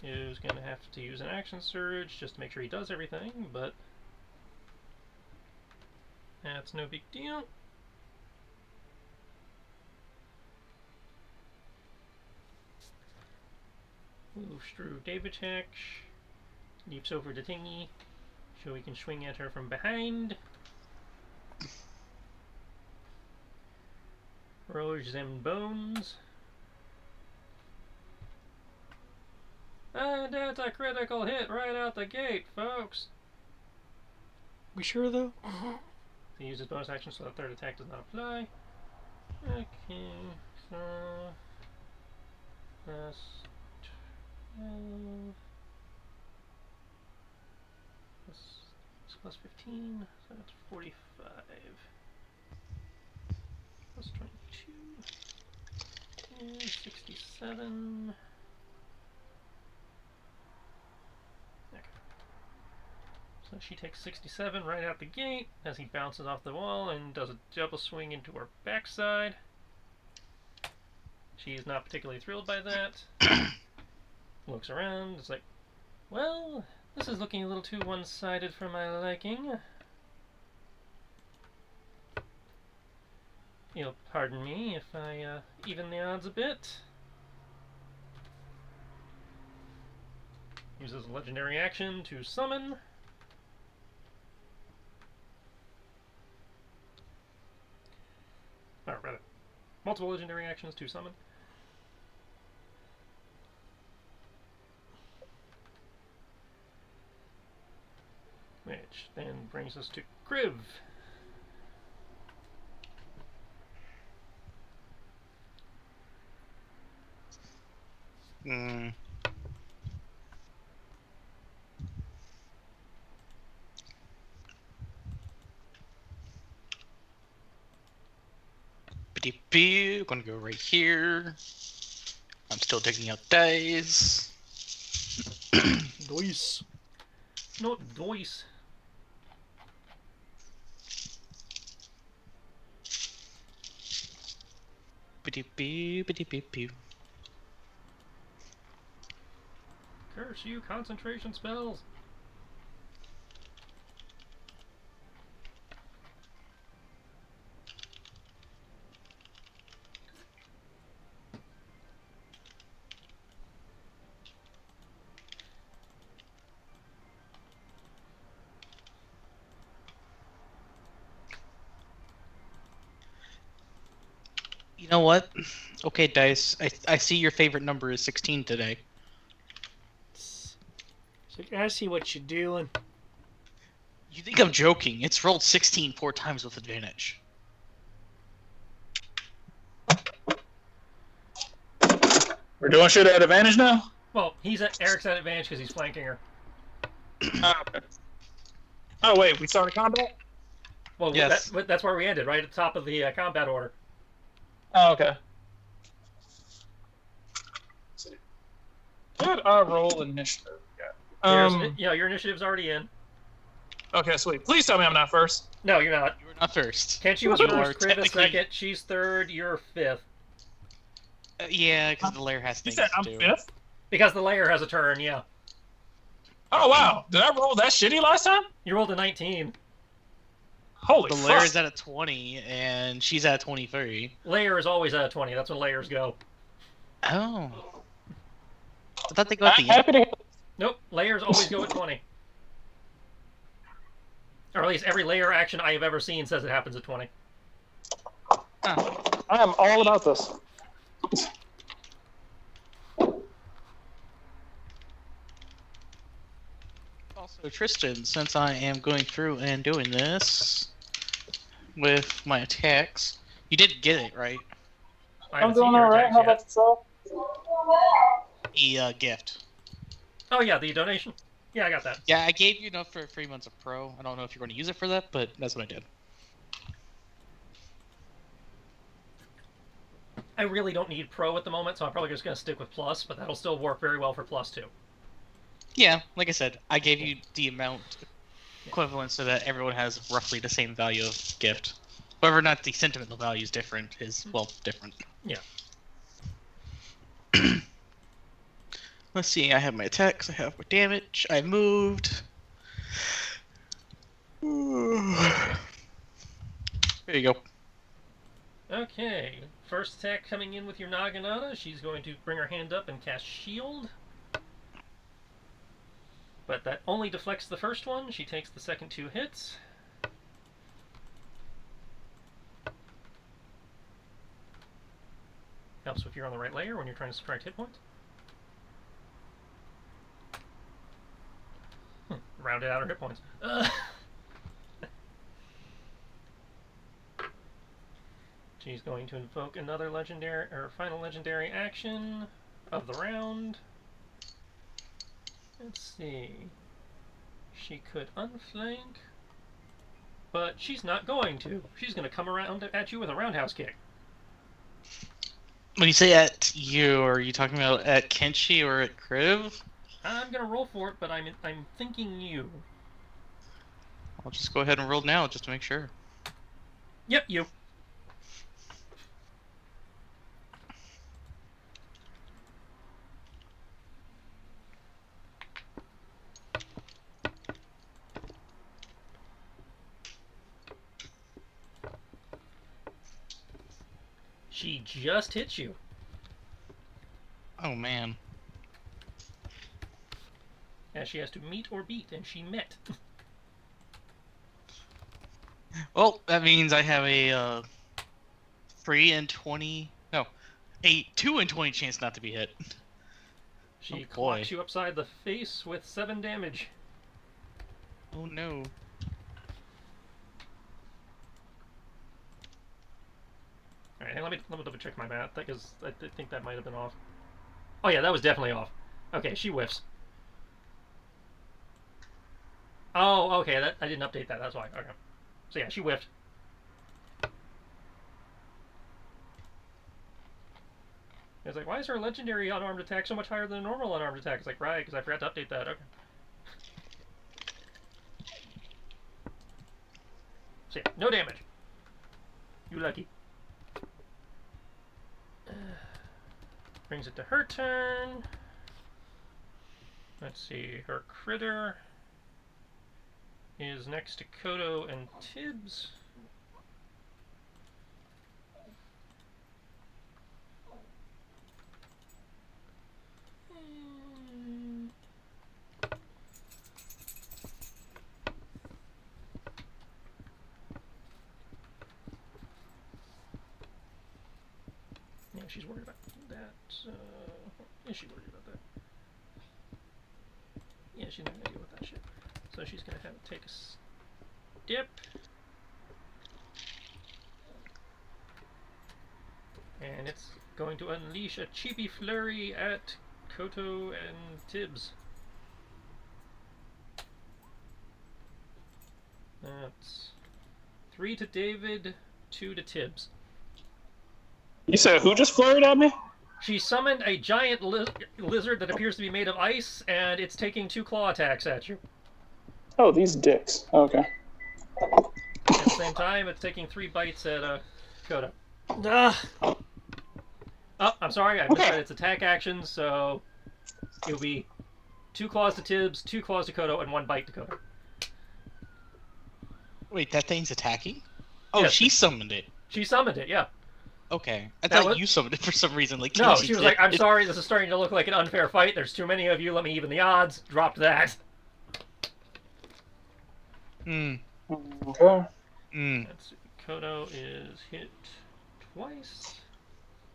is going to have to use an action surge just to make sure he does everything, but that's no big deal. Moves through Davidek, leaps over to Tingy, so we can swing at her from behind. Rolls them bones. And that's a critical hit right out the gate, folks. We sure though? He uses bonus action, so the third attack does not apply. Okay, so plus 12 plus 15, so that's 45. Plus 22 is 67. Okay. So she takes 67 right out the gate as he bounces off the wall and does a double swing into her backside. She's not particularly thrilled by that. Looks around, it's like, well, this is looking a little too one-sided for my liking. You'll pardon me if I even the odds a bit. Uses a legendary action to summon. Or rather, multiple legendary actions to summon. Which then brings us to Kriv. Gonna go right here. I'm still digging out dice. Dice. Not dice. Curse you, concentration spells. You know what? Okay, Dice. I see your favorite number is 16 today. So I see what you're doing. You think I'm joking? It's rolled 16 4 times with advantage. We're doing shit at advantage now? Well, Eric's at advantage because he's flanking her. Oh, okay. Oh, wait, we started combat? Well, yes. That's where we ended, right at the top of the combat order. Oh, okay. Did I roll initiative? Yeah. Your initiative's already in. Okay, sweet. Please tell me I'm not first. No, you're not. You were not first. Kenshi was You first, are Kriv is technically- second, she's third, you're fifth. Yeah, because the lair has You things said I'm to do. fifth? Because the layer has a turn, yeah. Oh, wow. Did I roll that shitty last time? You rolled a 19. Holy The fuck. lair is at a 20, and she's at a 23. Layer is always at a 20. That's when layers go. Oh. I thought they go at I'm the end. happy to hear. Nope, layers always go at 20. Or at least every layer action I have ever seen says it happens at 20. Oh. I am all about this. Also, Tristan, since I am going through and doing this with my attacks, you did get it, right? I haven't seen your attacks yet. yourself? The gift. Oh yeah, the donation. Yeah, I got that. Yeah, I gave you enough for 3 months of pro. I don't know if you're going to use it for that, but that's what I did. I really don't need pro at the moment, so I'm probably just going to stick with plus, but that'll still work very well for plus too. Yeah, like I said, I gave you the amount equivalent so that everyone has roughly the same value of gift. Whether or not the sentimental value is different is, well, different. Yeah. Let's see, I have my attacks, I have my damage, I moved. There you go. Okay, first attack coming in with your Naginata. She's going to bring her hand up and cast Shield. But that only deflects the first one. She takes the second 2 hits. Helps if you're on the right layer when you're trying to subtract hit points. Rounded out her hit points. She's going to invoke another legendary, or final legendary action of the round. Let's see. She could unflank, but she's not going to. She's going to come around at you with a roundhouse kick. When you say at you, are you talking about at Kenshi or at Kriv? I'm going to roll for it, but I'm thinking you. I'll just go ahead and roll now just to make sure. Yep, you. She just hit you. Oh man. Yeah, she has to meet or beat, and she met. Well, that means I have a 3 and 20. No, a 2 and 20 chance not to be hit. She Oh, boy. clocks you upside the face with 7 damage. Oh no. Alright, let me double check my math, because I think that might have been off. Oh yeah, that was definitely off. Okay, she whiffs. Oh, okay, I didn't update that, that's why. Okay. So yeah, she whiffed. It's like, why is her legendary unarmed attack so much higher than a normal unarmed attack? It's like, right, because I forgot to update that. Okay. So yeah, no damage. You lucky. Brings it to her turn. Let's see, her critter is next to Kodo and Tibbs. Yeah, she's worried about that. Is she worried about that? Yeah, she's not gonna deal with that shit. So she's gonna have to take a dip. And it's going to unleash a cheapy flurry at Koto and Tibbs. That's 3 to David, 2 to Tibbs. You said who just flurried at me? She summoned a giant lizard that appears to be made of ice, and it's taking 2 claw attacks at you. Oh, these dicks. Okay. At the same time, it's taking 3 bites at Kodo. Oh, I'm sorry, I misread its attack actions, so it will be 2 claws to Tibbs, 2 claws to Kodo, and 1 bite to Kodo. Wait, that thing's attacking? Oh, Yes. she summoned it. She summoned it, yeah. Okay. I That thought was- you summoned it for some reason. Like No, Casey she was did. like, I'm sorry, this is starting to look like an unfair fight. There's too many of you, let me even the odds. Dropped that. Hmm. Okay. Hmm. Let's see. Kodo is hit twice.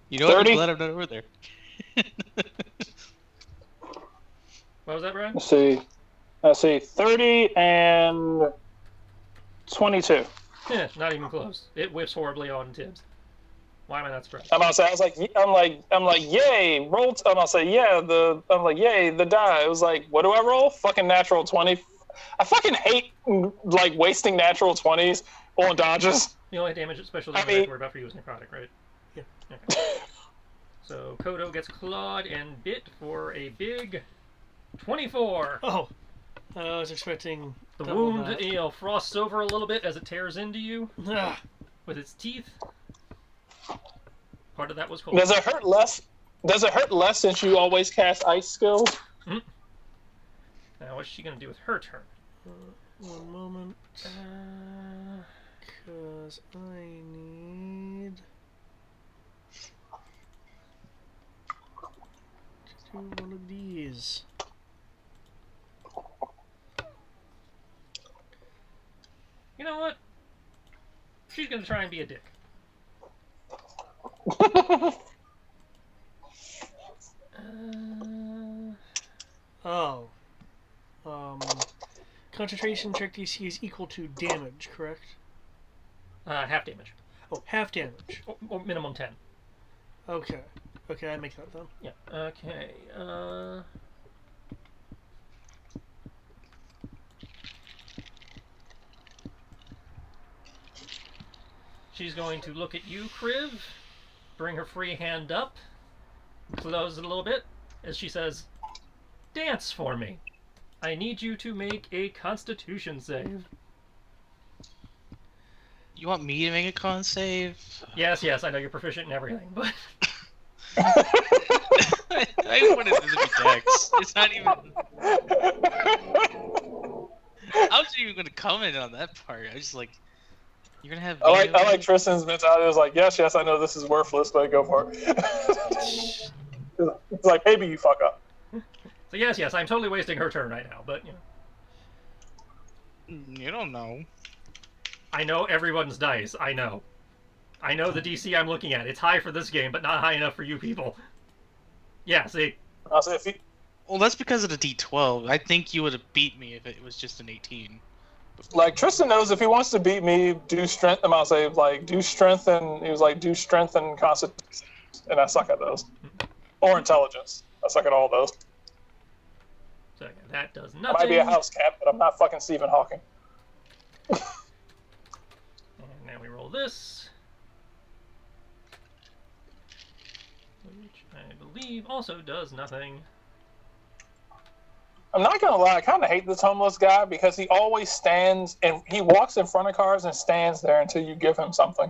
You know what? I'm 30? glad I'm not over there. What was that, Brian? Let's see. 30 and 22. Yeah, not even close. It whiffs horribly on Tibbs. Why am I not surprised? I'm about to say, I'm like, yay, roll. I'm about to say, I'm like, yay, the die. It was like, what do I roll? Fucking natural 20. I fucking hate, like, wasting natural 20s on dodges. The only damage special I damage I have mean- to worry about for you is necrotic, right? Yeah. Okay. So Kodo gets clawed and bit for a big 24. Oh, I was expecting The double wound, that. frosts over a little bit as it tears into you Ah, with its teeth. Part of that was cold. Does it hurt less? Does it hurt less since you always cast ice skills? Now, what's she gonna do with her turn? One moment. Because I need to do one of these. You know what? She's gonna try and be a dick. Oh. Concentration check DC is equal to damage, correct? Half damage. Oh, half damage. Or minimum 10. Okay. Okay, I make that then. Yeah. Okay. She's going to look at you, Kriv, bring her free hand up, close it a little bit, as she says, "Dance for me. I need you to make a Constitution save." You want me to make a con save? Yes, I know you're proficient in everything, but I wanted this to be Dex. It's not even. I wasn't even going to comment on that part. I was just like, you're gonna have. I like Tristan's mentality. It was like, yes, I know this is worthless, but go for it. It's like, maybe you fuck up. so yes, I'm totally wasting her turn right now, but you know. You don't know. I know everyone's dice. I know the DC I'm looking at. It's high for this game, but not high enough for you people. Yeah, see. I'll say if you... Well, that's because of the D12. I think you would have beat me if it was just an 18. Like, Tristan knows if he wants to beat me, do strength. And I'll say, like, do strength and... He was like, do strength and constitution. And I suck at those. Or intelligence. I suck at all those. So that does I nothing. might be a house cat, but I'm not fucking Stephen Hawking. And now we roll this. Which I believe also does nothing. I'm not gonna lie, I kind of hate this homeless guy because he always stands and he walks in front of cars and stands there until you give him something.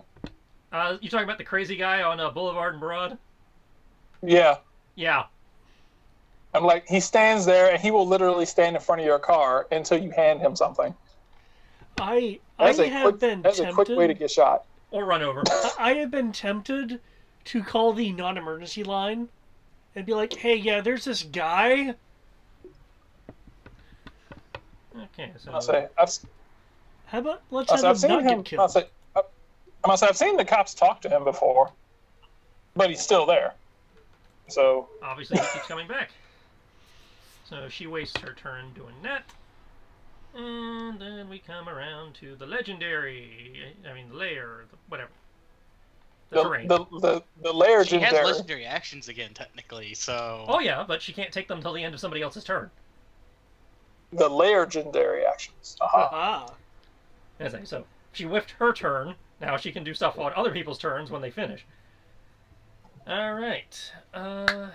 You talking about the crazy guy on Boulevard and Broad? Yeah. Yeah. I'm like, he stands there and he will literally stand in front of your car until you hand him something. I That's have been tempted. That's a quick way to get shot. Or run over. I have been tempted to call the non-emergency line and be like, hey, yeah, there's this guy. Okay, so... I'll say, How about let's have him not get killed? I'll say, I've seen the cops talk to him before, but he's still there. So obviously he keeps coming back. So she wastes her turn doing that. And then we come around to the legendary, the lair, whatever. The terrain. The lair She has legendary. legendary actions again, technically, so... Oh yeah, but she can't take them until the end of somebody else's turn. The legendary actions. Ah. So she whiffed her turn. Now she can do stuff on other people's turns when they finish. All right. The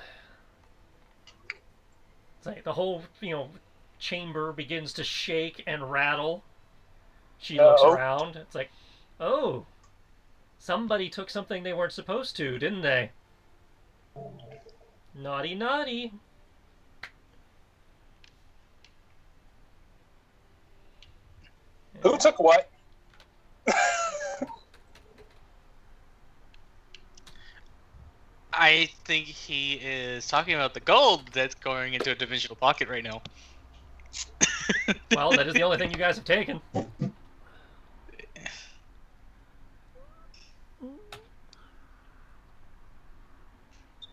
whole chamber begins to shake and rattle. She looks around. It's like, oh, somebody took something they weren't supposed to, didn't they? Naughty, naughty. Who took what? I think he is talking about the gold that's going into a dimensional pocket right now. Well, that is the only thing you guys have taken.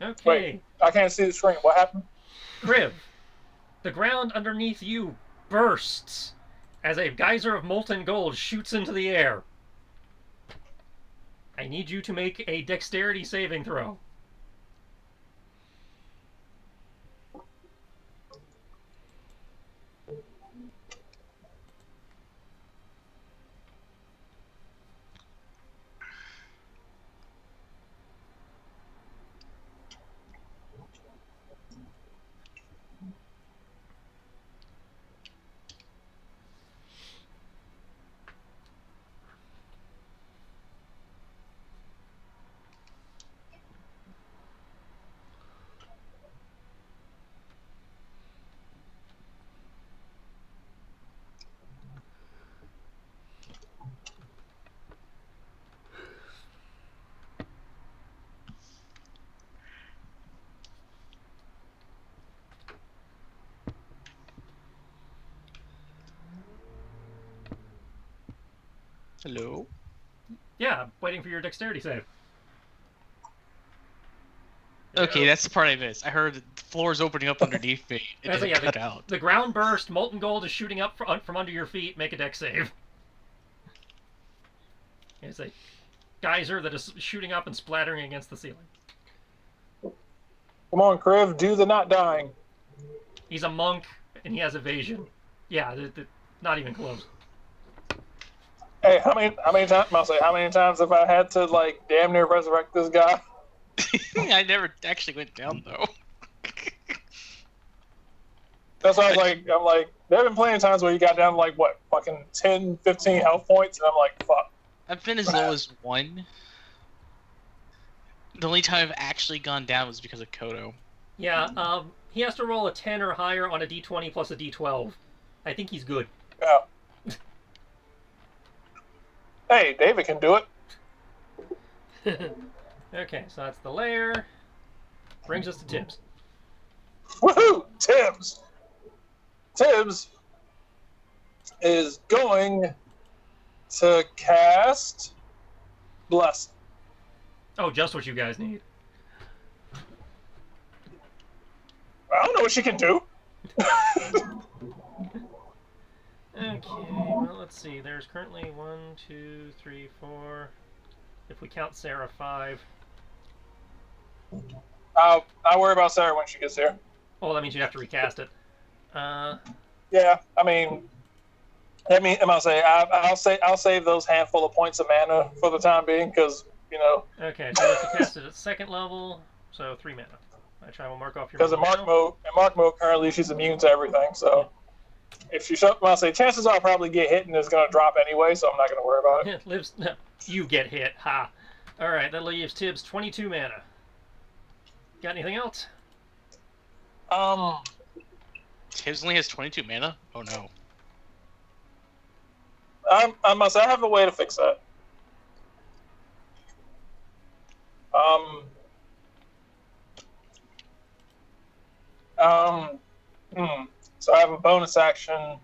Okay. Wait, I can't see the screen. What happened? Kriv, the ground underneath you bursts as a geyser of molten gold shoots into the air. I need you to make a dexterity saving throw. Hello. Yeah, I'm waiting for your dexterity save. Okay, that's the part I missed. I heard the floors opening up underneath me. It That's didn't yeah, cut out. the ground burst, molten gold is shooting up from under your feet. Make a dex save. It's a geyser that is shooting up and splattering against the ceiling. Come on, Kriv, do the not dying. He's a monk and he has evasion. Yeah, not even close. Hey, how many times? I'll say, how many times have I had to like damn near resurrect this guy? I never actually went down though. That's why I was like, I'm like, there have been plenty of times where you got down to like what, fucking 10, 15 health points, and I'm like, fuck. I've been as low as 1. The only time I've actually gone down was because of Kodo. Yeah, he has to roll a 10 or higher on a d20 plus a d12. I think he's good. Yeah. Hey, David can do it. Okay, so that's the lair. Brings us to Tibbs. Woohoo! Tibbs! Tibbs is going to cast Bless. Oh, just what you guys need. I don't know what she can do. Okay, well, let's see. There's currently 1, 2, 3, 4. If we count Sarah, 5. I'll worry about Sarah when she gets here. Oh, that means you have to recast it. Yeah, I mean, I'll save those handful of points of mana for the time being, because you know. Okay, so you have to cast it at 2nd level, so 3 mana. I will mark off your. Because in Mark mode currently she's immune to everything, so if she shows, I'll say chances are I'll probably get hit and it's gonna drop anyway, so I'm not gonna worry about it. Lives. No, you get hit. Ha. All right, that leaves Tibbs 22 mana. Got anything else? Tibbs only has 22 mana? Oh no. I must. I have a way to fix that. So I have a bonus action.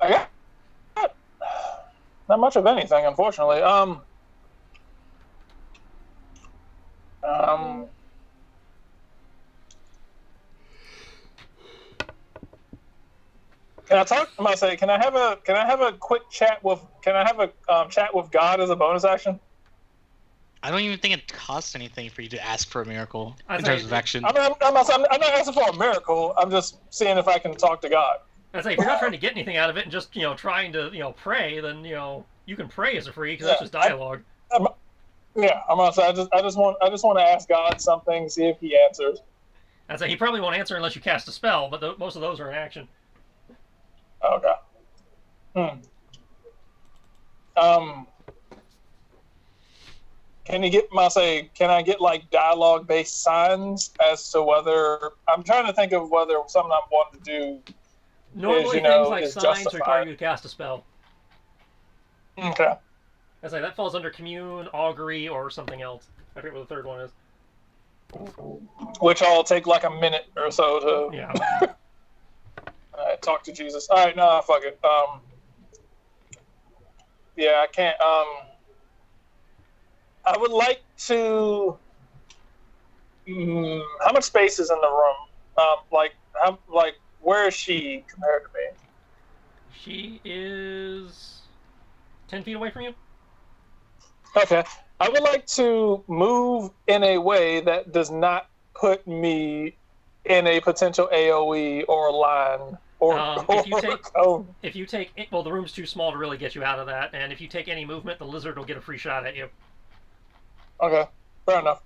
I got not much of anything, unfortunately. Can I talk? I'm gonna say, can I have a quick chat with? Can I have a chat with God as a bonus action? I don't even think it costs anything for you to ask for a miracle in think terms of action. I'm not asking for a miracle. I'm just seeing if I can talk to God. I say if you're not trying to get anything out of it and just trying to pray, then you can pray as a free because that's just dialogue. I'm gonna say I just want to ask God something, see if He answers. I say he probably won't answer unless you cast a spell, but most of those are in action. Okay. Can I get like dialogue based signs as to whether I'm trying to think of whether something I'm wanting to do. Normally, things like signs require you to cast a spell. Okay. I say that falls under commune, augury, or something else. I forget what the third one is. Which I'll take like a minute or so to. Yeah. Talk to Jesus. All right, no, fuck it. Yeah, I can't. I would like to. How much space is in the room? Where is she compared to me? She is 10 feet away from you. Okay, I would like to move in a way that does not put me in a potential AOE or line. If you take well, the room's too small to really get you out of that, and if you take any movement, the lizard will get a free shot at you. Okay, fair enough.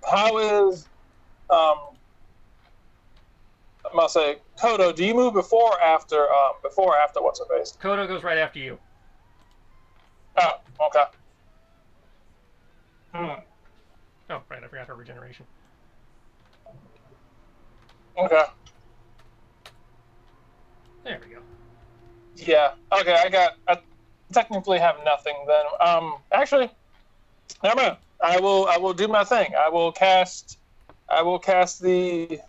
How is I'm gonna say, Kodo, do you move before or after what's her face? Kodo goes right after you. Oh, okay. Oh, right, I forgot her regeneration. Okay. There we go. Yeah. Okay. I technically have nothing then. Actually, never mind. I will do my thing. I will cast I will cast the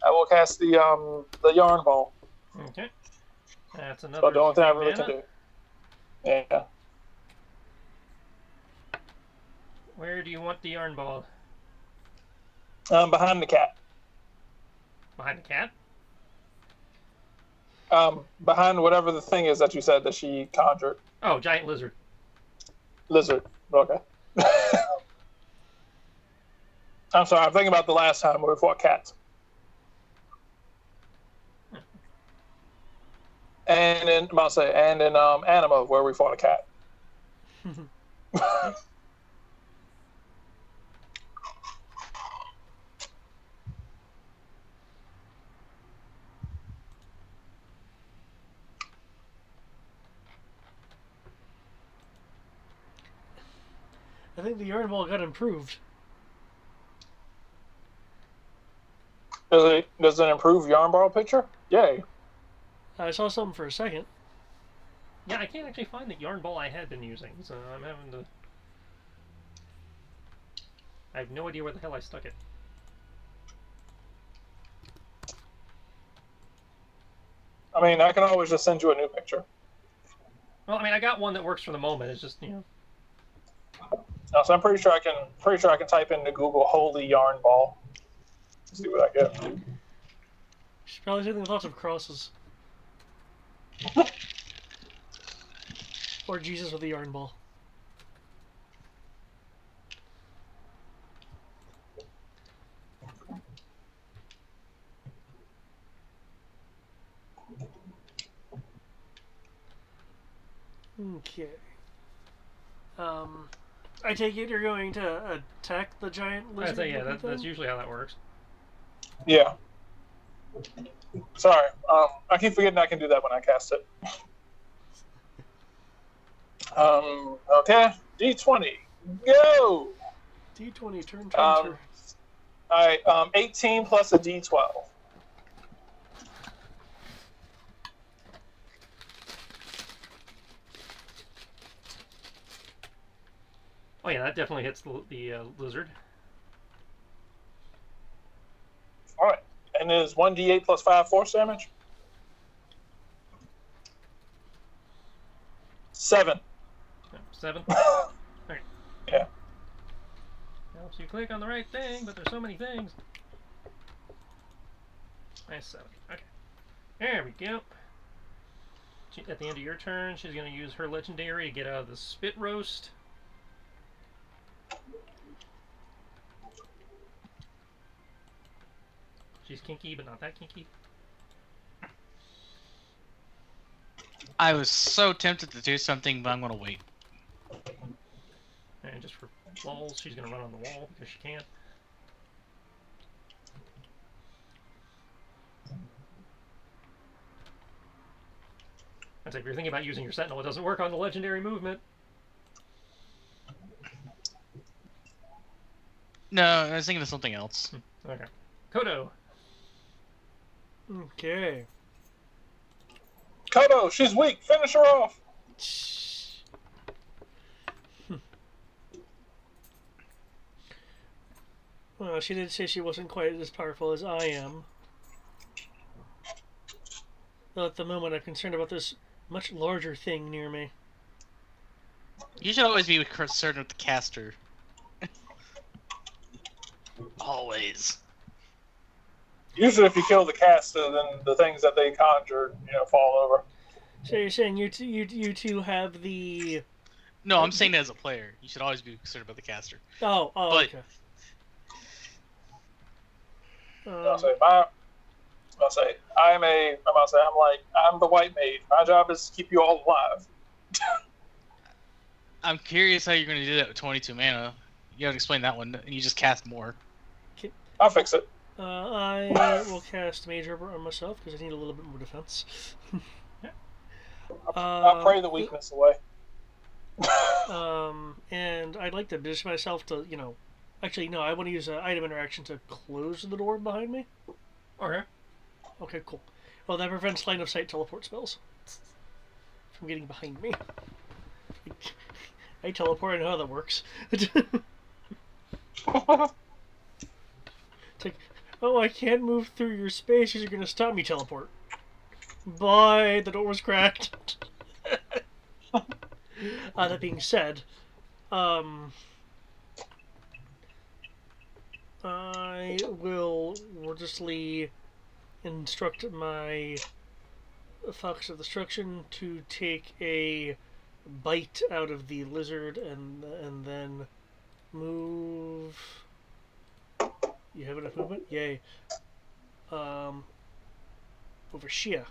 yarn ball. Okay. That's So another the only thing I 3 really can mana. do. Yeah. Where do you want the yarn ball? Behind the cat. Behind the cat? Behind whatever the thing is that you said that she conjured. Oh, giant lizard. Lizard. Okay. I'm sorry. I'm thinking about the last time we fought cats. And in Anima where we fought a cat. I think the yarn ball got improved. Does it improve yarn ball picture? Yay. I saw something for a second. Yeah, I can't actually find the yarn ball I had been using, so I'm having to... I have no idea where the hell I stuck it. I mean, I can always just send you a new picture. Well, I mean, I got one that works for the moment. It's just, So I'm pretty sure I can type into Google "holy yarn ball." See what I get. She's probably sitting with lots of crosses. Or Jesus with a yarn ball. Okay. I take it you're going to attack the giant lizard? I'd say, yeah, that's usually how that works. Yeah. Sorry. I keep forgetting I can do that when I cast it. Okay. D20. Go! D20, turn. All right. 18 plus a D12. Oh yeah, that definitely hits the lizard. All right. And it is 1d8 plus 5 force damage. 7. 7. Alright. Yeah. Helps you click on the right thing, but there's so many things. Nice 7. Okay. There we go. At the end of your turn, she's going to use her legendary to get out of the spit roast. She's kinky, but not that kinky. I was so tempted to do something, but I'm gonna wait. And just for lulls, she's going to run on the wall because she can't. That's if you're thinking about using your sentinel, it doesn't work on the legendary movement. No, I was thinking of something else. Okay. Kodo. Okay. Kodo, she's weak. Finish her off. Well, she did say she wasn't quite as powerful as I am. Though at the moment I'm concerned about this much larger thing near me. You should always be concerned with the caster. Always. Usually, if you kill the caster, then the things that they conjured, fall over. So you're saying you two have the... No, I'm saying that as a player. You should always be concerned about the caster. Oh, But- okay. I'm the white mage. My job is to keep you all alive. I'm curious how you're going to do that with 22 mana. You gotta explain that one. You just cast more. I'll fix it. I will cast Mage Armor on myself because I need a little bit more defense. I'll pray the weakness away. And I'd like to position myself to, Actually, no, I want to use an item interaction to close the door behind me. Okay. Okay, cool. Well, that prevents line of sight teleport spells from getting behind me. I teleport, I know how that works. It's like, Oh, I can't move through your space because you're going to stop me, teleport. Bye, the door was cracked. That being said, I will wordlessly instruct my Fox of Destruction to take a bite out of the lizard and then move. You have enough movement? Yay. Over Shia.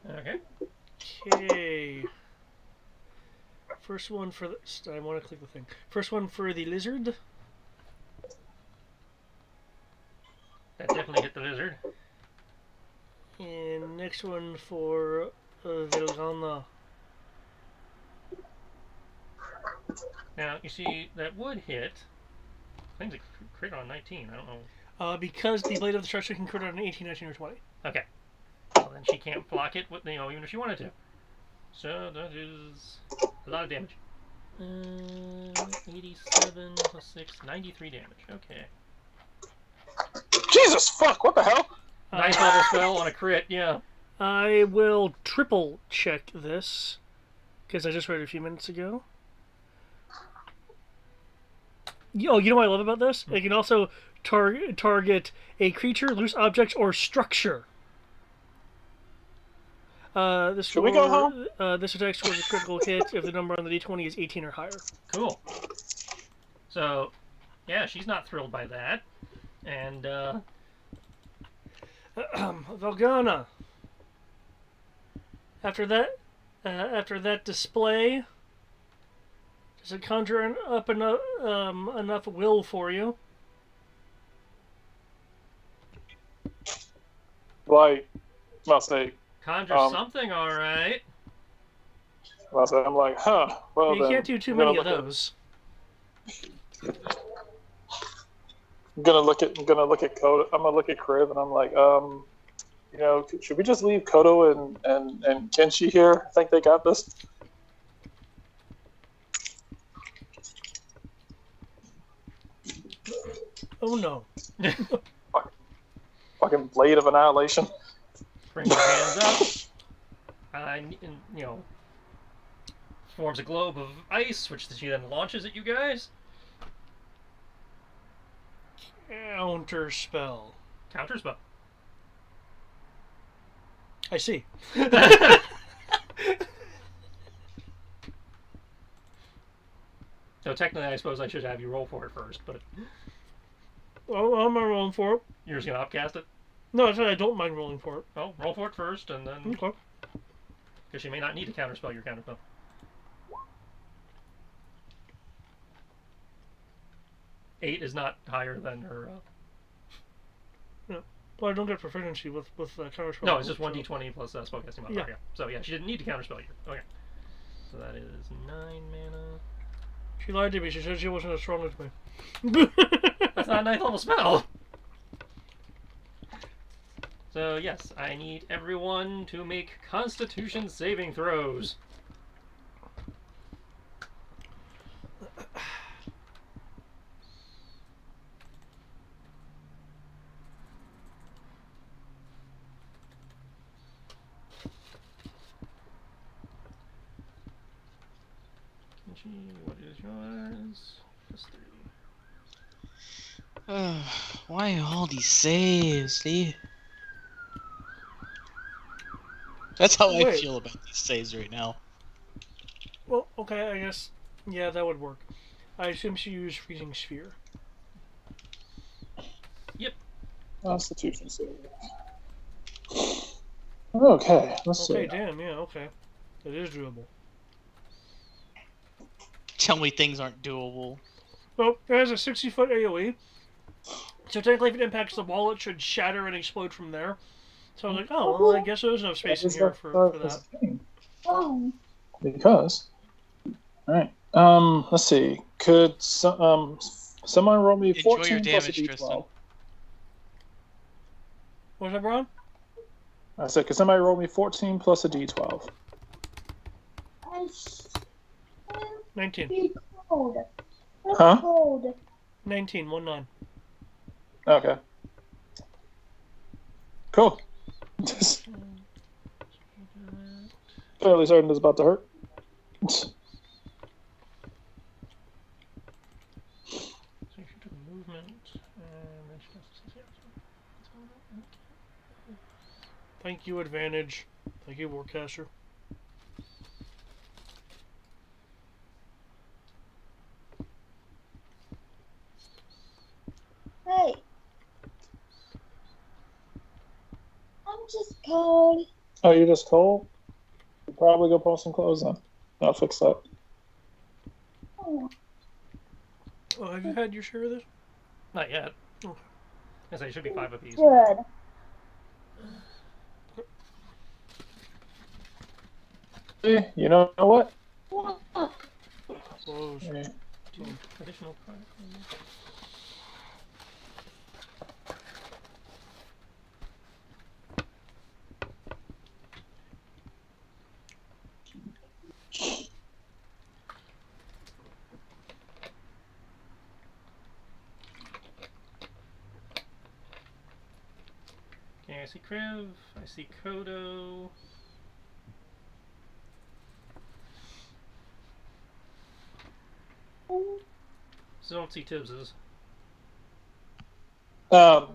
Okay. Okay. First one for the. I want to click the thing. First one for the lizard. That definitely hit the lizard. And next one for Vilgana. Now, you see, that would hit. Claims a crit on 19. I don't know. Because the Blade of Destruction can crit on an 18, 19, or 20. Okay. Well, then she can't block it, with, even if she wanted to. So that is a lot of damage. 87 plus 6, 93 damage. Okay. Jesus fuck! What the hell? Ninth level spell on a crit, yeah. I will triple check this because I just read it a few minutes ago. Oh, you know what I love about this? It can also target a creature, loose objects, or structure. Should we go home? This attack scores a critical hit if the number on the d20 is 18 or higher. Cool. So, yeah, she's not thrilled by that. And, Velgana. After that display, does it conjure up enough will for you? Like, must say, conjure something, alright. I'm like, huh. Well, You then, can't do too I'm many gonna of look those. I'm gonna look at Kodo. I'm gonna look at Crib, and I'm like, should we just leave Kodo and Kenshi here? I think they got this. Oh no. Fucking Blade of Annihilation. Bring your hands up. Forms a globe of ice, which she then launches at you guys. Counter spell. Counter spell. I see. So technically, I suppose I should have you roll for it first, but Well, I'm not rolling for it. you're just gonna upcast it. No, I said I don't mind rolling for it. Well, roll for it first, and then Okay. because you may not need to counterspell your counterspell. Eight is not higher than her. Well, I don't get proficiency with counter spell. No, it's just 1d20 plus spellcasting modifier. Yeah. Yeah. So yeah, she didn't need to counterspell you. Okay. So that is 9 mana. She lied to me. She said she wasn't as strong as me. That's not a 9th level spell. So yes, I need everyone to make Constitution saving throws. What is yours? +3. Why all these saves, see? That's how I Wait. feel about these saves right now. Well, okay, I guess. Yeah, that would work. I assume she used Freezing Sphere. Yep. Constitution save. Okay, let's Okay, see. damn, yeah, okay. It is doable. Tell me things aren't doable. Well, it has a 60-foot AoE. So technically, if it impacts the wall, it should shatter and explode from there. So I was like, oh, well, I guess there's enough space in here for that. Because, all right. Let's see. Could someone roll me Enjoy 14 your plus a damage, d12? Tristan. What was that, Brian? I said, could somebody roll me 14 plus a d12? 19. Huh? 19, 1-9. Okay. Cool. Fairly certain it's about to hurt. So she took movement, and then she has to. Thank you, advantage. Thank you, Warcaster. Hey. I'm just cold. Oh, you're just cold? You'll probably go put some clothes on. I'll fix that. Oh, Oh, have you had your share of this? Not yet. Okay. I say it should be 5 apiece. good. You know what? Close. Yeah. 2 additional Chronicles. Okay, I see Kriv, I see Kodo. So don't see Tibbs's.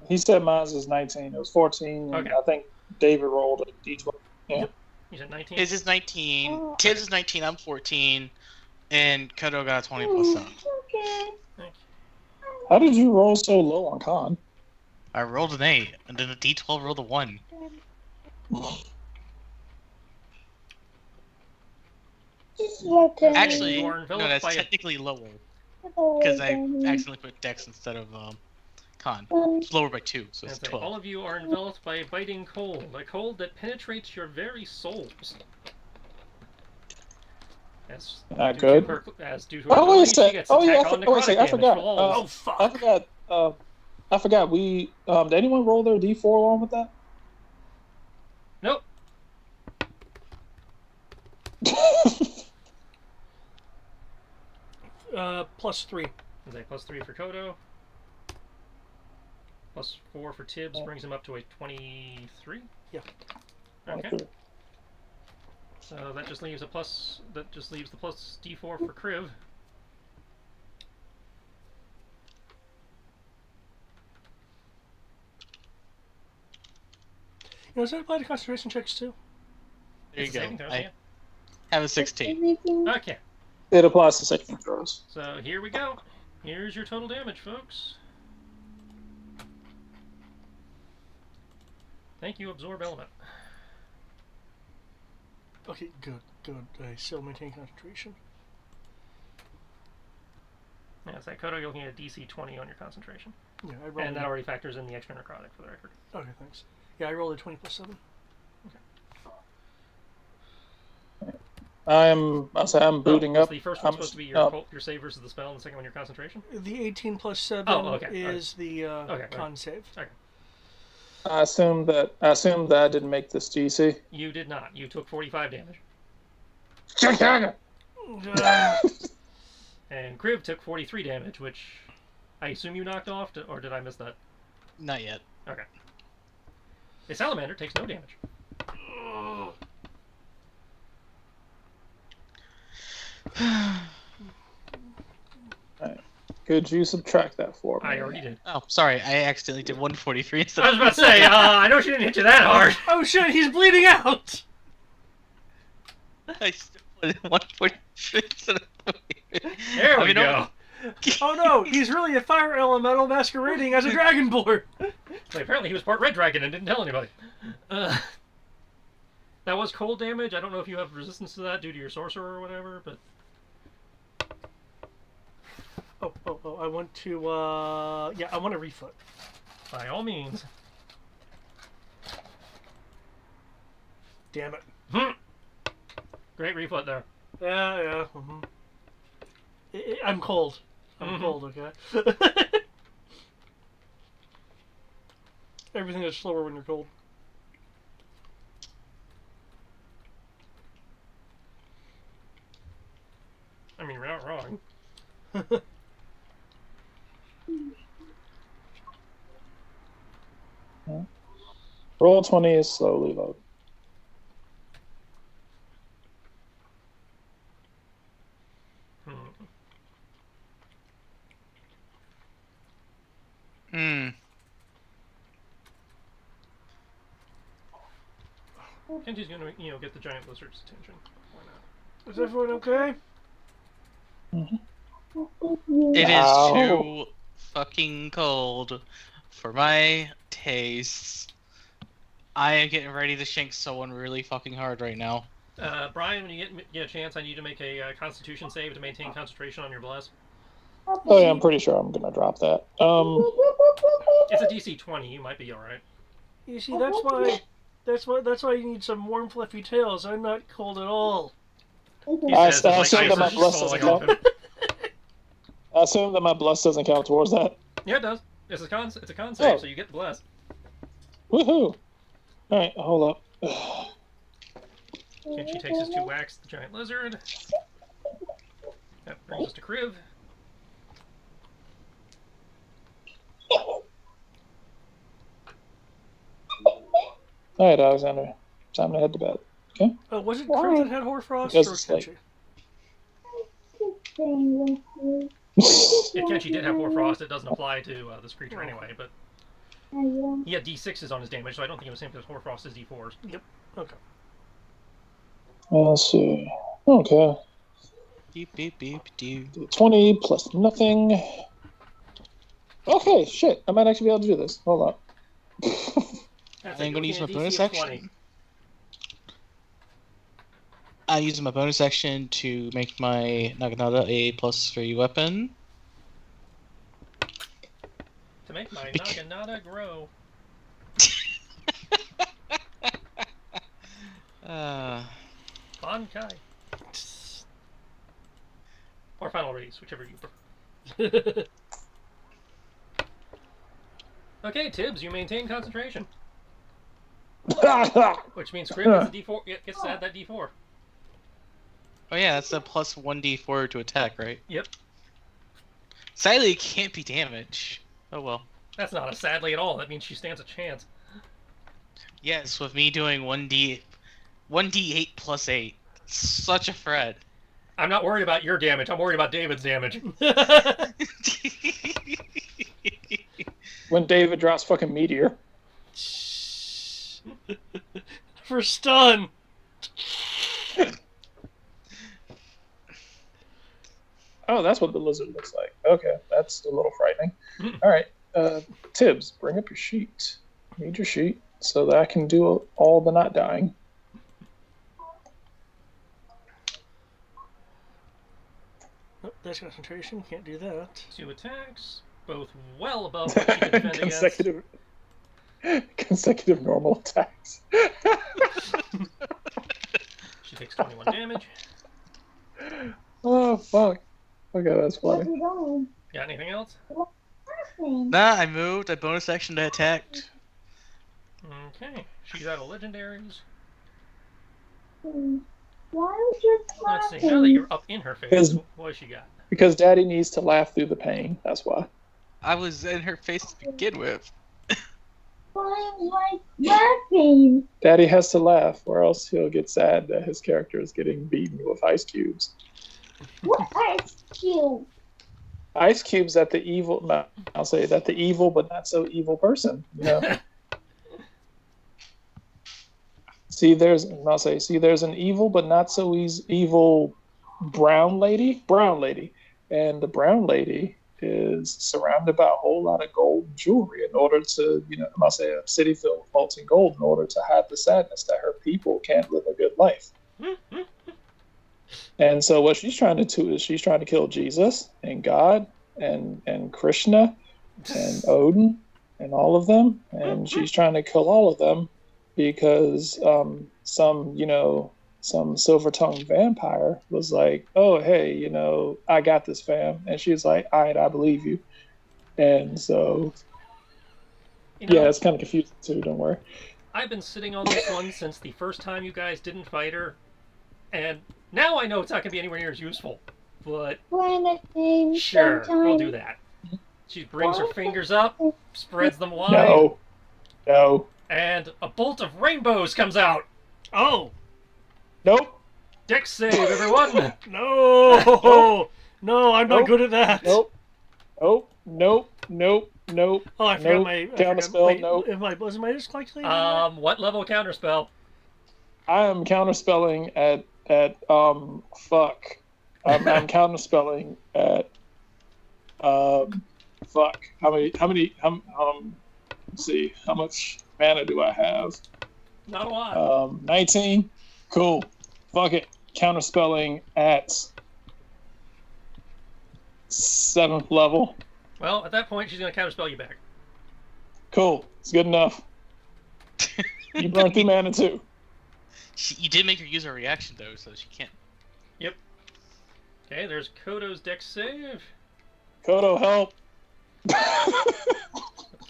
He said mine is 19. It was 14. And Okay. I think David rolled a d12. Yeah. You said 19? His is 19. Tibbs is 19. I'm 14. And Kodo got a 20 plus 7. Okay. Okay. How did you roll so low on con? I rolled an 8, and then the D12 rolled a 1. Just your turn. Actually, You are no, enveloped that's by a- technically lower. Because I accidentally put Dex instead of Con. It's lower by 2, so it's That's it. 12. All of you are enveloped by a biting cold, a cold that penetrates your very souls. As Not due to good. her, as due to her Oh, wait a ability, she sec. gets Oh, yeah. attack on Wait a sec. necrotic I damage forgot. for all. Oh, fuck. I forgot. I forgot. We did anyone roll their d4 along with that? Nope. +3. Is that +3 for Kodo? +4 for Tibbs brings him up to a 23. Yeah. Okay. So that just leaves a plus. That just leaves the plus D4 for Kriv. You know, does that apply to concentration checks too? There you It's a go. saving throw, I yeah. have a 16. Okay. It applies to saving throws. So here we go. Here's your total damage, folks. Thank you, Absorb Element. Okay, good. I still maintain concentration. Yeah, it's like Kodo, you're looking at a DC 20 on your concentration. Yeah, I rolled. And that already factors in the extra necrotic for the record. Okay, thanks. Yeah, I rolled a 20 plus 7. I'm booting was up. the first one supposed to be your save versus the spell, and the second one your concentration? The 18 plus 7 okay. is the con save. Okay. I assume that I didn't make this DC. You did not. You took 45 damage. And Kriv took 43 damage, which I assume you knocked off, or did I miss that? Not yet. Okay. The salamander takes no damage. Right. Could you subtract that for me? I already did. Oh, sorry. I accidentally did 143 instead I was about to say, I know she didn't hit you that hard. Oh shit, he's bleeding out! I still put in 143 instead of 43. There we go. Oh no, he's really a fire elemental masquerading as a dragonborn! So apparently he was part red dragon and didn't tell anybody. That was cold damage. I don't know if you have resistance to that due to your sorcerer or whatever, but... Oh, I want to, yeah, I want to refoot. By all means. Damn it. Great refoot there. Yeah. I'm cold. I'm cold, okay? Everything is slower when you're cold. I mean, we're not wrong. Roll 20 is slowly loading. Hmm. Kenji's gonna, get the giant lizard's attention. Why not? Is everyone okay? It is Ow. too fucking cold for my tastes. I am getting ready to shank someone really fucking hard right now. Brian, when you get a chance, I need to make a Constitution save to maintain concentration on your bless. Oh yeah, I'm pretty sure I'm gonna drop that. It's a DC 20. You might be all right. You see, that's why you need some warm, fluffy tails. I'm not cold at all. He I says, as, assume that my ice is bless falling doesn't off him. count. I assume that my bless doesn't count towards that. Yeah, it does. It's a con save, Oh. so you get the bless. Woohoo! All right, hold up. Kenji takes his 2 whacks at the giant lizard. That brings us to Kriv. All right, Alexander, time to head to bed. Okay. Oh, was it Chris that had hoarfrost Because or it's like- Kenji? If Kenji did have Warfrost, it doesn't apply to this creature anyway, but he had D6s on his damage, so I don't think it was the same because Warfrost is D4s. Yep. Okay. Let's see. Okay. Beep beep beep doo. 20 plus nothing. Okay, shit. I might actually be able to do this. Hold up. That's I'm it, going to you use my get a bonus DC of action. 20. I'm using my bonus action to make my Naginata a +3 weapon. To make my Naginata grow. Bankai. Or final release, whichever you prefer. Okay, Tibbs, you maintain concentration. Which means Kriv gets a D4, gets to add that D4. Oh yeah, that's a +1d4 to attack, right? Yep. Sadly, it can't be damage. Oh well. That's not a sadly at all. That means she stands a chance. Yes, with me doing 1d8 +8. Such a threat. I'm not worried about your damage. I'm worried about David's damage. When David drops fucking meteor. For stun. Oh, that's what the lizard looks like. Okay, that's a little frightening. All right, Tibbs, bring up your sheet. Need your sheet so that I can do all the not dying. Oh, that's concentration. Can't do that. 2 attacks, both well above what she can defend against. Consecutive normal attacks. She takes 21 damage. Oh fuck. Okay, that's funny. Got anything else? Nah, I moved. I bonus action to attacked. Okay. She's out of legendaries. Why would you Let's see. Now that you're up in her face, Because- what has she got? Because Daddy needs to laugh through the pain. That's why. I was in her face to begin with. Why am I laughing? Daddy has to laugh, or else he'll get sad that his character is getting beaten with ice cubes. What ice cube? Ice cubes that the evil. No, I'll say that the evil but not so evil person. You know. See, there's an evil but not so evil brown lady, and the brown lady is surrounded by a whole lot of gold and jewelry in order to, I'll say a city filled with molten gold in order to hide the sadness that her people can't live a good life. And so what she's trying to do is she's trying to kill Jesus and God and Krishna and Odin and all of them, and she's trying to kill all of them because some silver-tongued vampire was like, oh, hey, I got this, fam. And she's like, all right, I believe you. And so, yeah, it's kind of confusing too, don't worry. I've been sitting on this one since the first time you guys didn't fight her, and now I know it's not going to be anywhere near as useful. But Planet name sure, sometime. we'll do that. She brings her fingers up, spreads them wide. No. And a bolt of rainbows comes out. Oh Nope. Dex save, everyone. no! No, I'm not Nope. good at that. Nope. Nope. Nope. Oh, I forgot Nope. my Counterspell. wait, Nope. wasn't my disconnect? What level counterspell? I am counterspelling at fuck. I'm counterspelling at fuck. How many let's see, how much mana do I have? Not a lot. 19. Cool. Fuck it. Counterspelling at 7th level. Well, at that point, she's going to counterspell you back. Cool. It's good enough. You burned through mana too. You did make her use her reaction though, so she can't. Yep. Okay, there's Kodo's Dex save. Kodo, help.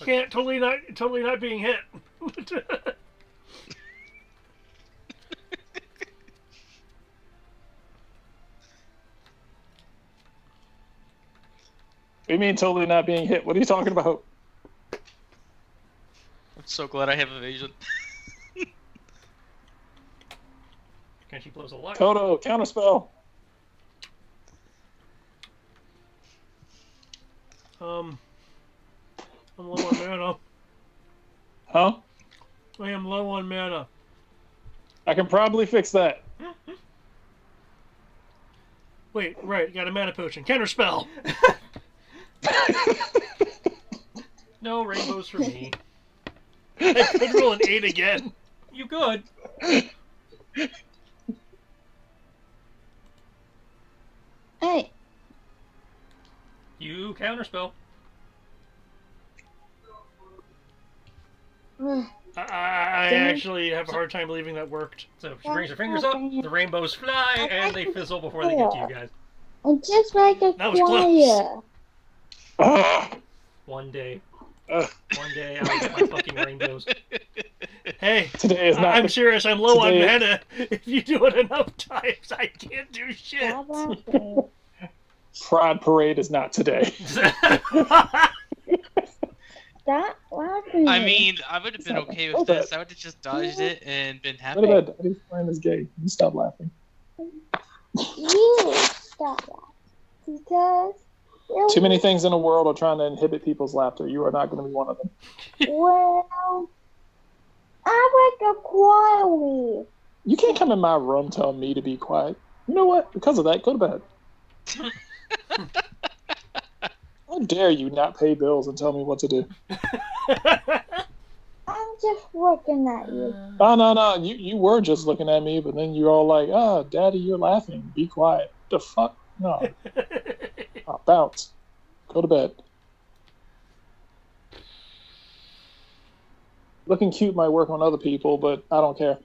Can't totally not being hit. What do you mean totally not being hit? What are you talking about? I'm so glad I have evasion. And she blows a light. Kodo, counterspell. I'm low on mana. Huh? I am low on mana. I can probably fix that. Wait, right, got a mana potion. Counterspell! No rainbows for me. I could roll an 8 again. You good? Hey, You counterspell. I actually have a hard time believing that worked. So she brings her fingers up, the rainbows fly, and they fizzle before they get to you guys. I'm just like a That was choir. Ugh. One day. Ugh. One day I'll get my fucking rainbows. Hey, Today is not. I'm serious, I'm low on Today- mana. If you do it enough times, I can't do shit. Stop laughing. Pride Parade is not today. Stop laughing. I mean, I would have been okay with this. I would have just dodged it and been happy. Go to bed. Daddy's friend is gay. You stop laughing. You stop laughing. Because you're Too many things in the world are trying to inhibit people's laughter. You are not going to be one of them. well, I like a quietly. You can't come in my room telling me to be quiet. You know what? Because of that, go to bed. How dare you not pay bills and tell me what to do? I'm just looking at you. No. You were just looking at me, but then you're all like, "Oh, Daddy, you're laughing. Be quiet." The fuck? No. Oh, bounce. Go to bed. Looking cute might work on other people, but I don't care.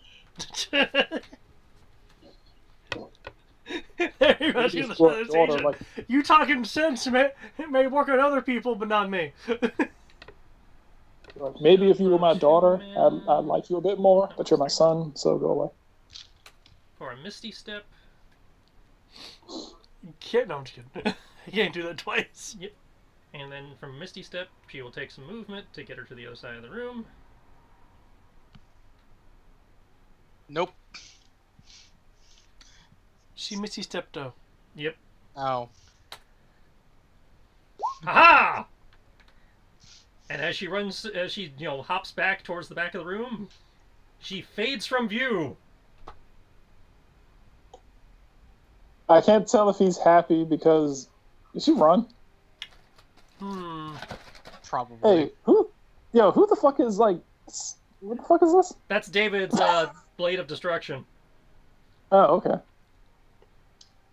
There you go, Your daughter, like, you talking sense, man. It may work on other people, but not me. maybe if you were my daughter, I'd like you a bit more, but you're my son, so go away. For a Misty Step. Can't, no, I'm just kidding. I can't do that twice. Yep. And then from Misty Step, she will take some movement to get her to the other side of the room. Nope. She Misty stepped though. Yep. Oh. Ha! And as she runs, as she, hops back towards the back of the room, she fades from view. I can't tell if he's happy because... Did she run? Probably. Hey, who the fuck is, like... What the fuck is this? That's David's Blade of Destruction. Oh, okay.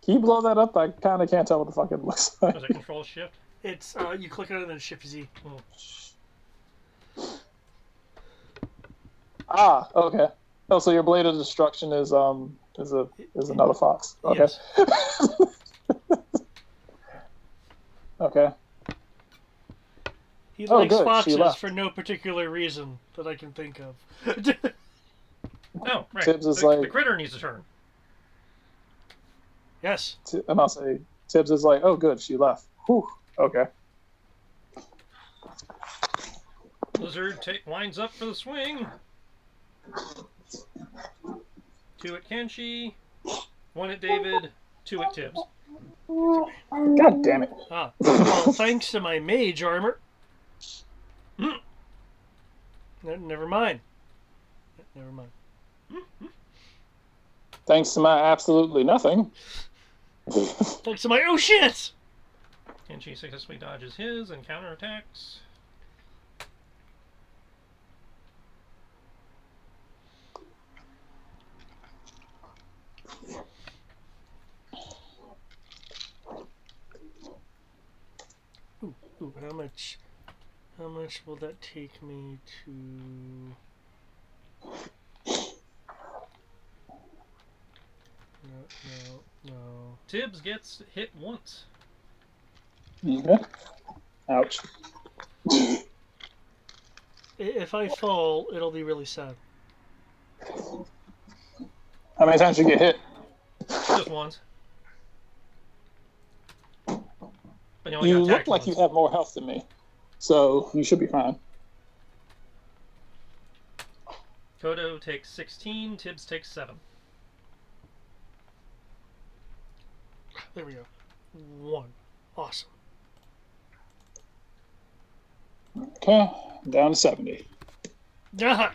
Can you blow that up? I kind of can't tell what the fuck it looks like. Was it Control Shift? It's you click on it and then Shift Z. Ah, okay. Oh, so your Blade of Destruction is another fox. Okay. Yes. Okay. He Oh, likes good, she foxes left. for no particular reason that I can think of. Oh, right. Tibbs is the like- critter needs a turn. Yes. And I'll say, Tibbs is like, oh, good, she left. Whew. Okay. Lizard winds up for the swing. 2 at Kenshi, 1 at David, 2 at Tibbs. God damn it. Ah, well, thanks to my mage armor. Never mind. Never mind. Thanks to my absolutely nothing. Thanks to my oh shit! Kenshi successfully dodges his and counterattacks. Ooh, how much will that take me to? No. Tibbs gets hit once. Okay. Ouch. If I fall, it'll be really sad. How many times did you get hit? Just once. But only You got look attacked like once. you have more health than me. So you should be fine. Kodo takes 16, Tibbs takes 7. There we go. 1. Awesome. Okay. Down to 70. Ah!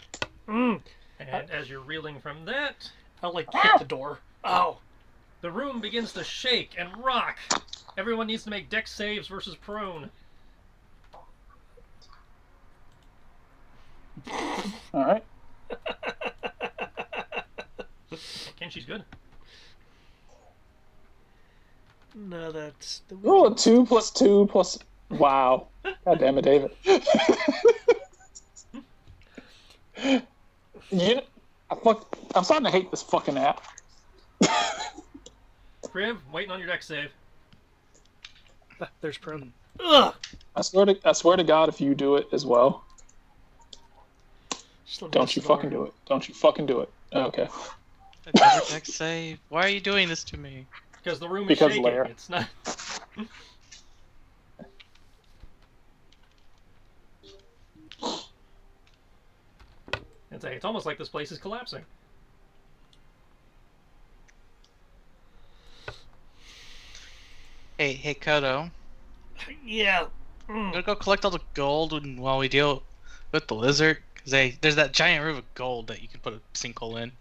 And as you're reeling from that, I hit the door. Ow! the room begins to shake and rock. Everyone needs to make dex saves versus prone. Alright. Kenshi's good. No, that's the Roll a 2 plus 2 plus. Wow. God damn it, David. I'm starting to hate this fucking app. Kriv, waiting on your dex save. There's prone. Ugh! I swear to God, if you do it as well, Just let me don't miss you the door. fucking do it. Don't you fucking do it. Okay. Another deck save. Why are you doing this to me? Because the room is Because shaking. Lair. It's not. It's almost like this place is collapsing. Hey, Kodo. Yeah. I'm gonna go collect all the gold while we deal with the lizard. Cause there's that giant room of gold that you can put a sinkhole in.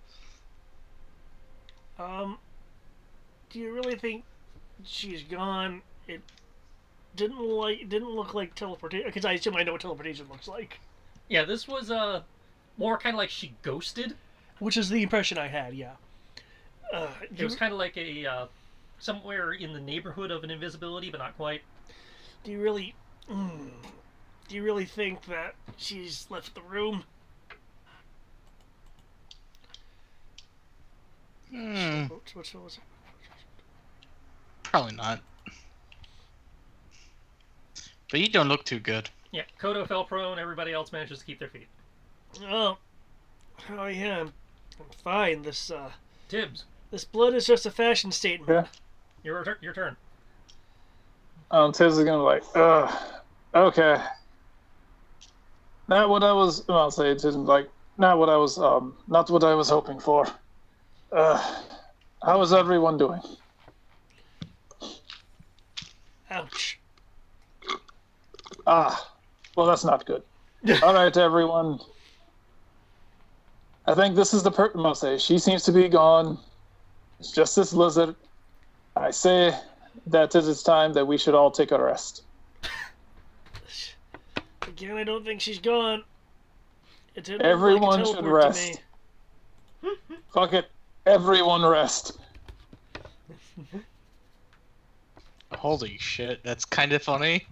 Do you really think she's gone? It didn't look like teleportation, because I assume I know what teleportation looks like. Yeah, this was more kind of like she ghosted. Which is the impression I had, yeah. It was kind of like a somewhere in the neighborhood of an invisibility, but not quite. Do you really think that she's left the room? What's it? Probably not. But you don't look too good. Yeah, Kodo fell prone. Everybody else manages to keep their feet. Oh yeah, I'm fine. This Tibbs, blood is just a fashion statement. Yeah. your turn. Tiz is gonna be like, ugh, okay. Not what I was. I'll say it isn't like not what I was hoping for. How is everyone doing? Ouch. Well, that's not good. All right, everyone. I think this is the person. I'll say she seems to be gone. It's just this lizard. I say that it is time that we should all take a rest. Again, I don't think she's gone. It didn't Everyone look like a should teleport to rest. me. Fuck it. Everyone rest. Holy shit, that's kind of funny.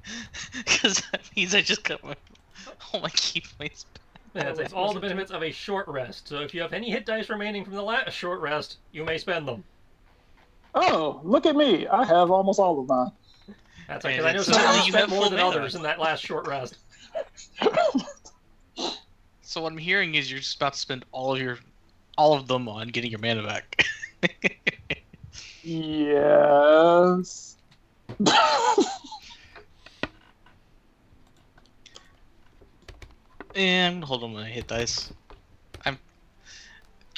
Because that means I just got all my key points back. Yeah, it's all the benefits of a short rest. So if you have any hit dice remaining from the last short rest, you may spend them. Oh, look at me. I have almost all of mine. That's like, And 'cause I know it's some not of like you you spent have more full than mana. others in that last short rest. So what I'm hearing is you're just about to spend all of them on getting your mana back. Yes. And hold on, my hit dice.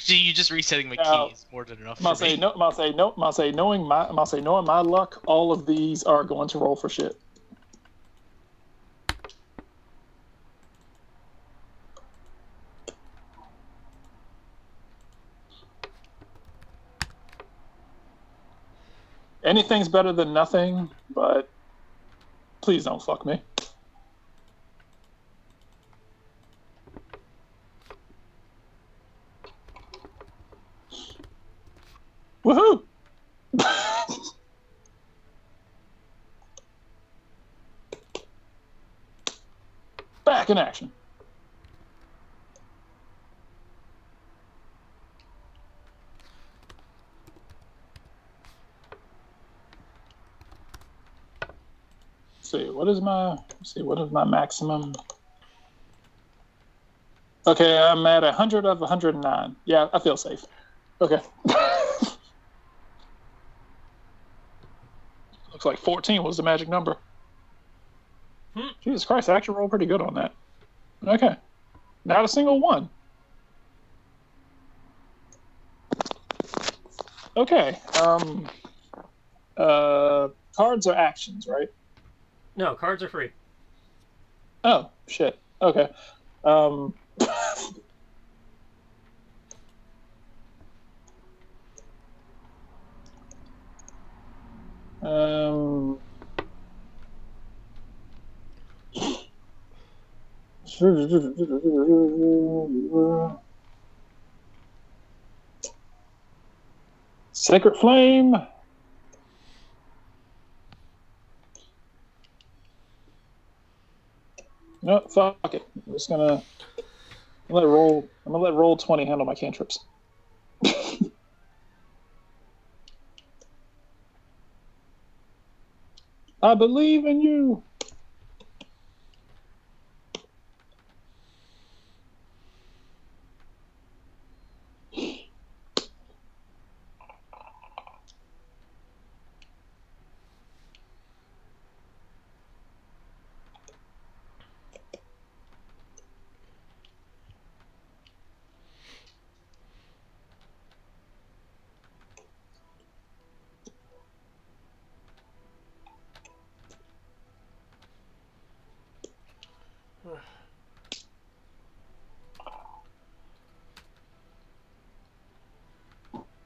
You just resetting my Now, keys more than enough I'm gonna for me. say no. I'm gonna say no. I'm gonna say knowing my luck, all of these are going to roll for shit. Anything's better than nothing, but please don't fuck me. Woohoo! Back in action. What is my maximum? Okay, I'm at 100 of 109. Yeah, I feel safe. Okay. Looks like 14 was the magic number. Jesus Christ, I actually rolled pretty good on that. Okay. Not a single one. Okay. Cards are actions, right? No, cards are free. Oh, shit. Okay. Um, um, Sacred Flame. No, fuck it. I'm just gonna let roll. I'm gonna let roll 20 handle my cantrips. I believe in you.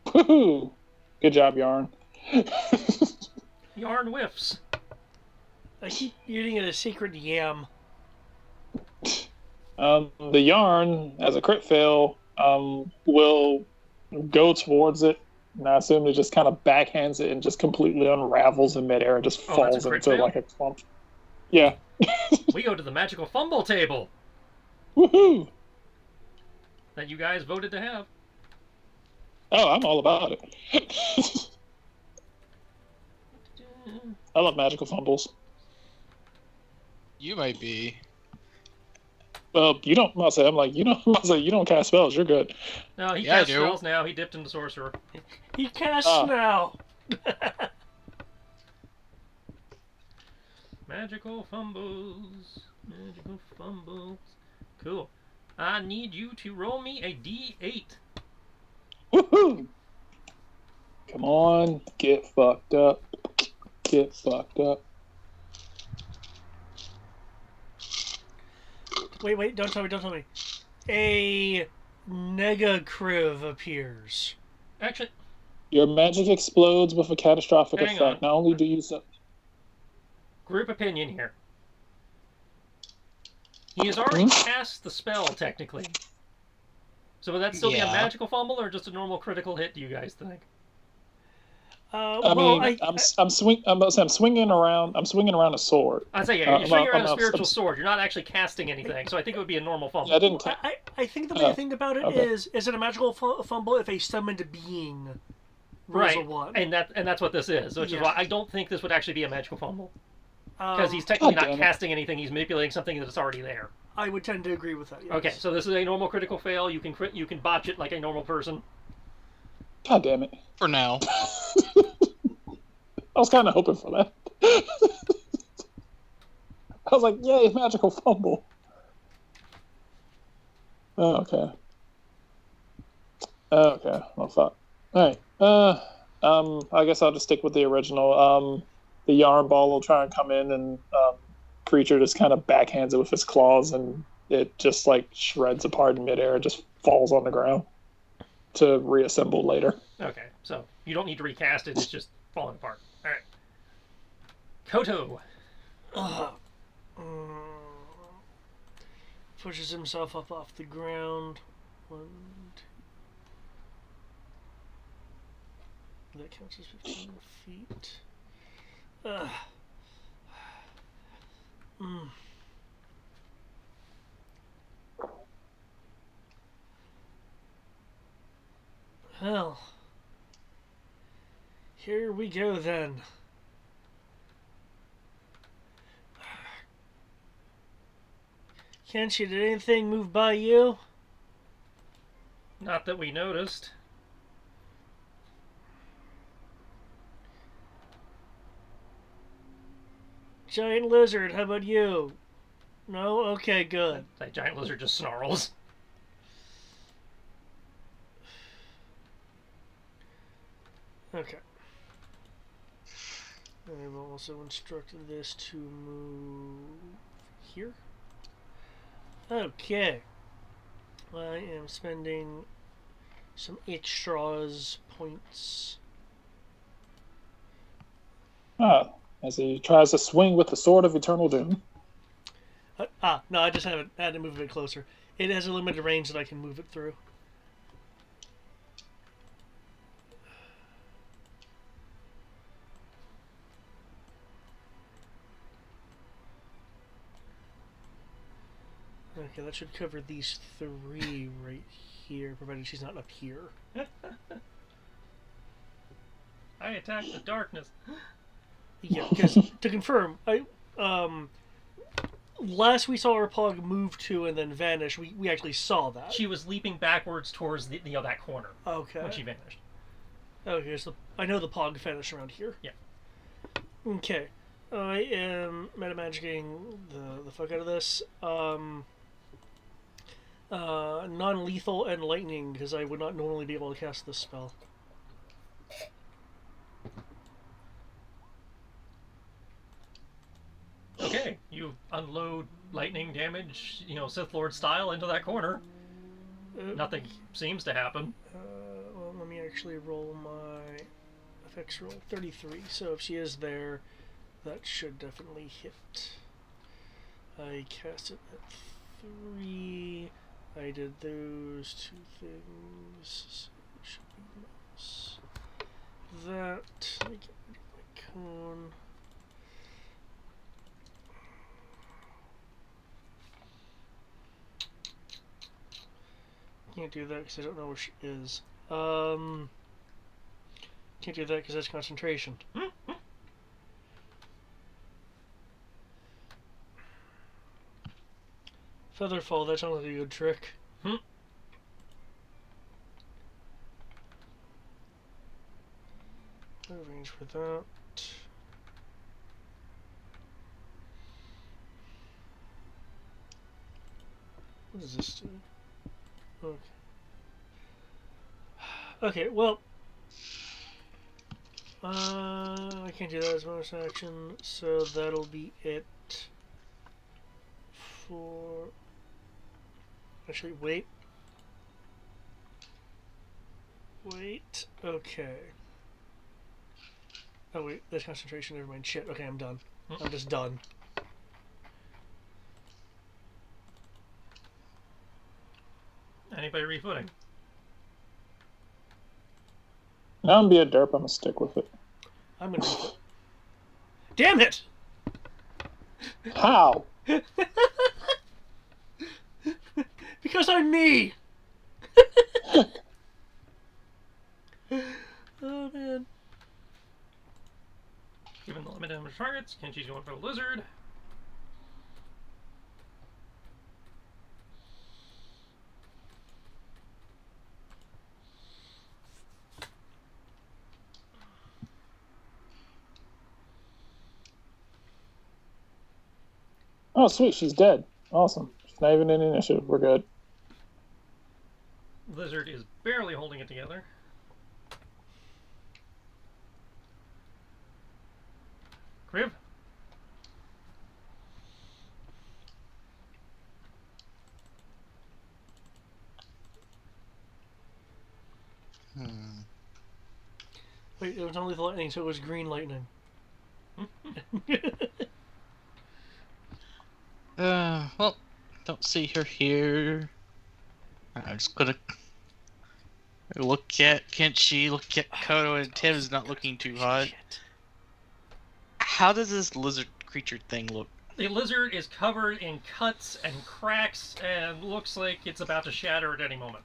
Woohoo! Good job, Yarn. Yarn whiffs. I keep eating a secret yam. The Yarn, as a crit fail, will go towards it, and I assume it just kind of backhands it and just completely unravels in midair and just Oh, that's a falls crit into fail? like a clump. Yeah. We go to the magical fumble table Woohoo! that you guys voted to have. Oh, I'm all about it. I love magical fumbles. You might be. Well, you don't. I'm like, you don't cast spells. You're good. No, he Yeah, I casts do. spells now. He dipped into sorcerer. He casts Ah. now. Magical fumbles. Magical fumbles. Cool. I need you to roll me a D8. Woohoo! Come on, get fucked up. Get fucked up. Wait, don't tell me. A Negacriv appears. Actually, Your magic explodes with a catastrophic Hang effect. on. Not only do you... group opinion here. He has already cast the spell, technically. So would that still be a Yeah. magical fumble or just a normal critical hit, do you guys think? I'm swinging around a sword. I'd say, yeah, you're I'm swinging a- around a I'm a- spiritual sword. You're not actually casting anything, so I think it would be a normal fumble. Yeah, I didn't... I think the way to think about it is okay. it a magical fumble if a summoned being rolls a Right, 1? and that's what this is, which is Yeah. why I don't think this would actually be a magical fumble. Because he's technically not casting anything, he's manipulating something that's already there. I would tend to agree with that, yes. Okay, so this is a normal critical fail. You can botch it like a normal person. God damn it. For now. I was kind of hoping for that. I was like, yay, magical fumble. Oh, okay. Okay. Well, fuck. All right. I guess I'll just stick with the original. The yarn ball will try and come in, and creature just kind of backhands it with his claws, and it just like shreds apart in midair. It just falls on the ground to reassemble later. Okay, so you don't need to recast it. It's just falling apart. All right. Koto. Pushes himself up off the ground. 1, 2. That counts as 15 feet. Well, here we go then. Kenshi, did anything move by you? Not that we noticed. Giant lizard, how about you? No? Okay, good. That giant lizard just snarls. Okay. I will also instruct this to move here. Okay. I am spending some extras points. As he tries to swing with the sword of eternal doom. No, I just haven't had to move a bit closer. It has a limited range that I can move it through. Okay, that should cover these 3 right here, provided she's not up here. I attack the darkness. Yeah, because to confirm, last we saw our pog move to and then vanish, we actually saw that. She was leaping backwards towards the that corner Okay. when she vanished. Okay, so I know the pog vanished around here. Yeah. Okay. I am metamagicking the fuck out of this. Non-lethal and lightning, because I would not normally be able to cast this spell. Okay, you unload lightning damage, Sith Lord style into that corner. Nothing seems to happen. Well, let me actually roll my effects roll. 33. So if she is there, that should definitely hit. I cast it at 3. I did those 2 things. So it should be minus that. Let me get rid of my cone. Can't do that because I don't know where she is. Can't do that because that's concentration. Featherfall, that sounds like a good trick. No range for that. What does this do? Okay. Okay, well, I can't do that as bonus action, so that'll be it for... Actually, wait. Okay. Oh wait, there's concentration, never mind. Shit, okay, I'm done. I'm just done. Anybody refooting? I'm gonna be a derp. I'm gonna stick with it. I'm gonna refoot. Damn it! How? Because I'm me! Oh man. Given the limited number of targets, Kenshi's going for the lizard. Oh, sweet. She's dead. Awesome. She's not even in initiative. We're good. Lizard is barely holding it together. Kriv? Wait, it was only the lightning, so it was green lightning. Well, don't see her here. I'm just gonna look at Kenshi, look at Kodo, and Tim's not looking too hot. Shit. How does this lizard creature thing look? The lizard is covered in cuts and cracks and looks like it's about to shatter at any moment.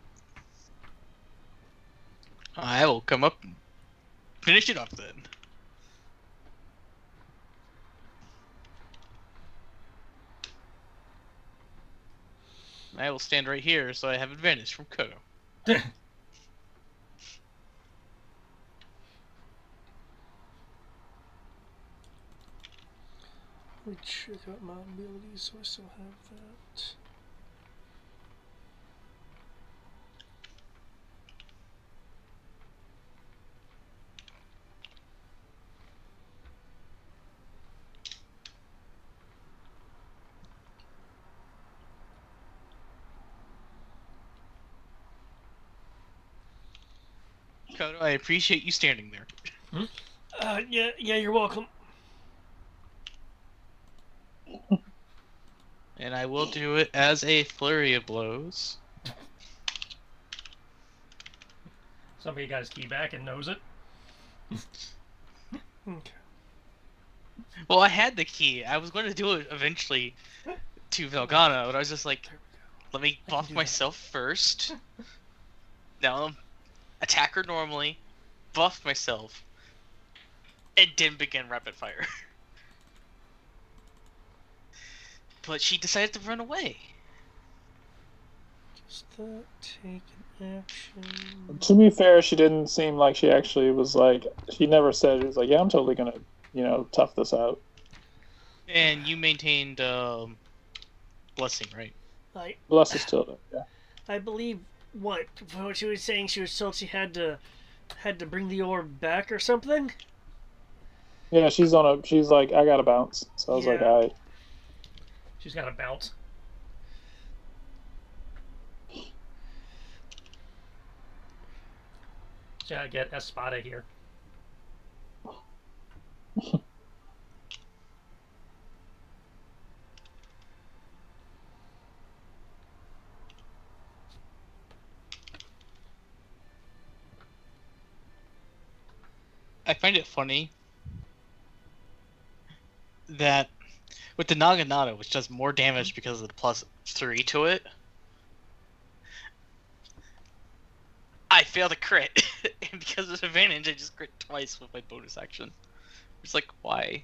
I will come up and finish it off then. I will stand right here so I have advantage from Kodo. Let me check out my abilities so I still have that. Kodo, I appreciate you standing there. Yeah, you're welcome. And I will do it as a flurry of blows. Somebody got his key back and knows it. Okay. Well, I had the key. I was going to do it eventually to Velgana, but I was just like, let me buff myself first. Now attack her normally, buff myself, and then begin rapid fire. But she decided to run away. Does that take an action? To be fair, she didn't seem like she actually was like. She never said she was like, "Yeah, I'm totally gonna, tough this out." And you maintained blessing, right? Bless is still there. Yeah. I believe what she was saying. She was told she had to bring the orb back or something. Yeah, she's like, I gotta bounce. So I was like, Yeah. all right. She's got to bounce. She's got to get Espada here. I find it funny that with the Naginata, which does more damage because of the +3 to it, I failed a crit, and because of advantage, I just crit twice with my bonus action. It's like, why?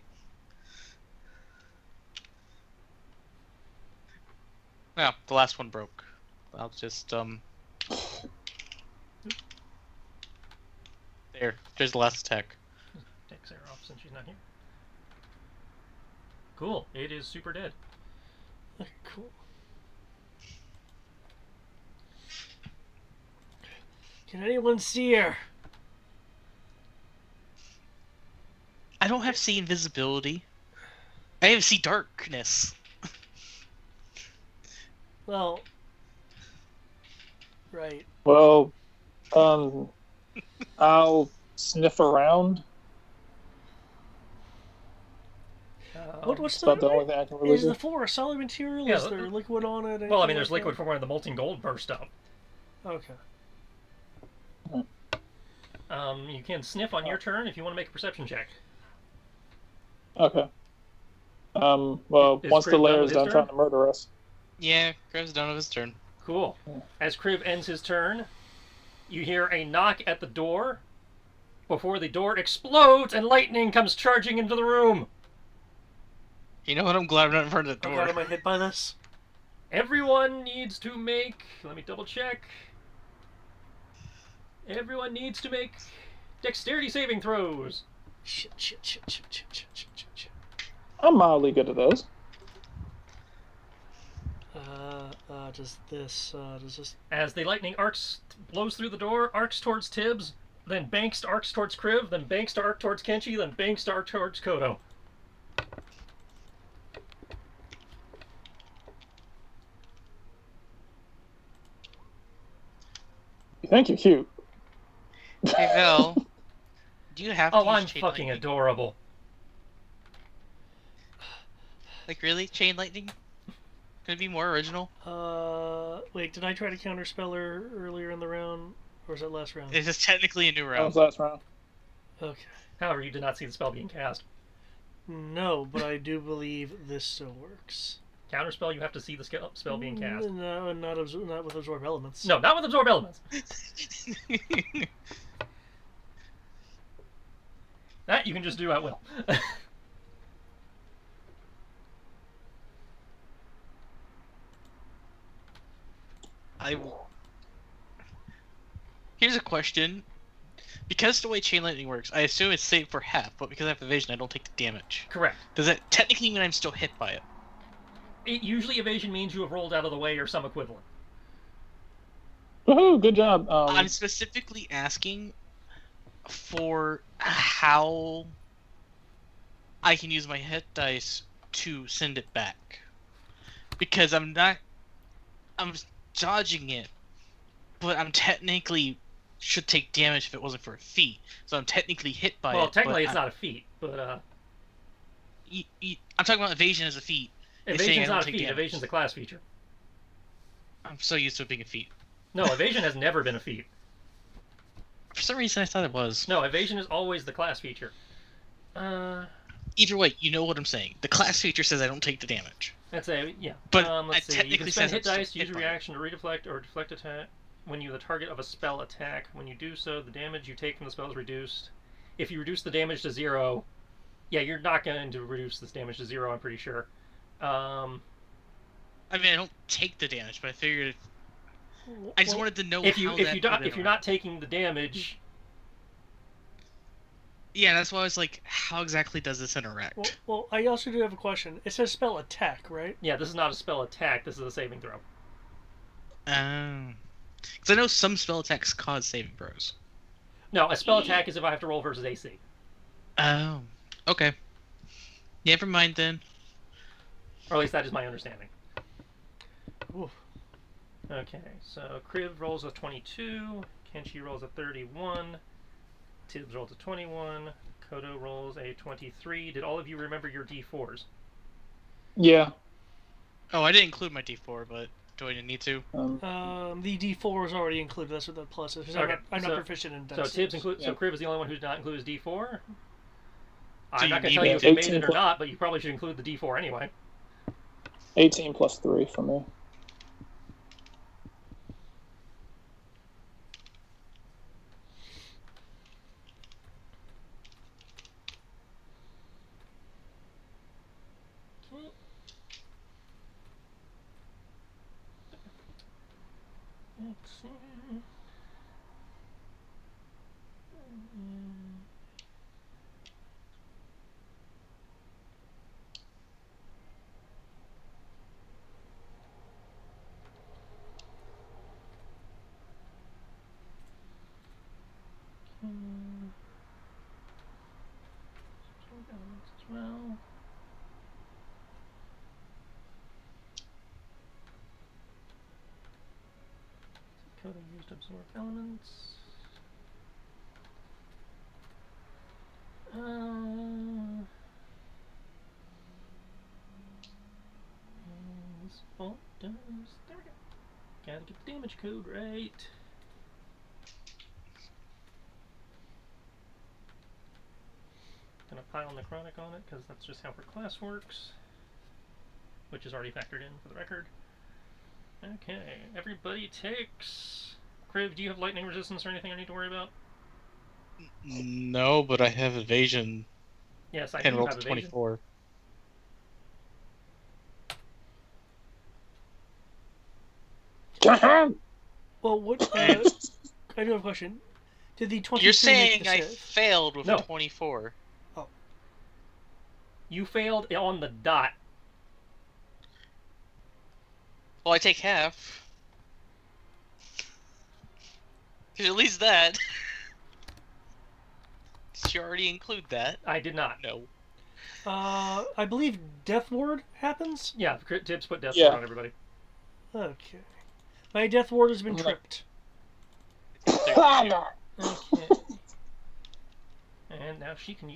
No, the last one broke. I'll just, there's the last attack. Take Sarah off since she's not here. Cool. It is super dead. Cool. Can anyone see her? I don't have see invisibility. I have see darkness. Well, right. Well, I'll sniff around. What's That's the about the only thing I can really Is do. the floor a solid material? Yeah, Is there liquid on it? Well, I mean, anything there's like liquid from where the molten gold burst up. that? Okay. You can sniff on your turn if you want to make a perception check. Okay. Well, Is once Kriv the done layer with is his done turn? trying to murder us. Yeah, Kriv's done with his turn. Cool. As Kriv ends his turn, you hear a knock at the door before the door explodes and lightning comes charging into the room. You know what? I'm glad I'm not in front of the Oh door. god, am I hit by this? Everyone needs to make... Let me double check. Everyone needs to make dexterity saving throws. Shit. I'm mildly good at those. does this... As the lightning blows through the door, arcs towards Tibbs, then banks to arcs towards Kriv, then banks to arc towards Kenshi, then banks to arc towards Kodo. You think you're cute. Hey, Vel, do you have to Oh, use I'm chain fucking lightning? adorable. Like, really? Chain lightning? Could it be more original? Wait, did I try to counterspell her earlier in the round? Or was that last round? This is technically a new That round. was last round. Okay. However, you did not see the spell being cast. No, but I do believe this still works. Counterspell, you have to see the spell being cast. No, not with Absorb Elements. No, not with Absorb Elements. That you can just do at will. Here's a question. Because the way chain lightning works, I assume it's saved for half, but because I have evasion, I don't take the damage. Correct. Does that technically mean I'm still hit by it? Usually evasion means you have rolled out of the way or some equivalent. Woohoo! Good job. I'm specifically asking for how I can use my hit dice to send it back. Because I'm dodging it, but I'm technically should take damage if it wasn't for a feat. So I'm technically hit by it. Well, technically it's but not a feat, but I'm talking about evasion as a feat. It's saying I evasion's don't not a take feat. damage. Evasion's a class feature. I'm so used to it being a feat. No, evasion has never been a feat. For some reason, I thought it was. No, evasion is always the class feature. Either way, you know what I'm saying. The class feature says I don't take the damage. That's a yeah. But Let's it see. You technically can spend says hit I'm dice, still use hit a by it. reaction to redeflect or deflect attack when you're the target of a spell attack. When you do so, the damage you take from the spell is reduced. If you reduce the damage to 0, yeah, you're not going to reduce this damage to 0. I'm pretty sure. I mean, I don't take the damage, but I figured. I just wanted to know if how if you're not taking the damage. Yeah, that's why I was like, how exactly does this interact? Well, I also do have a question. It says spell attack, right? Yeah, this is not a spell attack. This is a saving throw. Because I know some spell attacks cause saving throws. No, a spell attack is if I have to roll versus AC. Oh, okay. Never mind then. Or at least that is my understanding. Oof. Okay, so Kriv rolls a 22, Kenshi rolls a 31, Tibbs rolls a 21, Kodo rolls a 23. Did all of you remember your D4s? Yeah. Oh, I didn't include my D4, but do I need to? The D4 is already included. That's what the plus is. 'Cause Okay, I'm so- not proficient in dice. So Tibbs saves. so Kriv is the only one who's not included his D4. I'm you not going to need tell you if to- you made 18 it or plus- not, but you probably should include the D4 anyway. 18 plus 3 for me. Let's see. As well. Coda used absorb elements. This bolt does. There we go. Gotta get the damage code right. Gonna pile Necrotic on it because that's just how her class works, which is already factored in for the record. Okay, everybody takes. Kriv, do you have lightning resistance or anything I need to worry about? No, but I have evasion Yes, I and do rolled have a evasion. 24. Well, what? I do have a question. Did the 22 You're make saying the I save? failed with No. a 24. You failed on the dot. Well, I take half. Cause at least that. Did you already include that? I did not. No. I believe Death Ward happens? Yeah, Tibbs put death Yeah. ward on everybody. Okay. My Death Ward has been Right. tripped. Okay. And now she can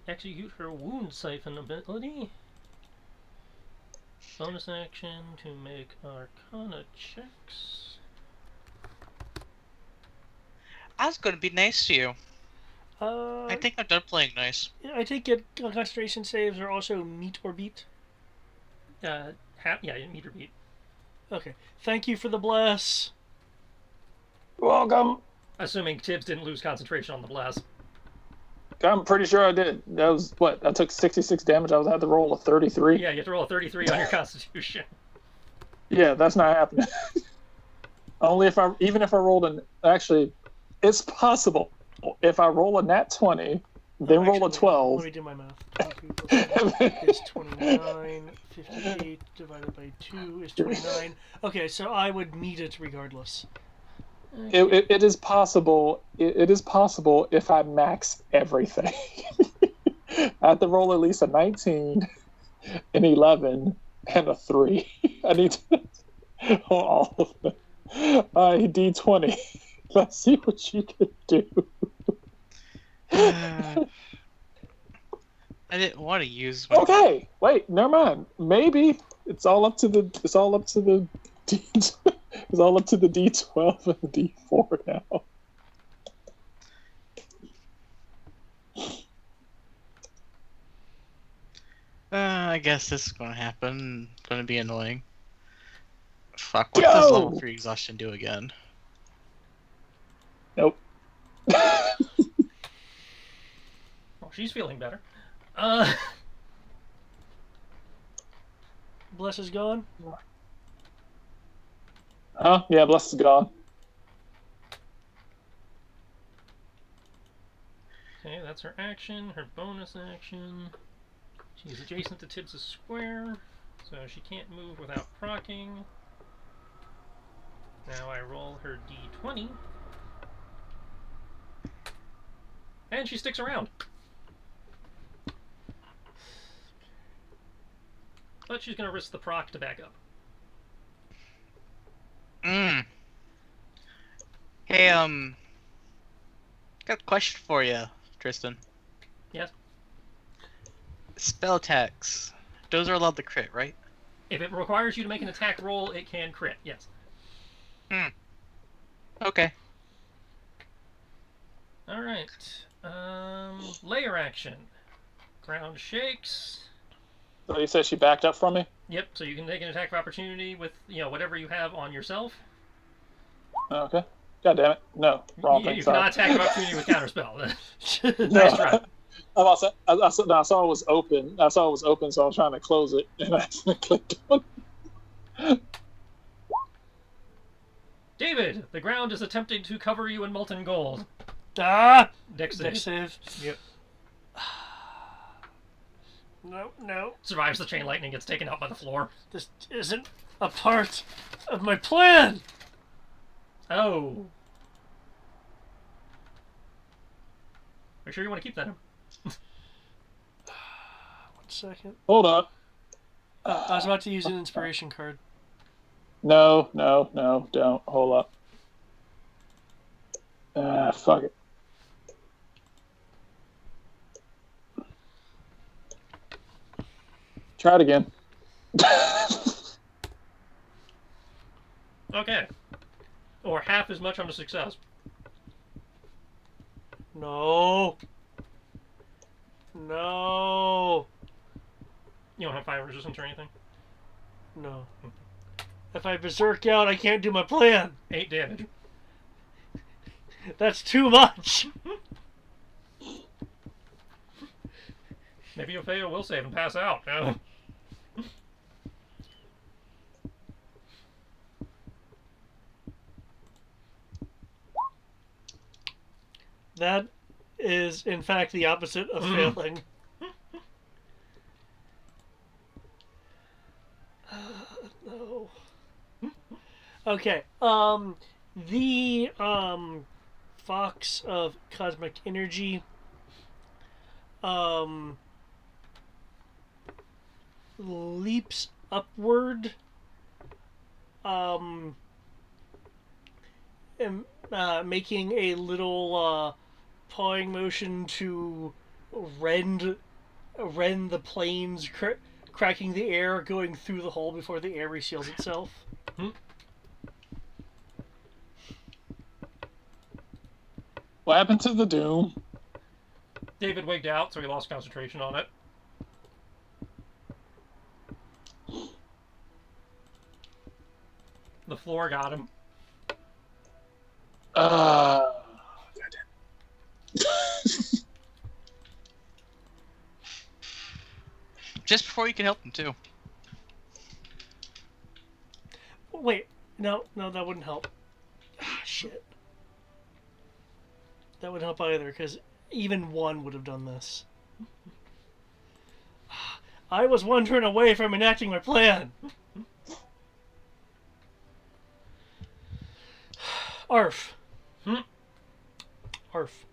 execute her wound siphon ability. Bonus action to make Arcana checks. I was gonna be nice to you. I I think I'm done playing nice. take it concentration saves are also meet or beat. Yeah, meter beat. Okay. Thank you for the bless. Welcome. Assuming Tibbs didn't lose concentration on the blast. I'm pretty sure I did. That was what? I took 66 damage. I was had to roll a 33. Yeah, you have to roll a 33 on your constitution. Yeah, that's not happening. Only if even if I rolled actually, it's possible if I roll a nat 20, then roll a Actually, 12. Let me do my math. 22 plus 1 is 29. 58 divided by 2 is 29. Okay, so I would meet it regardless. It is possible. It is possible if I max everything. I have to roll at least a 19, an 11, and a 3. I need to roll all of them. D20. Let's see what you can do. I didn't want to use my... Okay, wait, never mind. Maybe it's all up to the D. It's all up to the D12 and the D4 now. I guess this is gonna happen. It's gonna be annoying. Fuck, what does Go! level 3 exhaustion do again? Nope. Well, she's feeling better. Bless is gone. Huh? Yeah, bless is gone. Okay, that's her action. Her bonus action. She's adjacent to Tibbs' square, so she can't move without proccing. Now I roll her d20. And she sticks around. But she's going to risk the proc to back up. Hey, got a question for you, Tristan. Yes? Spell attacks. Those are allowed to crit, right? If it requires you to make an attack roll, it can crit, yes. Okay. Alright. Layer action. Ground shakes. So you said she backed up from me? Yep, so you can take an attack of opportunity with, whatever you have on yourself. Okay. God damn it. No. Wrong You thing. cannot Sorry. attack of opportunity with counterspell. No. Nice try. I saw it was open. I saw it was open, so I was trying to close it, and I accidentally clicked on it. David, the ground is attempting to cover you in molten gold. Ah! Dex Dex save. save. Yep. No. Survives the chain lightning, gets taken out by the floor. This isn't a part of my plan! Oh. Are you sure you want to keep that? 1 second. Hold on. I was about to use an inspiration card. No, don't. Hold up. Fuck it. Try it again. Okay. Or half as much on a success. No. You don't have fire resistance or anything? No. If I berserk out, I can't do my plan. 8 damage. That's too much. Maybe you'll fail will save and pass out. No. That is, in fact, the opposite of failing. No. Okay. The Fox of Cosmic Energy um leaps upward, um and, making a little pawing motion to rend the planes, cracking the air, going through the hole before the air reseals itself. What happened to the Doom? David wigged out, so he lost concentration on it. The floor got him. Just before you can help him too. Wait, no, that wouldn't help. Ah, shit. That wouldn't help either, because even one would have done this. I was one turn away from enacting my plan. Arf. Arf.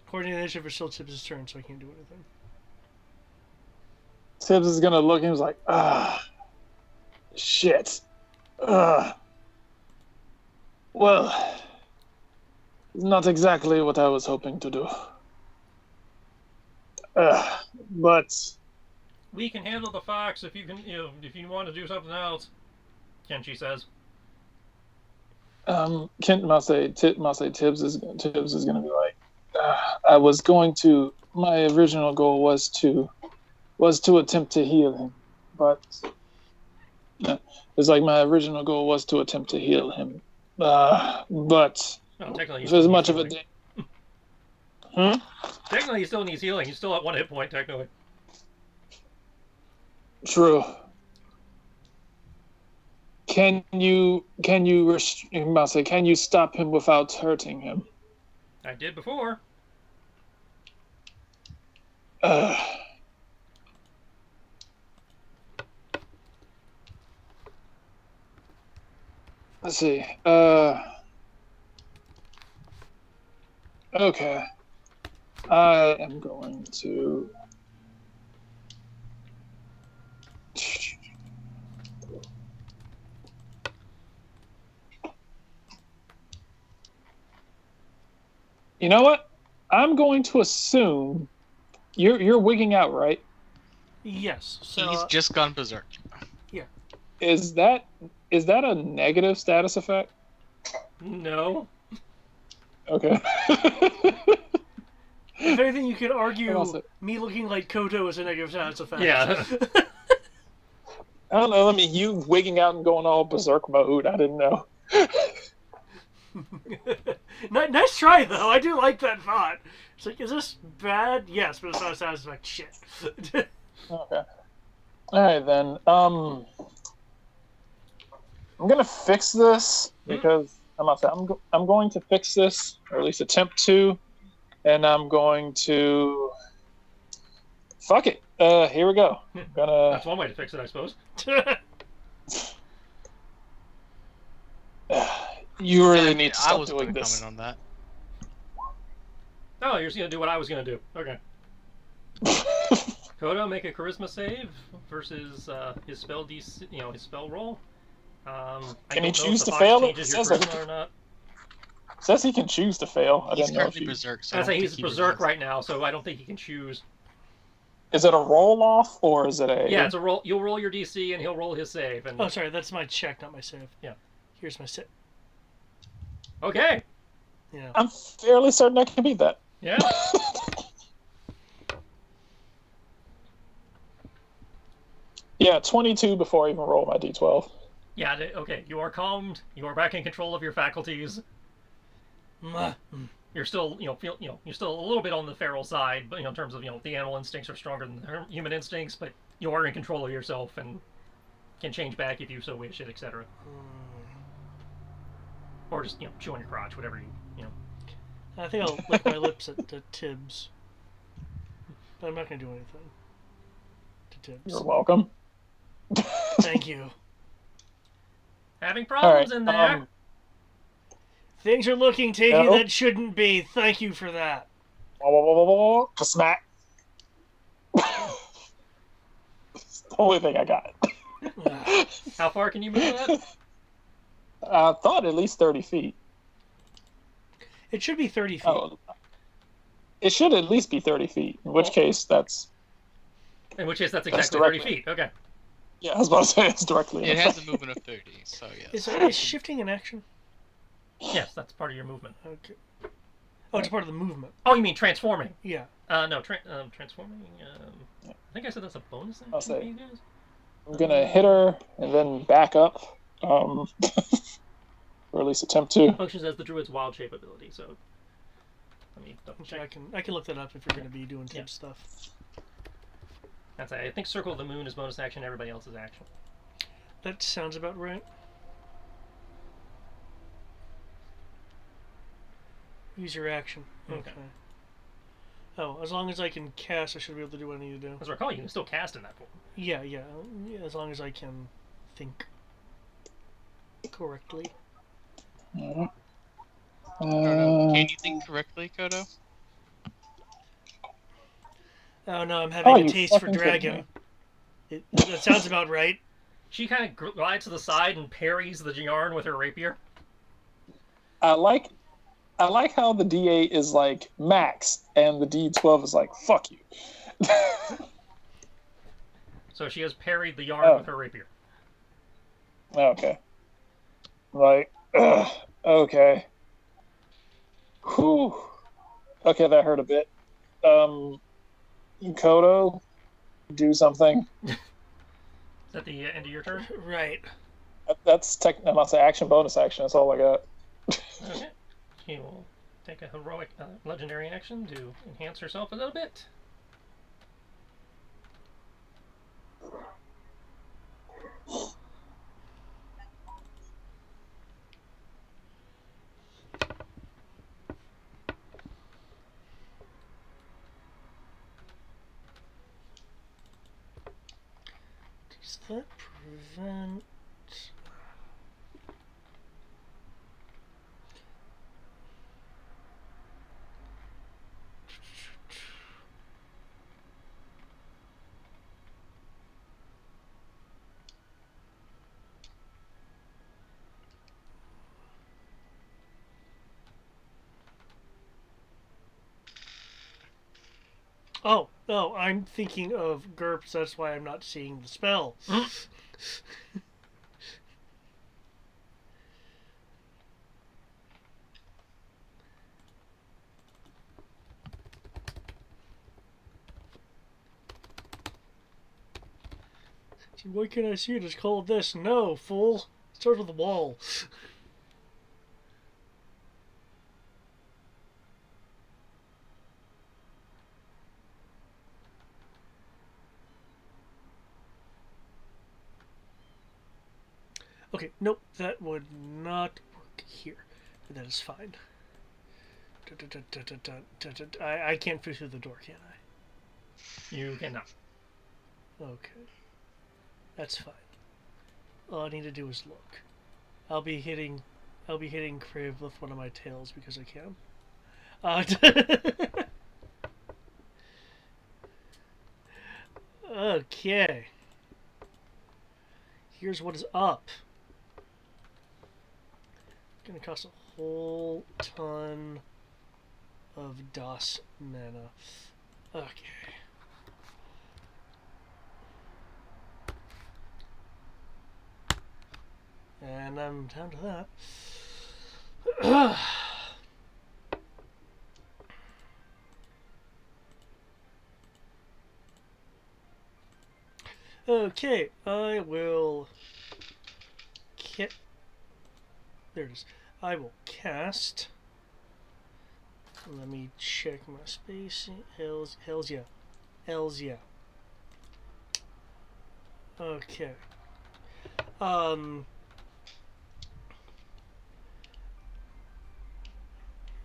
According to the initiative, it's still Tibbs' turn, so I can't do anything. Tibbs is gonna look and he's like, shit. Well, not exactly what I was hoping to do. But We can handle the fox if you can, if you want to do something else. Kenshi says. Kent must say Tibbs is gonna be like, I was going to. My original goal was to attempt to heal him, but it's like my original goal was to attempt to heal him, but No, technically, if as much of a technically he still needs healing. He's still at 1 hit point, technically. True. Can you stop him without hurting him? I did before. Let's see. Okay. I am going to. You know what? I'm going to assume you're wigging out, right? Yes. So He's just gone berserk. Is that a negative status effect? No. Okay. if anything, you could argue Also- me looking like Koto is a negative status effect. Yeah. I don't know. I mean, you wigging out and going all berserk mode. I didn't know. Nice try, though. I do like that thought. It's like, is this bad? Yes, but it's not a status effect. Shit. Okay. All right then. I'm gonna fix this because I'm going to fix this, or at least attempt to, and I'm going to. Fuck it. Here we go. That's one way to fix it, I suppose. You really need to I stop was doing going to this. comment on that. Oh, you're just gonna do what I was gonna do. Okay. Kodo, make a charisma save versus his spell DC, his spell roll. Can he choose to fail it? Changes your charisma or not. Says he can choose to fail. I He's didn't know. currently berserk, so I I don't say think he's he berserk resents. right now, so I don't think he can choose. Is it a roll off or is it a? Yeah, it's a roll. You'll roll your DC and he'll roll his save. And Oh, sorry, that's my check, not my save. Yeah. Here's my save. okay. Yeah. I'm fairly certain I can beat that. Yeah. Yeah, 22 before I even roll my d12. Yeah. Okay. You are calmed. You are back in control of your faculties. You're still, you're still a little bit on the feral side, but in terms of, the animal instincts are stronger than the human instincts, but you are in control of yourself and can change back if you so wish it, etc. Or just, chew on your crotch, whatever you. I think I'll lick my lips at Tibbs. But I'm not going to do anything to Tibbs. You're welcome. Thank you. Having All problems right. in there. Things are looking taky No. that shouldn't be. Thank you for that. Smack. It's the only thing I got. How far can you move that? I thought at least 30 feet. It should be 30 feet. Oh, it should at least be 30 feet. In which Well- case, that's In which case, that's That's exactly 30 directly. feet. Okay. yeah. I was about to say it's directly. It in has front. a movement of 30, so yes. Is shifting an action? Yes, that's part of your movement. Okay. Oh, it's part of the movement. Oh, you mean transforming? Yeah. No, transforming. I think I said that's a bonus action I'll say. for you guys. I'm gonna hit her and then back up, or at least attempt to. Functions as the druid's wild shape ability. So, let me double Okay, check. I can look that up if you're going to be doing Yeah. tip stuff. That's I think Circle of the Moon is bonus action. Everybody else is action. That sounds about right. Use your action. Okay. Oh, as long as I can cast, I should be able to do what I need to do. As I recall, you can still cast in that form. Yeah, as long as I can think correctly. Can you think correctly, Kodo? Oh no, I'm having Oh, a you taste for fucking kidding dragon. That sounds about right. She kind of glides to the side and parries the yarn with her rapier. I like how the D8 is like max and the D12 is like fuck you. So she has parried the yarn Oh. with her rapier. Okay. Right. Okay. Whew. Okay, that hurt a bit. Kodo, do something. Is that the end of your turn? Right. That's I'm about to say action, bonus action. That's all I got. Okay. She will take a heroic legendary action to enhance herself a little bit. Does that prevent? Oh, no, I'm thinking of GURPS, that's why I'm not seeing the spell. Why can't I see it? It's called this. No, fool. It starts with a wall. Okay, nope, that would not work here. But that is fine. I can't fit through the door, can I? You cannot. Okay. That's fine. All I need to do is look. I'll be hitting Crave with one of my tails because I can. Okay. Here's what is up. Gonna cost a whole ton of DOS mana. Okay. And I'm down to that. Okay, I will there it is. I will cast. Let me check my spacing. Hells yeah. Hells yeah. Okay.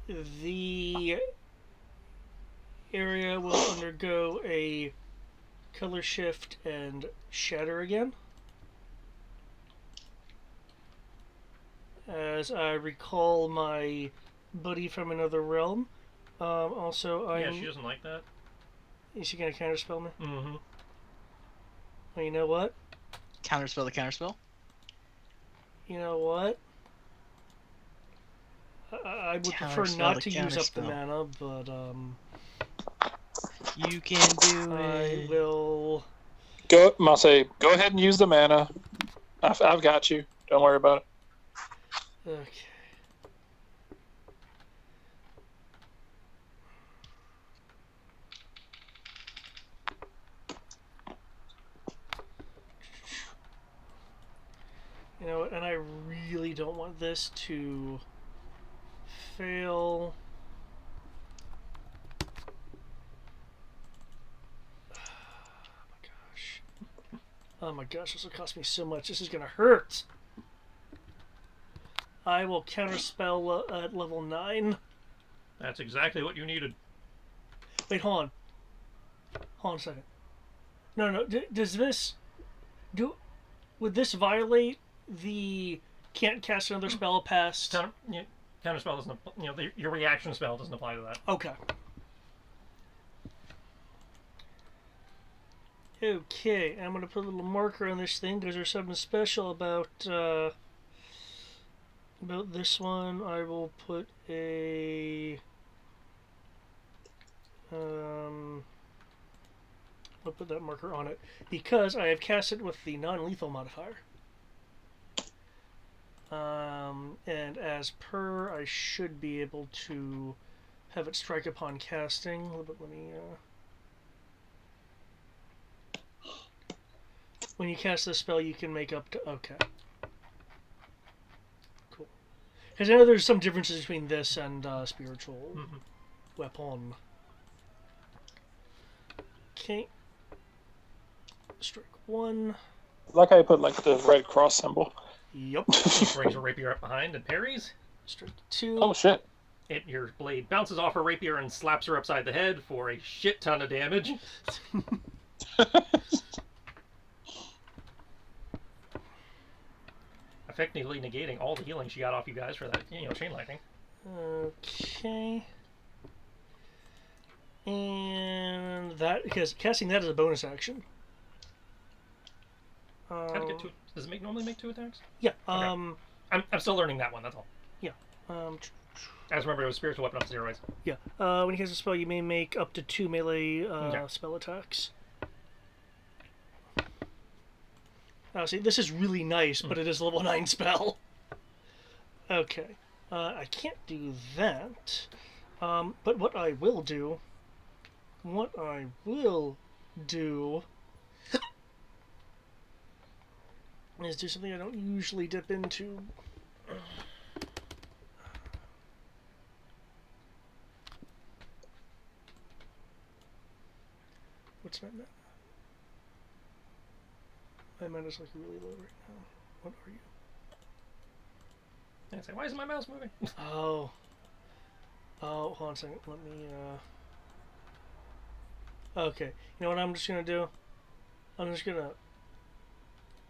The area will undergo a color shift and shatter again. as I recall my buddy from another realm. Also, Yeah, she doesn't like that. Is she gonna counterspell me? Mm-hmm. Well, you know what? Counterspell the counterspell. You know what? I would prefer Counterspell not the to use up the counterspell. mana, but You can do I it. will. I'll say, go ahead and use the mana. I've got you. Don't worry about it. Okay. You know what? And I really don't want this to fail. Oh my gosh, this will cost me so much. This is gonna hurt. I will counterspell at level 9. That's exactly what you needed. Wait, hold on. Hold on a second. No. Does this... Would this violate the can't cast another spell past... Counter spell doesn't. Your reaction spell doesn't apply to that. Okay. Okay, I'm gonna put a little marker on this thing because there's something special about this one. I will put a I'll put that marker on it because I have cast it with the non-lethal modifier. And as per, I should be able to have it strike upon casting. But let me. When you cast this spell, you can make up to... Okay. Cool. Because I know there's some differences between this and spiritual weapon. Okay. Strike 1. I like how you put like the red cross symbol. Yup. She brings her rapier up behind and parries. Strike 2. Oh shit. Your blade bounces off her rapier and slaps her upside the head for a shit ton of damage. Effectively negating all the healing she got off you guys for that, chain lightning. Okay. And that, because casting that is a bonus action. How to get to it? Does it normally make 2 attacks? Yeah. I'm still learning that one. That's all. Yeah. I just remember it was spiritual weapon up to 0 ways. Yeah. When you cast a spell, you may make up to 2 melee spell attacks. See, this is really nice, but it is a level 9 spell. Okay. I can't do that. But what I will do... is do something I don't usually dip into. What's my mana? My mana's like really low right now. What are you? And I say, why isn't my mouse moving? Oh, hold on a second. Let me, Okay, you know what I'm just gonna do? I'm just gonna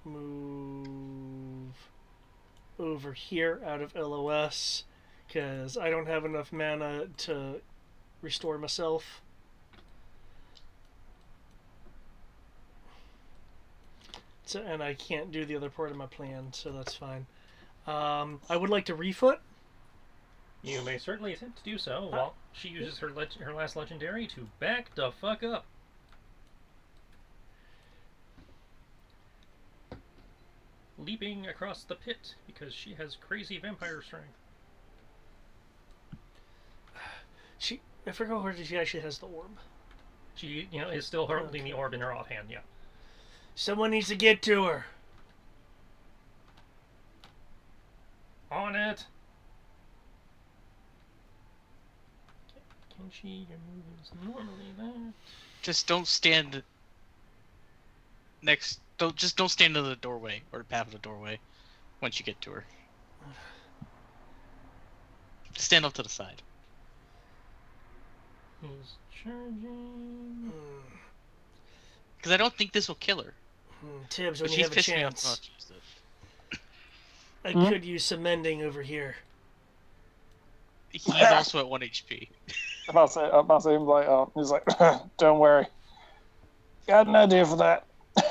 move over here out of LOS because I don't have enough mana to restore myself. So, and I can't do the other part of my plan, so that's fine. I would like to refoot. You may certainly attempt to do so while she uses her last legendary to back the fuck up. Leaping across the pit because she has crazy vampire strength. I forgot where she actually has the orb. She, is still holding the orb in her offhand, yeah. Someone needs to get to her. On it! Can she? Your movements normally that. Just don't stand next. Don't stand in the doorway or the path of the doorway once you get to her. Stand off to the side. He's charging. Because I don't think this will kill her. Tibbs, But when you she's have a pissed me off chance. so much. I could use some mending over here. He's also at 1 HP. I'm about to say, he's like, don't worry. Got an idea for that. What's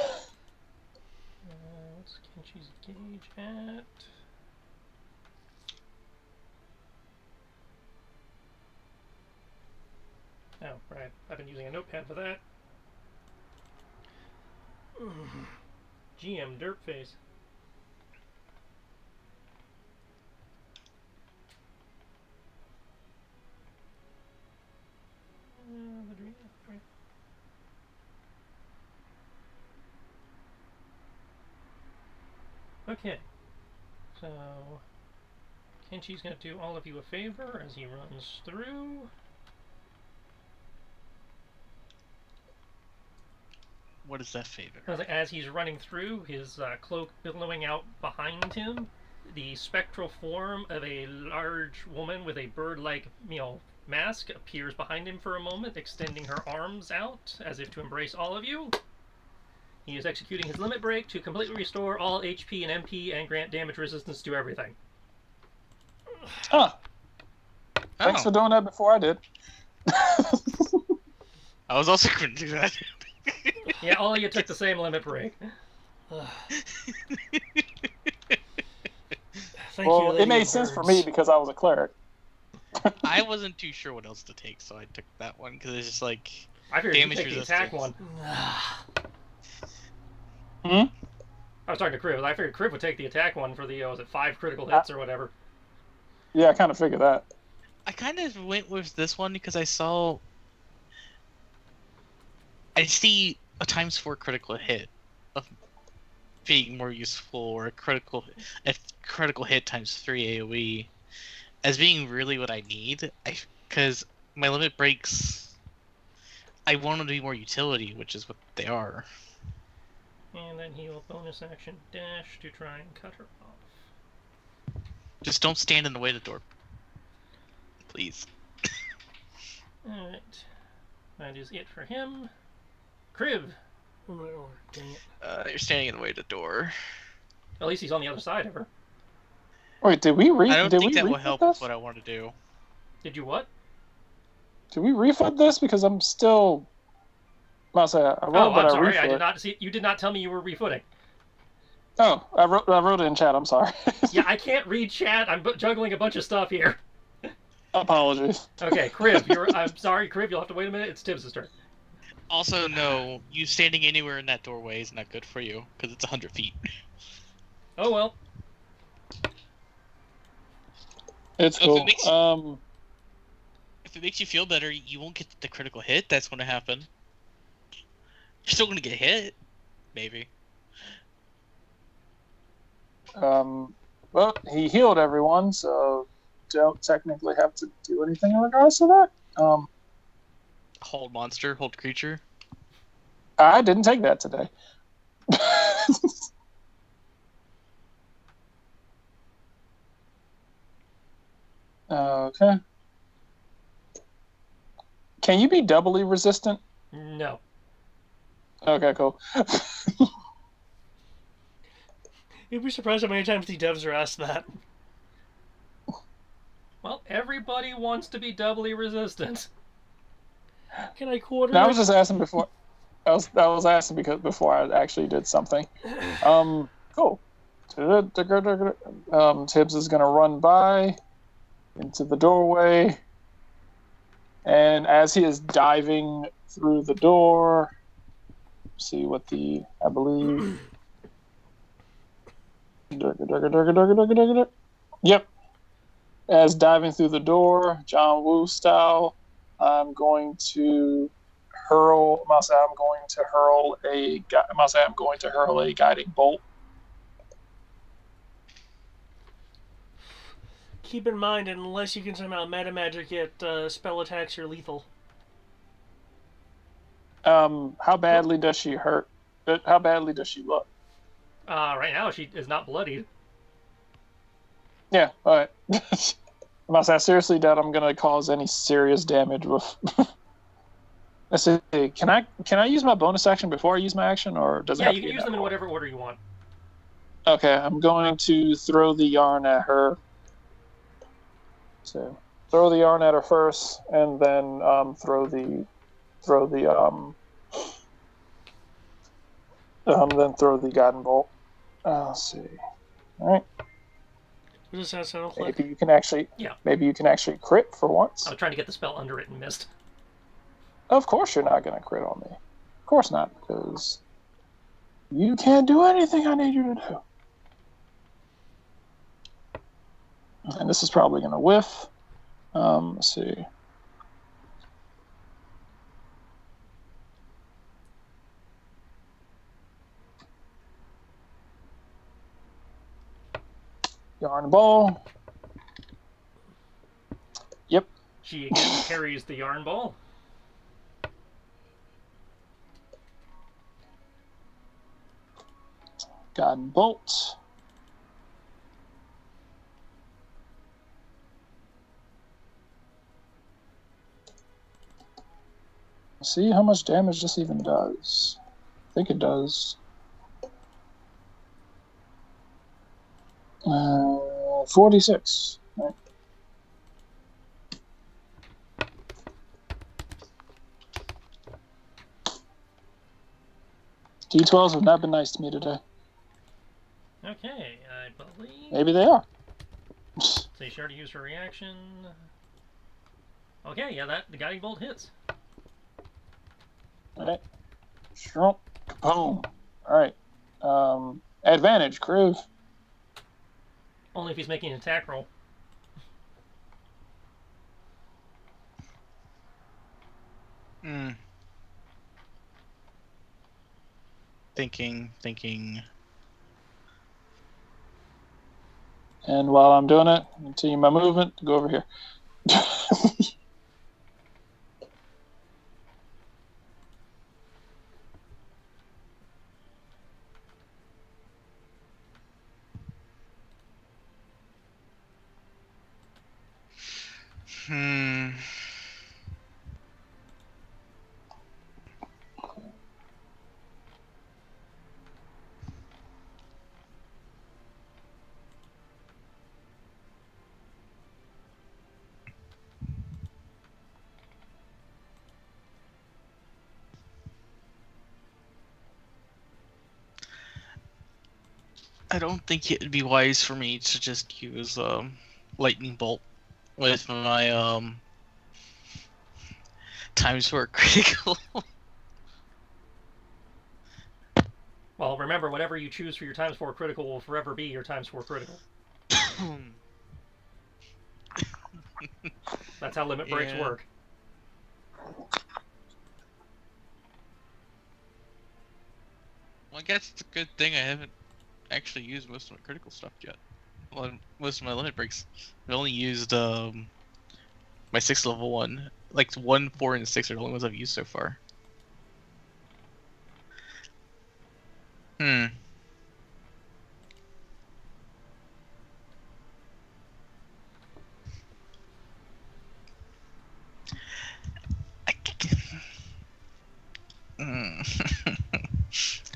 Kenchi's gauge at? Oh, right. I've been using a notepad for that. GM Dirtface. Ladrina, right. Okay, so Kenchi's going to do all of you a favor as he runs through. What is that favor? As he's running through, his cloak billowing out behind him, the spectral form of a large woman with a bird-like, mask appears behind him for a moment, extending her arms out as if to embrace all of you. He is executing his limit break to completely restore all HP and MP and grant damage resistance to everything. Huh. Thanks for doing that before I did. I was also going to do that. Yeah, all of you took the same limit break. Thank you, Lady it made of sense for Birds. me because I was a cleric. I wasn't too sure what else to take, so I took that one because it's just like I figured you'd damage take the resistance. attack one. Hmm? I was talking to Crib. I figured Crib would take the attack one for the, was it 5 critical hits or whatever. Yeah, I kind of figured that. I kind of went with this one because I see a ×4 critical hit of being more useful, or a critical hit ×3 AoE as being really what I need. Because my limit breaks, I want them to be more utility, which is what they are. And then he will bonus action dash to try and cut her off. Just don't stand in the way of the door, please. Alright. That is it for him. Crib! Oh, my lord, dang it. You're standing in the way of the door. At least he's on the other side of her. Wait, did we I don't think that will refund help this? with what I want to do. Did you what? Did we refund this? Because I'm still... I rolled, I'm but sorry. I refund. did not see. You did not tell me you were refooting. Oh, I wrote it in chat. I'm sorry. Yeah, I can't read chat. I'm juggling a bunch of stuff here. Apologies. Okay, Crib. I'm sorry, Crib. You'll have to wait a minute. It's Tibbs' turn. Also, no, you standing anywhere in that doorway is not good for you, because it's 100 feet. Oh well. It's So if cool. it makes- If it makes you feel better, you won't get the critical hit. That's going to happen. You're still going to get hit, maybe. Well, he healed everyone, so don't technically have to do anything in regards to that. Hold monster, hold creature. I didn't take that today. Okay. Can you be doubly resistant? No. Okay, cool. You'd be surprised how many times the devs are asked that. Well, everybody wants to be doubly resistant. Can I quarter No, I it? was just asking before. I was asking because before I actually did something. Cool. Tibbs is gonna run by into the doorway, and as he is diving through the door, see what I believe. Yep. As diving through the door, John Woo style, I'm going to hurl a guiding bolt. Keep in mind, unless you can somehow meta magic it, spell attacks are lethal. How badly does she hurt? How badly does she look? Right now she is not bloodied. Yeah, alright. I seriously doubt I'm gonna cause any serious damage with let's see, can I use my bonus action before I use my action, or does it Yeah, have you to can be use them in order? whatever order you want. Okay, I'm going to throw the yarn at her. So throw the yarn at her first, and then throw the then throw the guiding bolt. Let's see. All right. What does that sound like? Maybe you can actually. Yeah. Maybe you can actually crit for once. I was trying to get the spell under it and missed. Of course, you're not going to crit on me. Of course not, because you can't do anything I need you to do. And this is probably going to whiff. Let's see. Yarn ball. Yep. She again carries the yarn ball. Guiding bolt. See how much damage this even does. I think it does. 46. Right. D12s have not been nice to me today. Okay, I believe. Maybe they are. So she already used her reaction. Okay, yeah, the guiding bolt hits. Alright. Shrunk. Boom. Alright. Advantage, Kriv. Only if he's making an attack roll. Thinking. And while I'm doing it, continue my movement to go over here. I don't think it would be wise for me to just use lightning bolt with my times 4 critical. Well, remember, whatever you choose for your times 4 critical will forever be your times 4 critical. That's how limit breaks work. Well, I guess it's a good thing I haven't actually used most of my critical stuff yet. Well, most of my limit breaks. I've only used my 6th level one. Like 1, 4, and 6 are the only ones I've used so far.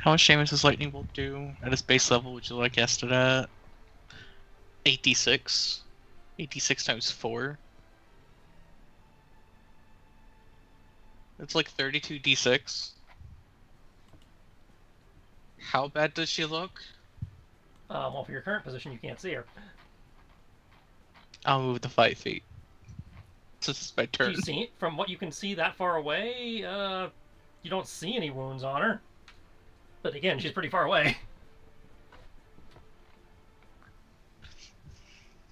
How much damage does lightning bolt do at its base level? Which is what I cast it at 86. 86 times 4. It's like 32 d6. How bad does she look? Well, for your current position, you can't see her. I'll move to 5 feet. This is my turn. From what you can see that far away, you don't see any wounds on her. But again, she's pretty far away.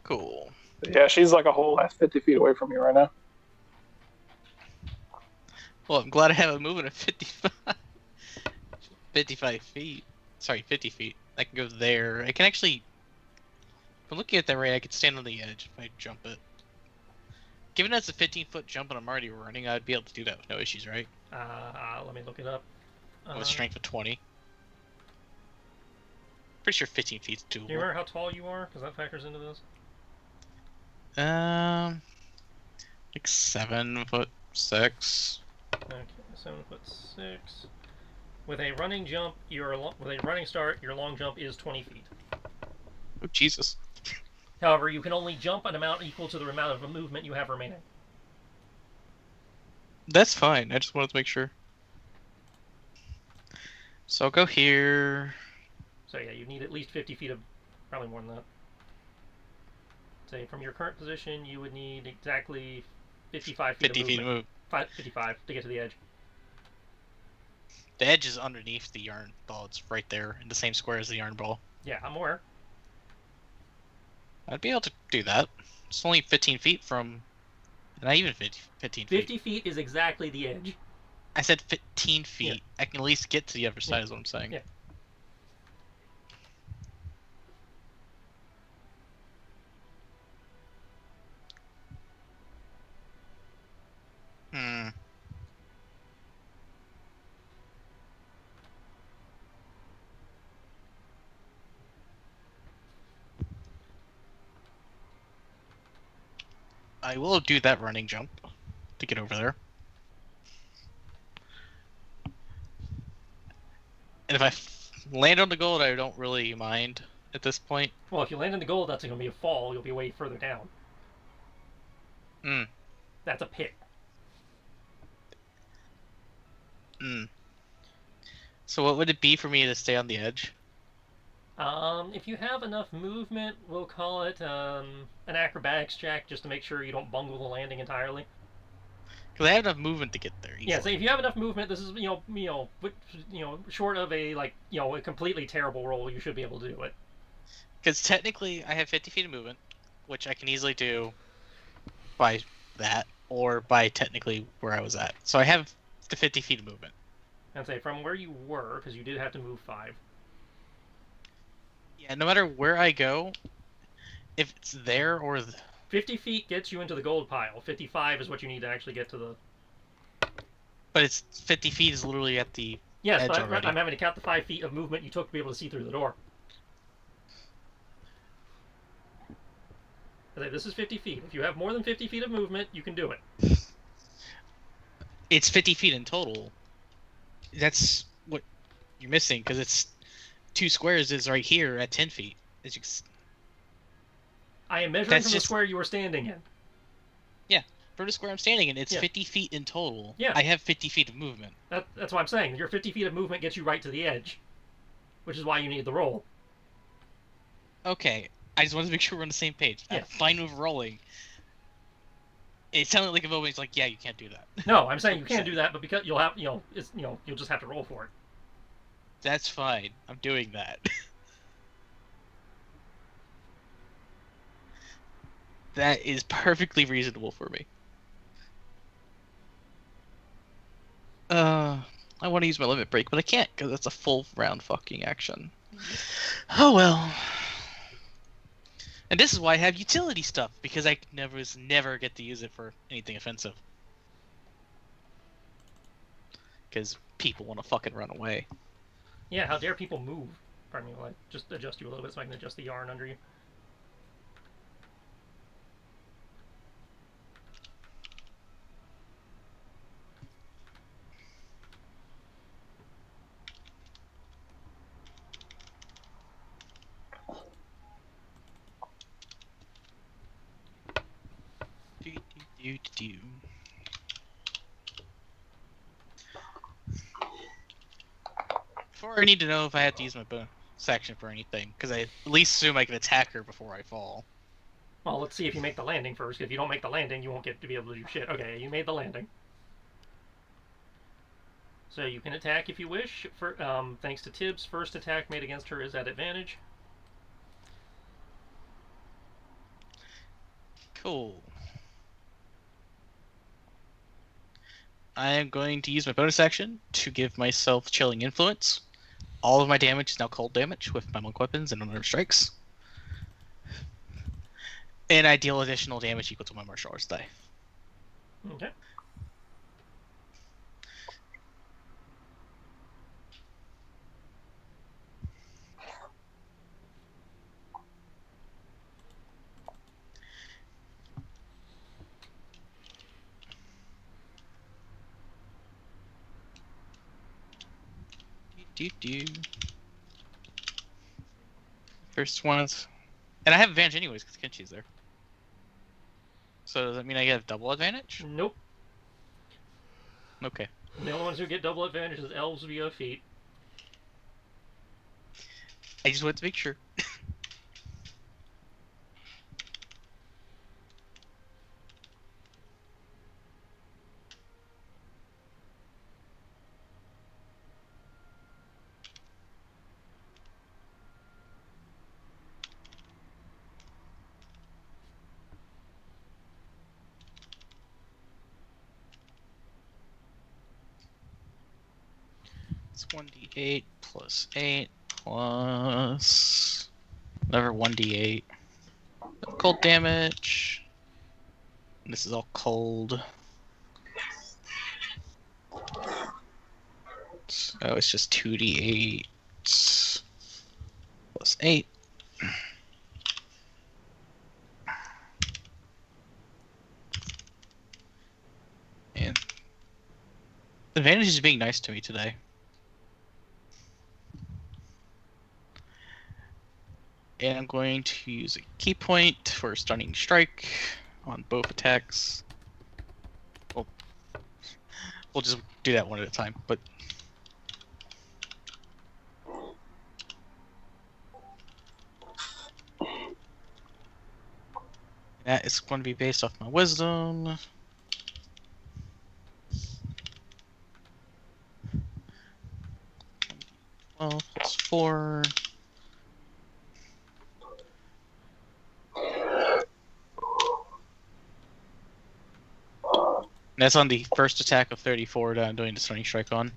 Cool. Yeah, she's like a whole 50 feet away from me right now. Well, I'm glad I have a movement of 55 feet. Sorry, 50 feet. I can go there. I can actually... If I'm looking at that right, I could stand on the edge if I jump it. Given that's a 15-foot jump and I'm already running, I'd be able to do that with no issues, right? Let me look it up. With a strength of 20. Pretty sure 15 feet's doable. Do you remember how tall you are? Because that factors into this. Like 7'6". Okay, 7'6". With a running jump, with a running start, your long jump is 20 feet. Oh, Jesus. However, you can only jump an amount equal to the amount of movement you have remaining. That's fine. I just wanted to make sure. So I'll go here. So yeah, you need at least 50 feet of, probably more than that. Say from your current position, you would need exactly 55 feet 50 of feet of movement. move. 55 to get to the edge. The edge is underneath the yarn ball. It's right there in the same square as the yarn ball. Yeah, I'm aware. I'd be able to do that. It's only 15 feet from... Not even 15 feet. 50 feet is exactly the edge. I said 15 feet. Yeah. I can at least get to the other side is what I'm saying. Yeah. Hmm. I will do that running jump to get over there. And if I land on the gold, I don't really mind at this point. Well, if you land in the gold, that's going to be a fall. You'll be way further down. Hmm. That's a pit. Hmm. So what would it be for me to stay on the edge? If you have enough movement, we'll call it an acrobatics check, just to make sure you don't bungle the landing entirely. Because I have enough movement to get there. Easily. Yeah, so if you have enough movement, this is short of a a completely terrible roll, you should be able to do it. Because technically, I have 50 feet of movement, which I can easily do by that, or by technically where I was at. So I have the 50 feet of movement. And say from where you were, because you did have to move 5. Yeah, no matter where I go, if it's there or 50 feet gets you into the gold pile. 55 is what you need to actually get to the... but it's 50 feet is literally at the Yes, edge but already. I'm having to count the 5 feet of movement you took to be able to see through the door. This is 50 feet. If you have more than 50 feet of movement, you can do it. It's 50 feet in total. That's what you're missing, because it's 2 squares is right here at 10 feet. As you... I am measuring That's from just... the square you were standing in. Yeah, from the square I'm standing in, it's Yeah. 50 feet in total. Yeah. I have 50 feet of movement. That's what I'm saying. Your 50 feet of movement gets you right to the edge, which is why you need the roll. Okay, I just wanted to make sure we're on the same page. Yeah. I'm fine with rolling. It sounded like a moment. He's like, "Yeah, you can't do that." No, I'm saying you can do that, but because you'll have, you'll just have to roll for it. That's fine. I'm doing that. That is perfectly reasonable for me. I want to use my limit break, but I can't because it's a full round fucking action. Oh well. And this is why I have utility stuff, because I never get to use it for anything offensive. Because people want to fucking run away. Yeah, how dare people move? Pardon me, I'll just adjust you a little bit so I can adjust the yarn under you. Do. Before I need to know if I have to use my bonus action for anything, because I at least assume I can attack her before I fall. Well, let's see if you make the landing first. If you don't make the landing, you won't get to be able to do shit. Okay, you made the landing. So you can attack if you wish. For thanks to Tibbs, first attack made against her is at advantage. Cool. I am going to use my bonus action to give myself Chilling Influence. All of my damage is now cold damage with my monk weapons and unarmed strikes. And I deal additional damage equal to my martial arts die. Okay. First one is And I have advantage anyways because Kenshi's there. So does that mean I get double advantage? Nope. Okay. The only ones who get double advantage is elves via feet. I just wanted to make sure. It's 1d8 plus 8 plus another 1d8. Cold damage. And this is all cold. Oh, it's just 2d8 plus 8. And the advantage is being nice to me today. And I'm going to use a key point for stunning strike on both attacks. Well, we'll just do that one at a time, but that is going to be based off my wisdom. Well, plus 4. And that's on the first attack of 34 that I'm doing the stunning strike on.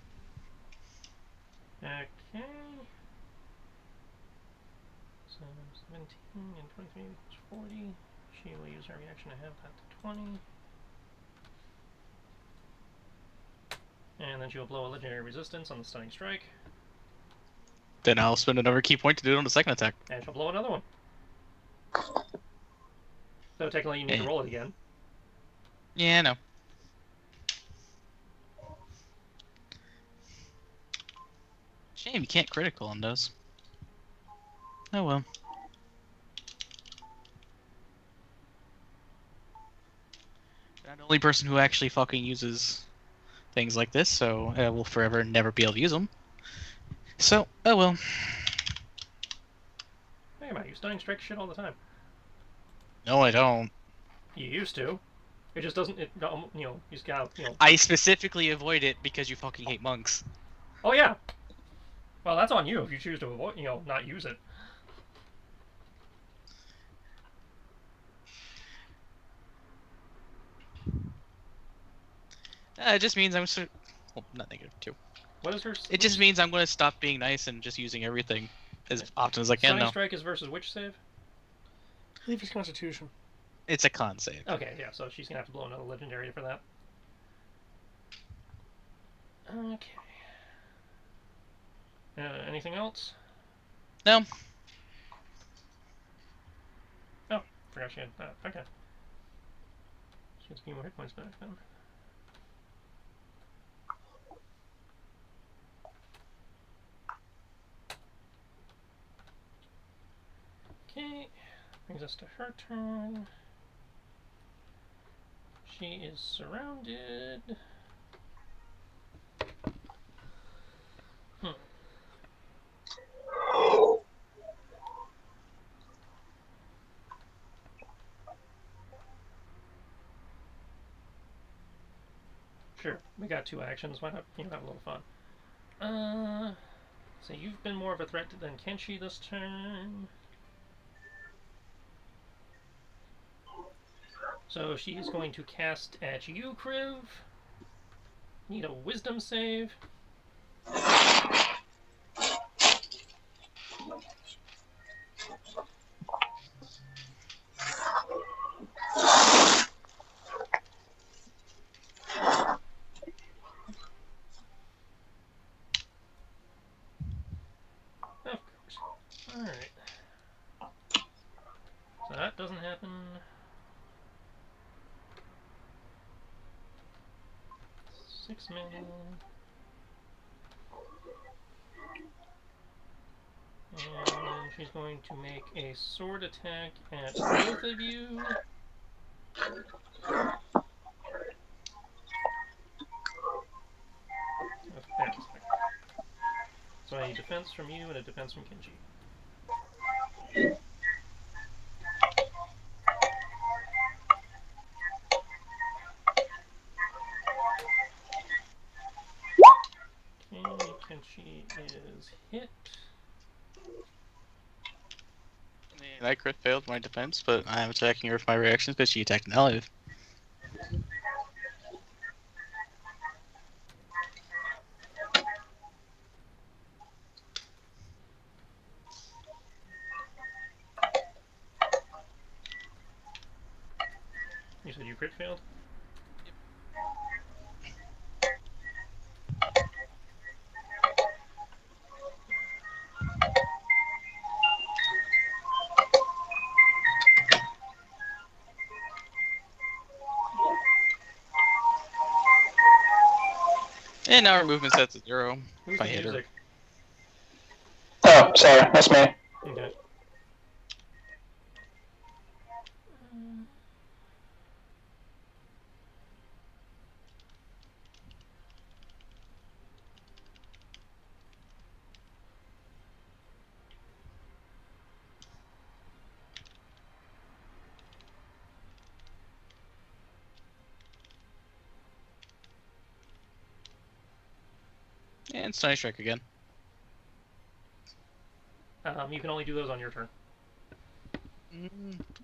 Okay. So 17 and 23 is 40. She will use her reaction to have that to 20. And then she will blow a legendary resistance on the stunning strike. Then I'll spend another key point to do it on the second attack. And she'll blow another one. So technically you need to roll it again. Yeah, no. Shame you can't critical on those. Oh well. I'm the only person who actually fucking uses things like this, so I will forever never be able to use them. So, oh well. Think about it, you stunning strike shit all the time. No, I don't. You used to. It just doesn't, you know, you just gotta, I specifically avoid it because you fucking hate monks. Oh yeah! Well, that's on you if you choose to avoid, not use it. It just means I'm well, not negative 2. What is her... It just means I'm going to stop being nice and just using everything as often as I can Stunning now. strike is versus which save? I believe it's Constitution. It's a con save. Okay, yeah, so she's gonna have to blow another legendary for that. Okay. Anything else? No. Oh, forgot she had that. Okay. She has a few more hit points back then. Okay, brings us to her turn. She is surrounded. Sure, we got 2 actions. Why not have a little fun? So you've been more of a threat than Kenshi this turn. So she is going to cast at you, Kriv. Need a wisdom save. Of course. Alright. So that doesn't happen. 6 mana. And she's going to make a sword attack at both of you. There, so a defense from you and a defense from Kenji. Okay, Kenji is hit. And I crit failed my defense, but I am attacking her with my reactions because she attacked an ally. You said you crit failed? And now her movement set to 0. Who's If I the hit her. music? Oh, sorry, that's me. Okay. And Stunning Strike again. You can only do those on your turn. I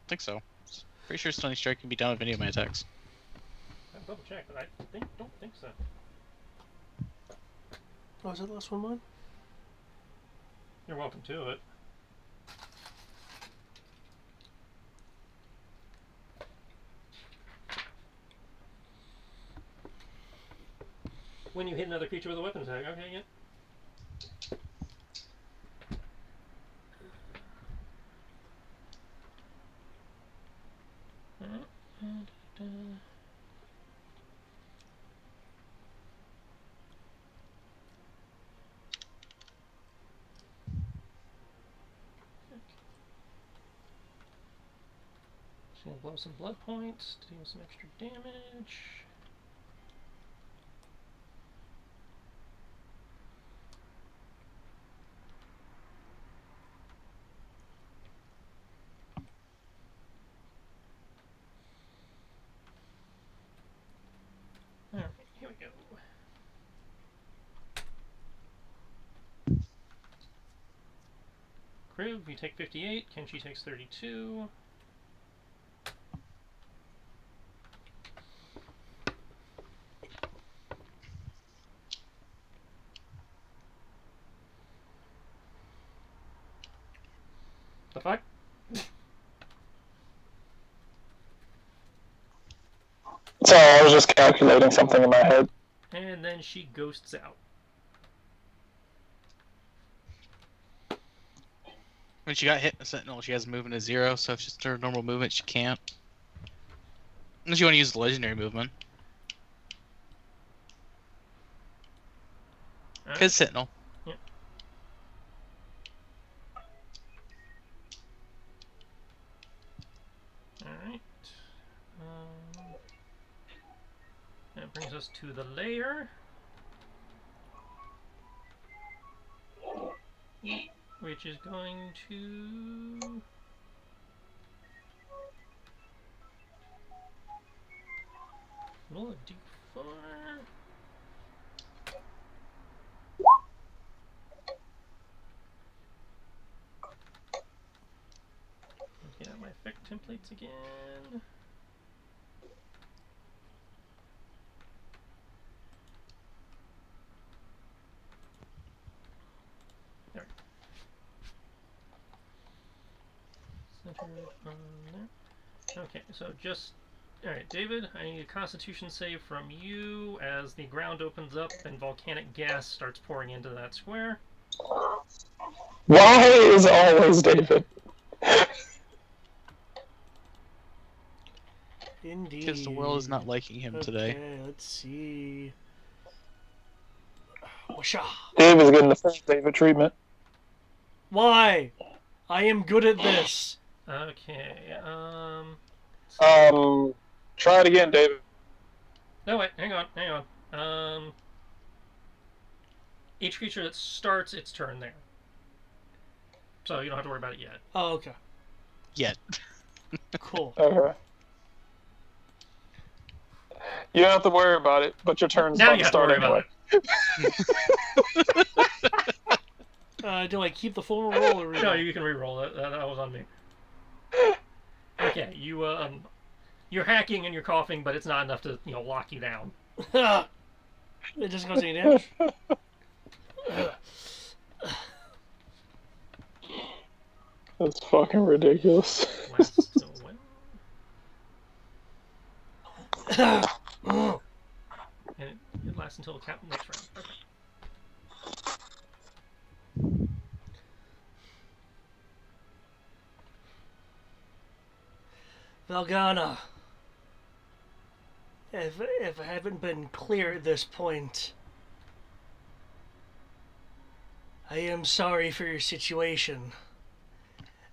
think so. Pretty sure Stunning Strike can be done with any of my attacks. I'll double check, but I don't think so. Oh, is that the last one mine? You're welcome to it. When you hit another creature with a weapon attack. Okay, yeah. Just gonna blow some blood points to deal some extra damage. Alright, here we go. Kriv, you take 58. Kenshi takes 32. The fuck? So I was just calculating something in my head. And then she ghosts out. When she got hit in a Sentinel, she has movement of 0, so if it's just her normal movement, she can't. Unless you want to use the legendary movement. Because Sentinel. Yep. Alright. That brings us to the lair. Which is going to... roll a d4. Get out my effect templates again. There. Centered on there. Okay, so just... Alright, David, I need a constitution save from you as the ground opens up and volcanic gas starts pouring into that square. Why is always David? Indeed. Because the world is not liking him today. Okay, let's see. Washa. David's getting the full David treatment. Why? I am good at this. Okay. Try it again, David. No, wait. Hang on. Each creature that starts its turn there. So you don't have to worry about it yet. Oh, okay. Yet. Cool. Okay. You don't have to worry about it, but your turn's Now about you to have to start worry anyway. about it. Do I keep the full roll or No, you can re-roll it. That was on me. Okay, you're hacking and you're coughing, but it's not enough to lock you down. It doesn't cause any damage. That's fucking ridiculous. Lasts till when? And it lasts until next round. Okay. Valgana, if I haven't been clear at this point, I am sorry for your situation,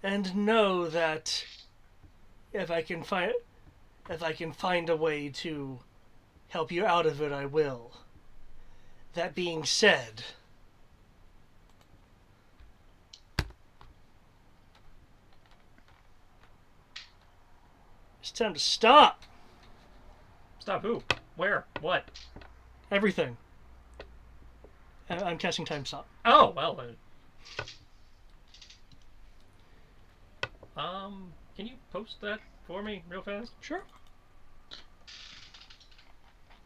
and know that if I can find a way to help you out of it, I will. That being said, it's time to stop Stop who? Where? What? everything. I'm casting time stop. Oh, well. Can you post that for me real fast? Sure.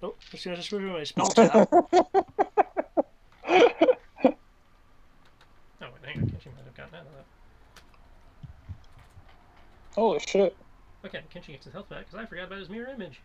Oh, I just moved my spell tab. Oh, wait, hang on. Kenshin might have gotten out of that. Holy shit. Okay, Kenshin gets his health back because I forgot about his mirror image.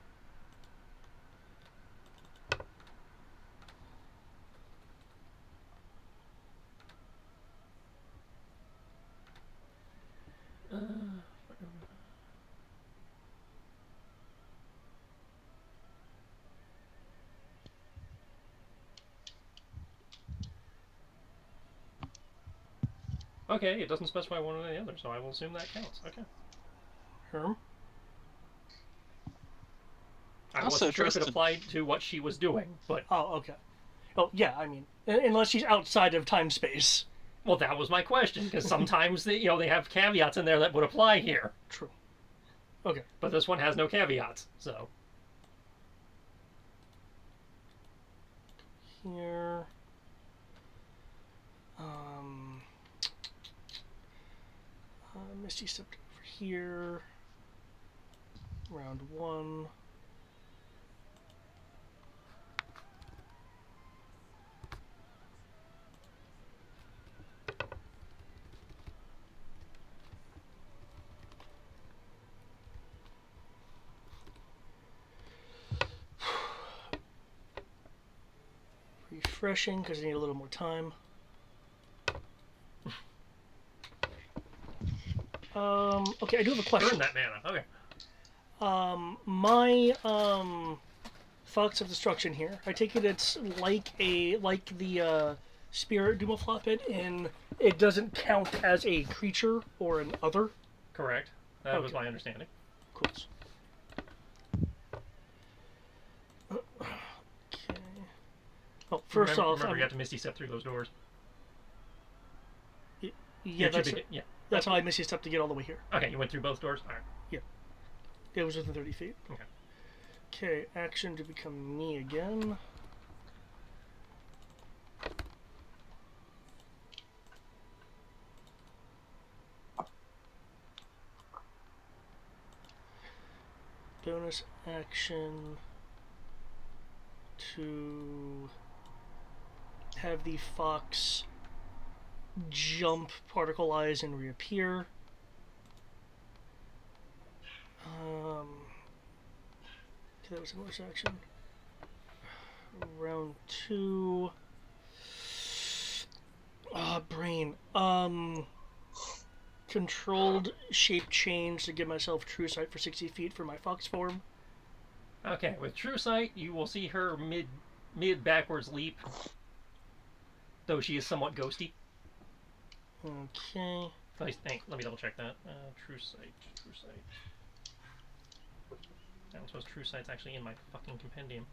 Okay, it doesn't specify one or the other, so I will assume that counts. Okay. Herm? I Also, wasn't sure if it Tristan- applied to what she was doing, but Oh, okay. Oh, yeah, I mean, unless she's outside of time space. well, that was my question because sometimes they have caveats in there that would apply here, True. Okay. but this one has no caveats. So Here. Misty stepped over here. Round 1. Refreshing because I need a little more time. Okay, I do have a question. burn that mana. Okay. My Fox of Destruction here. I take it it's like the Spirit Doomaflopid, and it doesn't count as a creature or an other. Correct. That was Okay. my understanding. Cool. Okay. Oh, first off, remember you have to Misty Step through those doors. yeah, You that's have to yeah. that's how I Misty Step to get all the way here. Okay, you went through both doors. All right. It was within 30 feet. Okay. Okay, action to become me again. Bonus action to have the fox jump, particle-eyes, and reappear. Okay, that was a bonus action. Round 2. Brain. Controlled shape change to give myself true sight for 60 feet for my fox form. Okay, with True Sight, you will see her mid backwards leap, though she is somewhat ghosty. Okay. Let me double check that. True sight. True sight. I don't suppose true sight's actually in my fucking compendium.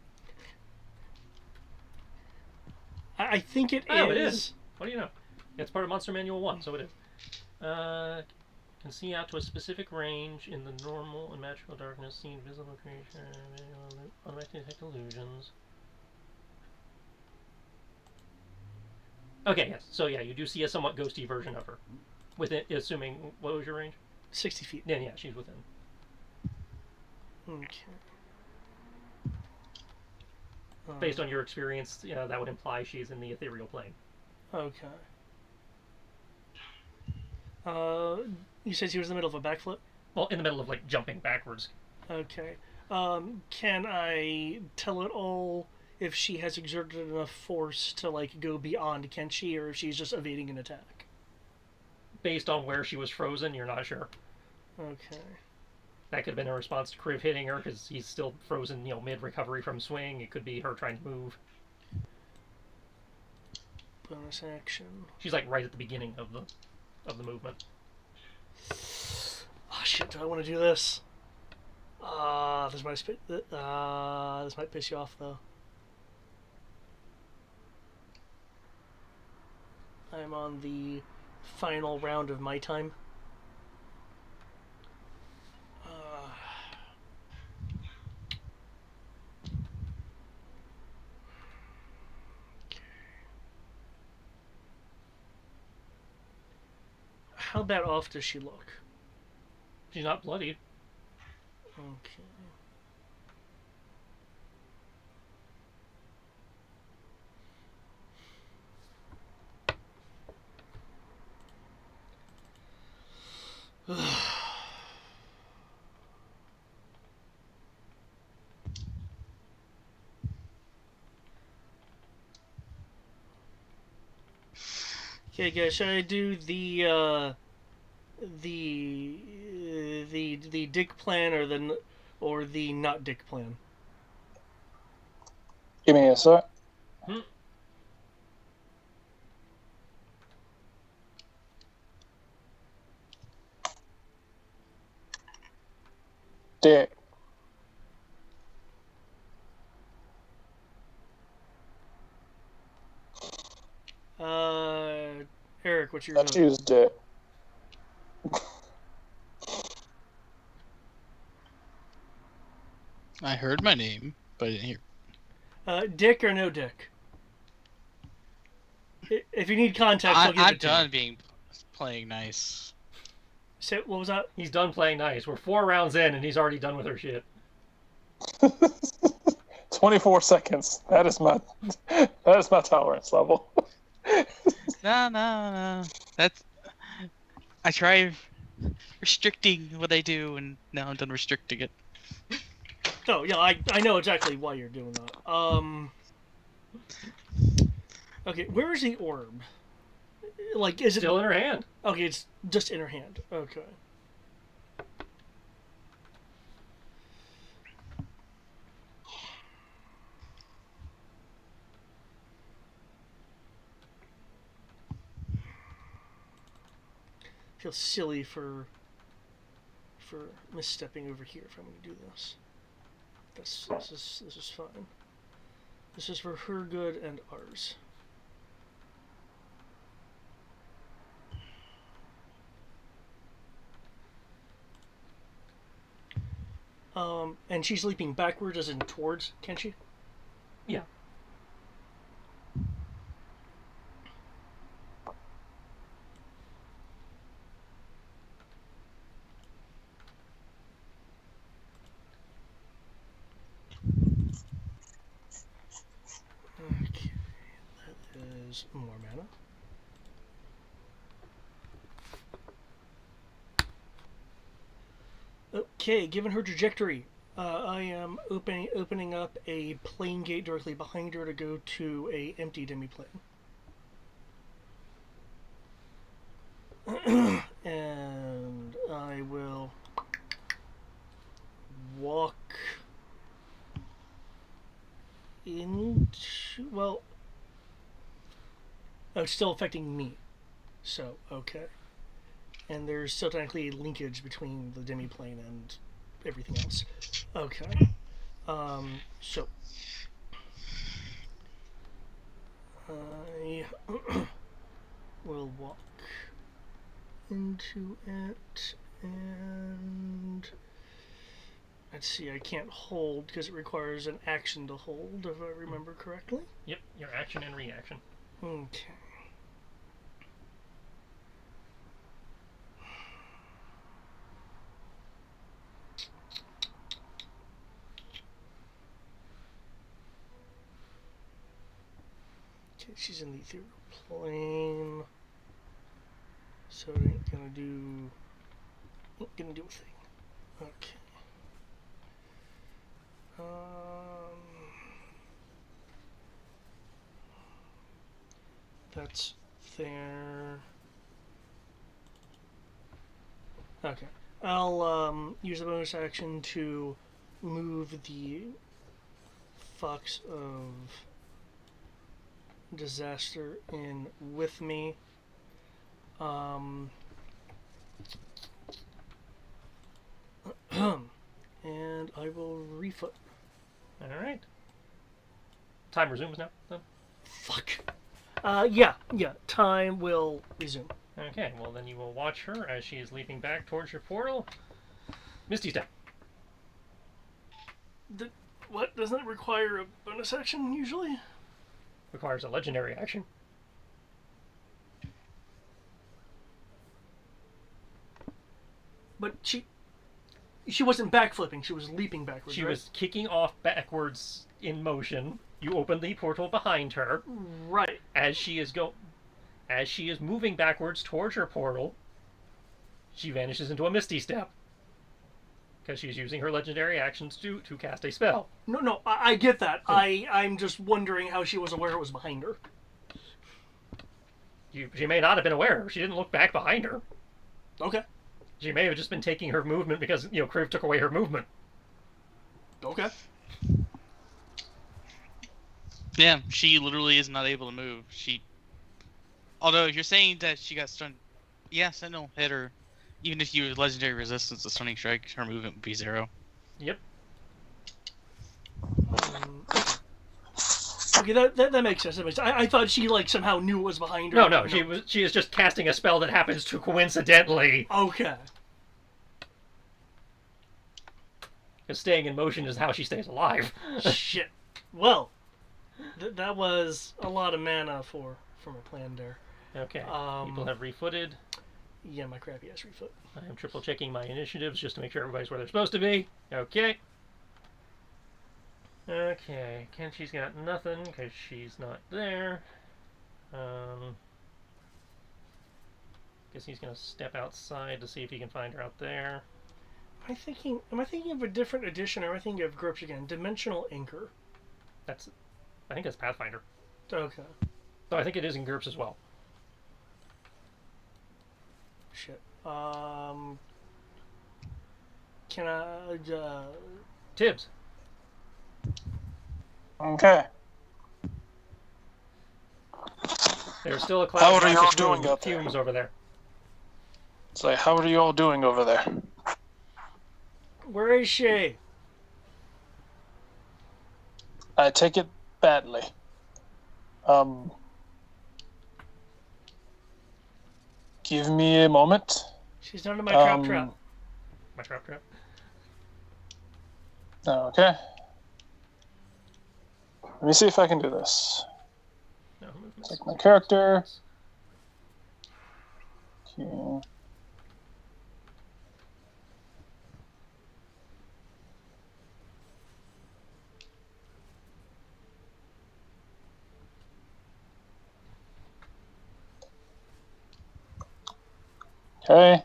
I think it is. Oh, it is. What do you know? It's part of Monster Manual 1, so it is. Can see out to a specific range in the normal and magical darkness, see invisible creature, automatically detect illusions. Okay, yes. So yeah, you do see a somewhat ghosty version of her. Within, assuming, what was your range? 60 feet. Then yeah, she's within. Okay. Based on your experience, that would imply she's in the ethereal plane. Okay. You said she was in the middle of a backflip? Well, in the middle of like jumping backwards. Okay. Can I tell it all if she has exerted enough force to like go beyond Kenshi, or if she's just evading an attack? Based on where she was frozen, you're not sure. Okay. That could have been a response to Kriv hitting her because he's still frozen, mid-recovery from swing. It could be her trying to move. Bonus action. She's like right at the beginning of the movement. Oh shit! Do I want to do this? This might piss you off though. I'm on the final round of my time. How bad off does she look? She's not bloodied. Okay. Okay, guys, should I do the dick plan or the not dick plan? Give me a sec. Dick. Eric, what's your I vote? choose dick. I heard my name, but I didn't hear. Dick or no dick? If you need context, I'll give I'm it to done you. playing nice. So, what was that? He's done playing nice. We're 4 rounds in, and he's already done with her shit. 24 seconds. That is my tolerance level. No. I try restricting what I do, and now I'm done restricting it. Oh, yeah, I know exactly why you're doing that. Okay, where is the orb? Like, is it... Still in her hand. Okay, it's just in her hand. Okay. Feels silly for misstepping over here if I'm going to do this. This is fine. This is for her good and ours. And she's leaping backwards as in towards, can't she? Yeah. Okay, that is more mana. Okay, given her trajectory, I am opening up a plane gate directly behind her to go to a empty demiplane. And I will walk into... Well... Oh, it's still affecting me. So, okay. And there's still technically a linkage between the demiplane and everything else. Okay. So I will walk into it, and let's see, I can't hold because it requires an action to hold, if I remember correctly. Yep, your action and reaction. Okay. Okay, she's in the ethereal plane, so it ain't gonna do a thing. Okay. That's there. Okay. I'll use the bonus action to move the Fox of Disaster in with me. And I will refoot. Alright. Time resumes now, then? Fuck. Yeah. Time will resume. Okay, well then you will watch her as she is leaping back towards your portal. Misty Step. What? Doesn't it require a bonus action usually? Requires a legendary action. But she wasn't backflipping, she was leaping backwards, She right? was kicking off backwards in motion. You open the portal behind her. Right. As she is moving backwards towards your portal, she vanishes into a Misty Step. Because she's using her legendary actions to cast a spell. No, I get that. I'm just wondering how she was aware it was behind her. She may not have been aware. She didn't look back behind her. Okay. She may have just been taking her movement because, Kriv took away her movement. Okay. Yeah, she literally is not able to move. Although if you're saying that she got stunned, yeah, Sentinel hit her. Even if you use legendary resistance to stunning strike, her movement would be 0. Yep. Okay, that makes sense. That makes sense. I thought she somehow knew it was behind her. No, she is just casting a spell that happens to coincidentally. Okay. Because staying in motion is how she stays alive. Shit. Well, that was a lot of mana for my plan there. Okay. People have refooted. Yeah, my crappy ass refoot. I am triple checking my initiatives just to make sure everybody's where they're supposed to be. Okay. Okay. Kenshi's got nothing because she's not there. Guess he's gonna step outside to see if he can find her out there. Am I thinking of a different edition, or am I thinking of GURPS again? Dimensional Anchor. I think that's Pathfinder. Okay. So I think it is in GURPS as well. Shit. Can I, Tibbs. Okay. There's still a How cloud are of y'all noxious doing out there? fumes over there. It's like, how are you all doing over there? where is she? I take it badly. Give me a moment. She's under my trap. My trap. Okay. Let me see if I can do this. No, movement. Take my character. Okay. Okay.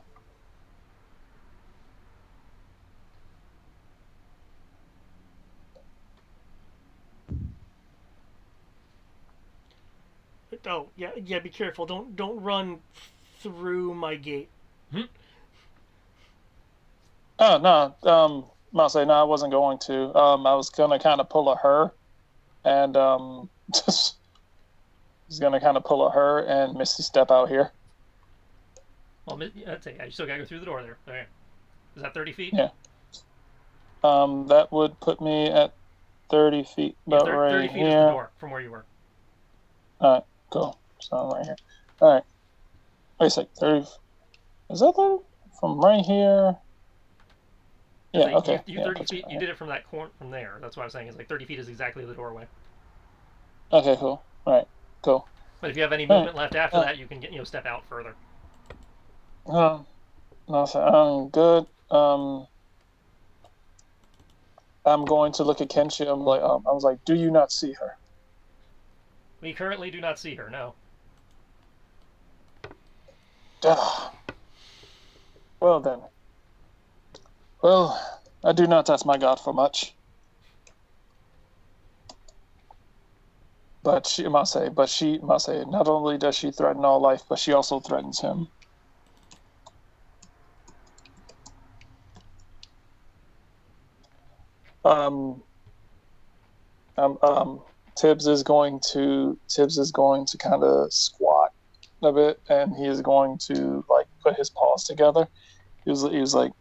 Oh, yeah. Be careful. Don't run through my gate. Oh no. I'll say no. I wasn't going to. I was gonna kind of pull a her, and just was gonna kind of pull a her and Misty step out here. Well, Let's see. You still gotta go through the door there. Okay. Is that 30 feet? Yeah. That would put me at 30 feet, Yeah, about right 30 feet here. is the door from where you were. All right, cool. So I'm right here. All right. Wait a sec. 30. Is that 30? From right here? Yeah. Like, Okay. You yeah, 30 puts me feet. right You here. did it from that corner from there. That's what I was saying. Is like 30 feet is exactly the doorway. Okay. Cool. All right. Cool. But if you have any All movement left after that, you can step out further. No, so I'm good. I'm going to look at Kenshi. I was like, do you not see her? We currently do not see her. No. Duh. Well then. Well, I do not ask my God for much. But she must say, not only does she threaten all life, but she also threatens him. Tibbs is going to kind of squat a bit, and he is going to like put his paws together. He was like,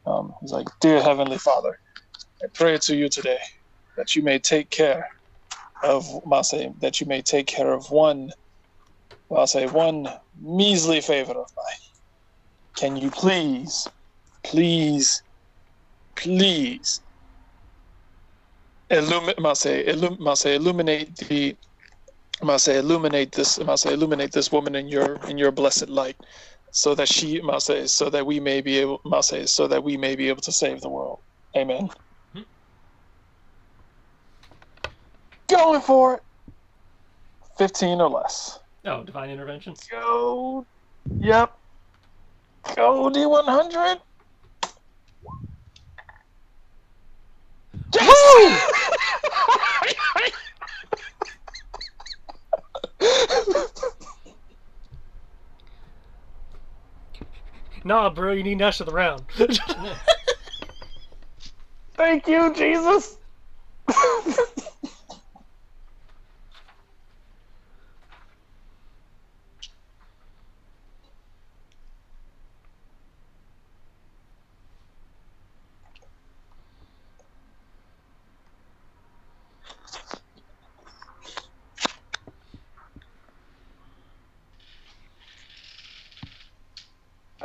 dear Heavenly Father, I pray to you today that you may take care of that you may take care of one measly favor of mine. Can you please illuminate this woman in your blessed light, so that we may be able to save the world. Amen. Going for it. 15 or less. Oh, divine intervention. Go. Yep. Go D100. Yes! Nah, bro, you need Nash of the round. Thank you, Jesus.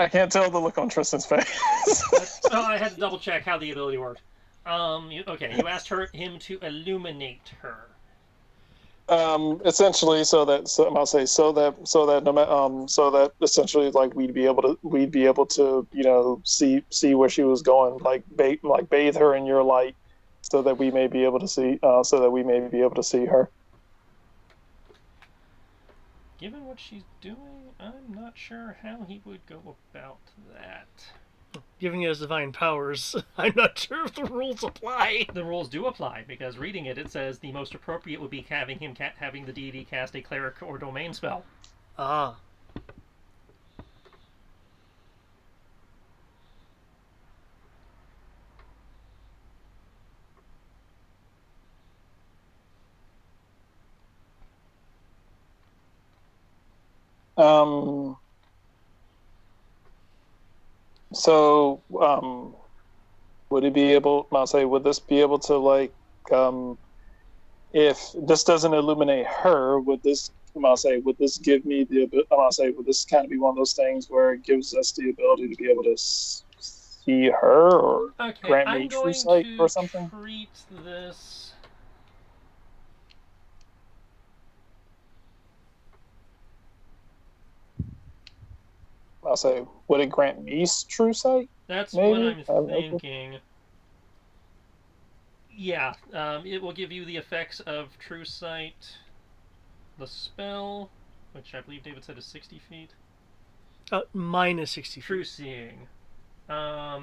I can't tell the look on Tristan's face. Oh, I had to double check how the ability worked. You asked him to illuminate her. Essentially, so that essentially, like we'd be able to see where she was going, like bathe her in your light, so that we may be able to see her. Given what she's doing, I'm not sure how he would go about that. Giving us divine powers, I'm not sure if the rules apply. The rules do apply, because reading it says the most appropriate would be having the deity cast a cleric or domain spell. Ah. So, would it be able? Would this be able to if this doesn't illuminate her, would this give me would this kind of be one of those things where it gives us the ability to be able to see her, or grant me true sight or something? Treat this. Would it grant me true sight? That's maybe? what I'm thinking. Yeah, it will give you the effects of true sight, the spell, which I believe David said is 60 feet. Minus 60 feet. True seeing. Okay,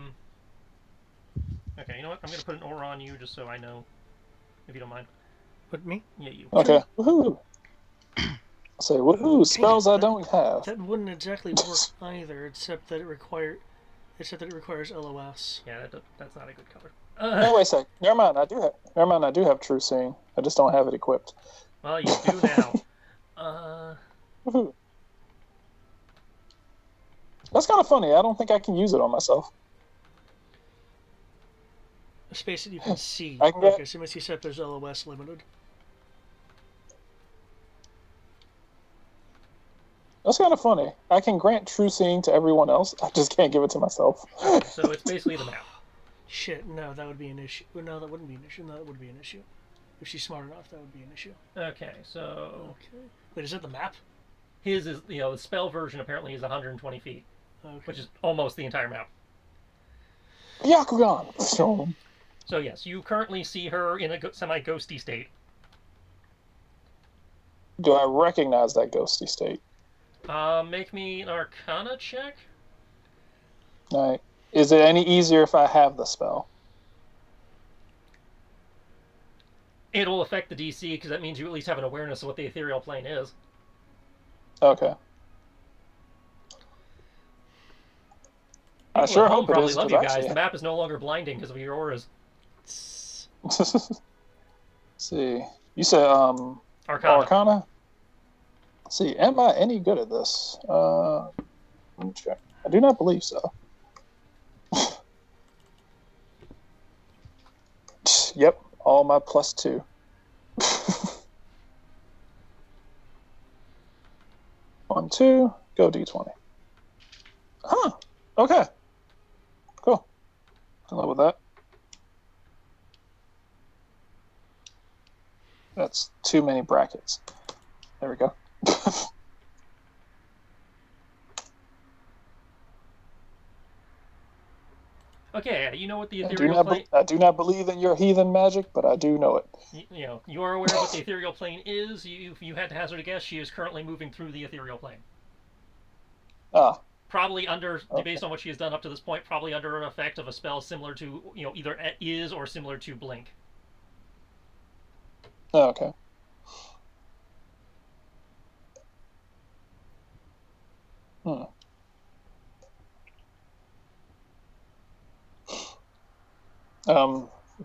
you know what? I'm going to put an aura on you just so I know, if you don't mind. What, me? Yeah, you. Okay. Woohoo! Woohoo! Spells I don't have. That wouldn't exactly work either, except that it requires LOS. Yeah, that's not a good color. No, wait a sec. Never mind. I do have true seeing. I just don't have it equipped. Well, you do now. Woohoo! That's kind of funny. I don't think I can use it on myself. A space that you can see. I can get- Okay, so Missy said there's LOS limited. That's kind of funny. I can grant true seeing to everyone else. I just can't give it to myself. So it's basically the map. Shit, no, that would be an issue. Well, no, that wouldn't be an issue. No, that would be an issue. If she's smart enough, that would be an issue. Okay, so Okay. Wait, is it the map? his is, the spell version apparently is 120 feet, Okay. which is almost the entire map. Yakugan. So yes, you currently see her in a semi-ghosty state. Do I recognize that ghosty state? Make me an Arcana check. Right. Is it any easier if I have the spell? It'll affect the DC because that means you at least have an awareness of what the ethereal plane is. Okay. I People sure at home hope it probably is. love 'cause you guys. actually- The map is no longer blinding because of your auras. See, you said Arcana. Arcana. See, am I any good at this? Let me check. I do not believe so. Yep, all my +2. One, two, go D20. Huh. Okay. Cool. I love with that. That's too many brackets. There we go. Okay, you know what the I do, ethereal not plane... I do not believe in your heathen magic, but I do know it. You are aware of what the ethereal plane is. If you had to hazard a guess, she is currently moving through the ethereal plane. Ah, Probably under, Okay. based on what she has done up to this point, probably under an effect of a spell similar to, either is or similar to Blink. oh, okay. Hmm.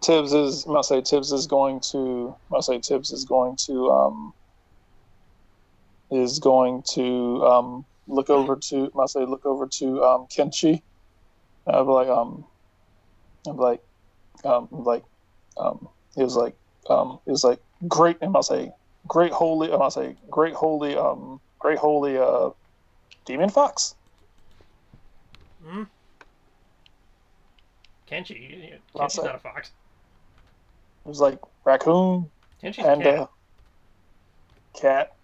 Tibbs is must say Tibbs is going to look over to Kenshi. I'll be he was like great. And I'll say great holy. Great holy demon fox. Hmm? Kenshi's Awesome. not a fox. It was like raccoon Kenshi's and a cat.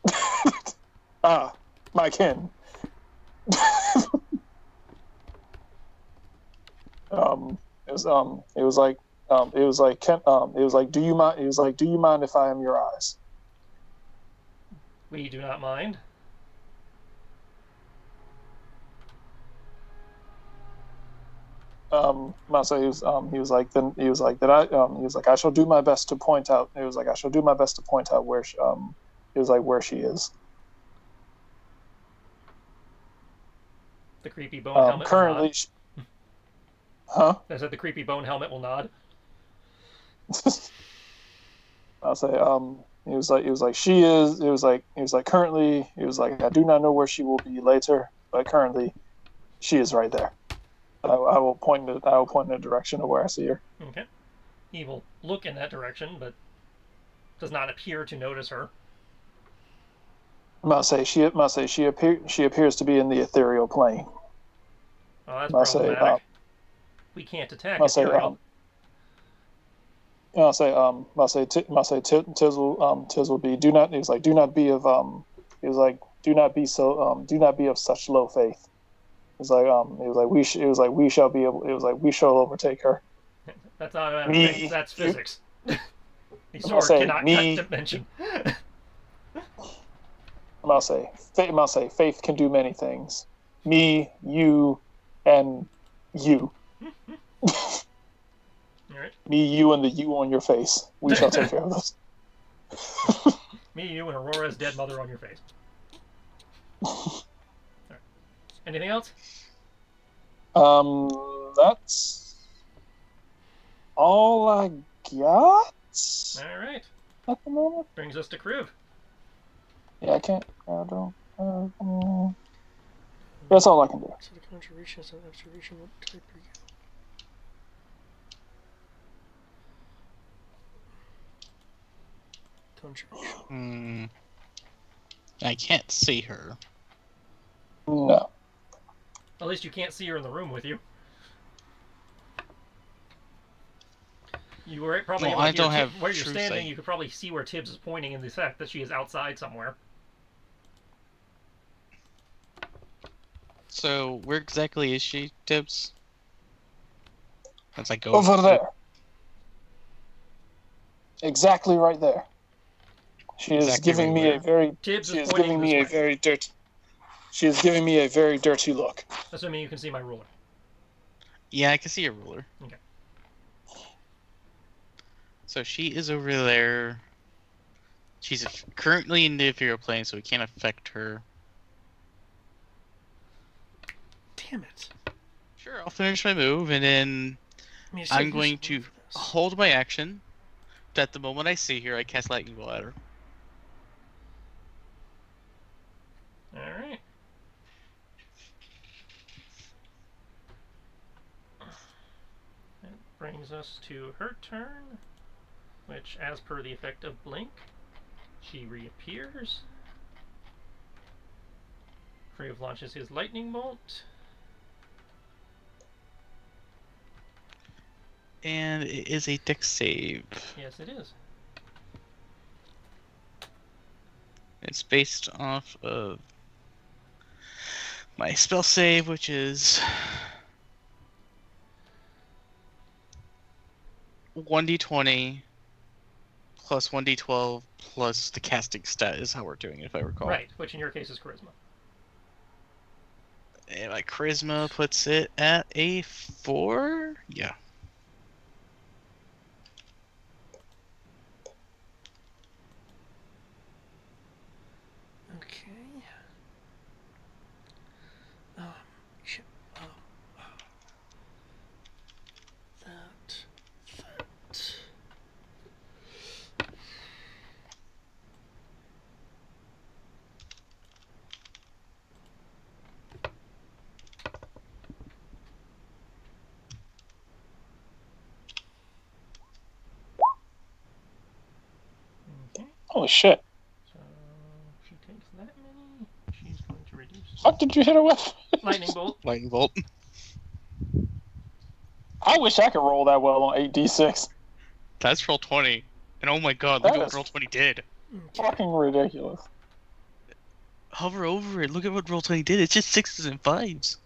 cat. Ah, my kin. It was like, do you mind? It was like, do you mind if I am your eyes? We do not mind. Masa, he was like, I shall do my best to point out. It was like, I shall do my best to point out where where she is. The creepy bone helmet Currently, will huh? nod. I said the creepy bone helmet will nod. I'll say, he was like, she is. It was like, currently, he was like, I do not know where she will be later, but currently, she is right there. I will point in the direction of where I see her. Okay. He will look in that direction, but does not appear to notice her. She appears to be in the ethereal plane. Oh, that's Must say, problematic. We can't attack Must say, ethereal. Tiz will be. Do not. He was like, do not be of. He was like, do not be so. Do not be of such low faith. It was like we shall be able. It was like we shall overtake her. That's not Me- physics, that's physics. The I'm sword saying cannot me- cut dimension. Must say, faith can do many things. Me, you, and you. Alright. Me, you, and the you on your face. We shall take care of this. Me, you, and Aurora's dead mother on your face. Alright. Anything else? That's all I got Alright. at the moment. Brings us to Kriv. Yeah, I can't. I don't. That's all I can do. So the conjuration is an observation. What type are you? Conjuration. I can't see her. No. At least you can't see her in the room with you. You were probably Well, able to I don't hear have where you're true standing. sight. You could probably see where Tibbs is pointing in the fact that she is outside somewhere. So where exactly is she, Tibbs? As I go Over there. Exactly right there. She is Exactly giving right me where? a very. Tibbs She is is pointing giving this me a way, very dirty. She is giving me a very dirty look. assuming you can see my ruler. Yeah, I can see a ruler. Okay. So she is over there. She's currently in the ethereal plane, so we can't affect her. Damn it. Sure, I'll finish my move, and then I mean, I'm going to hold my action. At the moment I see her, I cast Lightning Bolt at her. Alright. That brings us to her turn, which, as per the effect of Blink, she reappears. Crave launches his Lightning Bolt. And it is a dex save. Yes, it is. It's based off of my spell save, which is 1d20 plus 1d12 plus the casting stat is how we're doing it, if I recall. Right, which in your case is Charisma. And my charisma puts it at a 4? Yeah. Okay. Shit. That. Okay, Holy shit! so she takes that many. She's going to reduce What did you hit her with? Lightning Bolt. Lightning Bolt. I wish I could roll that well on 8d6. That's roll 20. And oh my god, look That at what is- roll 20 did. Fucking ridiculous. Hover over it. Look at what roll 20 did. It's just 6s and 5s.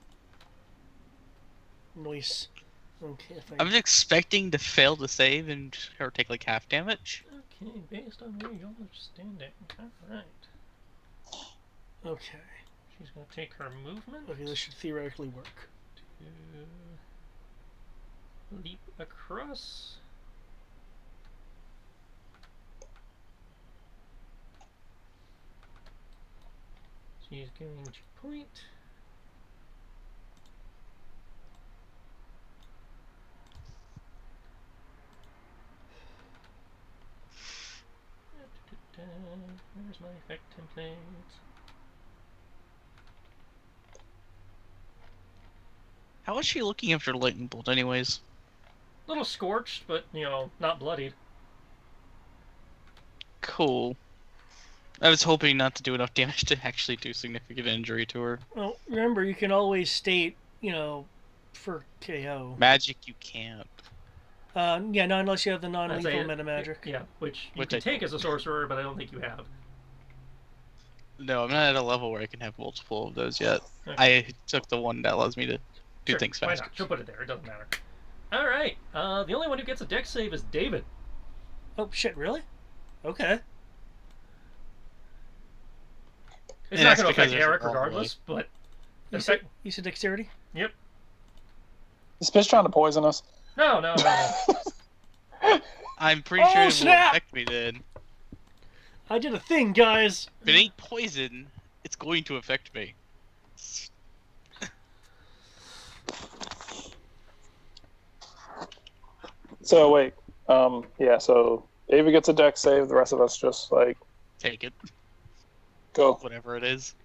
Nice. Okay, if I... I was expecting to fail to save and her take like half damage. Okay, based on where you're standing. Alright. Okay. She's going to take her movement Okay, this should theoretically work. to leap across. She's going to point. Where's my effect template? How is she looking after Lightning Bolt anyways? A little scorched, but, you know, not bloodied. Cool. I was hoping not to do enough damage to actually do significant injury to her. Well, remember, you can always state, for KO. Magic you can't. Yeah, no, unless you have the I'd non-lethal say meta magic. Yeah, which you Which can I take don't. as a sorcerer, but I don't think you have. No, I'm not at a level where I can have multiple of those yet. Okay. I took the one that allows me to do Sure, things why fast. not? She'll put it there. It doesn't matter. All right. The only one who gets a dex save is David. Oh, shit, really? Okay. It's And not that's going to affect because there's a Eric wall regardless, but You said dexterity? yep. This bitch trying to poison us. No. I'm pretty Oh, sure it will snap! affect me then. I did a thing, guys! If it ain't poison, it's going to affect me. So wait, yeah. So David gets a deck save. The rest of us just like Take it, go. whatever it is.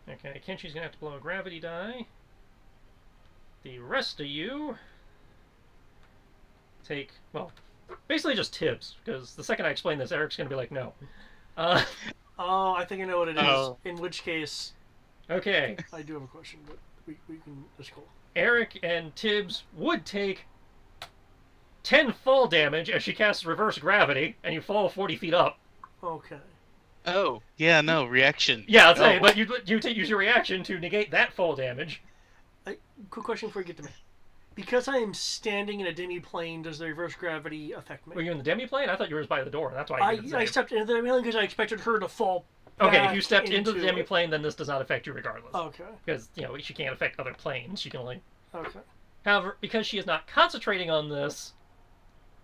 Okay, Kenshi's gonna have to blow a gravity die. The rest of you take, well, basically just Tibbs, because the second I explain this, Eric's gonna be like, no. Oh, I think I know what it is. Oh. In which case, Okay, I do have a question, but we can. That's cool. Eric and Tibbs would take 10 fall damage as she casts reverse gravity, and you fall 40 feet up. Okay. Oh, yeah, no, reaction. Yeah, I'll say, No. but you use your reaction to negate that fall damage. Quick question before you get to me. Because I am standing in a demi-plane, does the reverse gravity affect me? Were you in the demi-plane? I thought you were by the door. That's why you didn't I save. stepped into the demi-plane because I expected her to fall. Okay, if back you stepped into the it. demi-plane, then this does not affect you regardless. Okay. Because, she can't affect other planes. She can only... Okay. However, because she is not concentrating on this,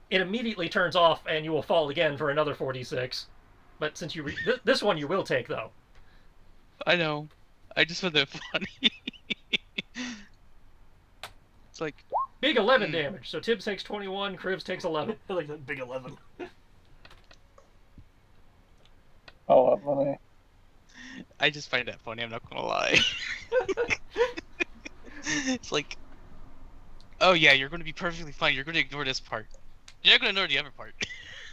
it immediately turns off and you will fall again for another 46. But since you... this one you will take, though. I know. I just found that funny. It's like, Big 11 damage. So Tibbs takes 21, Cribs takes 11. I like that big 11. Oh, let me. I just find that funny, I'm not gonna lie. It's like, oh yeah, you're gonna be perfectly fine, you're gonna ignore this part. You're not gonna ignore the other part.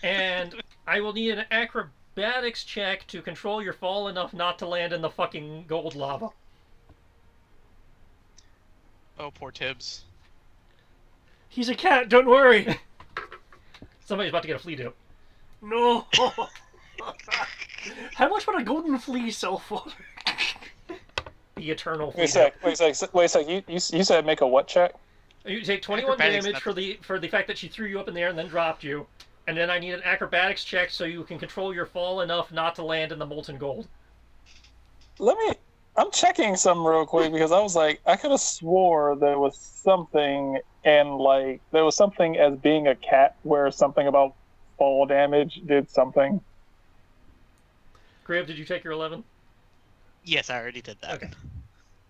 And I will need an acrobatics check to control your fall enough not to land in the fucking gold lava. Oh, poor Tibbs. He's a cat, don't worry. Somebody's about to get a flea dip. No. How much would a golden flea sell for? The eternal flea Wait a dip. sec. You said make a what check? You take 21 Acrobatics, damage not for the fact that she threw you up in the air and then dropped you. And then I need an acrobatics check so you can control your fall enough not to land in the molten gold. I'm checking something real quick because I was like, I could have swore there was something, and like there was something as being a cat where something about fall damage did something. Grib, did you take your 11? Yes, I already did that. Okay.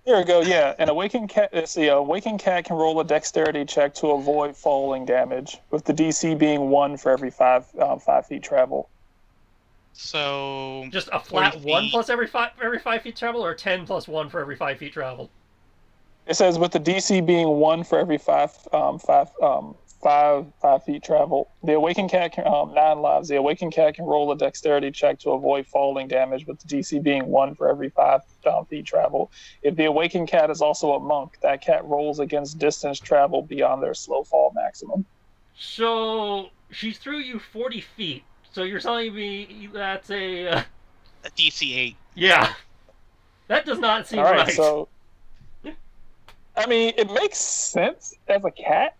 Here we go. Yeah, an awakened cat. Awakened cat can roll a dexterity check to avoid falling damage, with the DC being 1 for every 5 feet travel. So Just a flat 40 1 feet. plus every 5 feet travel, or 10 plus 1 for every 5 feet traveled? It says with the DC being 1 for every 5 feet travel. The awakened cat can 9 lives. The awakened cat can roll a dexterity check to avoid falling damage, with the DC being 1 for every 5 feet travel. If the awakened cat is also a monk, that cat rolls against distance travel beyond their slow fall maximum. So she threw you 40 feet. So you're telling me that's a a DC 8. yeah. That does not seem All right, right. so I mean, it makes sense as a cat.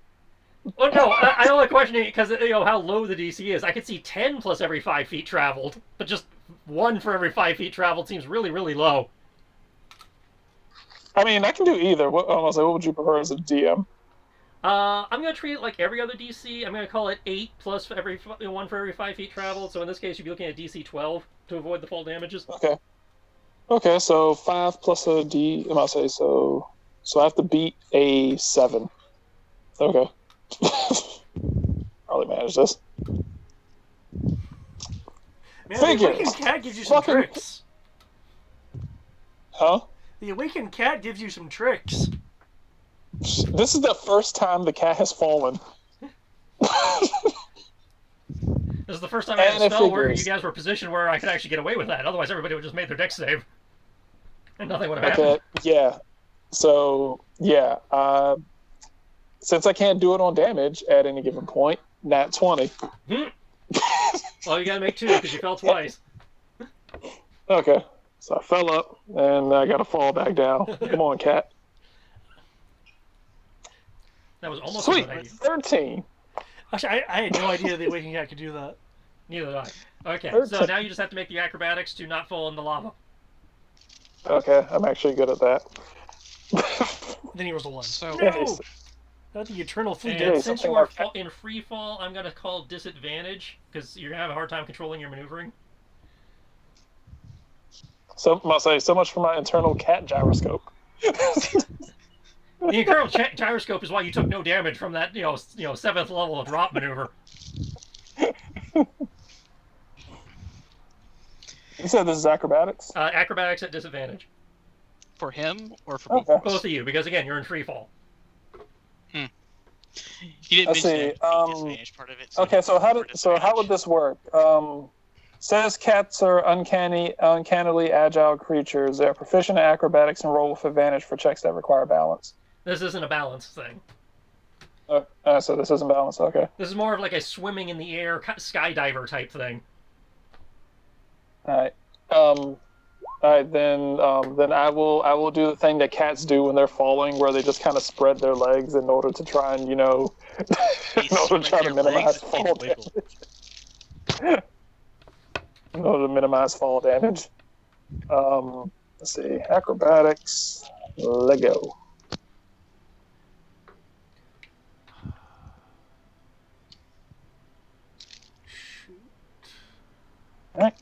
Oh no, I only questioning it because how low the DC is. I could see 10 plus every 5 feet traveled, but just 1 for every 5 feet traveled seems really, really low. I mean, I can do either. What would you prefer as a DM? I'm gonna treat it like every other DC. I'm gonna call it 8 plus for every 1 for every 5 feet traveled. So in this case, you'd be looking at DC 12 to avoid the fall damages. Okay. Okay, so 5 plus a D. I must say so. So I have to beat a 7. Okay. Probably manage this. Man, the Figures. awakened cat gives you some Fucking- tricks. Huh? The awakened cat gives you some tricks. This is the first time the cat has fallen. This is the first time I had And a it spell where figures. you guys were positioned where I could actually get away with that. Otherwise, everybody would have just made their dex save, and nothing would have Okay, happened. yeah. So, yeah. Since I can't do it on damage at any given point, nat 20. Well, you gotta make 2 because you fell twice. Okay. So I fell up, and I got to fall back down. Come on, cat. That was almost Sweet. a good idea. 13. Actually, I had no idea the awakened cat could do that. Neither did I. Okay, Third so time. now you just have to make the acrobatics to not fall in the lava. Okay, I'm actually good at that. Then he rolls a 1. So No! Not the eternal flea And Yeah, dip. since something you are like that. in free fall, I'm gonna call disadvantage because you're gonna have a hard time controlling your maneuvering. So must say so much for my internal cat gyroscope. The internal gyroscope is why you took no damage from that 7th level of drop maneuver. You said this is acrobatics? Acrobatics at disadvantage. For him or for both? Okay. Both of you, because again, you're in free fall. He didn't Let's mention see, the disadvantage part of it. Okay, so how would disadvantage. this work? Says cats are uncannily agile creatures. They're proficient at acrobatics and roll with advantage for checks that require balance. This isn't a balance thing. So this isn't balanced. Okay. This is more of like a swimming in the air skydiver type thing. All right. All right, then I will do the thing that cats do when they're falling, where they just kind of spread their legs in order to try and in order to try to minimize fall damage. In order to minimize fall damage. Let's see, acrobatics, Lego. All right.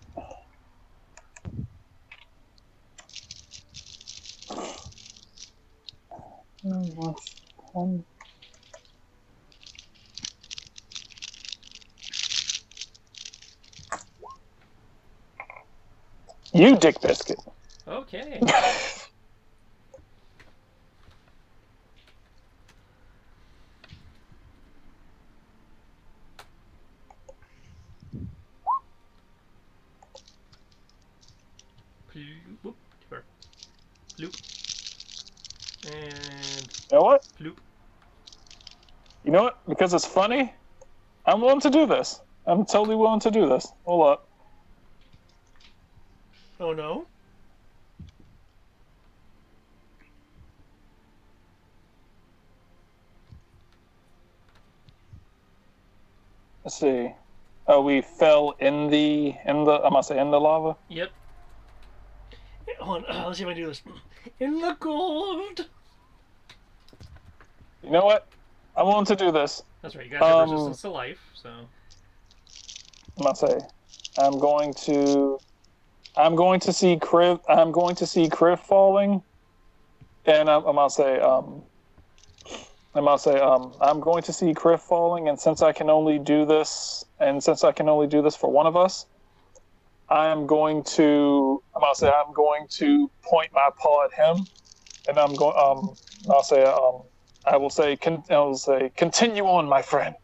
You dick biscuit. Okay. Bloop. Bloop. And You know what? bloop. You know what? Because it's funny, I'm willing to do this. I'm totally willing to do this. Hold up. Oh no. Let's see. Oh, we fell in the in the lava. Yep. Hold on, let's see if I can do this. In the gold. You know what? I'm willing to do this. That's right. You guys have resistance to life, so. I'm gonna say, I'm going to see Kriv. I'm going to see Kriv falling, and I'm gonna say, I'm going to see Kriv falling, and since I can only do this, for one of us, I'm going to point my paw at him, and I will say, continue on, my friend.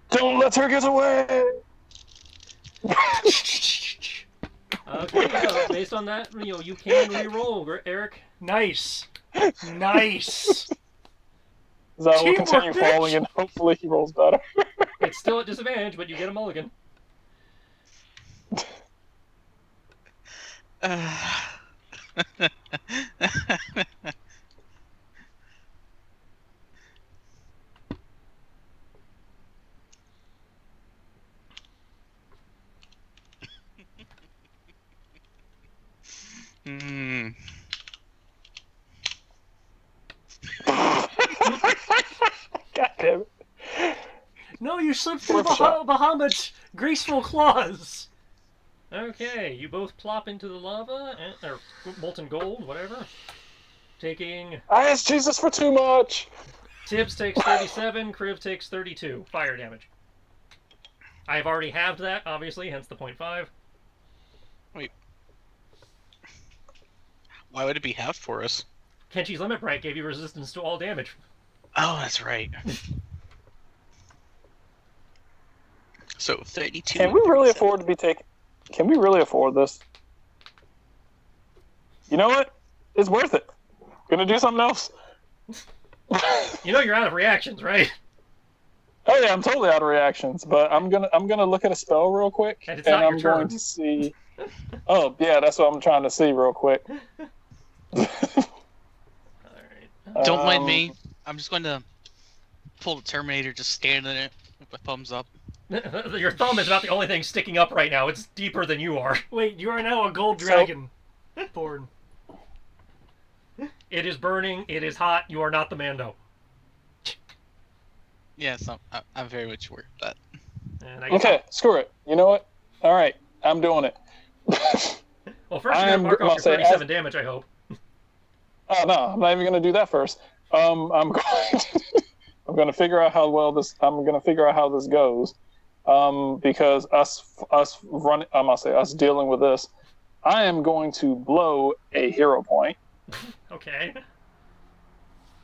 Don't let her get away. Okay, yeah, based on that, you can re-roll, Eric. Nice. Nice. So I will continue Teamwork, falling, bitch. and hopefully he rolls better. It's still at disadvantage, but you get a mulligan. Hmm. God damn it. No, you slipped through Fourth shot. Bahamut's graceful claws. Okay, you both plop into the lava, or molten gold, whatever. Taking... I asked Jesus for too much. Tibbs takes 37, Kriv takes 32 fire damage. I've already halved that, obviously, hence the 0.5. Wait. Why would it be halved for us? Kenchi's Limit Break gave you resistance to all damage. Oh, that's right. So 32. Can we really afford to be taking? Can we really afford this? You know what? It's worth it. Gonna do something else. You know you're out of reactions, right? Oh yeah, I'm totally out of reactions, but I'm gonna look at a spell real quick, And it's not I'm your going turn. to see. Oh yeah, that's what I'm trying to see real quick. Alright. Don't mind me. I'm just going to pull the Terminator, just stand in it with my thumbs up. Your thumb is about the only thing sticking up right now. It's deeper than you are. Wait, you are now a gold dragon. Born. It is burning. It is hot. You are not the Mando. Yes, I'm very much aware of that. And I guess Okay, screw it. You know what? All right, I'm doing it. Well, first you're going to mark off your 37 damage, I hope. Oh no, I'm not even gonna do that first. I'm going. I'm gonna figure out how well this. I'm gonna figure out how this goes. Because us running. I'm gonna say us dealing with this. I am going to blow a hero point. Okay.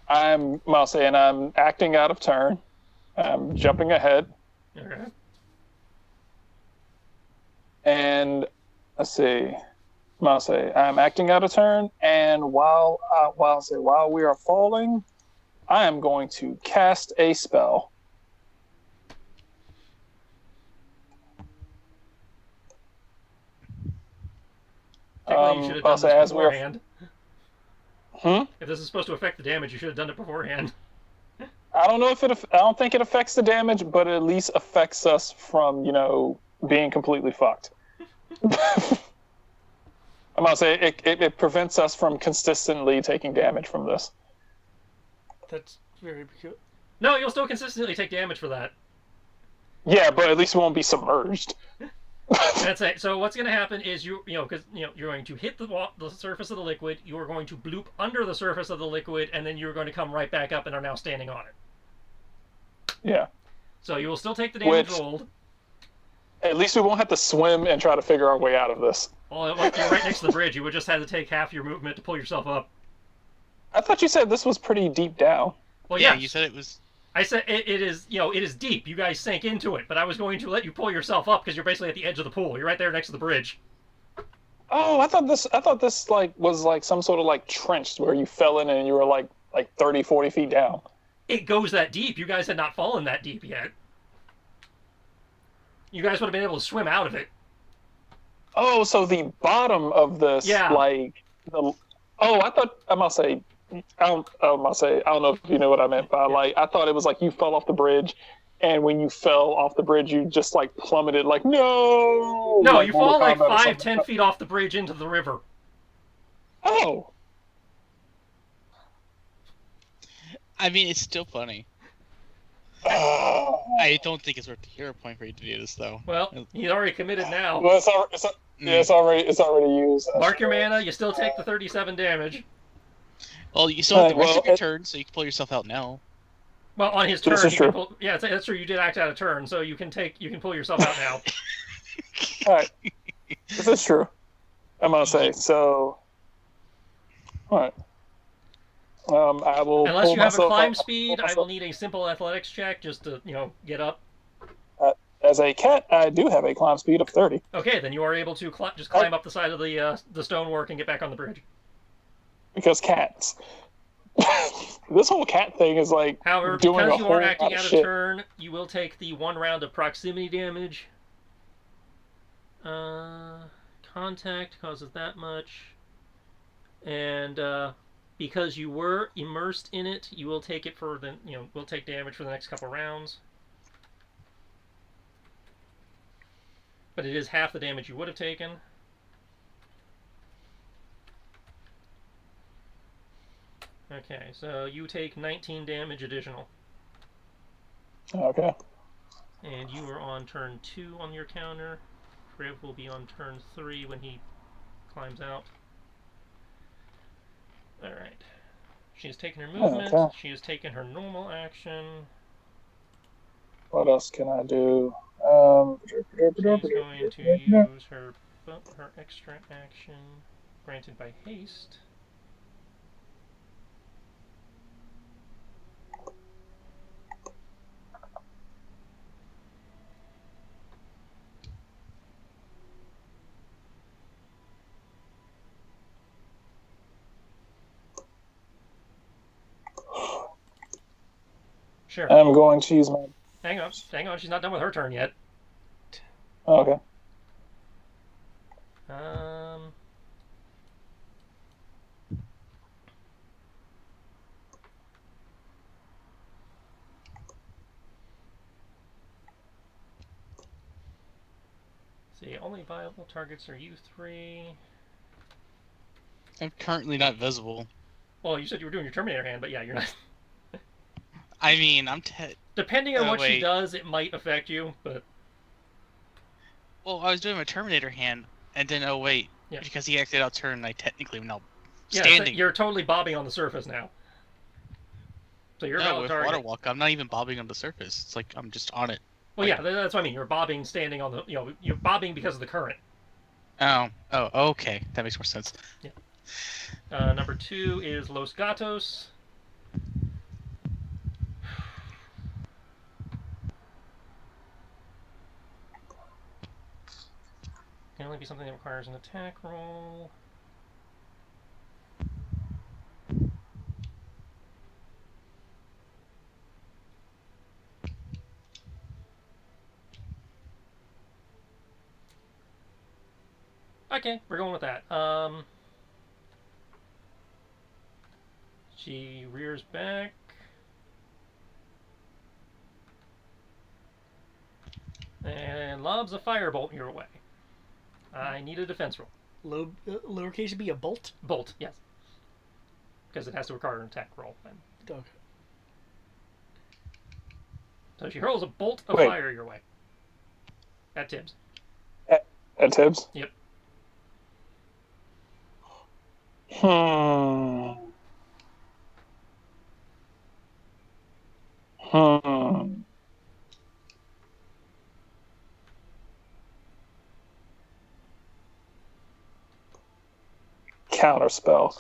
I'll say, and I'm acting out of turn. I'm jumping ahead, Okay. and let's see. I'll say I'm acting out of turn, and while we are falling, I am going to cast a spell. Technically, you should have I'll done say this as we're. beforehand. Hmm? If this is supposed to affect the damage, you should have done it beforehand. I don't know if it. I don't think it affects the damage, but it at least affects us from being completely fucked. I'm gonna say it prevents us from consistently taking damage from this. That's very peculiar. No, you'll still consistently take damage for that. Yeah, but at least we won't be submerged. That's it. So what's going to happen is because you're going to hit the surface of the liquid. You are going to bloop under the surface of the liquid, and then you're going to come right back up and are now standing on it. Yeah. So you will still take the damage Which- rolled. At least we won't have to swim and try to figure our way out of this. Well, like you're right next to the bridge. You would just have to take half your movement to pull yourself up. I thought you said this was pretty deep down. Well, Yeah, yes. you said it was. I said it is. It is deep. You guys sank into it, but I was going to let you pull yourself up because you're basically at the edge of the pool. You're right there next to the bridge. Oh, I thought this was like some sort of trench where you fell in and you were like 30, 40 feet down. It goes that deep. You guys had not fallen that deep yet. You guys would have been able to swim out of it. Oh, so the bottom of this, Yeah. I thought I must say, I don't know if you know what I meant by I thought it was like you fell off the bridge, and when you fell off the bridge, you just plummeted no. No, you fall like Mortal Kombat or 5, something. 10 feet off the bridge into the river. Oh, I mean, it's still funny. well, I don't think it's worth the hero point for you to do this, though. Well, he's already committed now. it's already used. Mark your mana. You still take the 37 damage. Well, you still have the Alright, rest well, of your turn, so you can pull yourself out now. Well, on his turn, This is he can true. pull. Yeah, that's true. You did act out of turn, so you can pull yourself out now. All right, this is true. I'm gonna say so. All right. I will. Unless pull you have a myself climb up- speed, pull I will myself- need a simple athletics check just to get up. As a cat, I do have a climb speed of 30. Okay, then you are able to just climb up the side of the stonework and get back on the bridge. Because cats. This whole cat thing is However, doing because a you whole are lot acting of out of shit. turn, you will take the 1 round of proximity damage. Contact causes that much. And because you were immersed in it, you will take it for the will take damage for the next couple rounds. But it is half the damage you would have taken. Okay, so you take 19 damage additional. Okay. And you are on turn 2 on your counter. Kriv will be on turn 3 when he climbs out. Alright. She has taken her movement. Okay. She has taken her normal action. What else can I do? She's going to use her extra action granted by haste. Sure. I'm going to use my. Hang on. She's not done with her turn yet. Okay. See, only viable targets are you 3. I'm currently not visible. Well, you said you were doing your Terminator hand, but yeah, you're not. I mean, Depending on Oh, what she wait. does, it might affect you, but Well, I was doing my Terminator hand, and then, oh wait, Yeah. because he acted out turn, I technically am now yeah, so standing. you're totally bobbing on the surface now. So you're No, valid with target. water walk, I'm not even bobbing on the surface. It's like I'm just on it. Well, yeah, that's what I mean. You're bobbing, standing on the. You're bobbing because of the current. Oh, okay. That makes more sense. Number 2 is Los Gatos. Can only be something that requires an attack roll. Okay, we're going with that. She rears back. And lobs a firebolt your way. I need a defense roll. Lowercase b, a bolt? Bolt, yes. Because it has to require an attack roll. Okay. So she hurls a bolt of Wait. fire your way. At Tibbs. At Tibbs? Yep. Hmm. Counterspell.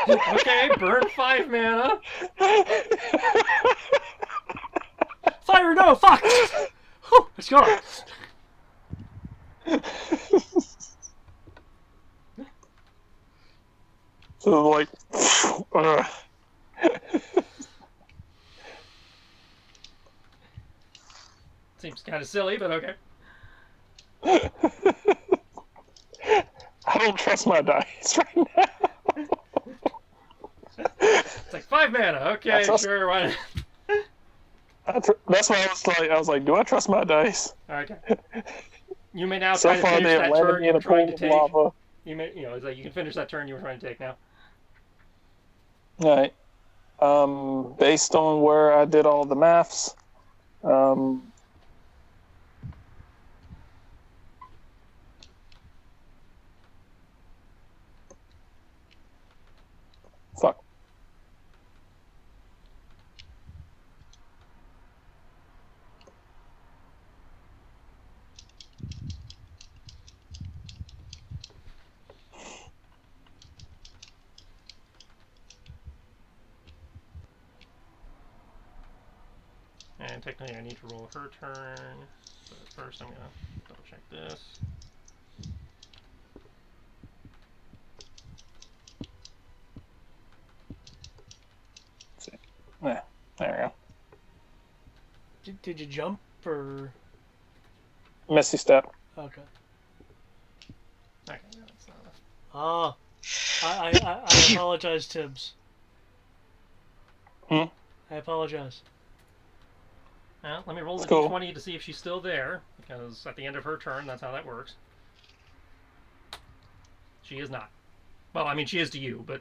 Okay, burn 5 mana. Fire, no, fuck! Whew, let's go. So like, Seems kind of silly, but okay. I don't trust my dice right now. It's like 5 mana. Okay, That's sure. Why not? That's why I was like, do I trust my dice? Okay. You may now So try to far, finish they that have landed turn me you in were a trying pool to of take. lava. It's like you can finish that turn you were trying to take now. All right. Based on where I did all the maths, fuck. And technically, I need to roll her turn. But first, I'm gonna double check this. Yeah, there Did you jump or? we go. Missy step. Okay. Okay, no, that's not enough. Ah, I apologize, Tibbs. Hmm? I apologize. Well, let me roll the It's cool. d20 to see if she's still there, because at the end of her turn, that's how that works. She is not. Well, I mean, she is to you, but...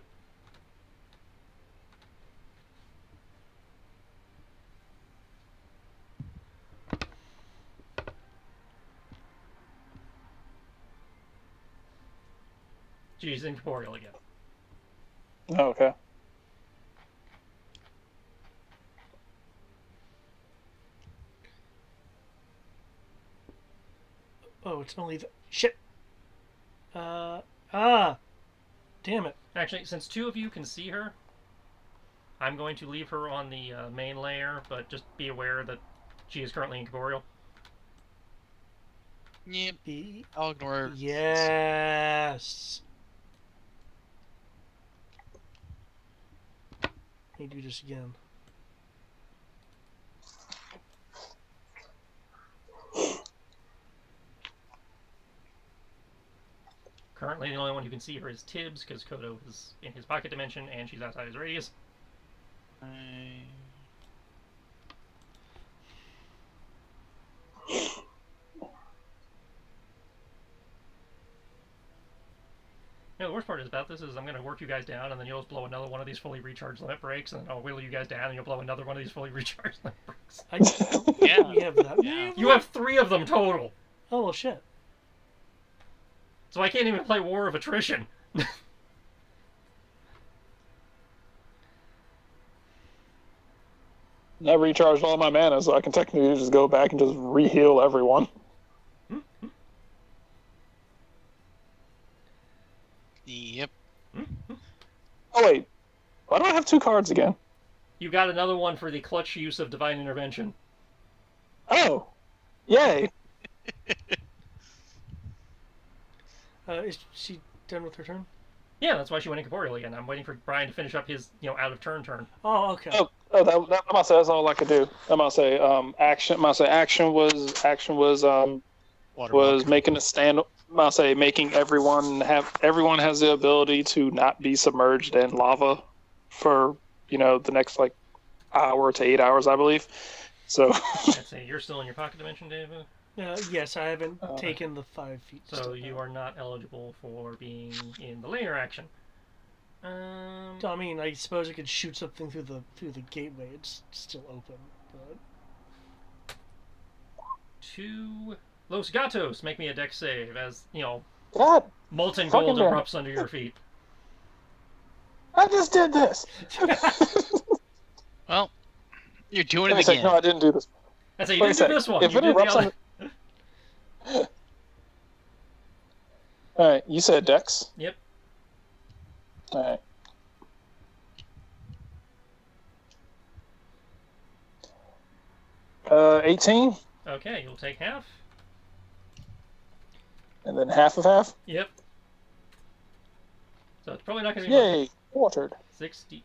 She's incorporeal again. Oh, okay. Oh, it's only the shit. Damn it. Actually, since 2 of you can see her, I'm going to leave her on the main layer, but just be aware that she is currently incorporeal. Yep. B. I'll ignore her. Yes. Let me do this again. Currently, the only one who can see her is Tibbs, because Kodo is in his pocket dimension, and she's outside his radius. You know, the worst part is about this is I'm going to work you guys down, and then you'll just blow another one of these fully recharged limit breaks, and then I'll wheel you guys down, and you'll blow another one of these fully recharged limit breaks. Yeah. We have that. Yeah. You have 3 of them total, Oh well, shit. so I can't even play War of Attrition. I recharged all my mana, so I can technically just go back and just re-heal everyone. Yep. Oh wait, why do I have 2 cards again? You got another one for the clutch use of Divine Intervention. Oh, yay! Is she done with her turn? Yeah, that's why she went incorporeal again. I'm waiting for Brian to finish up his, out of turn turn. Oh, okay. That I must say that's all I could do. I must say action was making a stand. I must say making everyone has the ability to not be submerged in lava for the next like hour to 8 hours, I believe. So Let's see, you're still in your pocket dimension, David. Yes, I haven't taken the 5 feet. So you are not eligible for being in the later action. I mean, I suppose I could shoot something through the gateway. It's still open, but 2 Los Gatos, make me a dex save as God, molten fucking gold damn. erupts under your feet. I just did this. Well, you're doing Wait a it second, again. no, I didn't do this. I say you Wait a didn't do sec. this one. If You it did the erupts other. All right, you said Dex. Yep. All right. 18, Okay, you'll take half. and then half of half. Yep. So it's probably not going to be much. Yay, watered. 60.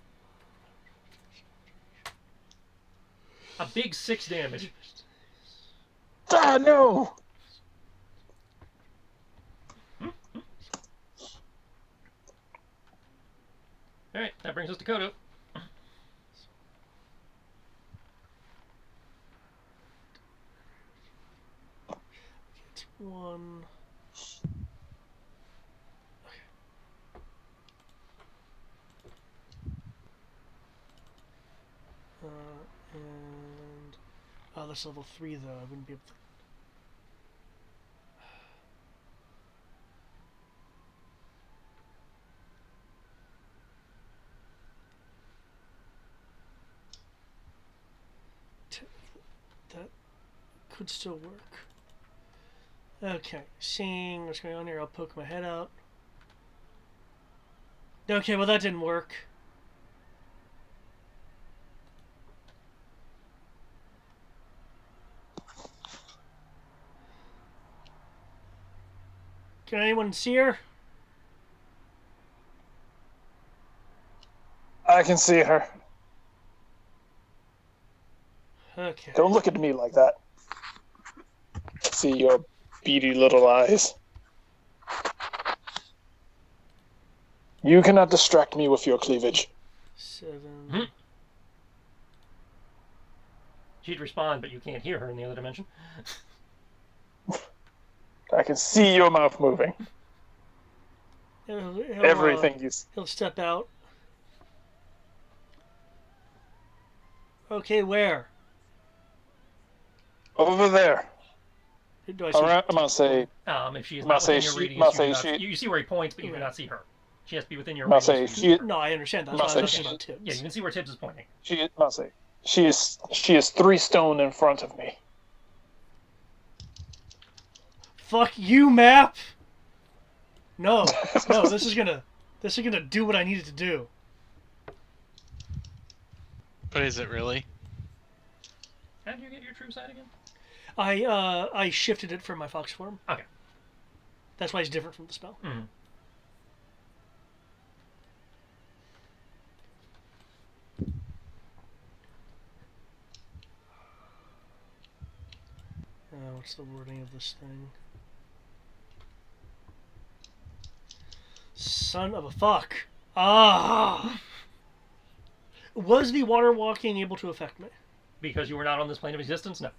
A big 6 damage. Ah, no. Alright, that brings us to Kodo. it's 1. And that's level 3 though. I wouldn't be able to. That could still work. Okay, seeing what's going on here, I'll poke my head out. Okay, well that didn't work. Can anyone see her? I can see her. Okay. Don't look at me like that. I see your beady little eyes. You cannot distract me with your cleavage. 7. Hmm? She'd respond, but you can't hear her in the other dimension. I can see your mouth moving. He'll, Everything you see. He'll step out. Okay, where? Over there. Do I see? Alright, I'm gonna say. If she is I'll not say within your she- radius, I'll you, say do not, she- you see where he points, but you Yeah. cannot see her. She has to be within your I'll radius. say for you to she. see her. No, I understand. That's I'll why I say was asking she- about Tibbs. Yeah, you can see where Tibbs is pointing. I'll say. She is 3 stone in front of me. Fuck you, map. No, this is gonna do what I need it to do. But is it really? How did you get your true sight again? I shifted it from my fox form. Okay. That's why it's different from the spell. Mm-hmm. What's the wording of this thing? Son of a fuck. Ah! Was the water walking able to affect me? Because you were not on this plane of existence? No.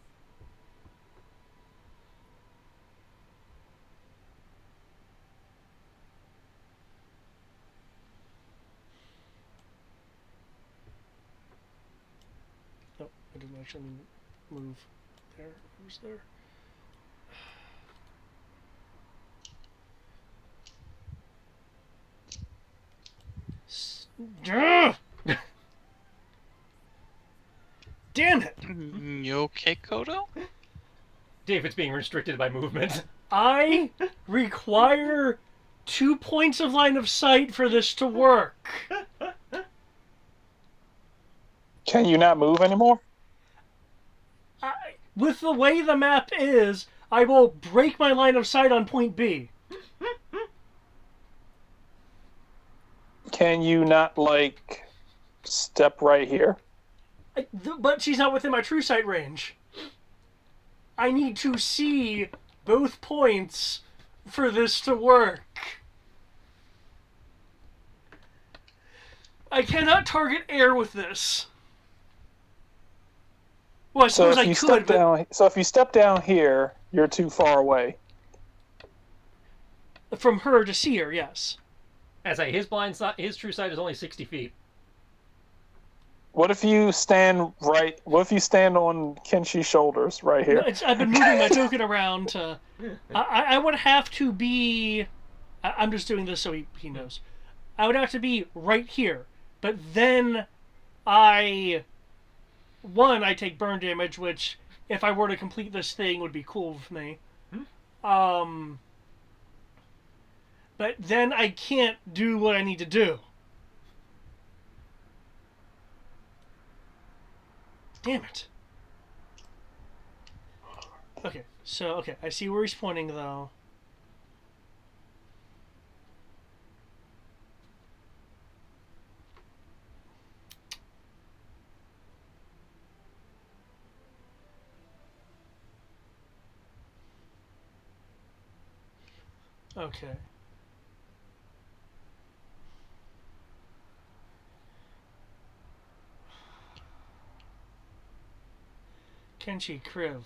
Nope, I didn't actually move there. It was there. Ugh! Damn it! You okay, Kodo? David's being restricted by movement. I require 2 points of line of sight for this to work. Can you not move anymore? With the way the map is, I will break my line of sight on point B. Can you not, like, step right here? But she's not within my true sight range. I need to see both points for this to work. I cannot target air with this. Well, I So suppose if you step down, so if you step down here, you're too far away. but from her to see her, yes. As I say, his true sight is only 60 feet. What if you stand right? What if you stand on Kenshi's shoulders right here? I've been moving my token around to... I would have to be... I'm just doing this so he knows. I would have to be right here. But then I take burn damage, which, if I were to complete this thing, would be cool with me. But then I can't do what I need to do. Damn it. Okay, I see where he's pointing, though. Okay. Kenshi, Kriv.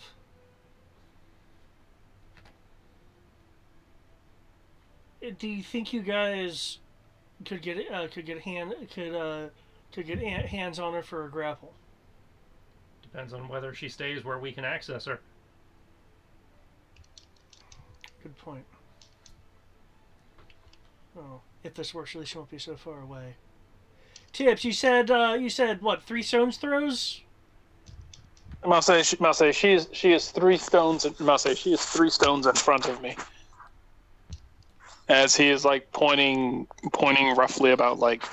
Do you think you guys could get hands on her for a grapple? Depends on whether she stays where we can access her. Good point. Oh, if this works, at least she won't be so far away. Tips, you said what? 3 stones throws? She is 3 stones. She is 3 stones in front of me. As he is like pointing roughly about like,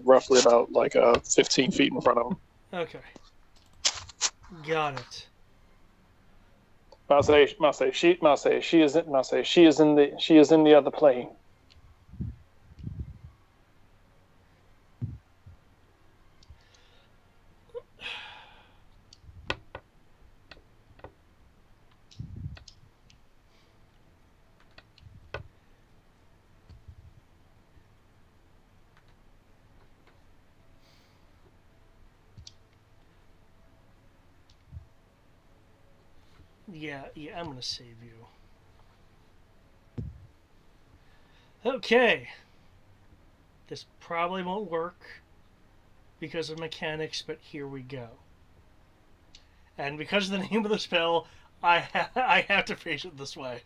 roughly about like 15 feet in front of him. Okay. Got it. She is in the other plane. Yeah, I'm gonna save you. Okay. This probably won't work because of mechanics, but here we go. And because of the name of the spell, I have to face it this way.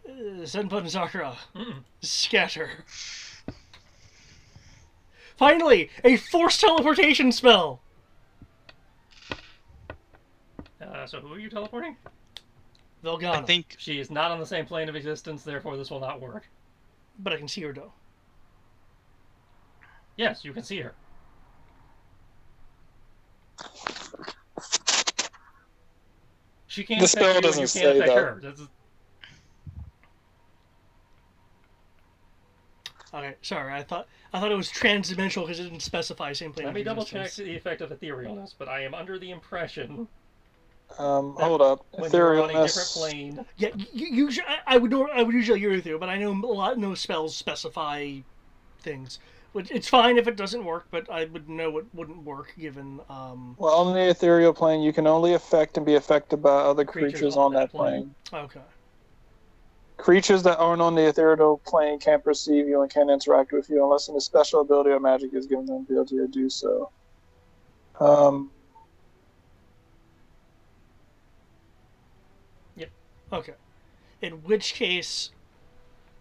Senpun Sakura. Scatter. Finally, a forced teleportation spell! So who are you teleporting? Velgana. I think She is not on the same plane of existence, therefore this will not work. But I can see her, though. Yes, you can see her. She can't The affect spell you, doesn't and you can't say affect that. her. Okay, sorry. I thought it was transdimensional because it didn't specify same plane. Let of me double existence. check the effect of etherealness, but I am under the impression Hold up. when you're on a different Etherealness. plane. Yeah, usually I would usually agree with you, but I know no spells specify things. Which it's fine if it doesn't work, but I would know it wouldn't work given. Well, on the ethereal plane, you can only affect and be affected by other creatures on that plane. Okay. Creatures that aren't on the ethereal plane can't perceive you and can't interact with you unless a special ability or magic is given them the ability to do so. Okay. In which case,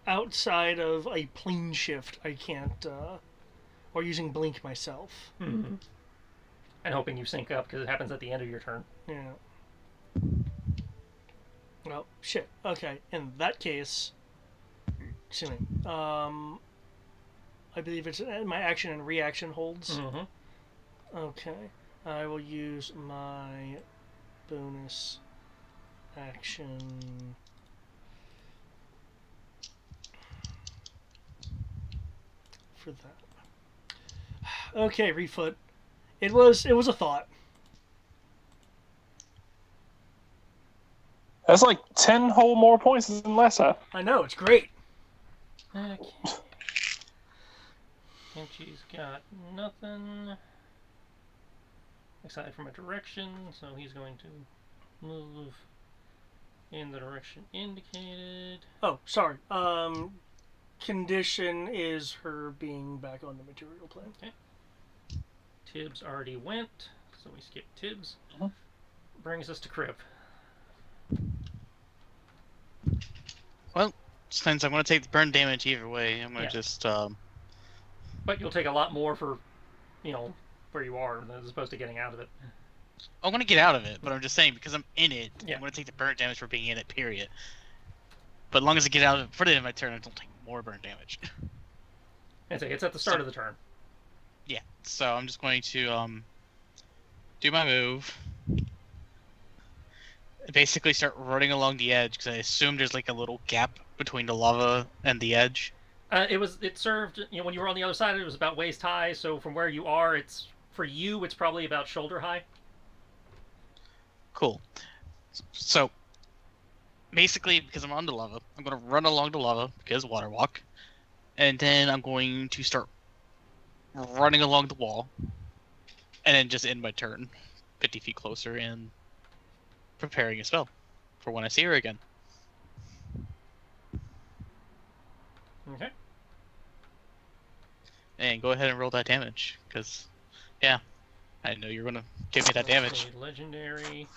outside of a plane shift, I can't. Or using blink myself. Mm-hmm. And hoping you sync up because it happens at the end of your turn. Yeah. Well, shit. Okay, in that case, excuse me. I believe it's my action and reaction holds. Mm-hmm. Okay, I will use my bonus action. For that. Okay, Refoot. It was a thought. That's like 10 whole more points than last time. I know, it's great. Okay. Kenchi's got nothing aside from a direction, so he's going to move in the direction indicated. Oh, sorry. Condition is her being back on the material plane. Okay. Tibbs already went, so we skip Tibbs. Mhm. Brings us to Crib. Well, since I'm going to take the burn damage either way, I'm going Yeah. to just But you'll take a lot more for, where you are as opposed to getting out of it. I'm going to get out of it, but I'm just saying because I'm in it, Yeah. I'm going to take the burn damage for being in it. Period. But as long as I get out of it for the end of my turn, I don't take more burn damage. And say it's at the start of the turn. Yeah. So I'm just going to do my move. Basically start running along the edge because I assume there's like a little gap between the lava and the edge. It served, when you were on the other side, it was about waist high. So from where you are, it's probably about shoulder high. Cool. So basically, because I'm on the lava, I'm going to run along the lava because water walk, and then I'm going to start running along the wall, and then just end my turn 50 feet closer and preparing a spell for when I see her again. Okay. And go ahead and roll that damage, because, yeah, I know you're going to give me that damage. Okay, legendary.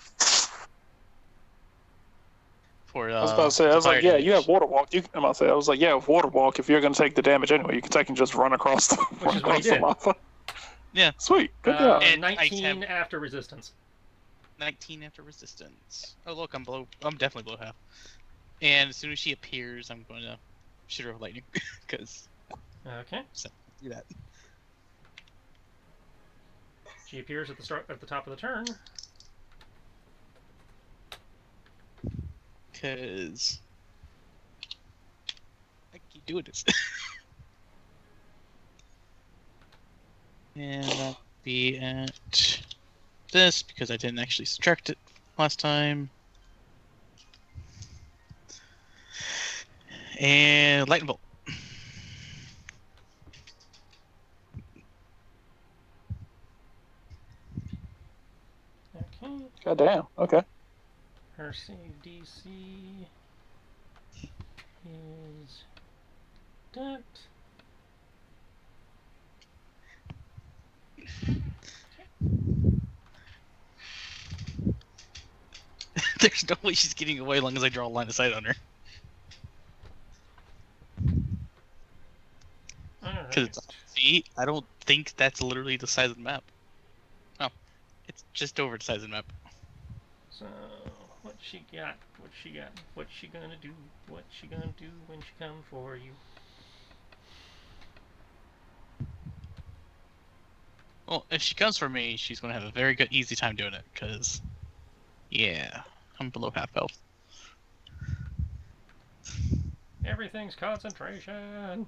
For, I was about to say, I was like, yeah, you have water walk. I'm about to say, I was like, yeah, with water walk, if you're going to take the damage anyway, you can take and just run across the, Which is what he did. lava. Yeah. Sweet. Good job. And I 19 have- after resistance. 19 after resistance. Oh, look, I'm definitely below half. And as soon as she appears, I'm going to shoot her with lightning, because Okay. do that. She appears at the top of the turn. Because I keep doing this. And that'll be at this, because I didn't actually subtract it last time. And lightning bolt. Okay. Goddamn. Okay. Her save DC is that. There's no way she's getting away as long as I draw a line of sight on her. Because it's see, I don't think that's literally the size of the map. Oh, it's just over the size of the map. So, what she got? What she got? What she gonna do? What she gonna do when she come for you? Well, if she comes for me, she's gonna have a very good, easy time doing it. Cause, yeah, I'm below half health. Everything's concentration.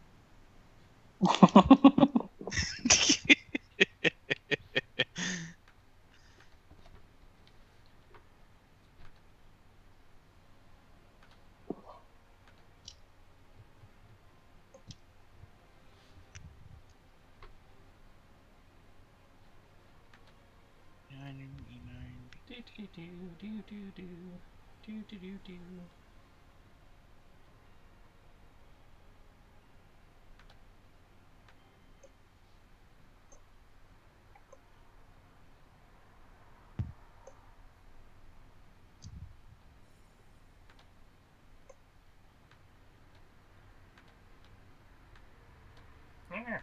Do do do do do do do do do do. Yeah.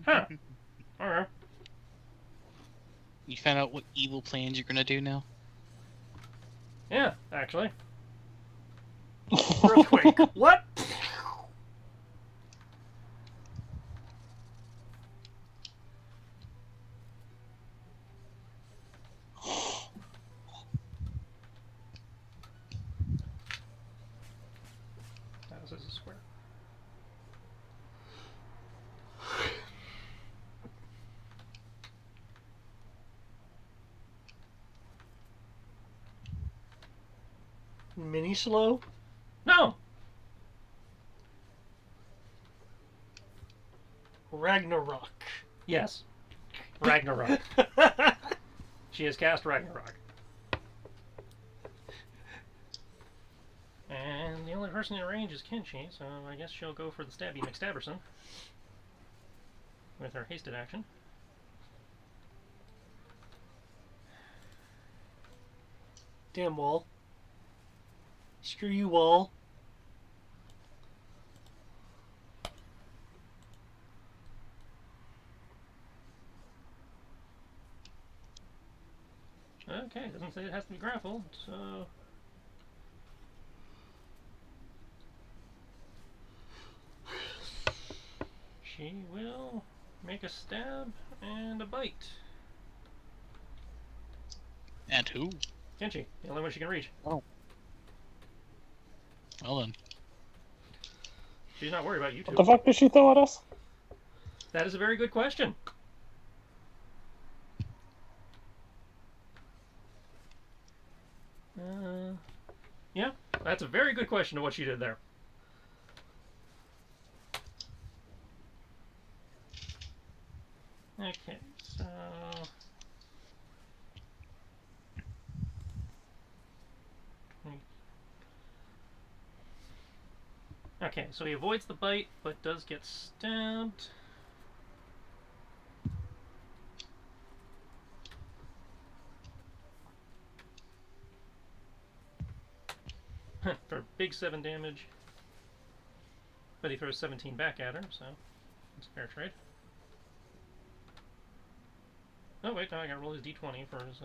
Huh. Alright. You found out what evil plans you're gonna do now? Yeah, actually. Earthquake. What? This is a square. Mini slow? No! Ragnarok. Yes. Ragnarok. She has cast Ragnarok. And the only person in range is Kenshi, so I guess she'll go for the Stabby McStabberson with her hasted action. Damn, Wall. Screw you, Wall. Okay, doesn't say it has to be grappled, so... She will make a stab and a bite. And who? Kenshi, the only one she can reach. Well then. She's not worried about you two. What the fuck did she throw at us? That is a very good question. Yeah, that's a very good question of what she did there. Okay, so... Okay, so he avoids the bite, but does get stabbed. For big 7 damage. But he throws 17 back at her, so it's a fair trade. Oh wait, no, I gotta roll his d20 for his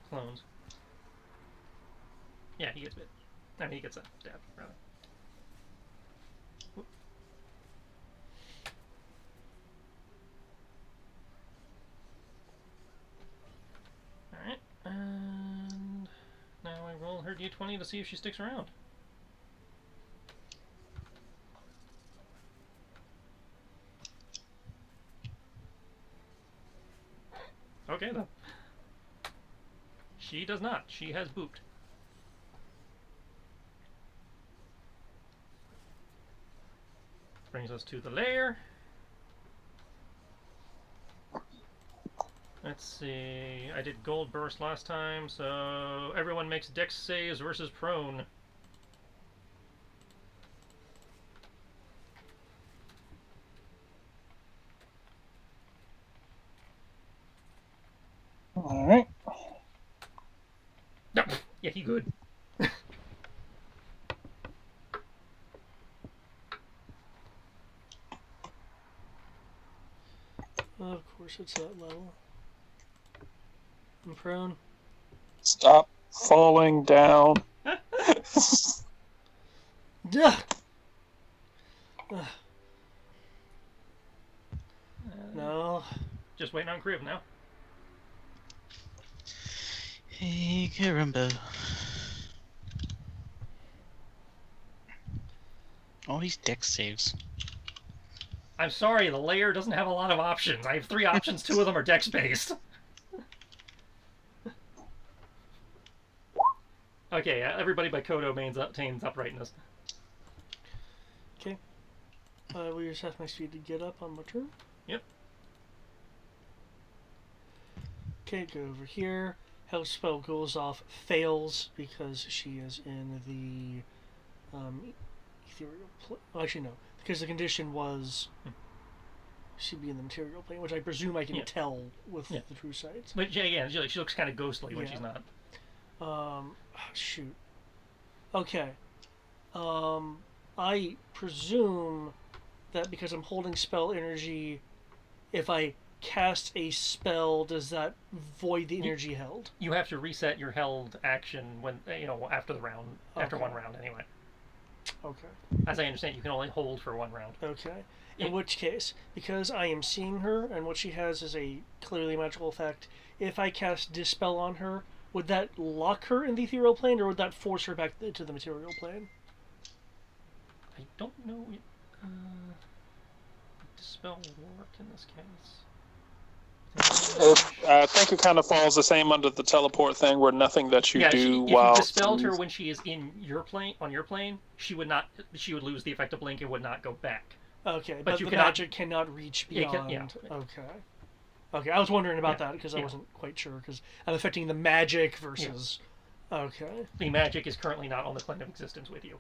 clones. Yeah, he gets bit. I mean, he gets stabbed, rather. Whoop. Alright, and now I roll her d20 to see if she sticks around. Okay, then. She does not. She has booped. Brings us to the lair. Let's see. I did gold burst last time, so everyone makes dex saves versus prone. Alright. No. Yeah, he good. Of course, it's that level. I'm prone. Stop falling down. Duh! No. Just waiting on Crib now. Hey, caramba. All these deck saves. I'm sorry, the layer doesn't have a lot of options. I have 3 options, 2 of them are dex based. Okay, everybody by Kodo maintains uprightness. Okay. We just have my speed to get up on my turn. Yep. Okay, go over here. Health spell goes off, fails because she is in the ethereal plane. Well, actually, no, because the condition was she'd be in the material plane, which I presume I can tell with the true sights. But yeah, again, she looks kind of ghostly when she's not. Shoot. Okay. I presume that because I'm holding spell energy, if I cast a spell, does that void the energy held? You have to reset your held action when after the round, after Okay. one round anyway. Okay. As I understand, you can only hold for one round. Okay. In which case, because I am seeing her and what she has is a clearly magical effect, if I cast Dispel on her, would that lock her in the ethereal plane, or would that force her back to the material plane? I don't know. Dispel would work in this case. I think it kind of falls the same under the teleport thing, where nothing that you do if while you dispelled her when she is in your plane, on your plane, she would not. She would lose the effect of blink and would not go back. Okay, But but you the cannot- magic cannot reach Yeah, beyond. Okay, I was wondering about Yeah, that because I yeah. wasn't quite sure because I'm affecting the magic versus. Okay. The magic is currently not on the plane of existence with you.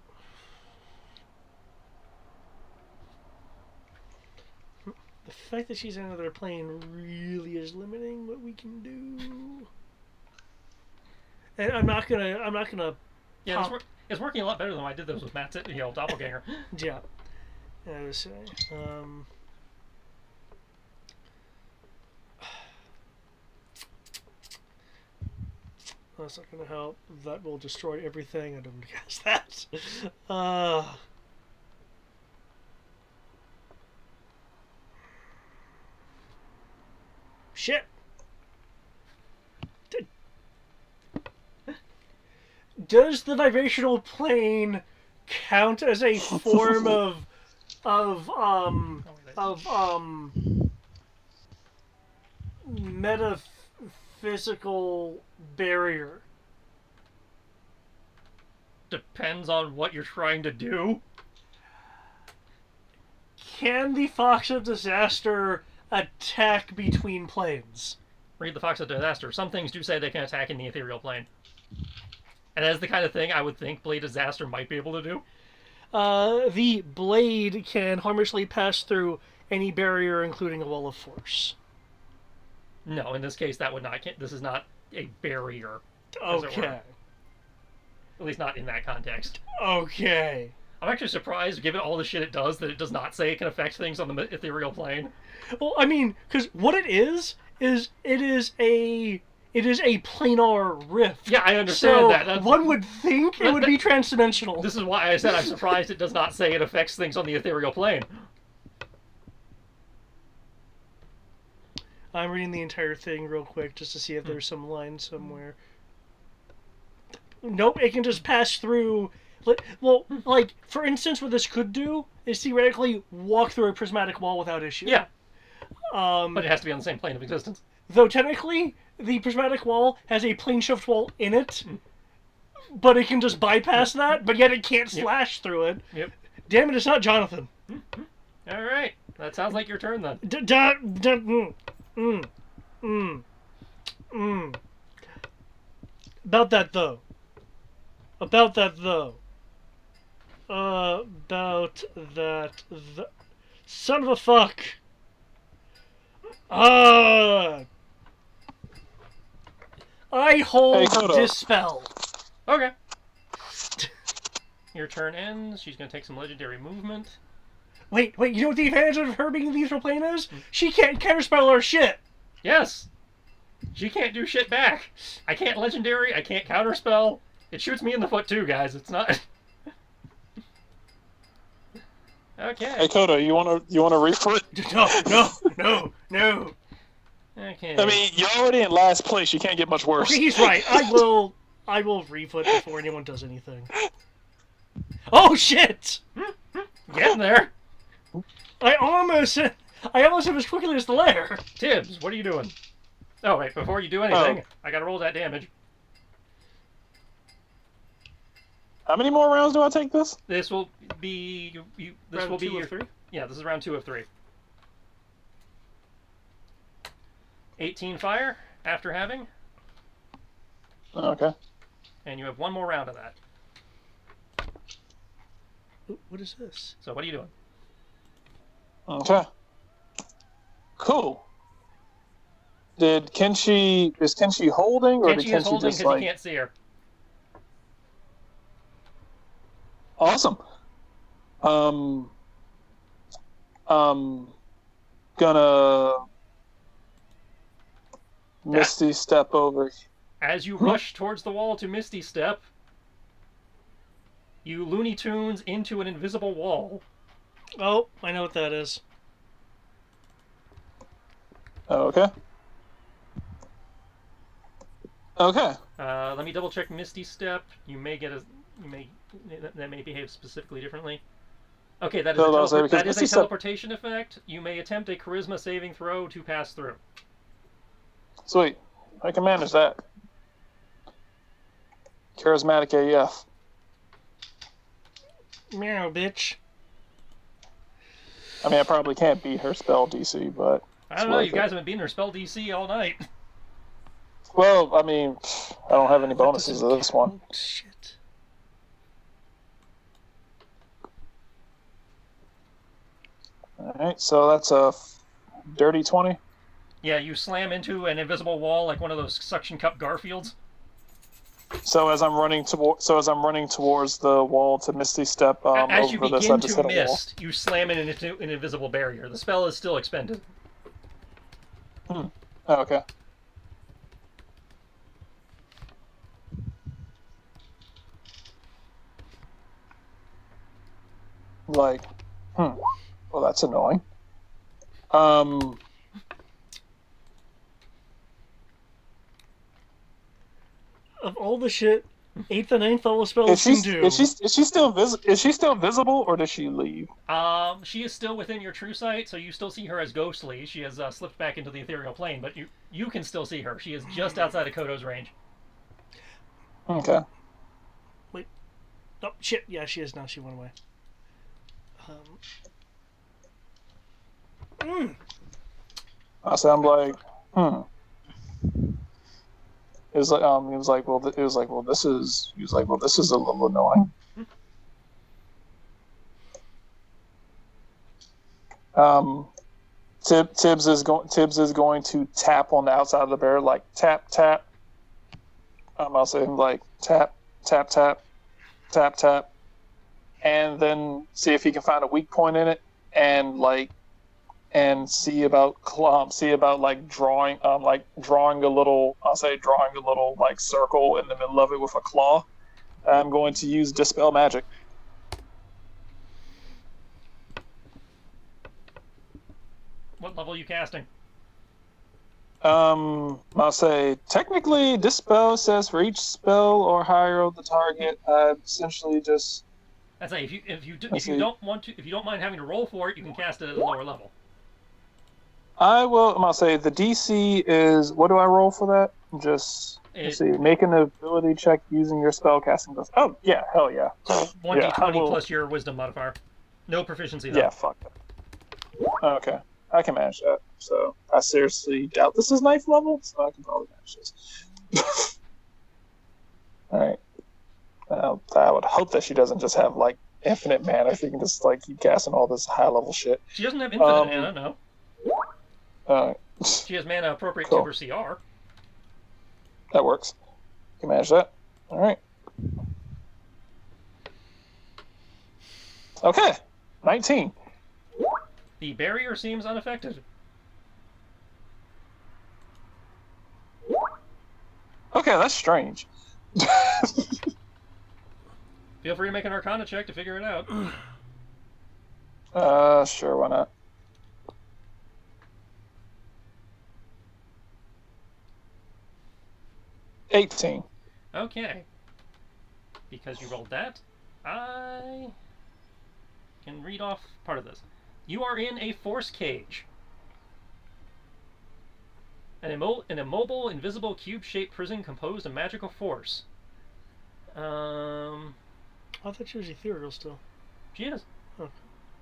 The fact that she's in another plane really is limiting what we can do. And I'm not gonna. Yeah, it's working a lot better than I did those with Matt's doppelganger. Yeah. I would say. That's not gonna help. That will destroy everything. I don't want to cast that. Shit. Does the vibrational plane count as a form of metaphysical barrier? Depends on what you're trying to do. Can the Fox of Disaster attack between planes? Read the Fox of Disaster. Some things do say they can attack in the ethereal plane. And that's the kind of thing I would think Blade Disaster might be able to do. The blade can harmlessly pass through any barrier, including a wall of force. No, in this case, that would not. This is not a barrier. As it were. Okay. At least not in that context. Okay. I'm actually surprised, given all the shit it does, that it does not say it can affect things on the ethereal plane. Well, I mean, because what it is it is a planar rift. Yeah, I understand So that. That's, one would think it would be transdimensional. This is why I said I'm surprised it does not say it affects things on the ethereal plane. I'm reading the entire thing real quick just to see if there's some line somewhere. Nope, it can just pass through. Well, like, for instance, what this could do is theoretically walk through a prismatic wall without issue. Yeah. But it has to be on the same plane of existence. Though technically, the prismatic wall has a plane shift wall in it, but it can just bypass that, but yet it can't slash through it. Yep. Damn it, it's not Jonathan. Alright. That sounds like your turn then. About that though. Son of a fuck. I hold Hey, Kodo. Dispel. Okay. Your turn ends. She's going to take some legendary movement. Wait, you know what the advantage of her being in the ethereal plane is? She can't counterspell our shit. Yes! She can't do shit back. I can't legendary. I can't counterspell. It shoots me in the foot too, guys. It's not... Okay. Hey Kodo, you wanna refit? No. Okay. I mean, you're already in last place. You can't get much worse. Okay, he's right. I will refoot before anyone does anything. Oh shit! Getting there. I almost have as quickly as the lair. Tibbs, what are you doing? Oh, wait, before you do anything, I gotta roll that damage. How many more rounds do I take this? This will be... this Round will be 2 of your... 3? Yeah, this is round 2 of 3. 18 fire, after having, Okay. and you have one more round of that. Ooh, what is this? So what are you doing? Okay. Cool. Is Kenshi holding, or did Kenshi is Kenshi holding just because like... he can't see her. Awesome. Gonna Misty step over. As you rush towards the wall to Misty Step, you Looney Tunes into an invisible wall. Oh, I know what that is. Okay. Okay. Let me double check Misty Step. That may behave specifically differently. Okay, that is a teleportation effect. You may attempt a charisma saving throw to pass through. Sweet. I can manage that. Charismatic AF. Meow, bitch. I mean, I probably can't beat her spell DC, but... I don't know, you guys have been beating her spell DC all night. Well, I mean, I don't have any bonuses to this one. Shit. Alright, so that's a dirty 20. Yeah, you slam into an invisible wall like one of those suction cup Garfields. So as I'm running towards the wall to Misty Step as you over this, begin I just to hit a wall. mist, you slam it into an invisible barrier. The spell is still expended. Oh, okay. Like, well, that's annoying. Of all the shit 8th and 9th level spells can do. Is she still visible, or does she leave? She is still within your true sight, so you still see her as ghostly. She has slipped back into the ethereal plane, but you can still see her. She is just outside of Kodo's range. Okay. Wait. Oh, shit. Yeah, she is now. She went away. So I'm like, It was like, well, this is a little annoying. Tibbs is going to tap on the outside of the barrier, like tap tap. I'll say like tap tap tap tap tap, and then see if he can find a weak point in it, and see about like drawing a little like circle in the middle of it with a claw. I'm going to use Dispel Magic. What level are you casting? I'll say technically Dispel says for each spell or higher of the target, essentially just. That's like if you don't mind having to roll for it, you can cast it at a lower level. I will. I'm gonna say the DC is. What do I roll for that? Let's see. Make an ability check using your spell casting. Oh yeah, hell yeah. So 1d20 plus your wisdom modifier. No proficiency though. Yeah, fuck that. Okay, I can manage that. So I seriously doubt this is 9th level, so I can probably manage this. All right. I would hope that she doesn't just have like infinite mana. She can just like keep casting all this high level shit. She doesn't have infinite mana, no. Alright. She has mana appropriate Cool. to her CR. That works. You can manage that. Alright. Okay. 19. The barrier seems unaffected. Okay, that's strange. Feel free to make an Arcana check to figure it out. Sure, why not? $18. Okay. Because you rolled that, I can read off part of this. You are in a force cage. An immobile, invisible, cube-shaped prison composed of magical force. I thought she was ethereal still. She is. Okay.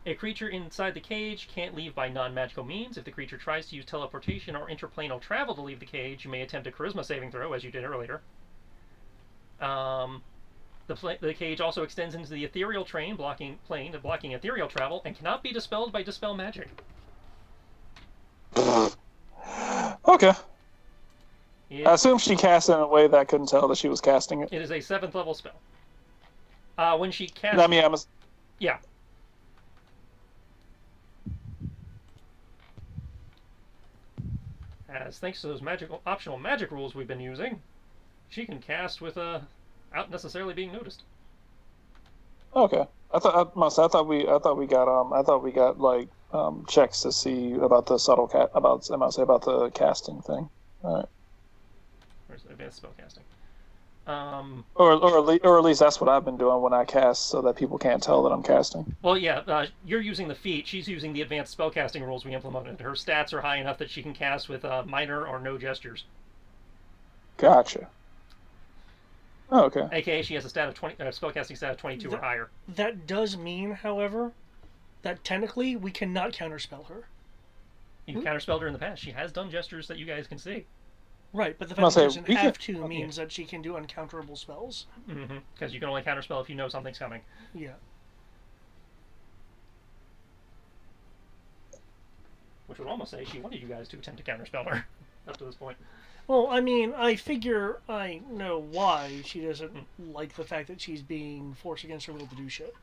A creature inside the cage can't leave by non-magical means. If the creature tries to use teleportation or interplanal travel to leave the cage, you may attempt a charisma saving throw, as you did earlier. The cage also extends into the ethereal plane, blocking ethereal travel, and cannot be dispelled by Dispel Magic. Okay. I assume she cast it in a way that I couldn't tell that she was casting it. It is a 7th level spell. When she casts... I mean, Yeah. as thanks to those optional magic rules we've been using, she can cast without necessarily being noticed. Okay. I thought we got like checks to see about the about the casting thing. All right. Where's advanced spellcasting? Or at least that's what I've been doing when I cast, so that people can't tell that I'm casting. Well, yeah, you're using the feat. She's using the advanced spellcasting rules we implemented. Her stats are high enough that she can cast with minor or no gestures. Gotcha. Oh, okay. AKA, she has a spellcasting stat of 22 or higher. That does mean, however, that technically we cannot counterspell her. You've counterspelled her in the past. She has done gestures that you guys can see. Right, but the fact that she doesn't have to means that she can do uncounterable spells. Mm-hmm. Because you can only counterspell if you know something's coming. Yeah. Which would almost say she wanted you guys to attempt to counterspell her up to this point. Well, I mean, I figure I know why she doesn't like the fact that she's being forced against her will to do shit.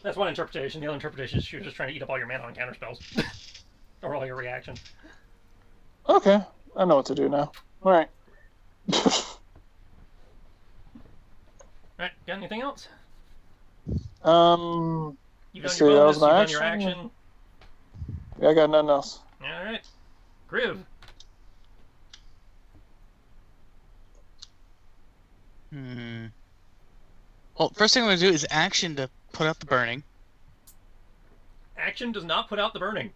That's one interpretation. The other interpretation is she was just trying to eat up all your mana on counterspells. Or all your reaction. Okay. I know what to do now. Alright. Alright, got anything else? You've done your bonus, you've done your action. Yeah, I got nothing else. Alright. Griv. Well, first thing I'm going to do is action to put out the burning. Action does not put out the burning.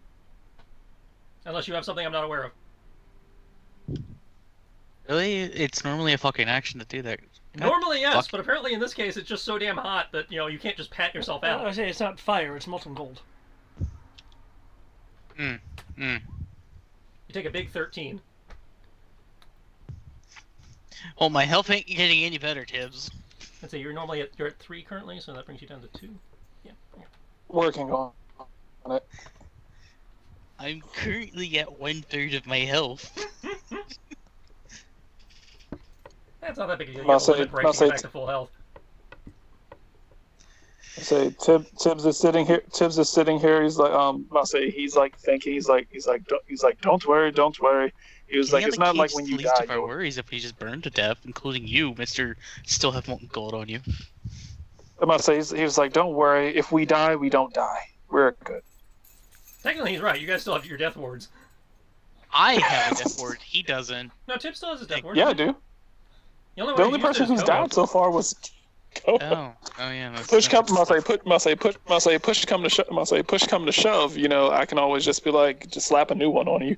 Unless you have something I'm not aware of. Really? It's normally a fucking action to do that. Normally, yes, but apparently in this case it's just so damn hot that, you can't just pat yourself out. I say it's not fire, it's molten gold. You take a big 13. Well, my health ain't getting any better, Tibbs. I'd say you're at 3 currently, so that brings you down to 2. Yeah. Working on it. I'm currently at 1/3 of my health. That's not that big a deal. You got a limit break to get back to full health. I say Tibbs is sitting here. He's like, he's like thinking. He's like, don't worry. He was like, it's not like when you die. Least of our worries if we just burn to death, including you, Mister. Still have molten gold on you. I must say, he was like, don't worry. If we die, we don't die. We're good. Technically, he's right. You guys still have your death wards. I have a death ward. He doesn't. No, Tip still has his death ward. Yeah, I do. The only person who's died so far was Oh yeah. Push come to shove. I can always just be like, just slap a new one on you.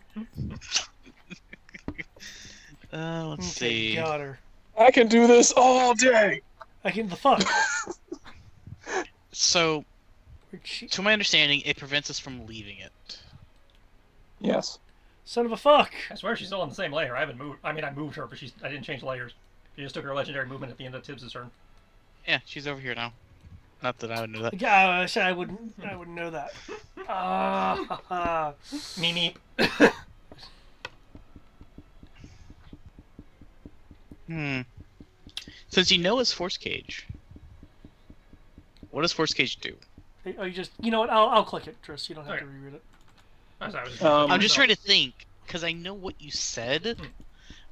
Let's see. Got her. I can do this all day. I can the fuck. So, to my understanding, it prevents us from leaving it. Yes. Son of a fuck. I swear she's still on the same layer. I haven't moved. I mean, I moved her, but I didn't change layers. She just took her legendary movement at the end of Tibbs' turn. Yeah, she's over here now. Not that I would know that. Yeah, I said I wouldn't know that. Meep. Since you know it's Force Cage, what does Force Cage do? Oh, you know what? I'll click it, Tris. You don't have to reread it. I'm just trying to think, because I know what you said,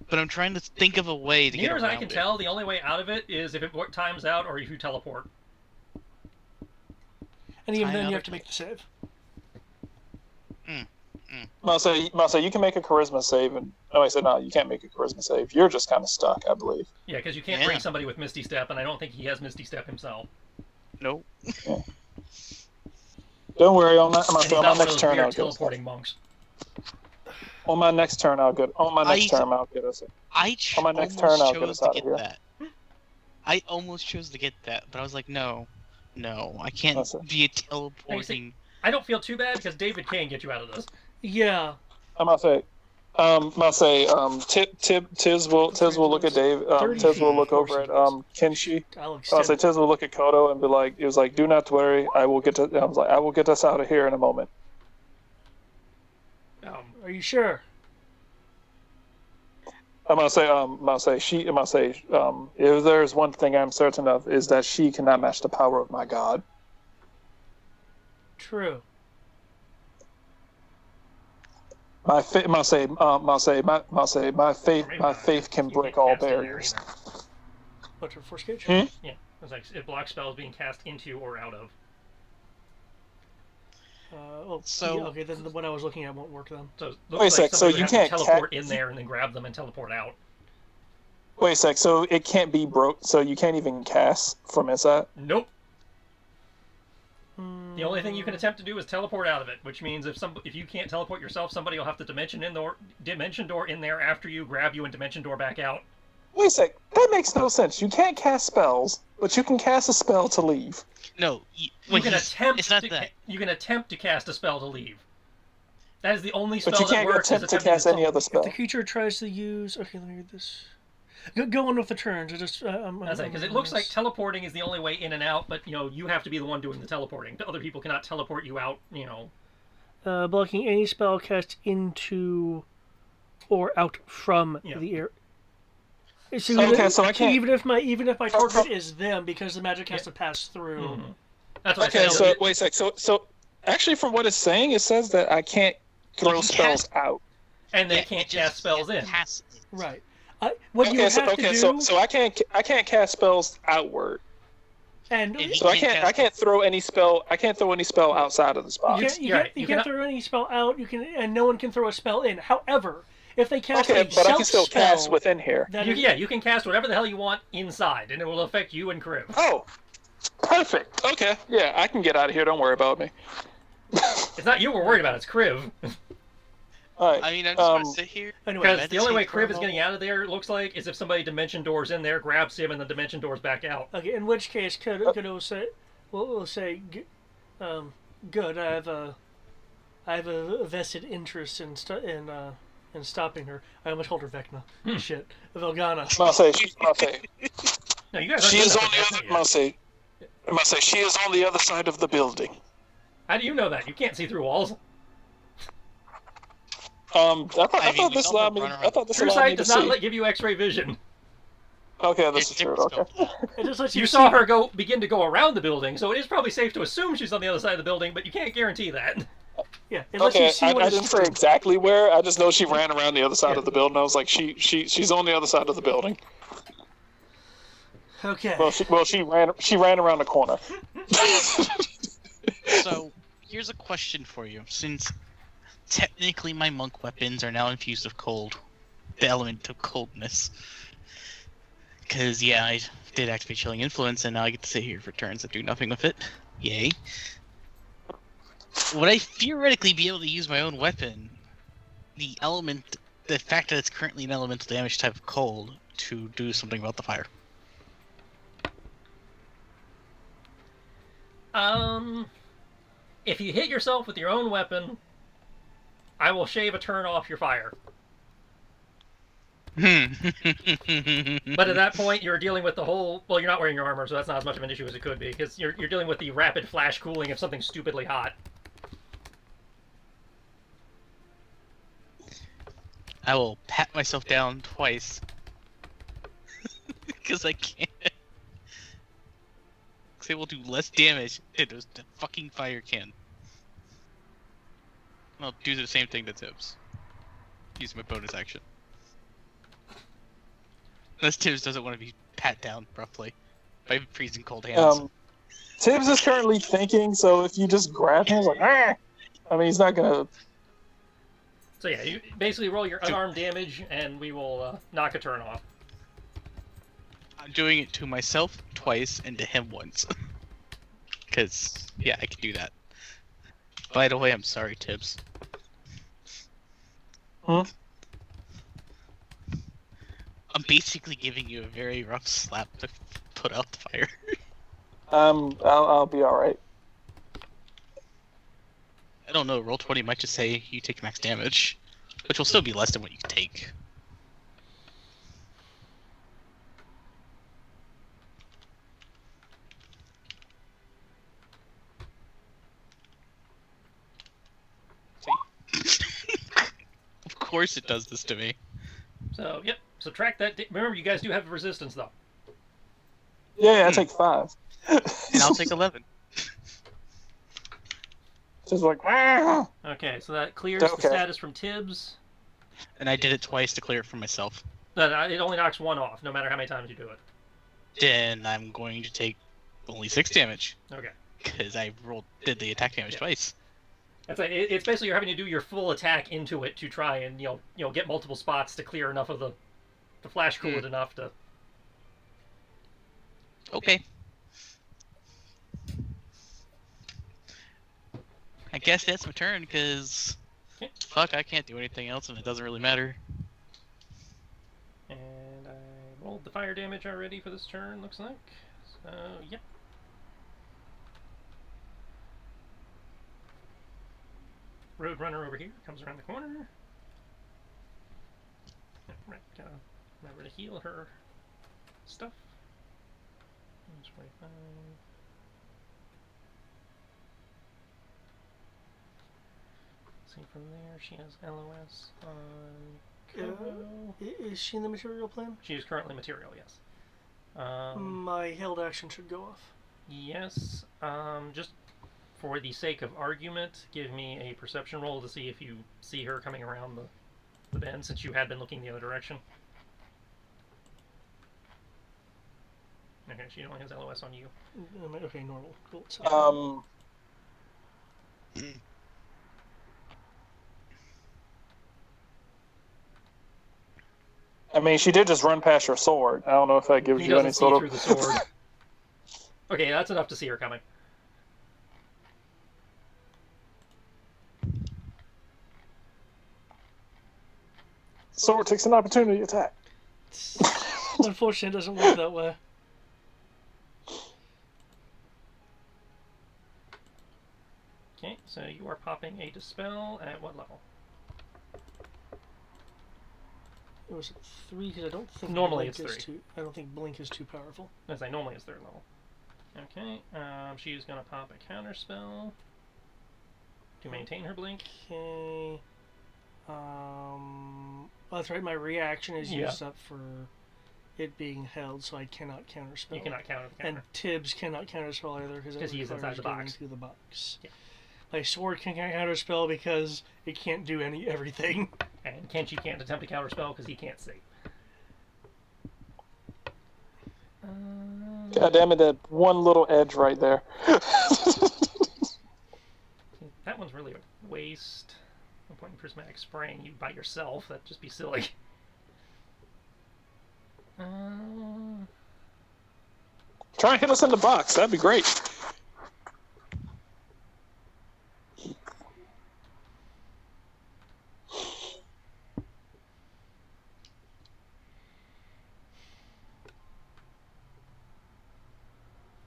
but I'm trying to think of a way to get around it. Near as I can tell, the only way out of it is if it times out or if you teleport. And even then, you have to make the save. Masa, you can make a charisma save, and I said no, you can't make a charisma save. You're just kind of stuck, I believe. Yeah, because you can't bring somebody with Misty Step, and I don't think he has Misty Step himself. Nope. Yeah. Don't worry, on my next turn, I'll get teleporting monks. On my next turn, I'll get us. On my next turn, I'll get us out of here. That. I almost chose to get that, but I was like, no, I can't be a teleporting. I don't feel too bad because David can get you out of this. Yeah. I'm gonna say, Tiz will look at Dave. Tiz will look over at Kenshi. I'll say Tiz will look at Kodo and be like, "It was like, do not worry. I will get us out of here in a moment." Are you sure? I'm gonna say, if there's one thing I'm certain of, is that she cannot match the power of my god. True. My faith, my faith can You break can't all cast in there barriers. either. What's your force gauge? Hmm? Yeah, it's like it blocks spells being cast into or out of. So- yeah, okay, then the one I was looking at won't work then. So it Wait a looks like sec, so somebody would you have to can't teleport in there and then grab them and teleport out. Wait a sec, so it can't be broke, so you can't even cast from inside? Nope. The only thing you can attempt to do is teleport out of it, which means if you can't teleport yourself, somebody will have to dimension door in there after you, grab you, and dimension door back out. Wait a sec, that makes no sense. You can't cast spells, but you can cast a spell to leave. No, You can attempt. It's not to, that. You can attempt to cast a spell to leave. That is the only spell But you that can't works. attempt is to attempting cast any other If spell. the creature tries to use... Okay, let me read this. Go on with the turns. I just... Because it looks like teleporting is the only way in and out, but you have to be the one doing the teleporting. Other people cannot teleport you out. blocking any spell cast into or out from the air. So Okay, so I can't- even if my target is them, because the magic has to pass through. Mm-hmm. That's what Okay, I so said. wait a sec. So actually, from what it's saying, it says that I can't throw can spells cast- out. And they Yeah, can't it just cast spells in. passes. Right. What you Okay, so have to do, so I can't cast spells outward. and And So I can't can't cast throw any spell. I can't throw any spell outside of the spot. you You're right. can't You cannot- throw any spell out. And no one can throw a spell in. However, if they cast Okay, a but I can still self-spell, cast within here. that You, is- yeah, you can cast whatever the hell you want inside, and it will affect you and Crib. Oh, perfect. Okay, yeah, I can get out of here. Don't worry about me. It's not you we're worried about, it's Kriv. All right. I mean, I'm just gonna sit here. Anyway, Because the only way meditate for a Kriv is getting out of there, it looks like, is if somebody dimension doors in there, grabs him, and the dimension doors back out. okay, in which case, could say, we'll say, good. I have a vested interest in stopping her. I almost called her Vecna. Shit, Velgana. Must say, No, you guys aren't she doing is that on for the Vecna other. yet. Must say, she is on the other side of the building. How do you know that? You can't see through walls. I we thought this saw allowed them me. run I around. thought this True allowed me sight to does not see. give you X-ray vision. Okay, this is It's true. different Okay. scope. It just lets You you saw see- her begin to go around the building, so it is probably safe to assume she's on the other side of the building, but you can't guarantee that. Yeah, it lets you Okay, see I what didn't is say true. exactly where. I just know she ran around the other side Yeah. of the building. I was like, she's on the other side of the building. Okay. She ran around the corner. So, here's a question for you. Since technically my monk weapons are now infused with cold, the element of coldness. Because, yeah, I did activate Chilling Influence, and now I get to sit here for turns and do nothing with it. Yay. Would I theoretically be able to use my own weapon, the fact that it's currently an elemental damage type of cold, to do something about the fire? If you hit yourself with your own weapon, I will shave a turn off your fire. But at that point, you're dealing with the whole... Well, you're not wearing your armor, so that's not as much of an issue as it could be, because you're dealing with the rapid flash cooling of something stupidly hot. I will pat myself down twice. Because I can't. Because it will do less damage than the fucking fire can. I'll do the same thing to Tibbs. Use my bonus action. Unless Tibbs doesn't want to be pat down roughly by freezing cold hands. Tibbs is currently thinking, so if you just grab him, he's like, ah! I mean, he's not gonna. So yeah, you basically roll your unarmed damage, and we will knock a turn off. I'm doing it to myself twice and to him once. Because, yeah, I can do that. By the way, I'm sorry, Tibbs. Huh? I'm basically giving you a very rough slap to put out the fire. I'll be all right. I don't know, Roll20 might just say you take max damage, which will still be less than what you can take. See? Of course it does this to me. So, yep, subtract that... Remember, you guys do have resistance, though. Yeah, I take 5. And I'll take 11. Just like, "Ah." Okay, so that clears the Okay. status from Tibbs. And I did it twice to clear it for myself. No, no, it only knocks one off, no matter how many times you do it. Then I'm going to take only 6 damage. Okay. Because I did the attack damage twice. It's basically you're having to do your full attack into it to try and get multiple spots to clear enough of the flash cool it enough to. Okay. I guess that's my turn, because Okay. fuck, I can't do anything else, and it doesn't really matter. And I rolled the fire damage already for this turn. Looks like. So yep. Roadrunner over here comes around the corner. Right, gotta remember to heal her stuff. 25. See from there, she has LOS on Kobo. Is she in the material plan? She is currently material, yes. My held action should go off. Yes. Just for the sake of argument, give me a perception roll to see if you see her coming around the bend, since you had been looking the other direction. Okay, she only has LOS on you. Okay, normal. Cool. I mean, she did just run past your sword. I don't know if that gives He you any doesn't see sort through of. the sword. Okay, that's enough to see her coming. Sword takes an opportunity attack. Unfortunately, it doesn't work that way. Okay, so you are popping a dispel at what level? It was 3 because I don't think Normally Blink it's is 3. I don't think Blink is too powerful. As I normally it's 3rd level. Okay, she's gonna pop a counter spell to maintain her blink. Okay. That's right. My reaction is used up for it being held, so I cannot counterspell. You cannot counter the counter. And Tibbs cannot counterspell either because he is inside the box. Through the box. Yeah. My sword can counterspell because it can't do everything. And Kenshi can't attempt a counterspell because he can't see. God damn it, that one little edge right there. That one's really a waste. No point in prismatic spraying you by yourself. That'd just be silly. Try and hit us in the box. That'd be great.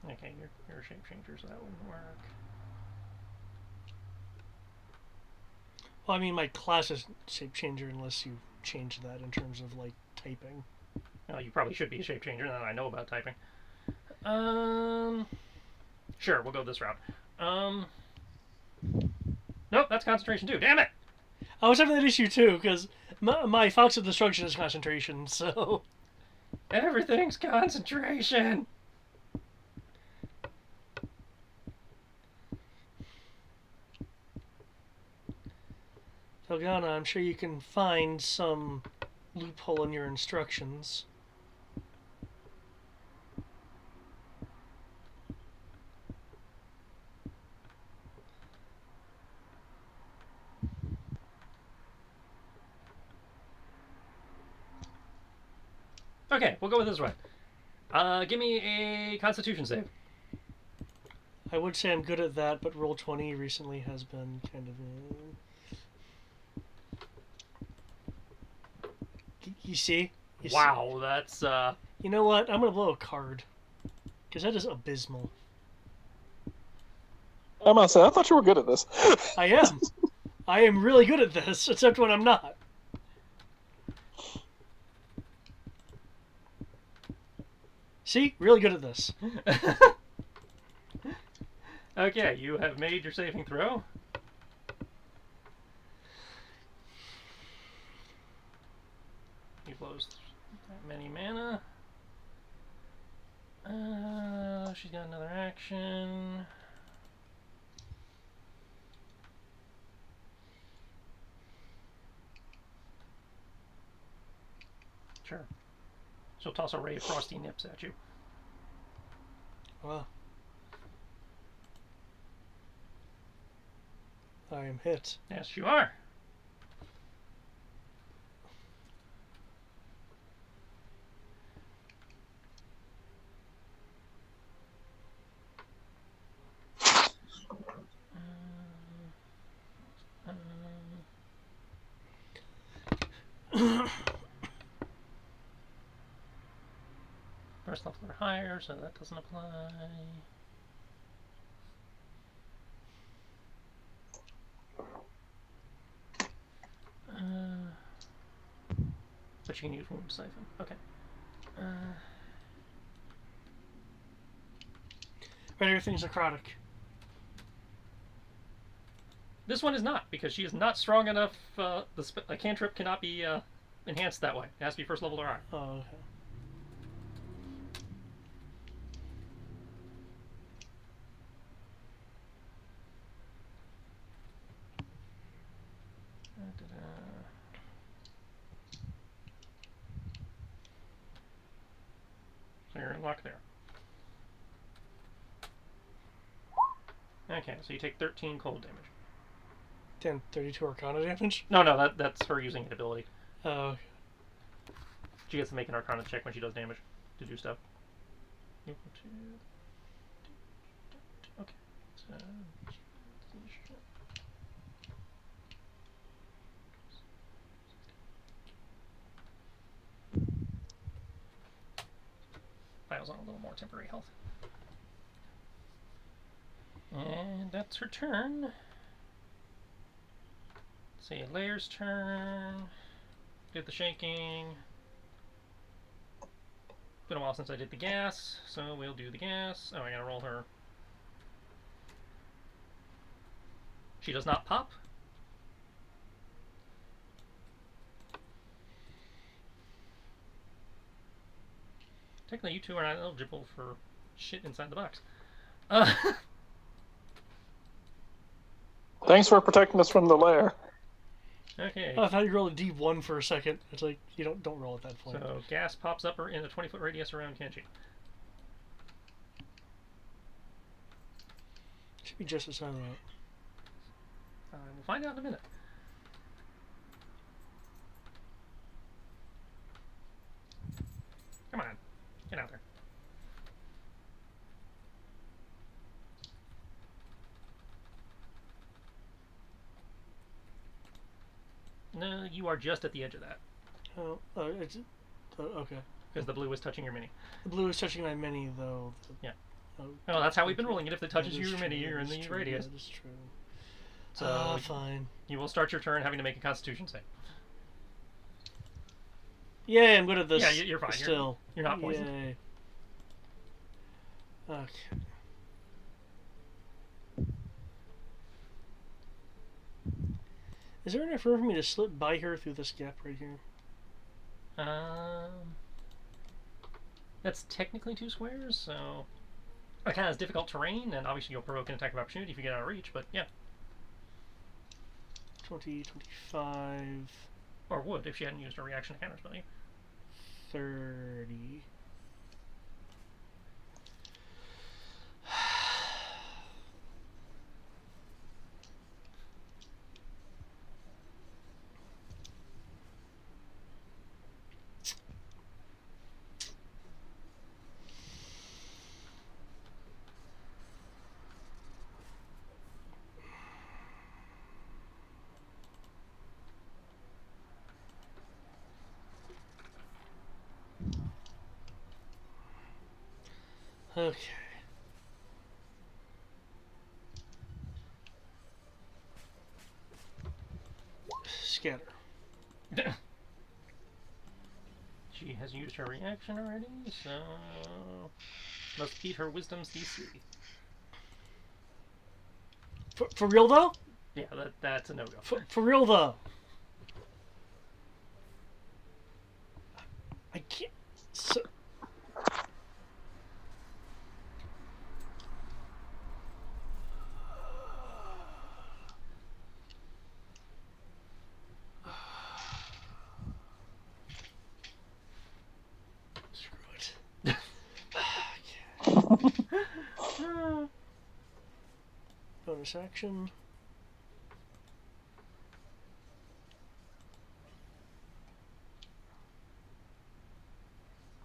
Okay, you're a shape changer, so that wouldn't work. Well, I mean, my class is shape changer unless you change that in terms of like typing. Well, you probably should be a shape changer now that I know about typing. Sure, we'll go this route. Nope, that's concentration too. Damn it! I was having that issue too because my Fox of Destruction is concentration, so Everything's concentration. Felgana, I'm sure you can find some loophole in your instructions. Okay, we'll go with this one. Give me a Constitution save. I would say I'm good at that, but Roll20 recently has been kind of. You see? Wow, that's You know what? I'm gonna blow a card because that is abysmal. I'm gonna say, I thought you were good at this. I am. I am really good at this, except when I'm not. See? Really good at this. Okay, you have made your saving throw. He blows that many mana. She's got another action. Sure. She'll toss a ray of frosty nips at you. Wow. I am hit. Yes, you are. First level or higher, so that doesn't apply. But you can use Wound Siphon. Okay. But everything's necrotic. This one is not, because she is not strong enough. A cantrip cannot be enhanced that way. It has to be first level or higher. Oh, okay. So you're in luck there. Okay, so you take 13 cold damage. 10, 32 Arcana damage? No, that's her using an ability. Oh, okay. She gets to make an Arcana check when she does damage to do stuff. Okay. So, File's on a little more temporary health. And that's her turn. Let's see, Lair's turn. Did the shaking. Been a while since I did the gas, so we'll do the gas. Oh, I gotta roll her. She does not pop. Technically, you two are not eligible for shit inside the box. Thanks for protecting us from the lair. Okay. Oh, I thought you rolled a D1 for a second. It's like, you don't roll at that point. So gas pops up in a 20-foot radius around Kenshi. Should be just as silent. We'll find out in a minute. Come on. Get out there. No, you are just at the edge of that. Oh, it's okay. Because the blue is touching your mini. The blue is touching my mini, though. Yeah. Oh, Well, that's how we've been rolling it. If it that touches is your mini, true, you're in that is the true, radius. That is true. So Fine. you will start your turn having to make a Constitution save. Yay, I'm good at this. Yeah, you're fine. Still. You're not poisoned. Yay. Okay. Is there enough room for me to slip by her through this gap right here? That's technically 2 squares, so it kind of has difficult terrain, and obviously you'll provoke an attack of opportunity if you get out of reach. But yeah, 20, 25, or would if she hadn't used her reaction to counterspell you. 30. Okay. Scatter. She has used her reaction already, so must beat her Wisdom's DC. For real though? Yeah, that's a no-go. For real though. I can't. So, bonus action.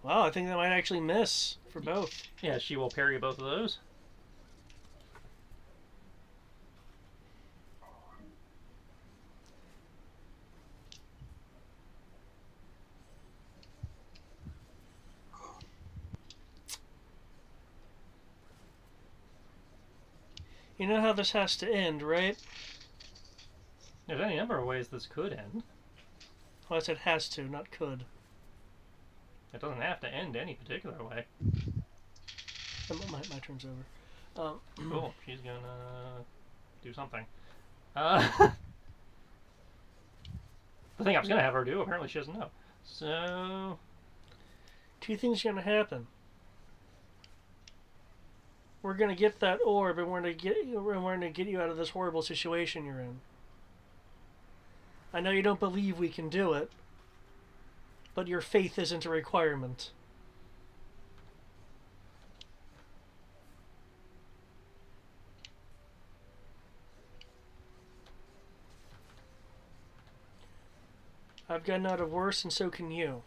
Wow, I think that might actually miss for both. Yeah, she will parry both of those. You know how this has to end, right? There's any number of ways this could end. Well, I said has to, not could. It doesn't have to end any particular way. My turn's over. Cool. She's gonna do something. The thing I was gonna have her do, apparently she doesn't know. So Two things are gonna happen. We're gonna get that orb, and we're gonna get you out of this horrible situation you're in. I know you don't believe we can do it, but your faith isn't a requirement. I've gotten out of worse, and so can you.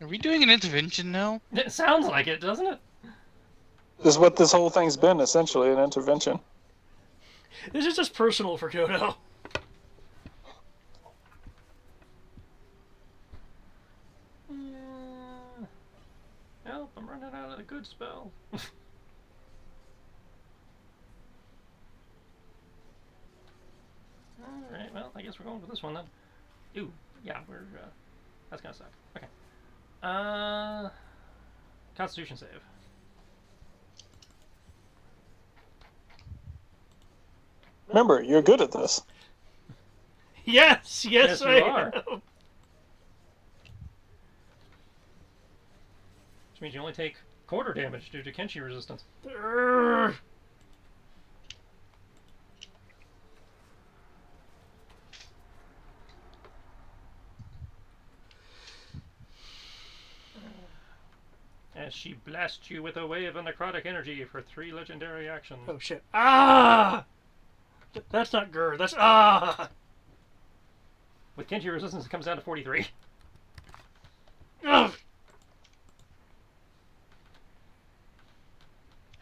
Are we doing an intervention now? it sounds like it, doesn't it? This is what this whole thing's been, essentially, an intervention. This is just personal for Kodo. Help, I'm running out of a good spell. Alright, well, I guess we're going for this one then. Ooh, yeah, that's gonna suck. Okay. Constitution save. Remember, you're good at this. Yes, Yes, you I are. am. Which means you only take quarter damage due to Kenshi resistance. Urgh. As she blasts you with a wave of necrotic energy for 3 legendary actions. Oh shit! Ah! That's not Gur. That's ah! With Kenshi resistance, it comes down to 43. Ugh.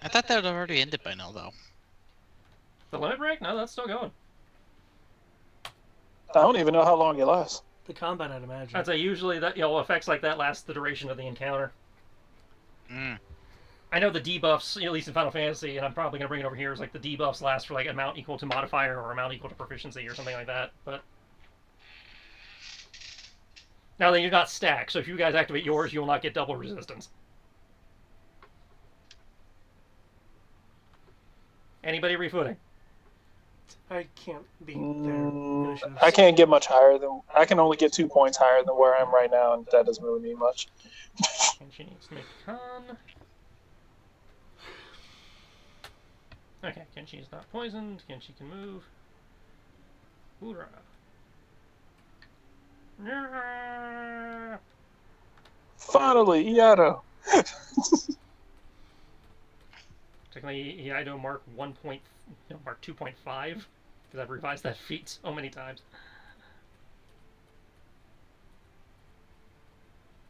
I thought that would have already ended by now, though. The limit break? No, that's still going. I don't even know how long it lasts. The combat, I'd imagine. I'd say usually that effects like that last the duration of the encounter. Mm. I know the debuffs, at least in Final Fantasy, and I'm probably going to bring it over here, is like the debuffs last for like amount equal to modifier or amount equal to proficiency or something like that, but... Now they do not stack, so if you guys activate yours, you will not get double resistance. Anybody refooting? I can't beat their initiatives. I can't get much higher than... I can only get 2 points higher than where I am right now, and that doesn't really mean much. Kenshi needs to make a con. Okay, Kenshi is not poisoned. Kenshi can move. Hoorah. Yeah. Finally, Iato. Technically, Iaido mark 2.5, because I've revised that feat so many times.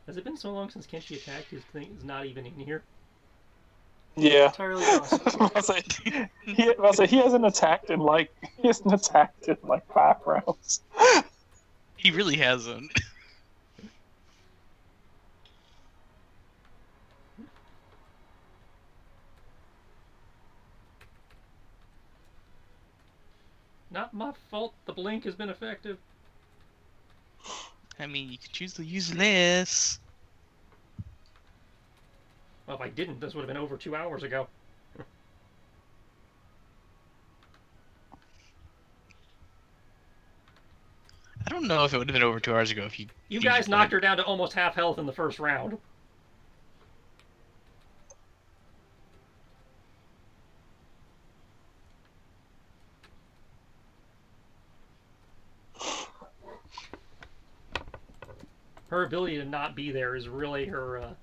Has it been so long since Kenshi attacked? His thing is not even in here. Yeah. Entirely possible. I'll say he hasn't attacked in like 5 rounds. He really hasn't. Not my fault. The blink has been effective. I mean, you could choose to use less. Well, if I didn't, this would have been over 2 hours ago. I don't know if it would have been over 2 hours ago if you. You guys knocked her down to almost half health in the first round. Her ability to not be there is really her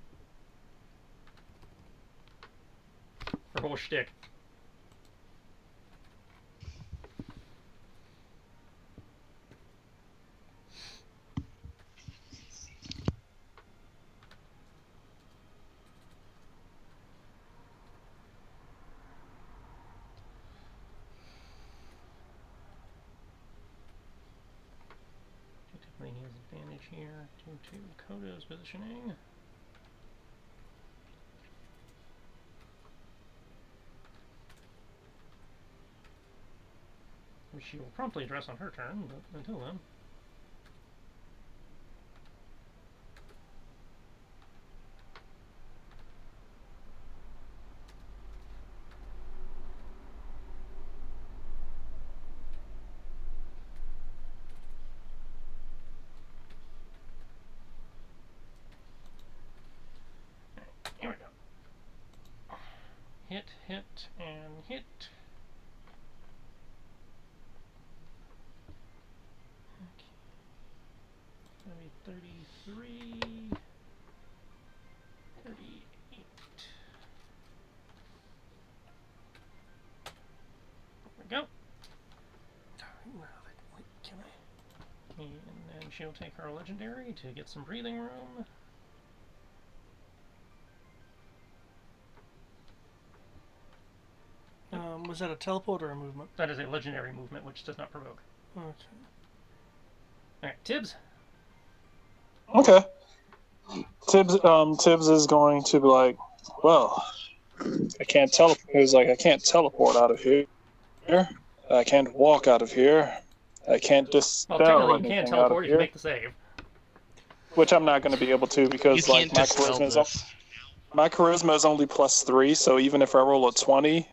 her whole shtick. Definitely has advantage here due to Kodo's positioning. Which she will promptly address on her turn, but until then. Here we go. Hit, and hit. Okay. 33, 38. There we go. Can I? And then she'll take her legendary to get some breathing room. Was that a teleport or a movement? That is a legendary movement, which does not provoke. Okay. Alright, Tibbs. Okay. Tibbs is going to be like, well, I can't teleport. He was like, I can't teleport out of here. I can't walk out of here. I can't dispel Well, technically, you anything can out teleport of if you here. make the save. Which I'm not going to be able to You because can't like dispel this. my charisma is only +3. So even if I roll a 20,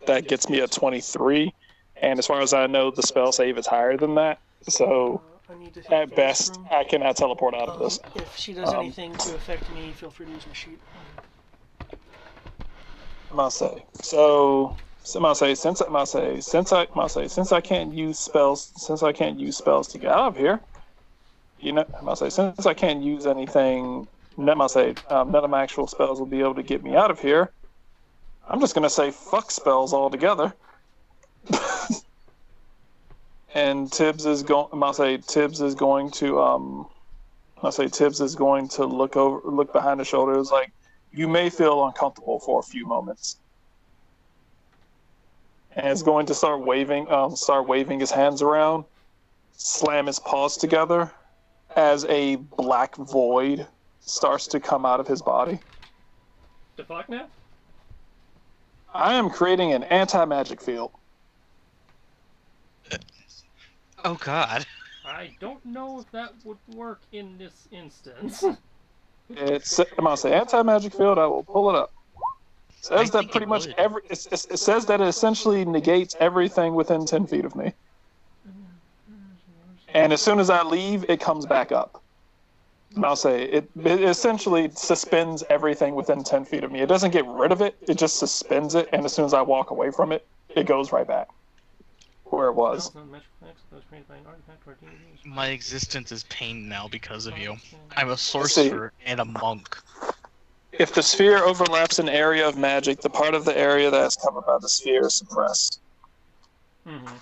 that gets me a 23. And as far as I know, the spell save is higher than that. So I need to hit at this best, room. I cannot teleport out of this. If she does anything to affect me, feel free to use my sheet. Since I can't use spells to get out of here, since I can't use anything, none of my actual spells will be able to get me out of here. I'm just gonna say fuck spells altogether. And Tibbs is going to look behind his shoulders like, you may feel uncomfortable for a few moments. And is going to start waving his hands around, slam his paws together as a black void starts to come out of his body. The fuck now? I am creating an anti-magic field. Oh God. I don't know if that would work in this instance. I'm gonna say anti-magic field. I will pull it up. It says I that think pretty it much would. it says that it essentially negates everything within 10 feet of me. And as soon as I leave, it comes back up. And I'll say it essentially suspends everything within 10 feet of me. It doesn't get rid of it. It just suspends it. And as soon as I walk away from it, it goes right back where it was. Spells and magic effects, those created by an artifact or deity. My existence is pain now because of you. I'm a see. sorcerer and a monk. If the sphere overlaps an area of magic, the part of the area that is covered by the sphere is suppressed. Mm-hmm.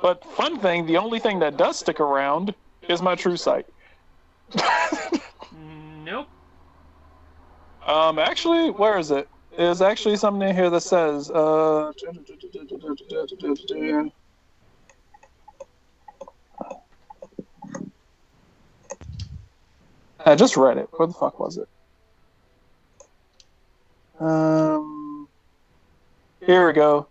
But fun thing, the only thing that does stick around is my true sight. Nope. Actually, where is it? There's actually something in here that says, I just read it. Where the fuck was it? Here we go.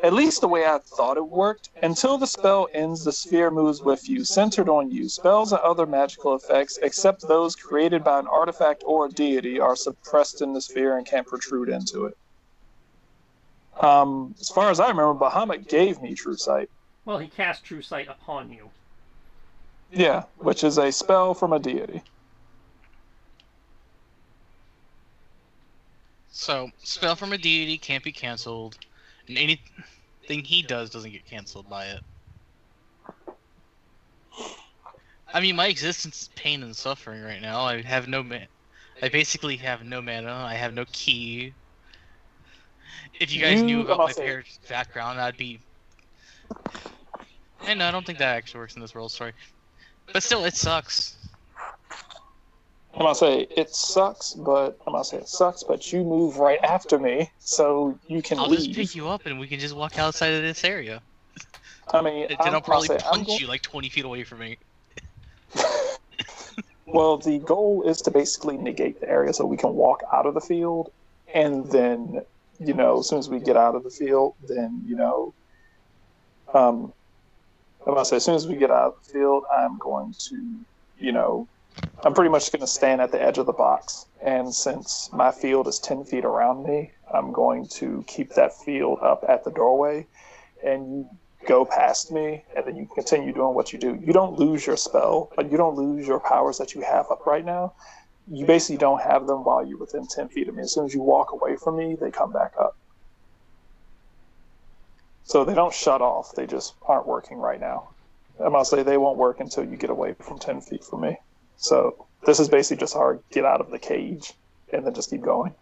At least the way I thought it worked. Until the spell ends, the sphere moves with you, centered on you. Spells and other magical effects, except those created by an artifact or a deity, are suppressed in the sphere and can't protrude into it. As far as I remember, Bahamut gave me True Sight. Well, he cast True Sight upon you. Yeah, which is a spell from a deity. So, spell from a deity can't be cancelled, and anything he does doesn't get cancelled by it. I mean, my existence is pain and suffering right now. I have no I basically have no mana. I have no key. If you guys knew about my parents' background, I'd be. And no, I don't think that actually works in this world. Sorry, but still, it sucks. I'm gonna say it sucks, but you move right after me, so you can I'll leave. just pick you up and we can just walk outside of this area. I mean, Then I'll probably punch you like 20 feet away from me. Well, the goal is to basically negate the area so we can walk out of the field, and then, as soon as we get out of the field, then, I'm gonna say as soon as we get out of the field, I'm going to, I'm pretty much going to stand at the edge of the box. And since my field is 10 feet around me, I'm going to keep that field up at the doorway. And you go past me, and then you continue doing what you do. You don't lose your spell, but you don't lose your powers that you have up right now. You basically don't have them while you're within 10 feet of me. As soon as you walk away from me, they come back up. So they don't shut off. They just aren't working right now. I'm going to say they won't work until you get away from 10 feet from me. So this is basically just how I get out of the cage and then just keep going.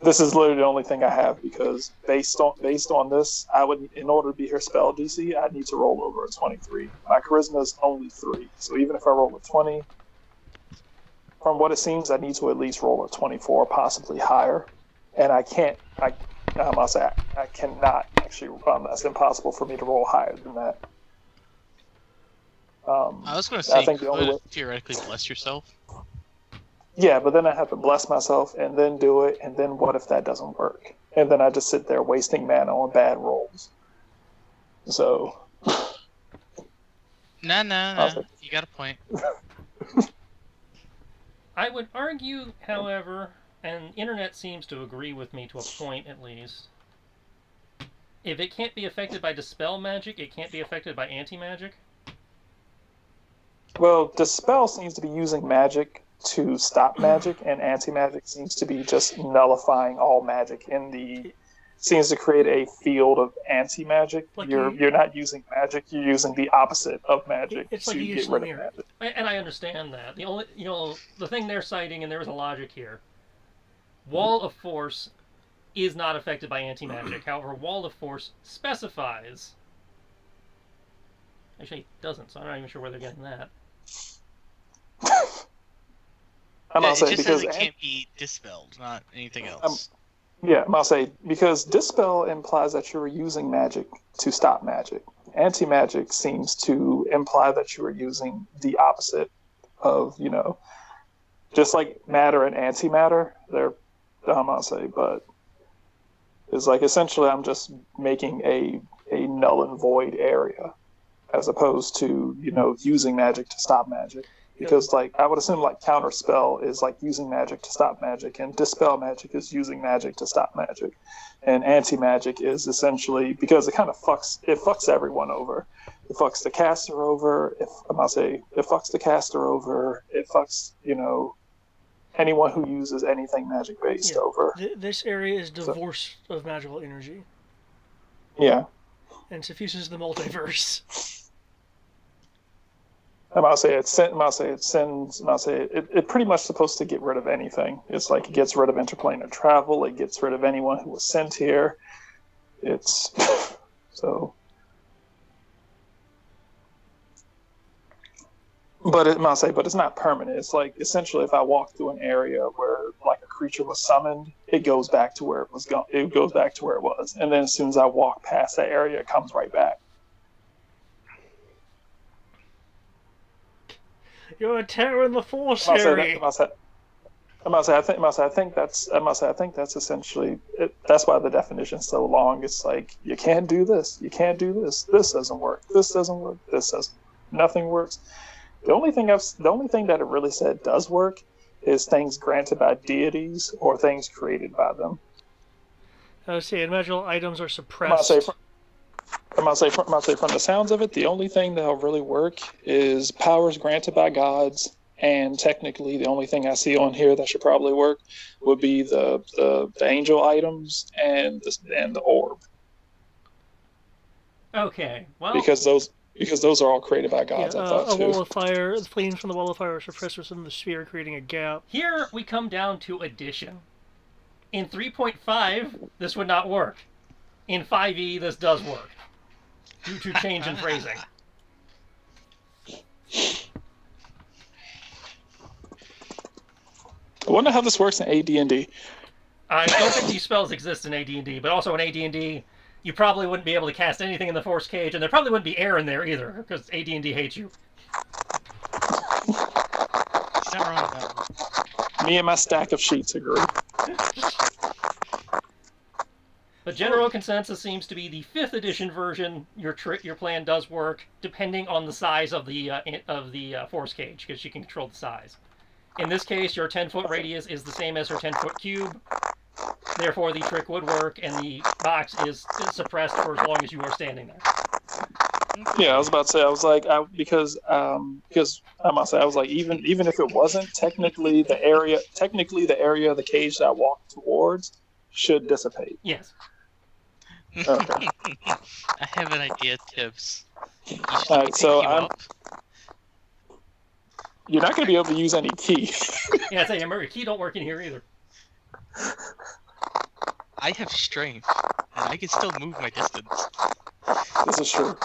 This is literally the only thing I have because based on this, I would, in order to be her spell DC, I need to roll over a 23. My charisma is only 3, so even if I roll a 20, from what it seems, I need to at least roll a 24, possibly higher. And I can't. I cannot actually. That's impossible for me to roll higher than that. I was going to say, you could theoretically bless yourself. Yeah, but then I have to bless myself and then do it, and then what if that doesn't work? And then I just sit there wasting mana on bad rolls. So. Nah. You got a point. I would argue, however, and internet seems to agree with me to a point at least, if it can't be affected by dispel magic, it can't be affected by anti-magic. Well, dispel seems to be using magic to stop magic, and anti-magic seems to be just nullifying all magic seems to create a field of anti-magic. Like you're not using magic, you're using the opposite of magic to get rid of magic. And I understand that. The only the thing they're citing, and there is a logic here. Wall of Force is not affected by anti-magic. However, Wall of Force specifies. Actually, it doesn't, so I'm not even sure where they're getting that. I'm it just says it can't be dispelled, not anything else. Yeah, I'll say, because dispel implies that you're using magic to stop magic. Anti-magic seems to imply that you are using the opposite of, just like matter and antimatter. They're dumb, I'll say, but it's like essentially I'm just making a null and void area as opposed to, using magic to stop magic. Because, I would assume, counterspell is, using magic to stop magic, and dispel magic is using magic to stop magic. And anti-magic is essentially, because it kind of fucks everyone over. It fucks the caster over, it fucks the caster over, it fucks, anyone who uses anything magic-based over. This area is divorced of magical energy. Yeah. And suffuses the multiverse. It pretty much supposed to get rid of anything. It's like it gets rid of interplanar travel. It gets rid of anyone who was sent here. It's so. But it's not permanent. It's like essentially, if I walk through an area where a creature was summoned, it goes back to where it was It goes back to where it was, and then as soon as I walk past that area, it comes right back. You're a terror in the Force, Harry. I think that's essentially it. That's why the definition's so long. It's like you can't do this, you can't do this. This doesn't work. This doesn't work. This doesn't. Nothing works. The only thing that it really said does work is things granted by deities or things created by them. I would say magical items are suppressed. I'm gonna say from the sounds of it, the only thing that'll really work is powers granted by gods, and technically the only thing I see on here that should probably work would be the angel items and the orb. Okay, well, because Because those are all created by gods, Yeah, I thought, a too. wall of fire. The flames from the wall of fire are suppressed within the sphere, creating a gap. Here we come down to addition. In 3.5, this would not work. In 5e, this does work. Due to change in phrasing. I wonder how this works in AD&D. I don't think these spells exist in AD&D, but also in AD&D, you probably wouldn't be able to cast anything in the Force Cage, and there probably wouldn't be air in there either, because AD&D hates you. He's not wrong about that. Me and my stack of sheets agree. The general consensus seems to be the 5th edition version. Your plan does work, depending on the size of the Force Cage, because you can control the size. In this case, your 10-foot radius is the same as her 10-foot cube. Therefore, the trick would work, and the box is suppressed for as long as you are standing there. Yeah, I was about to say, I was like, because I must say, I was like, even if it wasn't, technically the area of the cage that I walked towards should dissipate. Yes. Okay. I have an idea, Tibbs. You should All let me right, so pick you up. You're not going to be able to use any key. Yeah, say your key don't work in here either. I have strength, and I can still move my distance. This is true.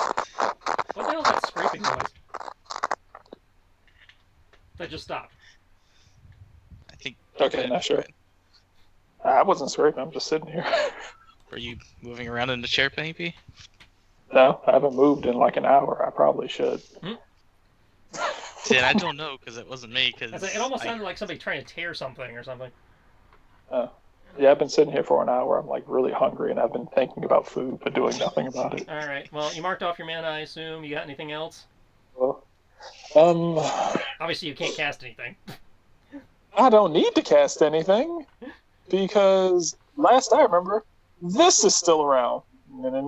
What the hell is that scraping noise? That just stopped. I think. Okay, not sure. I wasn't scraping. I'm just sitting here. Were you moving around in the chair, maybe? No, I haven't moved in like an hour. I probably should. See, I don't know because it wasn't me. Cause It almost sounded like somebody trying to tear something or something. Yeah, I've been sitting here for an hour. I'm like really hungry, and I've been thinking about food but doing nothing about it. All right. Well, you marked off your mana, I assume. You got anything else? Well, Obviously, you can't cast anything. I don't need to cast anything because last I remember, this is still around. Gotta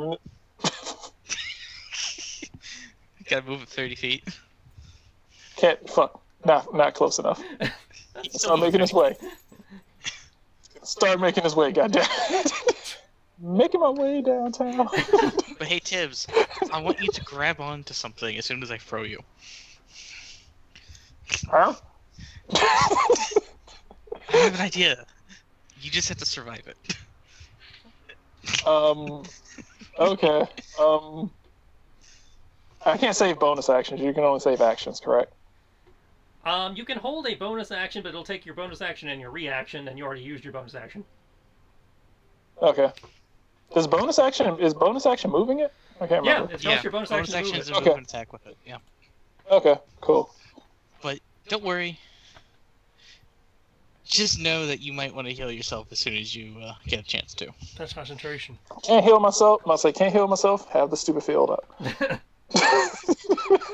move it 30 feet. Can't. Fuck. Not close enough. Start making his way. Start making his way. Goddamn. Making my way downtown. But hey, Tibbs, I want you to grab onto something as soon as I throw you. Huh? I have an idea. You just have to survive it. Okay. I can't save bonus actions. You can only save actions, correct? You can hold a bonus action, but it'll take your bonus action and your reaction, and you already used your bonus action. Okay. Is bonus action moving it? I can't remember. Yeah, it's just your bonus action to move is it. a Okay. movement attack with it. Yeah. Okay, cool. But don't worry. Just know that you might want to heal yourself as soon as you get a chance to. That's concentration. Can't heal myself. Can't heal myself. Have the stupid field up.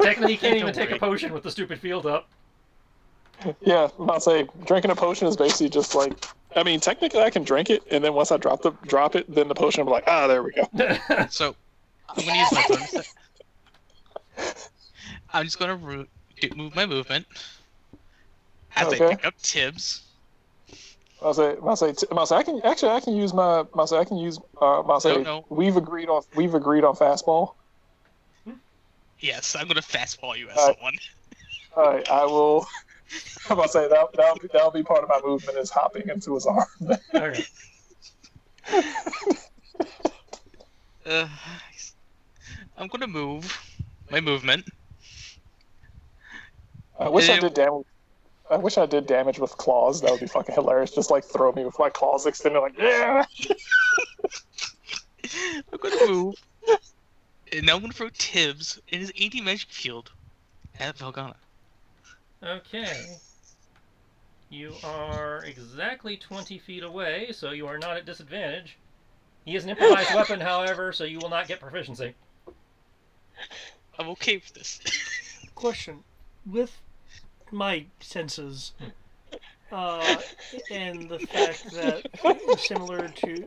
Technically, you can't even Don't take a worry. potion with the stupid field up. Yeah, drinking a potion is basically just like. I mean, technically, I can drink it, and then once I drop it, then the potion will be like, there we go. So, I'm going to use my bonus. I'm just going to move my movement as I Okay. pick up Tibbs. I can use my. No. We've agreed on fastball. Yes, I'm going to fastball you as Alright. someone. All right, I will. I'm about to say that'll be part of my movement is hopping into his arm. Okay. I'm going to move my movement. I wish I Yeah. did damage. I wish I did damage with claws. That would be fucking hilarious. Just like throw me with my claws extended, like yeah. I'm going to move. And now I'm going to throw Tibbs in his anti-magic field at Velgana. Okay. You are exactly 20 feet away, so you are not at disadvantage. He is an improvised weapon, however, so you will not get proficiency. I'm okay with this. Question: with my senses, and the fact that similar to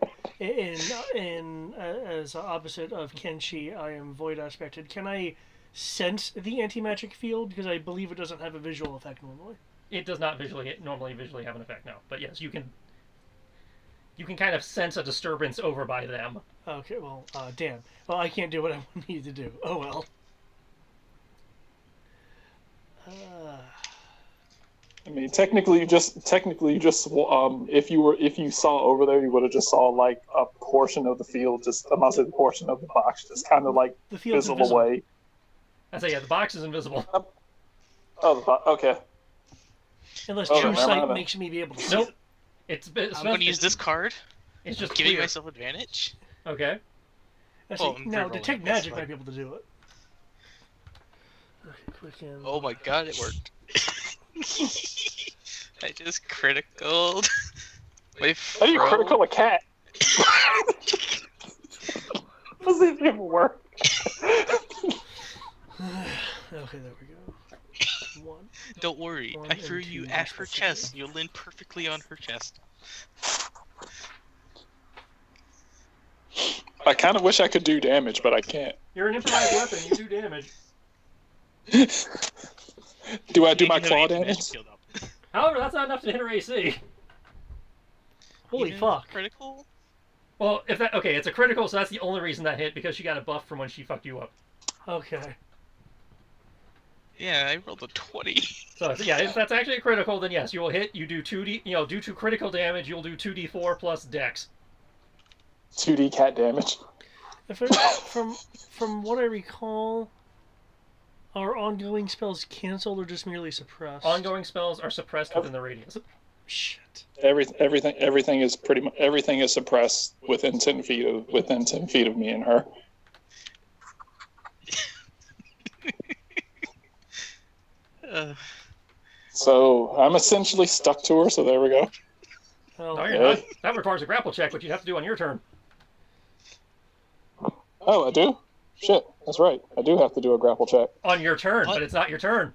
as opposite of Kenshi, I am void aspected. Can I sense the anti-magic field? Because I believe it doesn't have a visual effect normally. It does not normally visually have an effect, no. But yes, you can kind of sense a disturbance over by them. Okay, well, damn. Well, I can't do what I need to do. Oh well. mean, technically, you just if you saw over there, you would have just saw like a portion of the field, just I'm not saying the portion of the box, just kind of like The field's fizzle invisible. away. I say, yeah, the box is invisible. Okay. Unless Oh, true never sight mind then. makes me be able to see Nope. it. It's I'm going to use this card, It's just giving clear. myself advantage. Okay. I Well, see. I'm Now, re-rolling, detect I guess, magic but- might be able to do it. Okay, quicken. Oh my god, it worked. I just criticaled. How do you critical a cat? Does it even work? Okay, there we go. 1. Don't worry, One I threw and you two at her respectively. chest. You'll land perfectly on her chest. I kind of wish I could do damage, but I can't. You're an improvised weapon. You do damage. Do I do You my can have claw anti-magic damage? field up. However, that's not enough to hit her AC. Holy Even fuck. Critical? Well, if that okay, it's a critical, so that's the only reason that hit because she got a buff from when she fucked you up. Okay. Yeah, I rolled a 20. So yeah, if that's actually a critical, then yes, you will hit. You do 2d, due to critical damage, you'll do 2d4 plus Dex. 2D cat damage. If it, from what I recall, are ongoing spells canceled or just merely suppressed? Ongoing spells are suppressed within the radius. Shit. Everything is pretty much everything is suppressed within 10 feet of me and her. So I'm essentially stuck to her. So there we go. Oh, No, you're Yeah. not. That requires a grapple check, which you have to do on your turn. Oh, I do. Shit, that's right. I do have to do a grapple check. On your turn, What? but it's not your turn.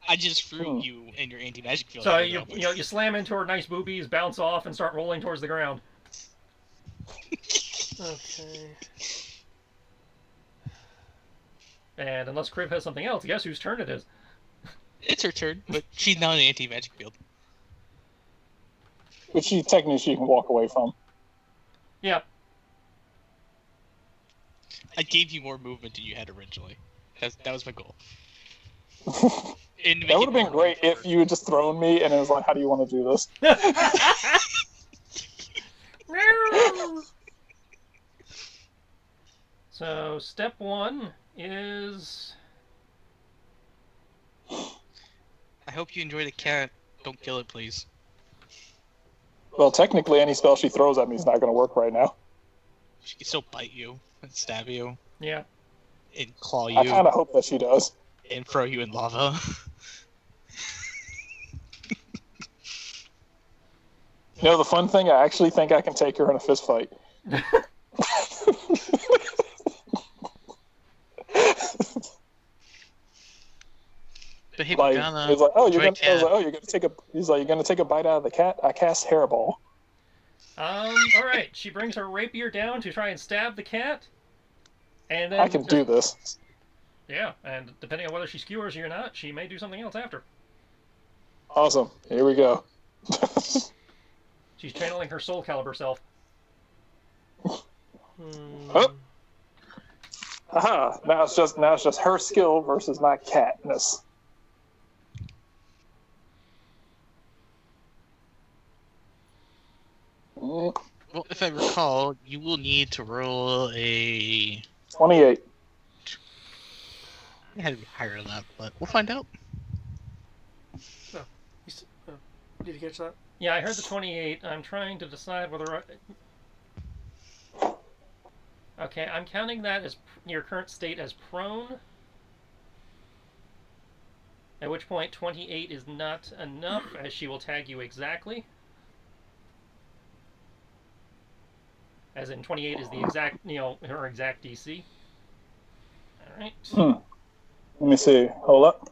I just threw you and your anti-magic field. So out you of you slam into her nice boobies, bounce off, and start rolling towards the ground. okay. And unless Kriv has something else, guess whose turn it is? It's her turn, but she's now in the anti-magic field. Which she can walk away from. Yeah. I gave you more movement than you had originally. That was my goal. That would have been great if you had just thrown me and it was like, how do you want to do this? So step 1 is I hope you enjoy the cat. Don't kill it, please. Well, technically, any spell she throws at me is not going to work right now. She can still bite you and stab you yeah. and claw I you kind of hope that she does. and throw you in lava. You know, the fun thing, I actually think I can take her in a fist fight. But hey, Like, Morgana, it's like, oh, enjoy you're gonna, I was cat. like, oh, you're gonna take a. He's like, you're gonna take a bite out of the cat. I cast hairball. All right. She brings her rapier down to try and stab the cat. And then I can do this. Yeah, and depending on whether she skewers you or not, she may do something else after. Awesome. Here we go. She's channeling her Soul Calibur self. Oh. Aha! Now it's just her skill versus my catness. Well, if I recall, you will need to roll a... 28. It had to be higher than that, but we'll find out. Did you catch that? Yeah, I heard the 28. I'm trying to decide whether Okay, I'm counting that as your current state as prone. At which point 28 is not enough, as she will tag you exactly. As in 28 is the exact, her exact DC. Alright. Let me see. Hold up.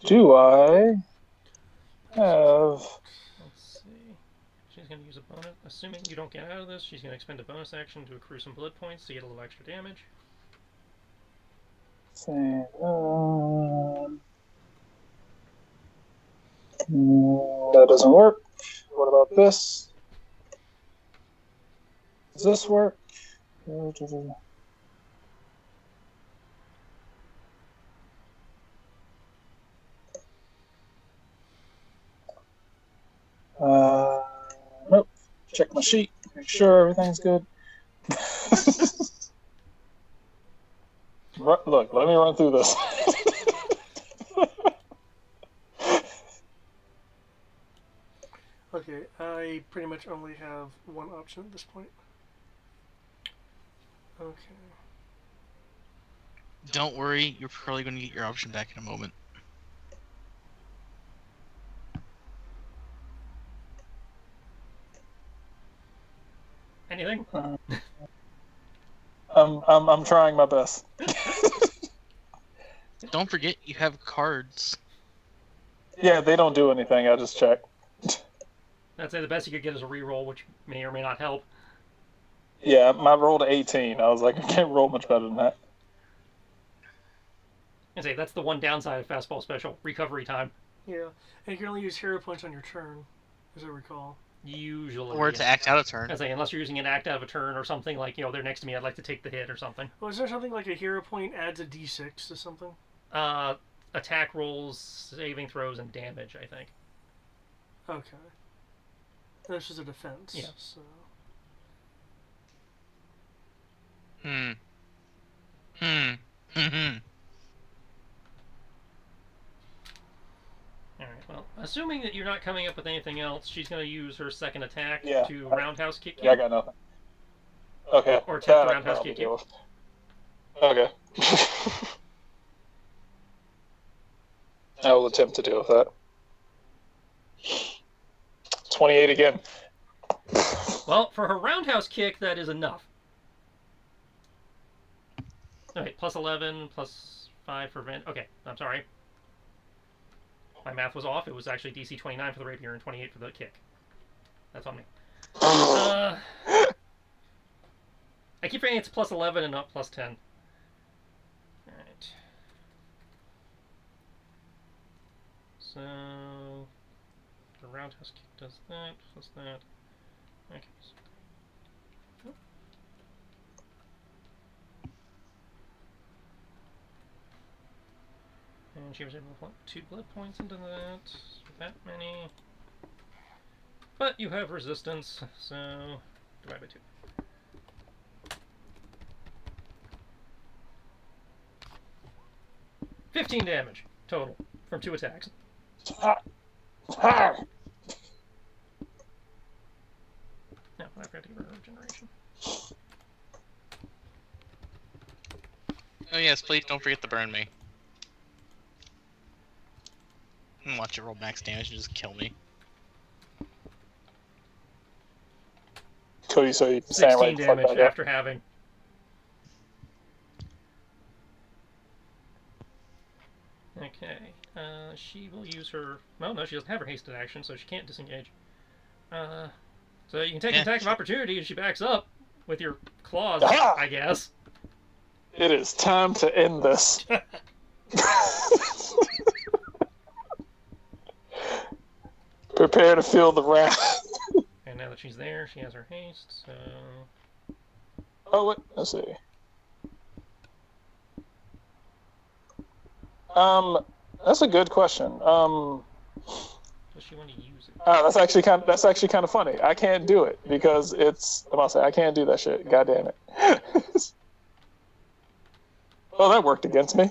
Do I have... Let's see. She's going to use a bonus. Assuming you don't get out of this, she's going to expend a bonus action to accrue some blood points to get a little extra damage. Let's see. That doesn't work. What about this? Does this work? Nope. Check my sheet. Make sure everything's good. Look, let me run through this. Okay, I pretty much only have one option at this point. Okay. Don't worry, you're probably going to get your option back in a moment. Anything? I'm trying my best. Don't forget, you have cards. Yeah, they don't do anything. I just check. I'd say the best you could get is a reroll, which may or may not help. Yeah, I rolled 18. I was like, I can't roll much better than that. I'd say that's the one downside of fastball special: recovery time. Yeah, and you can only use hero points on your turn, as I recall. Usually. Or to act out a turn. I'd say unless you're using an act out of a turn or something like, they're next to me, I'd like to take the hit or something. Well, is there something like a hero point adds a d6 to something? Attack rolls, saving throws, and damage, I think. Okay. This is a defense. Yeah. So. Alright, well, assuming that you're not coming up with anything else, she's going to use her second attack Yeah, to roundhouse kick you. Yeah, I got nothing. Okay. Or attempt that to I roundhouse can kick you. Okay. I will attempt to deal with that. 28 again. Well, for her roundhouse kick, that is enough. Alright, plus 11, plus 5 for Vent. Okay, I'm sorry. My math was off. It was actually DC 29 for the rapier and 28 for the kick. That's on me. I keep forgetting it's plus 11 and not plus 10. Alright. So, the roundhouse kick does that, plus that. Okay. And she was able to put 2 blood points into that many. But you have resistance, so divide by 2. $15 damage total from 2 attacks. No, I forgot to give her regeneration. Oh yes, please don't forget to burn me. And watch it roll max damage and just kill me. Cody, so you 16 damage after having. Okay, she will use her... Well, no, she doesn't have her hasted action, so she can't disengage. So you can take an attack of opportunity as she backs up with your claws, I guess. It is time to end this. Prepare to feel the wrath. And now that she's there, she has her haste, so... Oh, wait, let's see. That's a good question. Does she want to use it? That's actually kind of funny. I can't do it because it's. I'm about to say I can't do that shit. God damn it. Oh, that worked against me.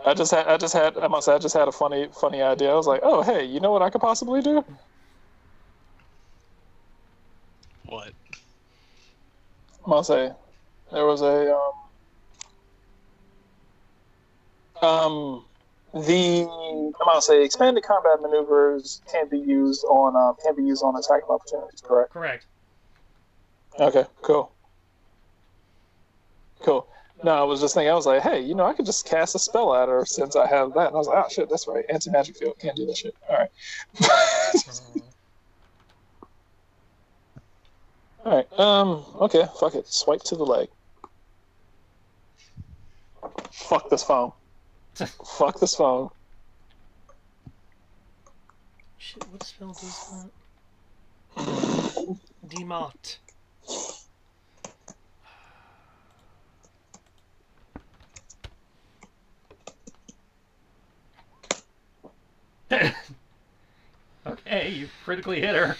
I just had a funny idea. I was like, oh, hey, you know what I could possibly do? What? I'll say there was expanded combat maneuvers can't be used on attack opportunities, correct? Correct. Okay, cool. No, I was just thinking, I was like, hey, I could just cast a spell at her since I have that. And I was like, oh shit, that's right. Anti-magic field, can't do that shit. Alright. Alright, okay, fuck it. Swipe to the leg. Fuck this phone. Fuck this phone. Shit, what spell does that? Demot. Okay, you critically hit her.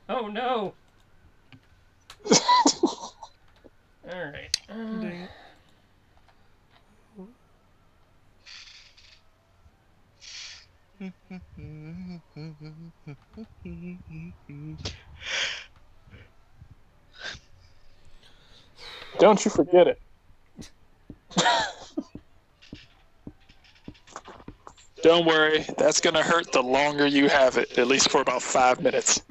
Oh no! Alright. Dang it. Don't you forget it. Don't worry, that's gonna hurt the longer you have it, at least for about 5 minutes.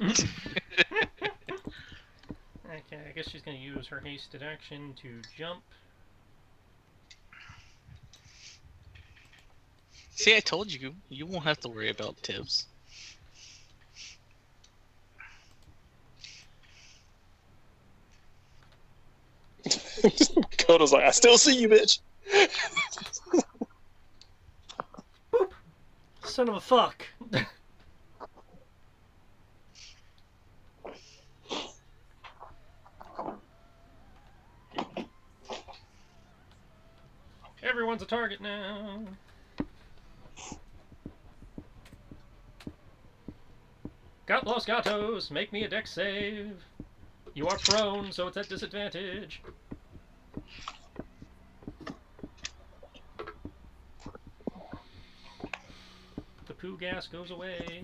Okay, I guess she's going to use her hasted action to jump. See, I told you, you won't have to worry about Tibbs. Kodo's like, I still see you, bitch. Son of a fuck. Everyone's a target now. Got Los Gatos, make me a dex save. You are prone, so it's at disadvantage. The poo gas goes away.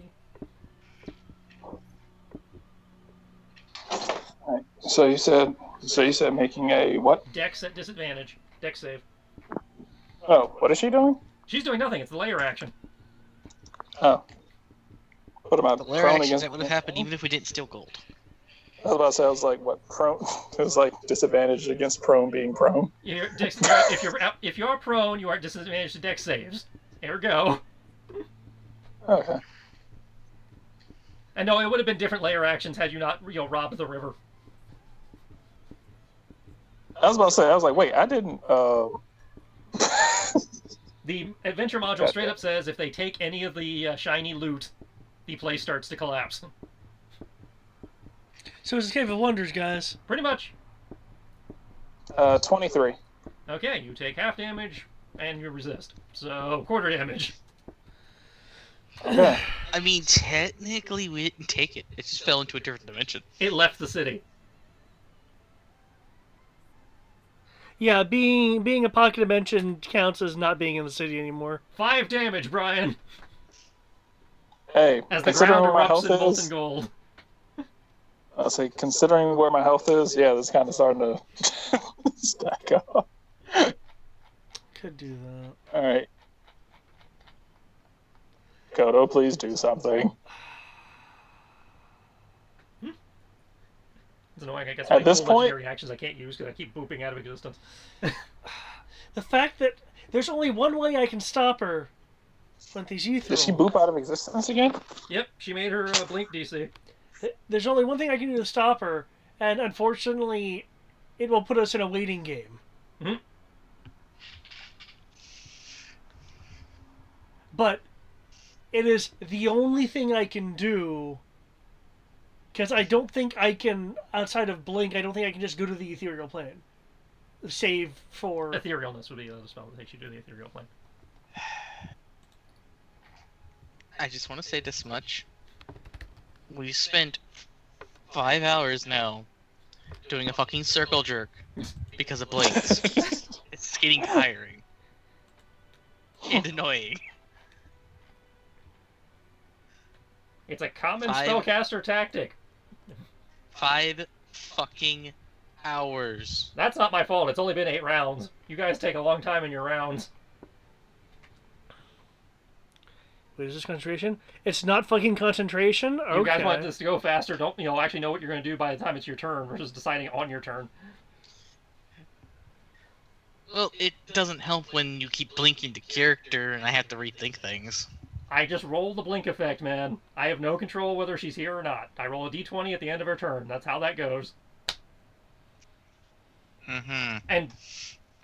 Alright, so you said making a what? Dex at disadvantage. Dex save. Oh, what is she doing? She's doing nothing, it's the layer action. Oh. What am I, The layer prone actions against? that would have happened even if we didn't steal gold. I was about to say, I was like, what, prone? It was like disadvantage against prone being prone. If you're prone, you are at disadvantage to dex saves. There we go. Okay. And no, it would have been different layer actions had you not, robbed the river. I was about to say, I was like, wait, I didn't, The adventure module straight up says if they take any of the shiny loot, the place starts to collapse. So it's a Cave of Wonders, guys. Pretty much. 23. Okay, you take half damage, and you resist. So, quarter damage. Okay. I mean, technically we didn't take it. It just fell into a different dimension. It left the city. Yeah, being a pocket dimension counts as not being in the city anymore. 5 damage, Brian, Hey, as the considering ground where my erupts health in molten is, gold. I'll say, considering where my health is, yeah, this is kind of starting to stack up. Could do that. Alright. Kodo, please do something. It's annoying, I guess At this cool point- legendary actions I can't use because I keep booping out of existence. The fact that there's only one way I can stop her with these youth Did she rolls. boop out of existence again? Yep, she made her blink DC. There's only one thing I can do to stop her, and unfortunately, it will put us in a waiting game. Mhm. But it is the only thing I can do, because I don't think I can, outside of Blink, I don't think I can just go to the ethereal plane. Save for... Etherealness would be the other spell that takes you to the ethereal plane. I just want to say this much. We spent 5 hours now doing a fucking circle jerk because of blades. It's getting tiring. And annoying. It's a common 5 spellcaster tactic. 5 fucking hours. That's not my fault. It's only been 8 rounds. You guys take a long time in your rounds. Wait, is this concentration? It's not fucking concentration? Okay. You guys want this to go faster. Don't actually know what you're going to do by the time it's your turn versus deciding on your turn. Well, it doesn't help when you keep blinking the character and I have to rethink things. I just roll the blink effect, man. I have no control whether she's here or not. I roll a d20 at the end of her turn. That's how that goes. Mm-hmm. And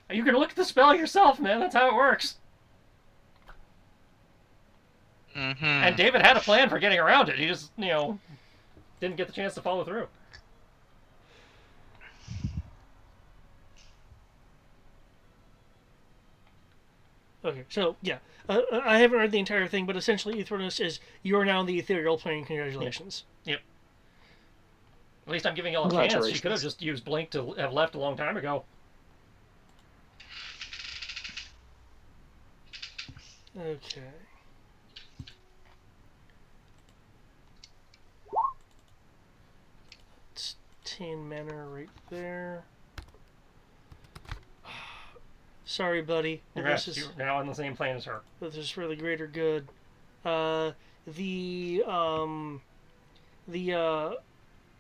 you can look at the spell yourself, man. That's how it works. Mm-hmm. And David had a plan for getting around it. He just, didn't get the chance to follow through. Okay, so, yeah. I haven't read the entire thing, but essentially Etherness is you are now in the ethereal plane. Congratulations. Yep. At least I'm giving y'all a chance. She Congratulations. could have just used Blink to have left a long time ago. Okay. It's 10 mana right there. Sorry, buddy. Congrats, you're now on the same plane as her. This is for the greater good. The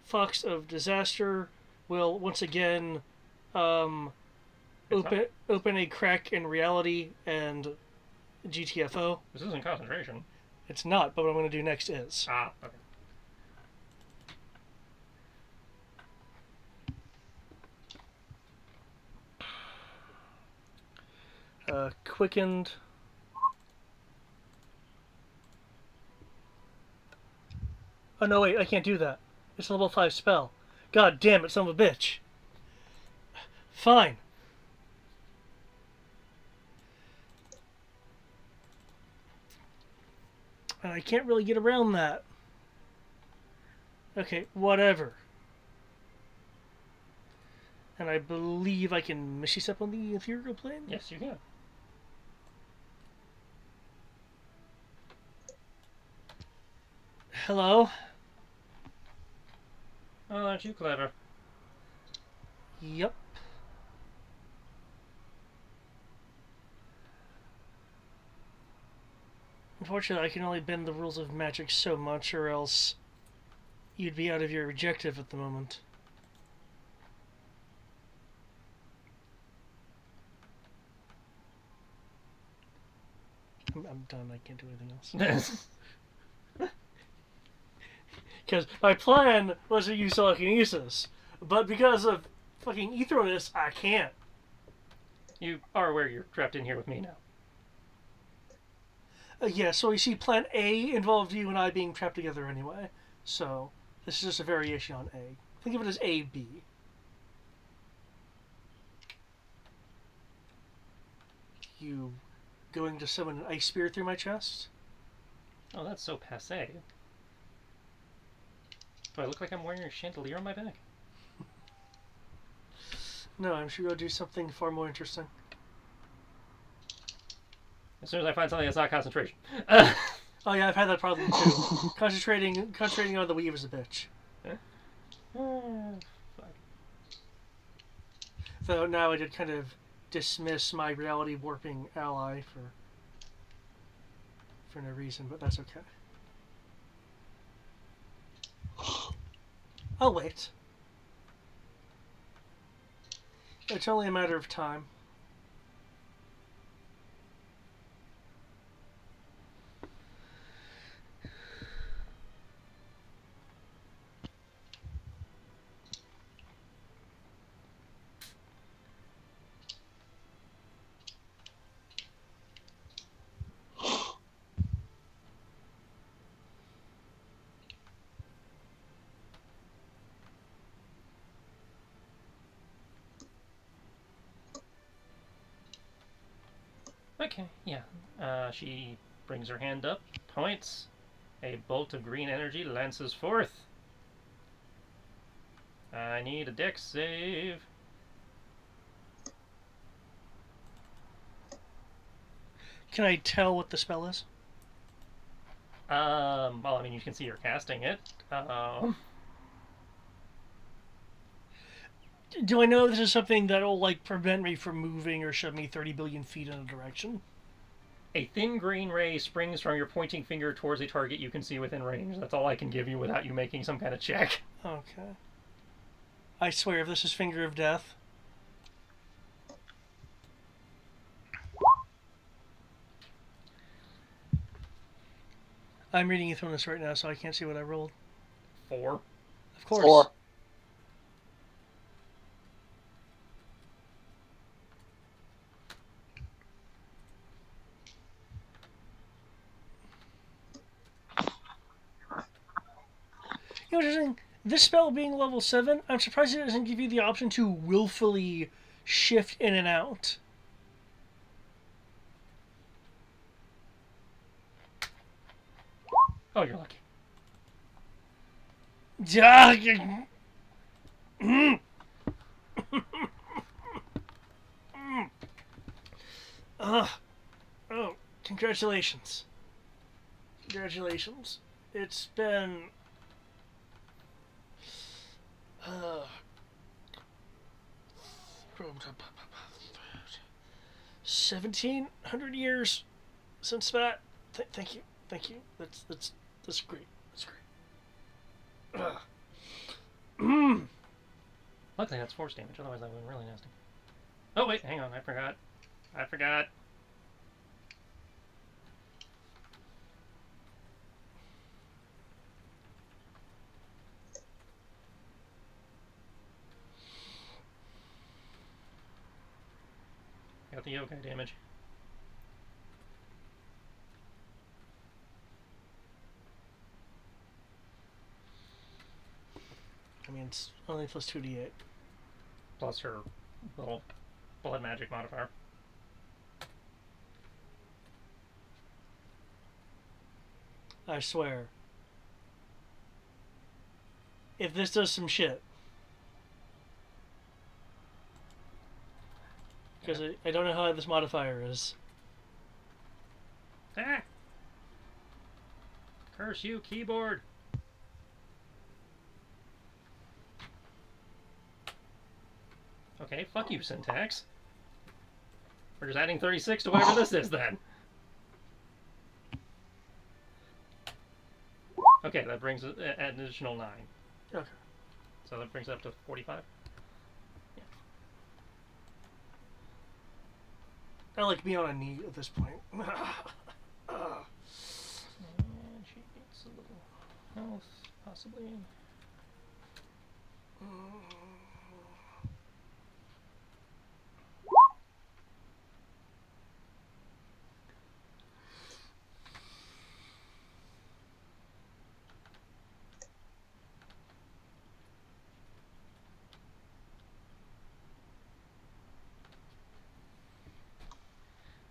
Fox of Disaster will once again open a crack in reality and GTFO. This isn't concentration. It's not, but what I'm going to do next is. Ah, okay. Quickened. Oh no, wait, I can't do that. It's a level 5 spell. God damn it, son of a bitch. Fine. And I can't really get around that. Okay, whatever. And I believe I can Misty Step on the ethereal plane? Yes, you can. Hello? Oh, aren't you clever? Yep. Unfortunately, I can only bend the rules of magic so much, or else you'd be out of your objective at the moment. I'm done. I can't do anything else. Because my plan was to use telekinesis, but because of fucking Etherness, I can't. You are aware you're trapped in here with me now. Yeah, so you see, plan A involved you and I being trapped together anyway. So, this is just a variation on A. Think of it as A-B. You going to summon an ice spear through my chest? Oh, that's so passé. Do I look like I'm wearing a chandelier on my back? No, I'm sure you'll do something far more interesting. As soon as I find something that's not concentration. Oh yeah, I've had that problem too. Concentrating on the weave is a bitch. Fuck. Though now I did kind of dismiss my reality warping ally for no reason, but that's okay. I'll wait. It's only a matter of time. Okay, yeah. She brings her hand up, points. A bolt of green energy lances forth. I need a dex save. Can I tell what the spell is? Well, I mean, you can see you're casting it. Do I know this is something that'll like prevent me from moving or shove me 30 billion feet in a direction? A thin green ray springs from your pointing finger towards a target you can see within range. That's all I can give you without you making some kind of check. Okay. I swear, if this is Finger of Death. I'm reading Euthonus right now, so I can't see what I rolled. 4. Of course. 4. You know what's interesting? This spell being level 7, I'm surprised it doesn't give you the option to willfully shift in and out. Oh, you're lucky. Oh, congratulations. Congratulations. It's been... 1,700 years since that. Thank you. Thank you. That's great. That's great. Luckily, that's force damage. Otherwise, that would have been really nasty. Oh, wait. Hang on. I forgot. Got the yokai damage. I mean, it's only plus 2d8. Plus her little blood magic modifier. I swear. If this does some shit. Because I don't know how this modifier is. Ah! Curse you, keyboard! Okay, fuck you, syntax. We're just adding 36 to whatever this is, then. Okay, that brings an additional 9. Okay. So that brings it up to 45. I like me on a knee at this point. And she needs a little health, possibly.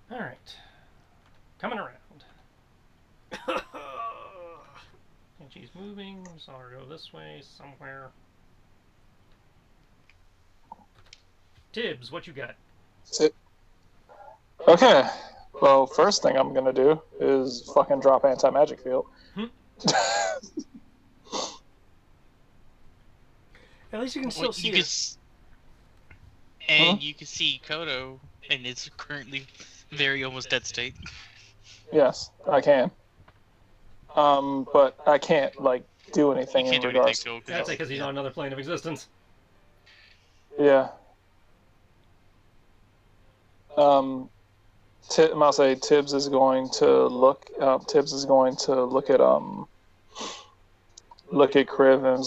Alright. Coming around. And she's moving. Saw her go this way somewhere. Tibbs, what you got? Okay. Well, first thing I'm gonna do is fucking drop anti-magic field. At least you can still see it. And you can see Kodo in its currently very almost dead state. Yes, I can. But I can't like do anything You in can't do anything regards. still. That's because he's on another plane of existence. Yeah. I'll say Tibbs is going to look. Tibbs is going to look at Kriv and it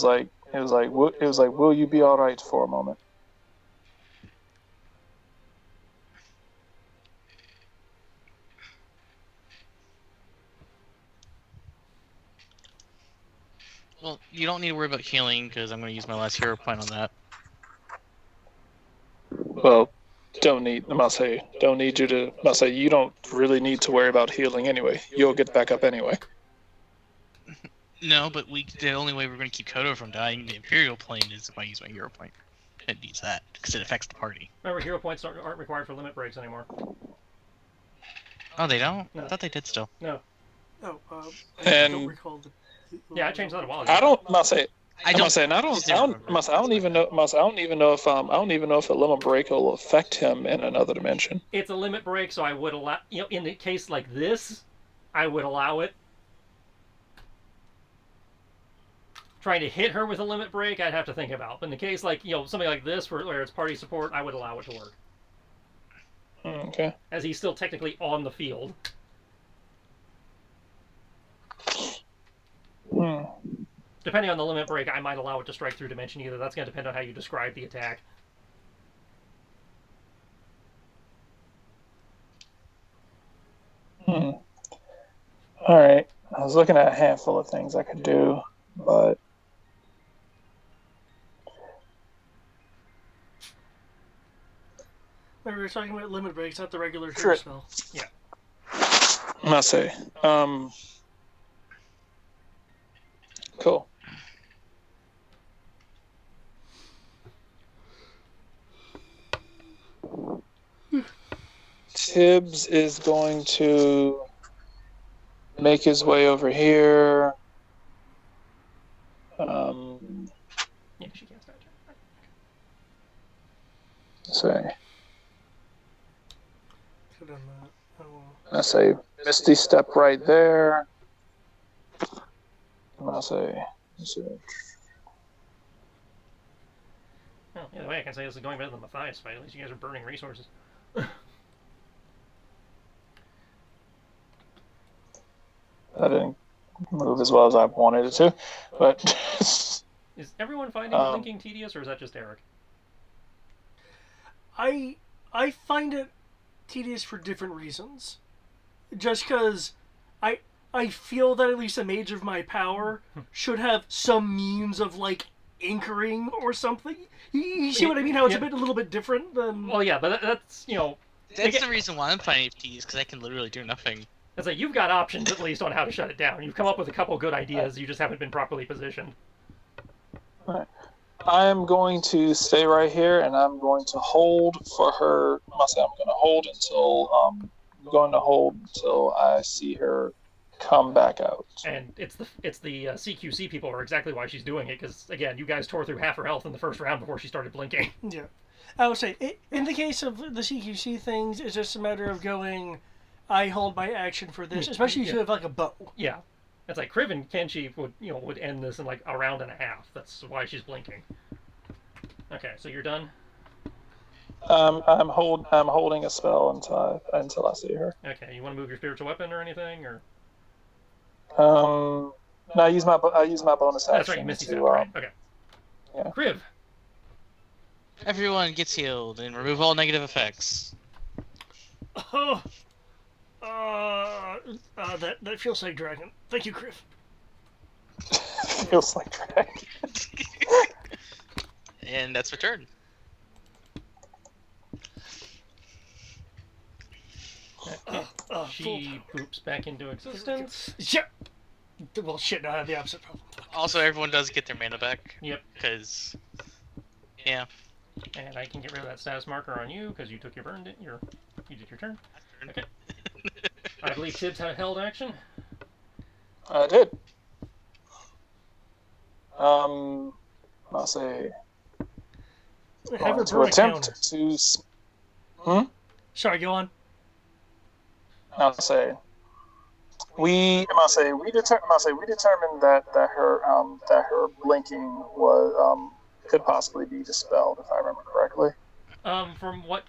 was like, will you be all right for a moment? Well, you don't need to worry about healing because I'm going to use my last hero point on that. Well, don't need you to. I'll say you don't really need to worry about healing anyway. You'll get back up anyway. No, but the only way we're going to keep Kodo from dying in the Imperial plane is if I use my hero point. And use that because it affects the party. Remember, hero points aren't required for limit breaks anymore. Oh, they don't? No. I thought they did still. No. Oh, I And- don't recall the... Yeah, I changed that a while ago. I I'm don't. not saying I just don't. I didn't don't. remember. I don't even know. I don't even know if I don't even know if a limit break will affect him in another dimension. It's a limit break, so I would allow. In a case like this, I would allow it. Trying to hit her with a limit break, I'd have to think about. But in the case like something like this, where it's party support, I would allow it to work, Okay. as he's still technically on the field. Hmm. Depending on the limit break, I might allow it to strike through dimension either. That's going to depend on how you describe the attack. Hmm. All right. I was looking at a handful of things I could do, but We were talking about limit breaks, not the regular Sure. spell. I'm not say. Cool. Tibbs is going to make his way over here. Yeah, she can't start. Say, Could have done that. Oh, well. I say Misty step right there. I'm gonna say, Well, either way, I can say this is going better than the Matthias fight. At least you guys are burning resources. I didn't move as well as I wanted it to, but Is everyone finding blinking tedious, or is that just Eric? I find it tedious for different reasons. Just because I feel that at least a mage of my power should have some means of like anchoring or something. You see what I mean? How it's a little bit different than. Well, yeah, but that's That's the reason why I'm finding FTs, because I can literally do nothing. it's like you've got options at least on how to shut it down. You've come up with a couple good ideas. You just haven't been properly positioned. I am going to stay right here, and I'm going to hold for her. I'm going to hold until I see her come back out. And it's the CQC people are exactly why she's doing it, because again, you guys tore through half her health in the first round before she started blinking. Yeah. I would say, in the case of the CQC things, it's just a matter of going, I hold my action for this, especially if you have like a bow. Yeah, it's like Kriv and Kenshi would end this in like a round and a half. That's why she's blinking. Okay, so you're done. I'm holding a spell until I see her. Okay, you want to move your spiritual weapon or anything, or No, I use my bonus action. that's right, Misty Step, right? Okay. Yeah. Kriv. Everyone gets healed and remove all negative effects. Oh, that feels like dragon. Thank you, Kriv. Feels like drag. And that's my turn. She poops back into existence. Yeah. Well, shit, now I have the opposite problem. Also, everyone does get their mana back. Yep. Because, yeah. And I can get rid of that status marker on you because you took you did your turn. Okay. I believe Tibbs had a held action. I did. I'll say Have her to burn a attempt counter. to. Sorry, go on. I'll say we determined that her blinking was could possibly be dispelled, if I remember correctly. From what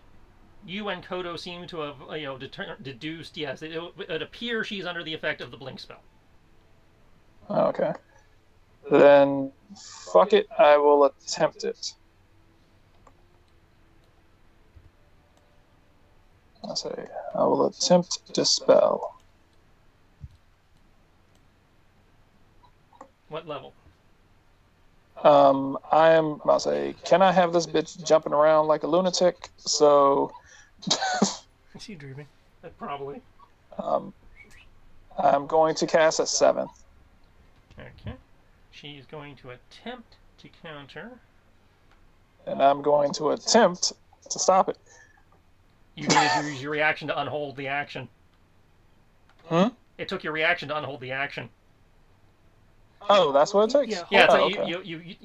you and Kodo seem to have deduced, yes, it appears she's under the effect of the blink spell. Okay. Then fuck it, I will attempt it. I'll say I will attempt dispel. What level? I'll say, can I have this bitch jumping around like a lunatic? So Is he dreaming? Probably. I'm going to cast a 7th. Okay. She's going to attempt to counter. And I'm going to attempt to stop it. You needed to use your reaction to unhold the action. Hmm? It took your reaction to unhold the action. Oh, that's what it takes. Yeah, Yeah, it's Oh, like okay.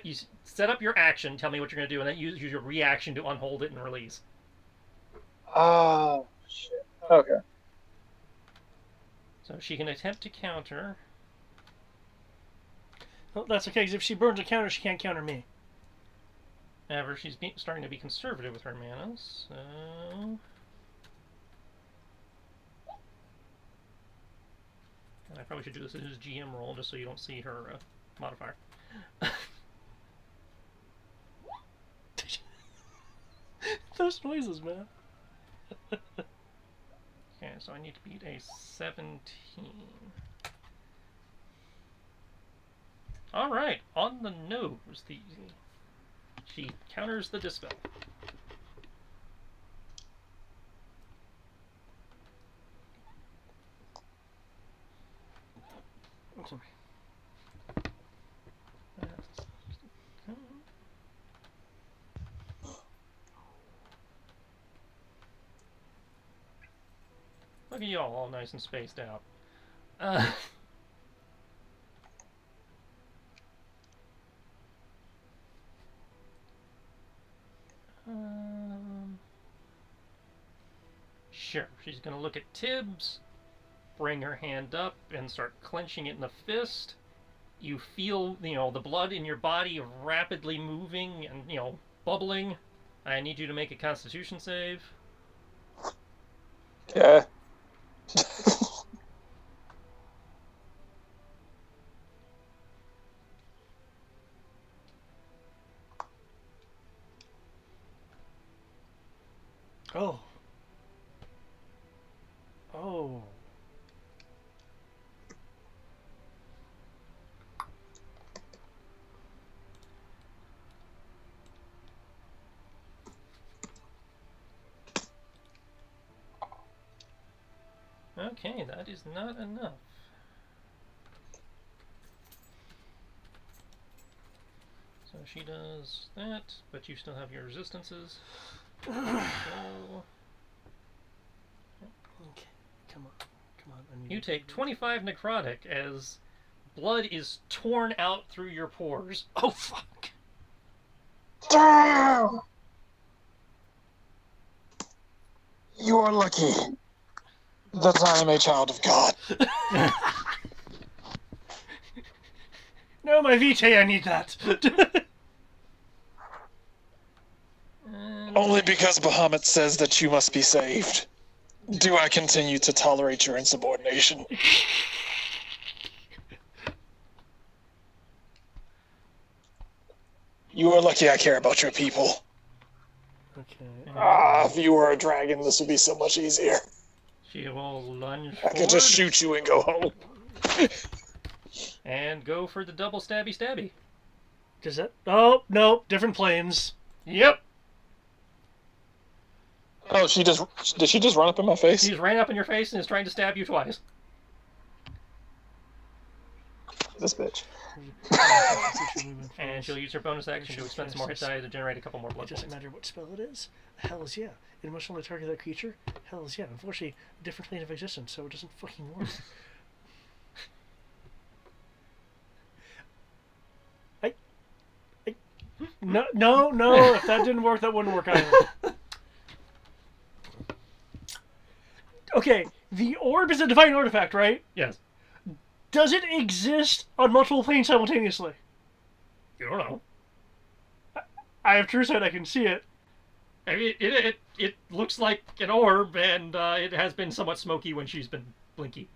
you set up your action, tell me what you're going to do, and then use your reaction to unhold it and release. Oh, shit. Okay. So she can attempt to counter. Well, that's okay, because if she burns a counter, she can't counter me. However, she's starting to be conservative with her mana, so... And I probably should do this as a GM roll, just so you don't see her modifier. Those noises, man. Okay, so I need to beat a 17. Alright, on the nose, she counters the dispel. Sorry. Look at y'all, all nice and spaced out. Sure, she's gonna look at Tibbs, bring her hand up, and start clenching it in a fist. You feel, the blood in your body rapidly moving and, bubbling. I need you to make a Constitution save. Yeah. Oh. Oh. Okay, that is not enough. So she does that, but you still have your resistances. So, Okay. Come on. I need you take 25 necrotic as blood is torn out through your pores. Oh, fuck. Damn! You are lucky that I am a child of God. No, my Vitae, I need that. Only because Bahamut says that you must be saved do I continue to tolerate your insubordination. You are lucky I care about your people. Okay. If you were a dragon, this would be so much easier. She will lunge I could just forward shoot you and go home. and go for the double stabby. Does that... Oh, no. Different planes. Yep. Oh, did she just run up in my face? She just ran up in your face and is trying to stab you twice. This bitch. And she'll use her bonus action to expend some more hit die to generate a couple more It blood doesn't points. matter what spell it is. Hells yeah. It must only target that creature. Hells yeah. Unfortunately, a different plane of existence, so it doesn't fucking work. No. If that didn't work, that wouldn't work either. Okay, the orb is a divine artifact, right? Yes. Does it exist on multiple planes simultaneously? You don't know. I have true sight. I can see it. I mean, it looks like an orb, and it has been somewhat smoky when she's been blinky.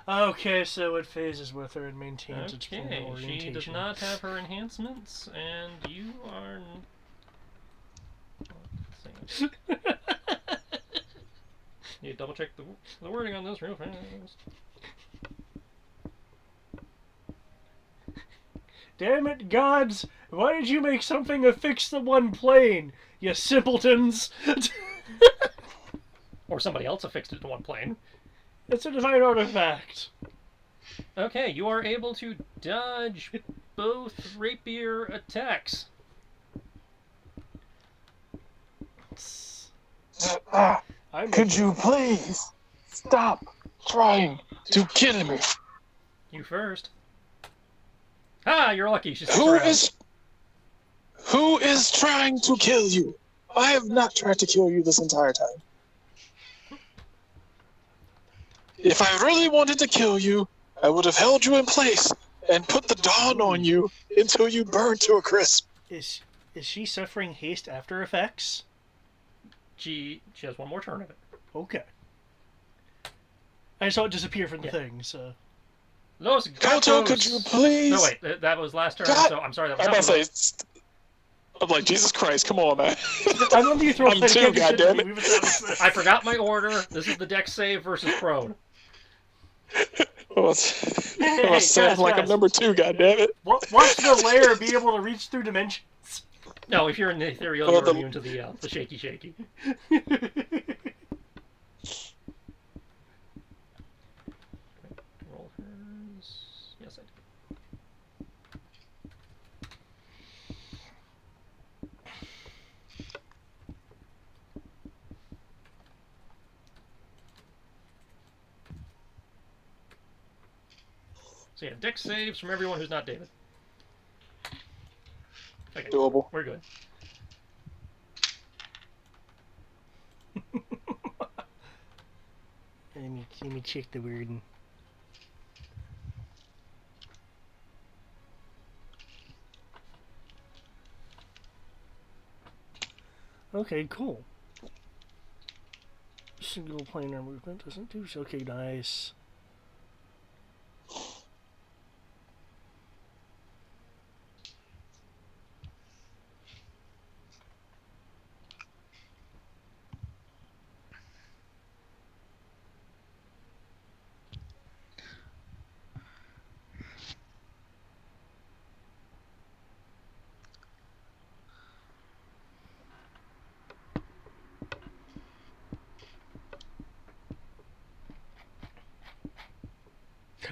Okay, so it phases with her and maintains its former Okay, orientation. she does not have her enhancements, and you are... Let's see. You double check the wording on this real fast. Damn it, gods! Why did you make something affix the one plane, you simpletons? Or somebody else affixed it to one plane. It's a divine artifact. Okay, you are able to dodge both rapier attacks. I'm Could you please stop trying to kill me? You first. Ah, you're lucky. She's Who is trying to kill you? I have not tried to kill you this entire time. If I really wanted to kill you, I would have held you in place and put the dawn on you until you burned to a crisp. Is she suffering haste after effects? She has one more turn of it. Okay. I saw it disappear from the thing, so... Los Koto, Gatos! could you please... No, wait, that was last turn, God. so I'm sorry. That I'm was about not to say... I'm like, Jesus Christ, come on, man. I'm letting you throw I'm two, goddammit. We've established this. I forgot my order. This is the deck save versus prone. I'm guys, like I'm number 2, goddammit. Watch the layer be able to reach through dimensions. No, if you're in the ethereal, Well, you're immune to the shaky. Roll hers. Yes, I do. So yeah, deck saves from everyone who's not David. Okay, Doable. we're good. Let me check the wording. Okay, cool. Single planar movement doesn't do so. Okay, nice.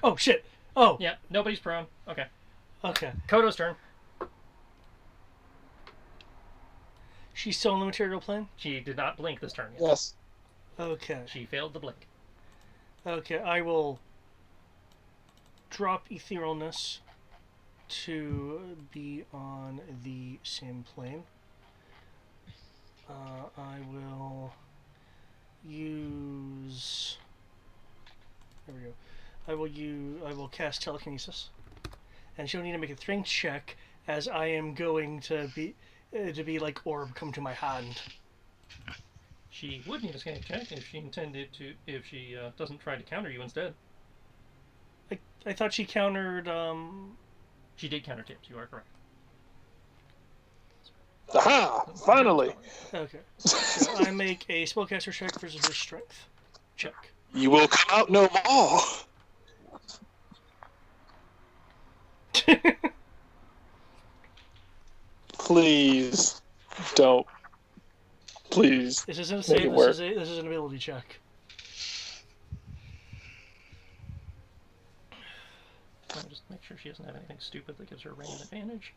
Oh, shit. Oh. Yeah, nobody's prone. Okay. Okay. Koto's turn. She's still in the material plane? She did not blink this turn yet. Yes. Okay. She failed the blink. Okay, I will drop etherealness to be on the same plane. I will use... There we go. I will cast telekinesis, and she'll need to make a strength check as I am going to be like orb come to my hand. She would need a strength check if she intended to. If she doesn't try to counter you instead. I thought she countered. She did counter tips. You are correct. Aha! Finally! Okay. So I make a spellcaster check versus her strength check. You will come out no more! Please don't. Please. This isn't a Make save. it work. This is an ability check. Let me just make sure she doesn't have anything stupid that gives her range advantage.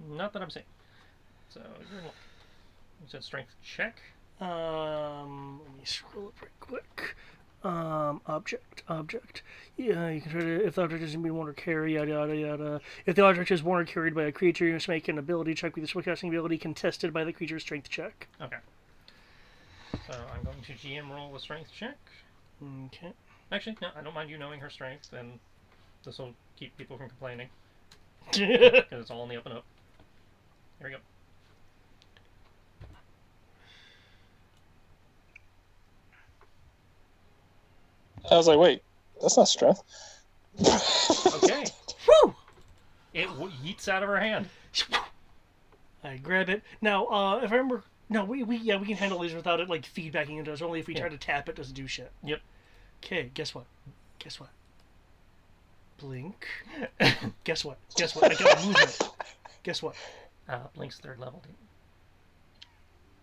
Not that I'm seeing. So you're in luck. You said strength check. Let me scroll up right quick. Object. Yeah, you can try to, if the object isn't being worn or carried, yada yada yada. If the object is worn or carried by a creature, you must make an ability check with the spellcasting ability contested by the creature's strength check. Okay. So I'm going to GM roll a strength check. Okay. Actually, no, I don't mind you knowing her strength, and this will keep people from complaining. Okay. Because it's all in the up and up. Here we go. I was like, wait, that's not strength. Okay. Woo! It yeets out of her hand. I grab it. Now, if I remember, no, we can handle these without it like feedbacking into us. Only if we try to tap it, does it do shit. Yep. Okay, guess what? Blink. Guess what? I got a movement. Guess what? Blink's third level.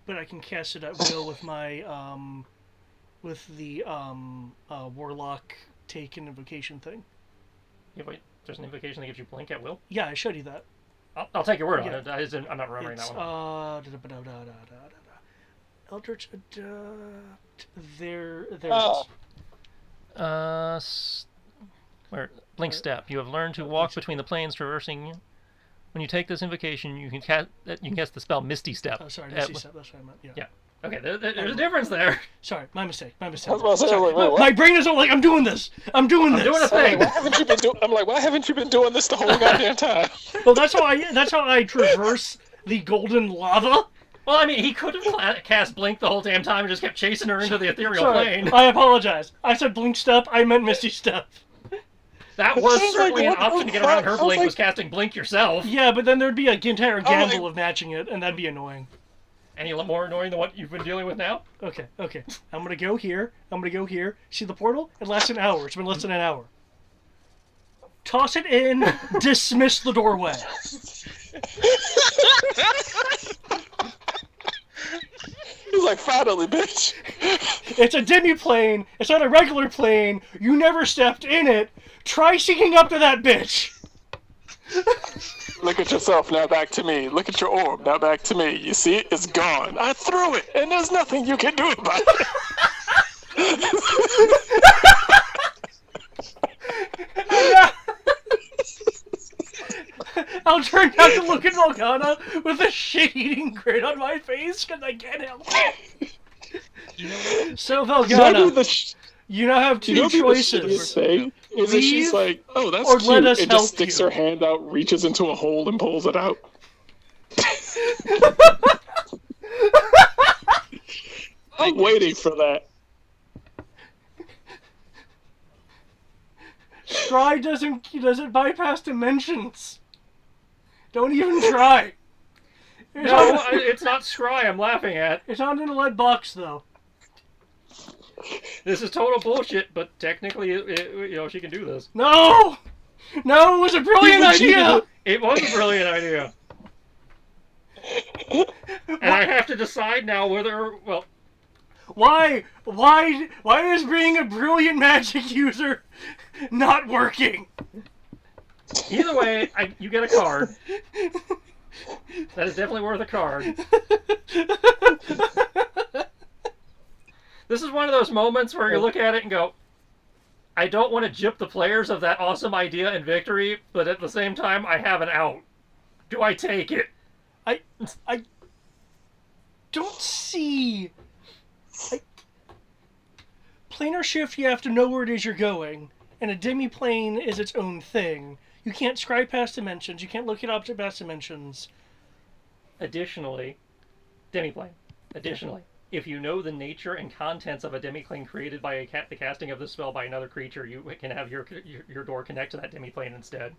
But I can cast it at will with my with the warlock take an invocation thing. Yeah, wait, there's an invocation that gives you blink at will? Yeah, I showed you that. I'll take your word Yeah. on it. I'm not remembering It's that one. Eldritch Adept. There it Ah. is. Where blink step. You have learned to Oh, walk blink between the planes, traversing. When you take this invocation, you can cast the spell Misty Step. Oh, sorry, Misty Step. That's what I meant. Yeah. Yeah. Okay, there's a difference there. Sorry, my mistake. I was about to say, I was like, wait, My, what? my brain is all like, I'm doing this. I'm doing this. doing a I'm thing. like, why haven't you been doing this the whole goddamn time? Well, that's how I traverse the golden lava. Well, I mean, he could have cast Blink the whole damn time and just kept chasing her into the ethereal Sorry, plane. I apologize. I said blink step. I meant Misty Step. That was I was certainly like, an what option the to get around fuck? her I was Blink, like- was casting Blink yourself. Yeah, but then there'd be an entire gamble like- of matching it, and that'd be annoying. Any more annoying than what you've been dealing with now? Okay. I'm gonna go here. See the portal? It lasts an hour. It's been less than an hour. Toss it in. Dismiss the doorway. He's like, finally, bitch. It's a demi-plane. It's not a regular plane. You never stepped in it. Try sneaking up to that bitch. Look at yourself, now back to me. Look at your orb, now back to me. You see it? It's gone. I threw it, and there's nothing you can do about it. I'll turn back to look at Morgana with a shit-eating grin on my face because I can't help it. So, Morgana, you now have two The choices. shittiest thing is that she's Leave like, oh, that's or cute. let us and help just sticks you. her hand out, reaches into a hole, and pulls it out. I'm waiting for that. Scry doesn't bypass dimensions. Don't even try. No, it's not Scry I'm laughing at. It's not in a lead box, though. This is total bullshit, but technically, she can do this. No! No, it was a brilliant idea! It was a brilliant idea. And I have to decide now whether, well, Why is being a brilliant magic user not working? either way, you get a card. That is definitely worth a card. This is one of those moments where you look at it and go, I don't want to gyp the players of that awesome idea and victory, but at the same time, I have an out. Do I take it? I don't see... Planar shift, you have to know where it is you're going, and a demi-plane is its own thing. You can't scry past dimensions, you can't look at object past dimensions. Additionally, demiplane. Additionally, if you know the nature and contents of a demiplane created by the casting of the spell by another creature, you can have your door connect to that demiplane instead.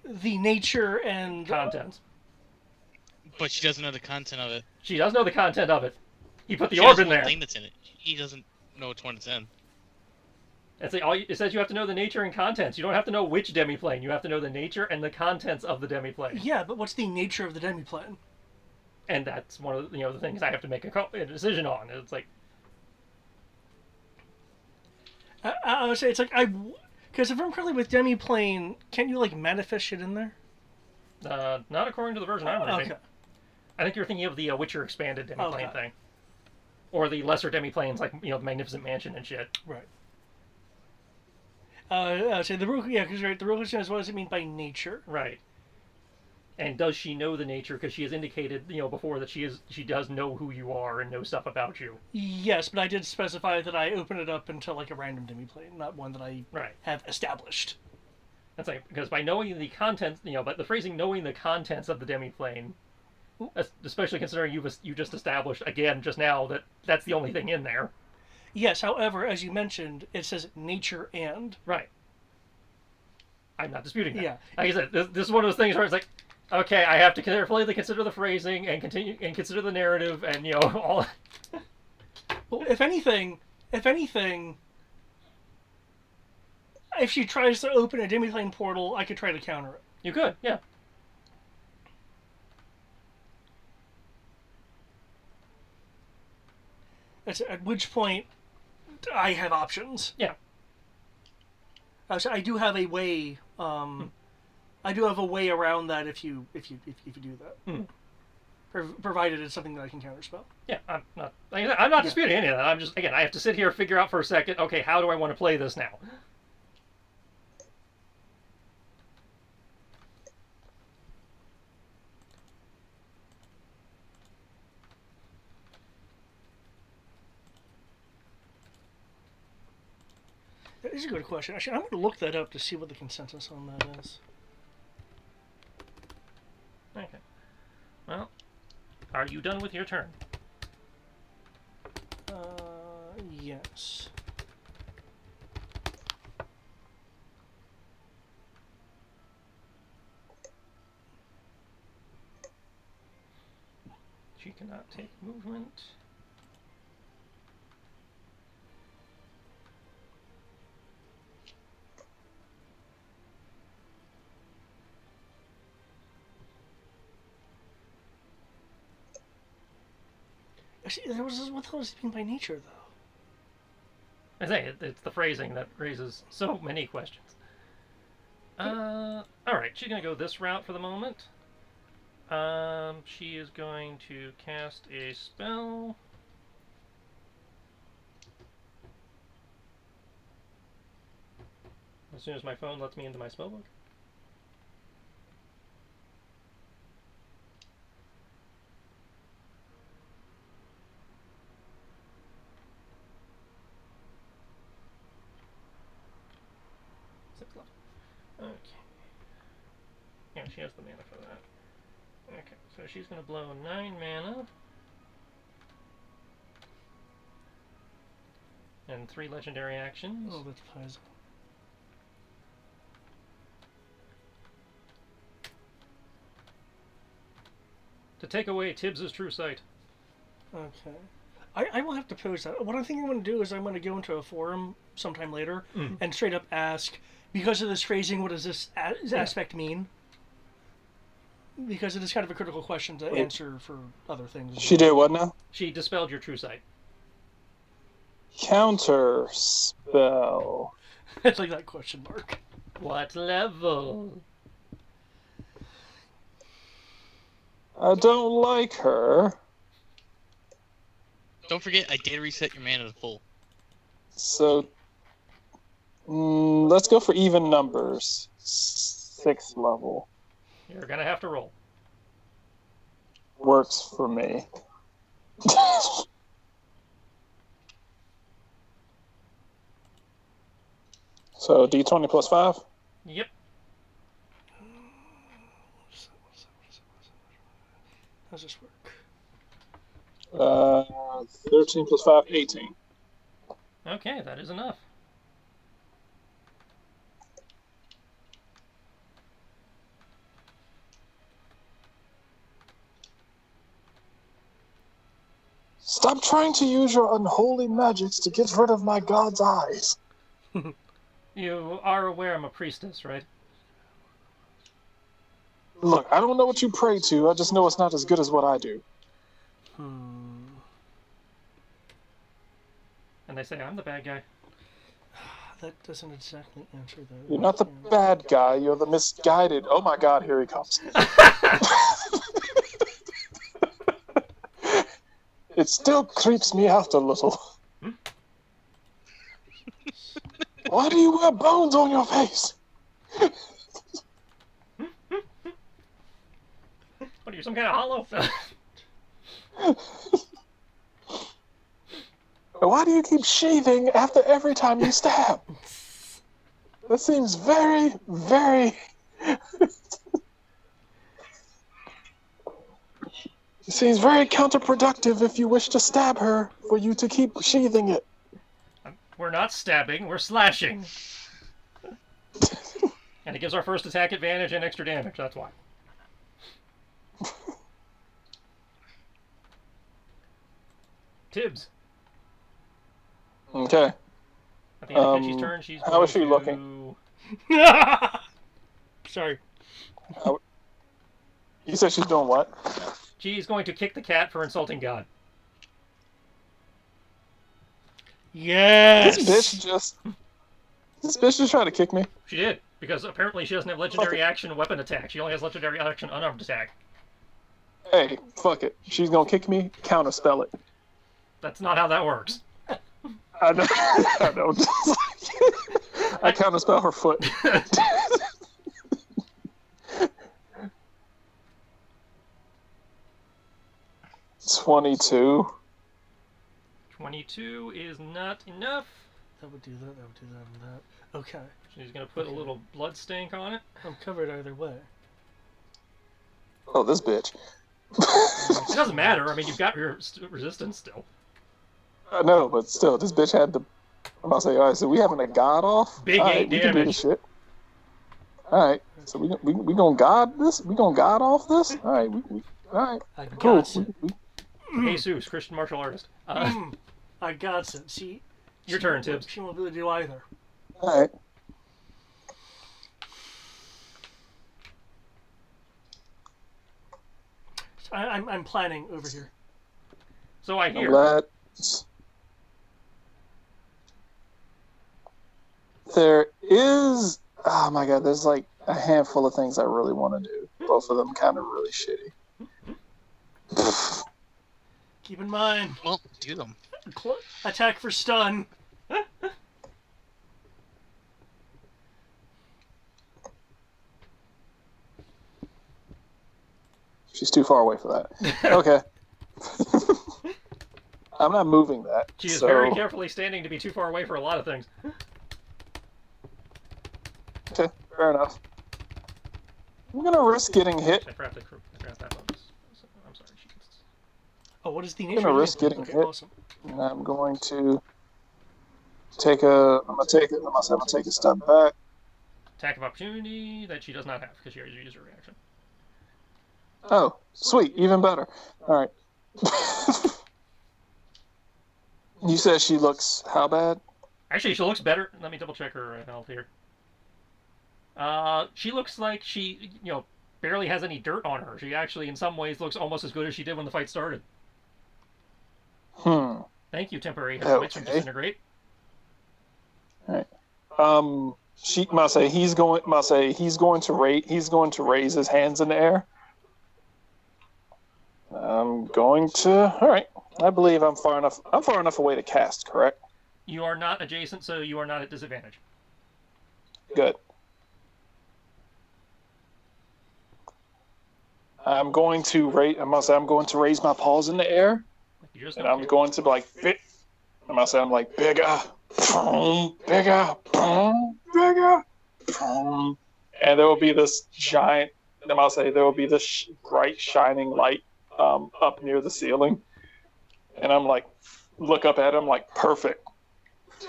The nature and... Contents. But she doesn't know the content of it. She does know the content of it. He put the She orb doesn't in know there. the thing that's in it. He doesn't know which one it's in. It says you have to know the nature and contents. You don't have to know which demiplane. You have to know the nature and the contents of the demiplane. Yeah, but what's the nature of the demi-plane? And that's one of the things I have to make a decision on. It's like, I would say it's like because if I'm currently with demi-plane, can't you like manifest shit in there? not according to the version I'm reading. Okay. I think you're thinking of the Witcher expanded demiplane Okay. thing, or the lesser demiplanes like the Magnificent Mansion and shit. Right. I would say the real because right, the real question is what does it mean by nature? Right. And does she know the nature? Because she has indicated, before that she does know who you are and know stuff about you. Yes, but I did specify that I open it up into like a random demi-plane, not one that I Right. have established. That's like because by knowing the contents, but the phrasing knowing the contents of the demiplane, especially considering you just established again just now that that's the only thing in there. Yes, however, as you mentioned, it says nature and. Right. I'm not disputing that. Yeah. Like I said, this is one of those things where it's like, okay, I have to carefully consider the phrasing and consider the narrative and all. Well, if anything, if she tries to open a demi-plane portal, I could try to counter it. You could, yeah. At which point, I have options. Yeah. So I do have a way I do have a way around that if you do that. Hmm. Provided it's something that I can counterspell. Yeah, I'm not disputing any of that. I'm just, again, I have to sit here, figure out for a second, okay, how do I want to play this now? That is a good question. Actually, I'm going to look that up to see what the consensus on that is. Okay. Well, are you done with your turn? Yes. She cannot take movement. Actually, what the hell does it mean by nature, though? I say, it's the phrasing that raises so many questions. Alright, she's going to go this route for the moment. She is going to cast a spell. As soon as my phone lets me into my spellbook. Okay. Yeah, she has the mana for that. Okay, so she's going to blow 9 mana. And 3 legendary actions. Oh, that's Paizo. To take away Tibbs' true sight. Okay. I will have to pose that. What I think I'm going to do is I'm going to go into a forum sometime later and straight up ask, because of this phrasing, what does this aspect mean? Because it is kind of a critical question to answer for other things. She did what now? She dispelled your true sight. Counter spell. It's like that question mark. What level? I don't like her. Don't forget, I did reset your mana to full. So, let's go for even numbers. 6th level. You're going to have to roll. Works for me. So, D20 plus 5? Yep. How does this work? 13 plus 5, 18. Okay, that is enough. Stop trying to use your unholy magics to get rid of my god's eyes. You are aware I'm a priestess, right? Look, I don't know what you pray to, I just know it's not as good as what I do. And they say I'm the bad guy. That doesn't exactly answer that. You're not the bad guy, you're the misguided. Oh my god, here he comes. It still creeps me out a little. Why do you wear bones on your face? What are you, some kind of hollow? Why do you keep sheathing after every time you stab? That seems very, very... It seems very counterproductive if you wish to stab her, for you to keep sheathing it. We're not stabbing, we're slashing. And it gives our first attack advantage and extra damage, that's why. Tibbs. Okay. At the end of Kitschy's turn, she's how is she going looking? Sorry. You said she's doing what? She's going to kick the cat for insulting God. Yes! This bitch just tried to kick me. She did. Because apparently she doesn't have legendary action weapon attack. She only has legendary action unarmed attack. Hey, fuck it. She's gonna kick me. Counterspell it. That's not how that works. I know. I know. I counterspell her foot. 22. 22 is not enough. That would do that, that would do that, and that. Okay. She's going to put a little blood stink on it. I'm covered either way. Oh, this bitch. It doesn't matter. I mean, you've got your resistance still. I know, but still, this bitch had the. I'm about to say, all right, so we having a god off? Big all right, 8 we can do damage. this shit. All right, so we gonna god this? We gonna god off this? All right, all right, I cool. got it. Jesus, Christian martial artist. I got it. See, Your turn, Tibbs. She won't be able to do either. All right. I'm planning over here. So I I'm hear. glad. There is. Oh my god, there's like a handful of things I really want to do. Both of them kind of really shitty. Keep in mind, Well, do them. attack for stun. She's too far away for that. Okay. I'm not moving that. She is so... very carefully standing to be too far away for a lot of things. Okay, fair enough. I'm gonna risk getting hit. I grabbed that bonus. I'm sorry. She gets... Oh, what is the I'm nature? gonna risk getting okay, hit. awesome. And I'm going to take a. I'm gonna take a step back. Attack of opportunity that she does not have because she already used her reaction. Oh, sweet, even better. All right. You said she looks how bad? Actually, she looks better. Let me double check her health here. She looks like she, barely has any dirt on her. She actually, in some ways, looks almost as good as she did when the fight started. Thank you, temporary hit points from Okay. disintegrate. All right. She must say he's going to raise his hands in the air. I'm going to. All right. I believe I'm far enough away to cast. Correct. You are not adjacent, so you are not at disadvantage. Good. I'm going to raise my paws in the air, You just and don't I'm care. going to like fit. I'm like bigger, bigger, bigger, and there will be this giant. There will be this bright shining light up near the ceiling, and I'm like, look up at him like perfect.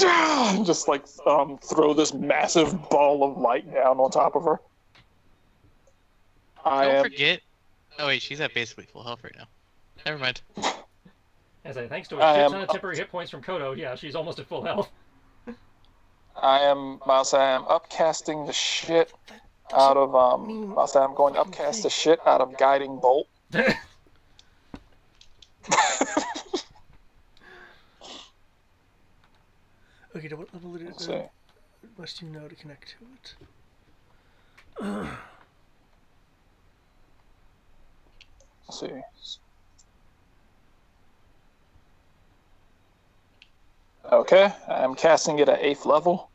And just like throw this massive ball of light down on top of her. Don't forget. Oh wait, she's at basically full health right now. Never mind. As I thanks to I a shit am ton of temporary hit points from Kodo, yeah, she's almost at full health. I am upcasting the shit out of I'm going to upcast the shit out of guiding bolt. Okay, to what level Let's see. must you know to connect to it? Let's see. Okay, I'm casting it at 8th level.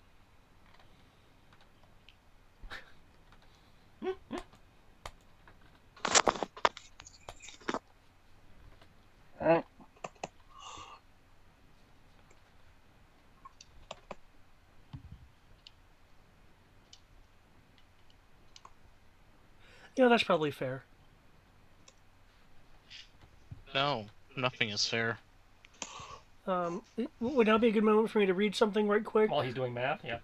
Alright. Yeah, that's probably fair. No, nothing is fair. Would now be a good moment for me to read something right quick? While he's doing math, yeah.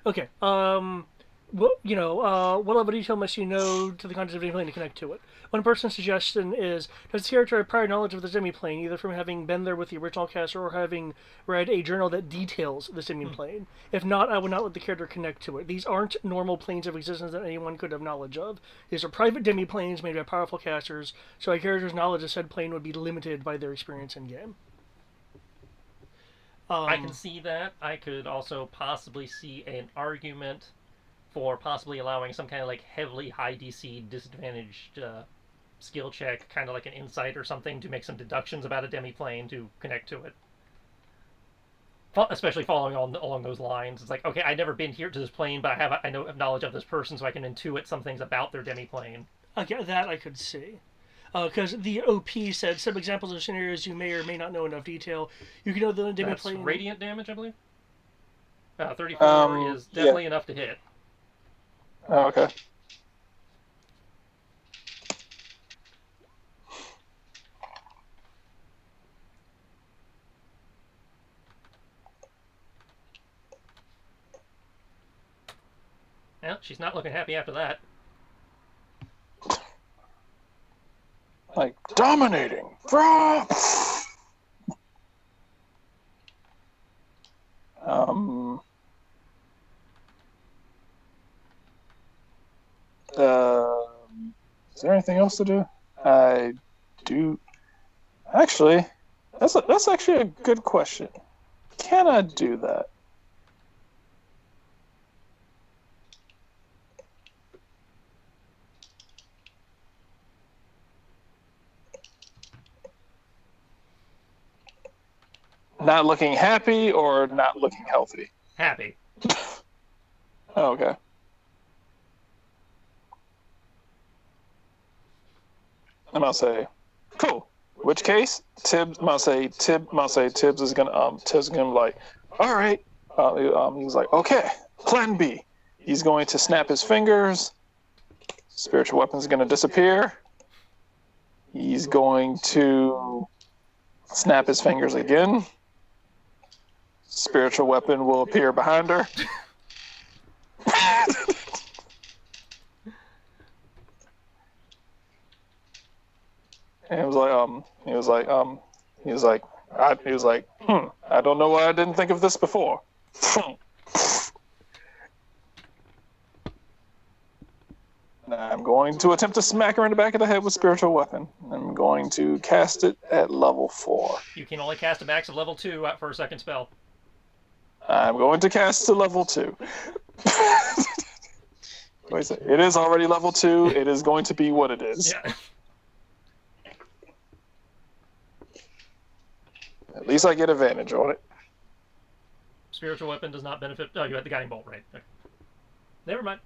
Okay. What level of detail must you know to the content of any plane to connect to it? One person's suggestion is, does the character have prior knowledge of the semi-plane, either from having been there with the original caster or having read a journal that details the semi-plane? If not, I would not let the character connect to it. These aren't normal planes of existence that anyone could have knowledge of. These are private demi-planes made by powerful casters, so a character's knowledge of said plane would be limited by their experience in-game. I can see that. I could also possibly see an argument for possibly allowing some kind of like heavily high DC disadvantaged skill check, kind of like an insight or something, to make some deductions about a demiplane to connect to it. Especially following on along those lines, it's like, okay, I've never been here to this plane, but I know knowledge of this person, so I can intuit some things about their demiplane. Okay, that I could see. Because the OP said some examples of scenarios you may or may not know enough detail. You can know the That's demiplane. radiant damage, I believe. 34 is definitely enough to hit. Oh, okay. Well, she's not looking happy after that. Like, dominating. From. Is there anything else to do? I do. Actually, that's actually a good question. Can I do that? Not looking happy or not looking healthy? Happy. Oh, okay. I'm gonna say, cool. Which case, Tibbs is gonna like, all right. He's like, okay. Plan B. He's going to snap his fingers. Spiritual weapon's gonna disappear. He's going to snap his fingers again. Spiritual weapon will appear behind her. And he was like, I don't know why I didn't think of this before. I'm going to attempt to smack her in the back of the head with spiritual weapon. I'm going to cast it at level 4. You can only cast a max of level 2 for a second spell. I'm going to cast to level 2. It is already level 2. It is going to be what it is. Yeah. At least I get advantage on it. Spiritual weapon does not benefit. Oh, you had the guiding bolt, right? Okay. Never mind.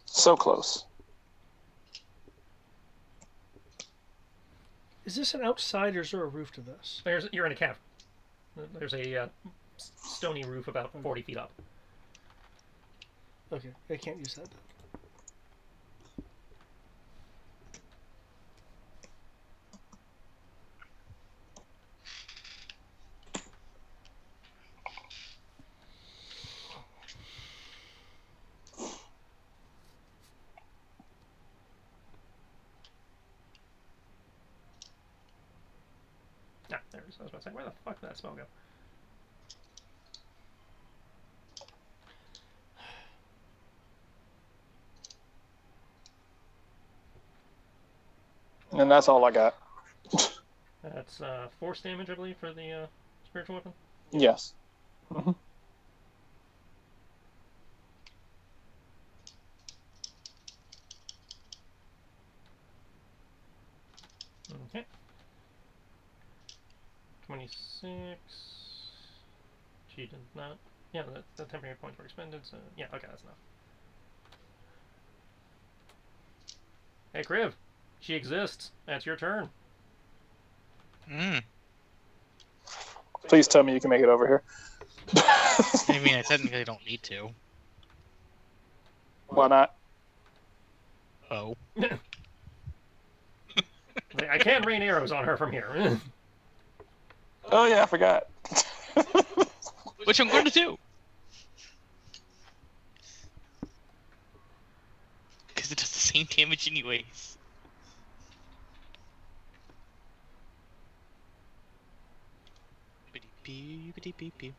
So close. Is this an outside or is there a roof to this? You're in a cavern. There's a stony roof about 40 feet up. Okay, I can't use that. Ah, there it is. I was about to say, where the fuck did that spell go? And that's all I got. That's force damage, I believe, for the spiritual weapon. Yes. Mm-hmm. Okay. 26. She did not. Yeah, the temporary points were expended, so yeah, okay, that's enough. Hey, Kriv. She exists. That's your turn. Please tell me you can make it over here. I mean, I technically don't need to. Why not? Oh. I can rain arrows on her from here. Oh yeah, I forgot. Which I'm going to do. Because it does the same damage anyways. Beep. Beep.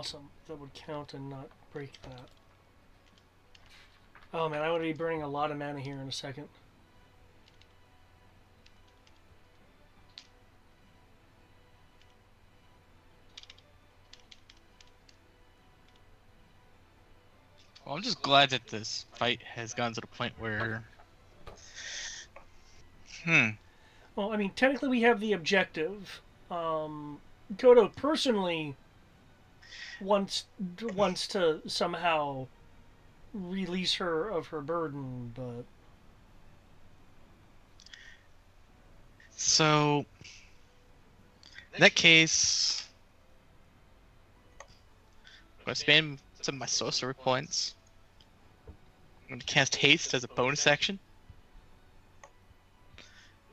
Awesome. That would count and not break that. Oh man, I would be burning a lot of mana here in a second. Well, I'm just glad that this fight has gone to the point where. Well, I mean, technically we have the objective. Kodo personally wants to somehow release her of her burden, but So, in that case, I'm going to spend some of my sorcery points. I'm going to cast Haste as a bonus action,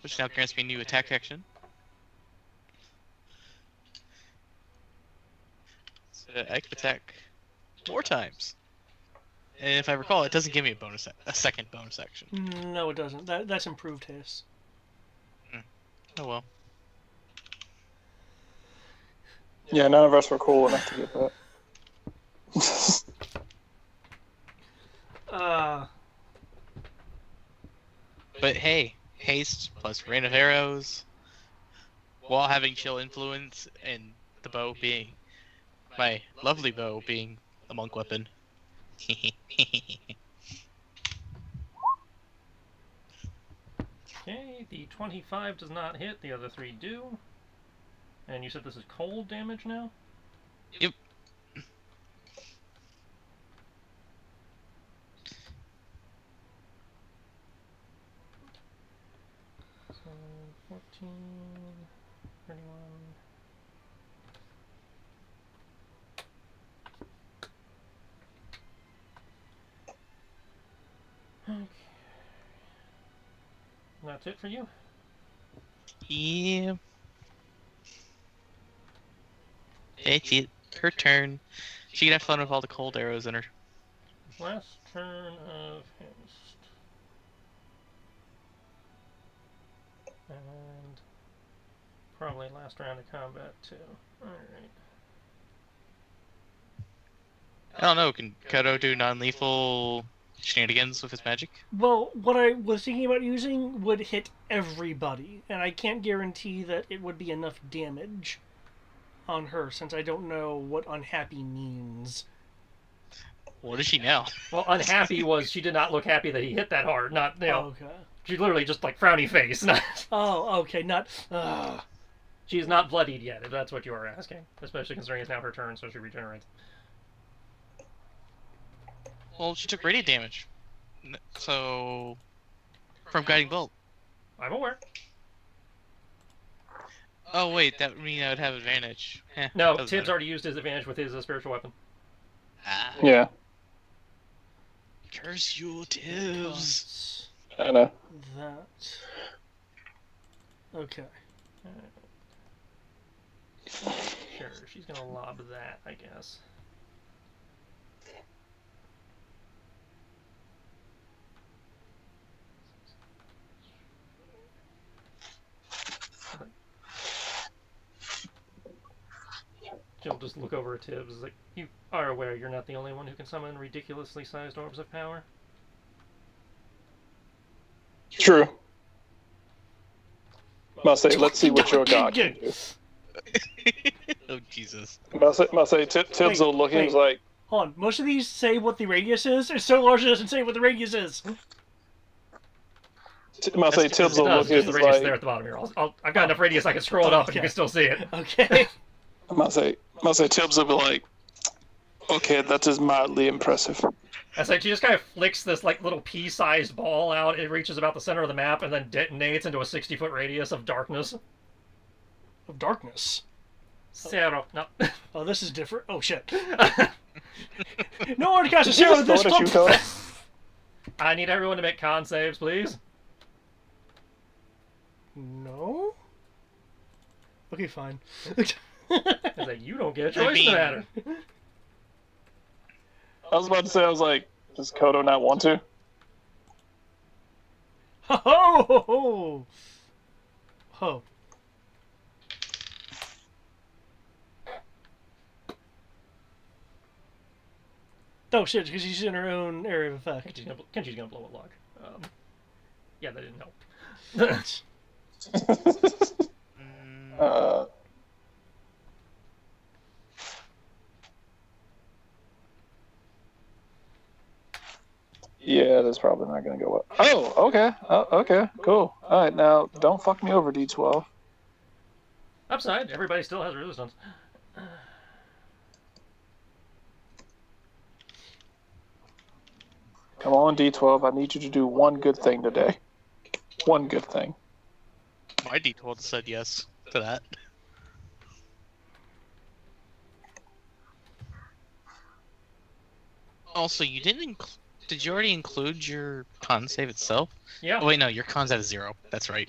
which now grants me a new attack action. So I can attack 4 times. And if I recall, it doesn't give me a second bonus action. no, it doesn't. That's improved haste. Oh well. Yeah, none of us were cool enough to get that. But hey, haste plus rain of arrows, while having chill influence, and the bow being my lovely bow being a monk weapon. Okay, the 25 does not hit, the other 3 do. And you said this is cold damage now? Yep. So, 14, 31... Okay. That's it for you? Yeah. That's it. Her turn. She can have fun with all the cold arrows in her. Last turn of haste. And probably last round of combat too. Alright. I don't know, can Kodo do non-lethal shenanigans with his magic? Well, what I was thinking about using would hit everybody, and I can't guarantee that it would be enough damage on her, since I don't know what unhappy means. What is she now? Well, unhappy was she did not look happy that he hit that hard. Not, you know, Okay. she literally just like frowny face. Not, Oh, okay, not... she's not bloodied yet, if that's what you are asking. Especially considering it's now her turn, so she regenerates. Well, she took radiant damage. So... from Guiding Bolt. I'm aware. Oh wait, that would mean I would have advantage. No, doesn't Tibbs matter. already used his advantage with his spiritual weapon. Ah, Yeah, curse you, Tibbs. I know. That... Okay. Sure, she's gonna lob that, I guess. She'll just look over at Tibbs. Like, you are aware you're not the only one who can summon ridiculously sized orbs of power. True. Must say, let's see what your god can do. Oh Jesus. Must say, Tibbs will look and he's like, Hold on, most of these say what the radius is, and so large it doesn't say what the radius is. must say, It Tibbs will does, look and just the he's radius there at like, the bottom here. I've got enough radius I can scroll it up and you Okay. can still see it. Okay. must say, Tibbs will be like, okay, that is mildly impressive. It's like she just kind of flicks this like little pea-sized ball out. It reaches about the center of the map and then detonates into a 60-foot radius of darkness. Of darkness. Zero. No. Oh, this is different. Oh, shit. No one cast a zero Just with this throw it at you, stuff. Cody. I need everyone to make con saves, please. No? Okay, fine. It's like, you don't get a choice in the matter. I was about to say, I was like, does Kodo not want to? Ho ho ho ho! Ho. Oh shit, because she's in her own area of effect. Kenji's gonna blow a log. Yeah, that didn't help. uh, yeah, that's probably not going to go up. Oh, okay. Okay, cool. All right, now don't fuck me over, D12. Upside, everybody still has resistance. Come on, D12. I need you to do one good thing today. One good thing. My D12 said yes to that. Also, you didn't did you already include your con save itself? Yeah. Oh, wait, no, your con's at a 0. That's right.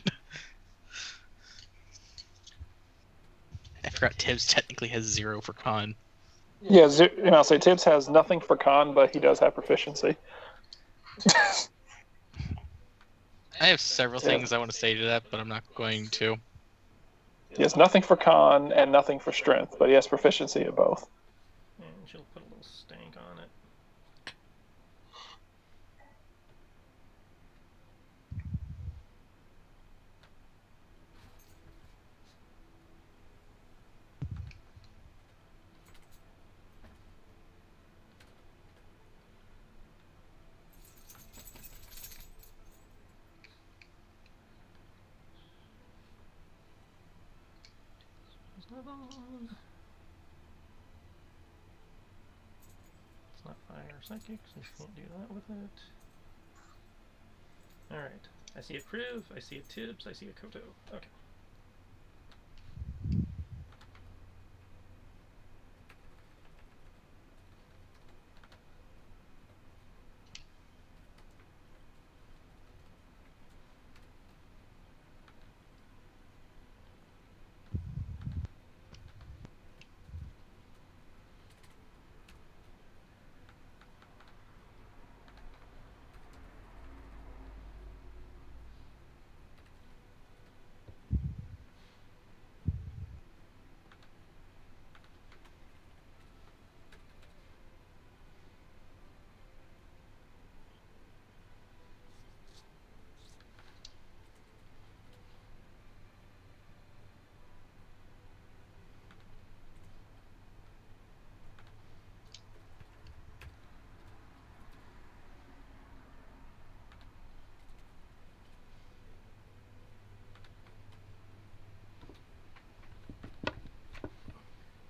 I forgot Tibbs technically has 0 for con. Yeah, I'll say Tibbs has nothing for con, but he does have proficiency. I have several things I want to say to that, but I'm not going to. He has nothing for con and nothing for strength, but he has proficiency in both. And she'll put a little stank on it. It's not fire or psychic, so she can't do that with it. Alright. I see a Kriv, I see a Tibbs, I see a Koto. Okay.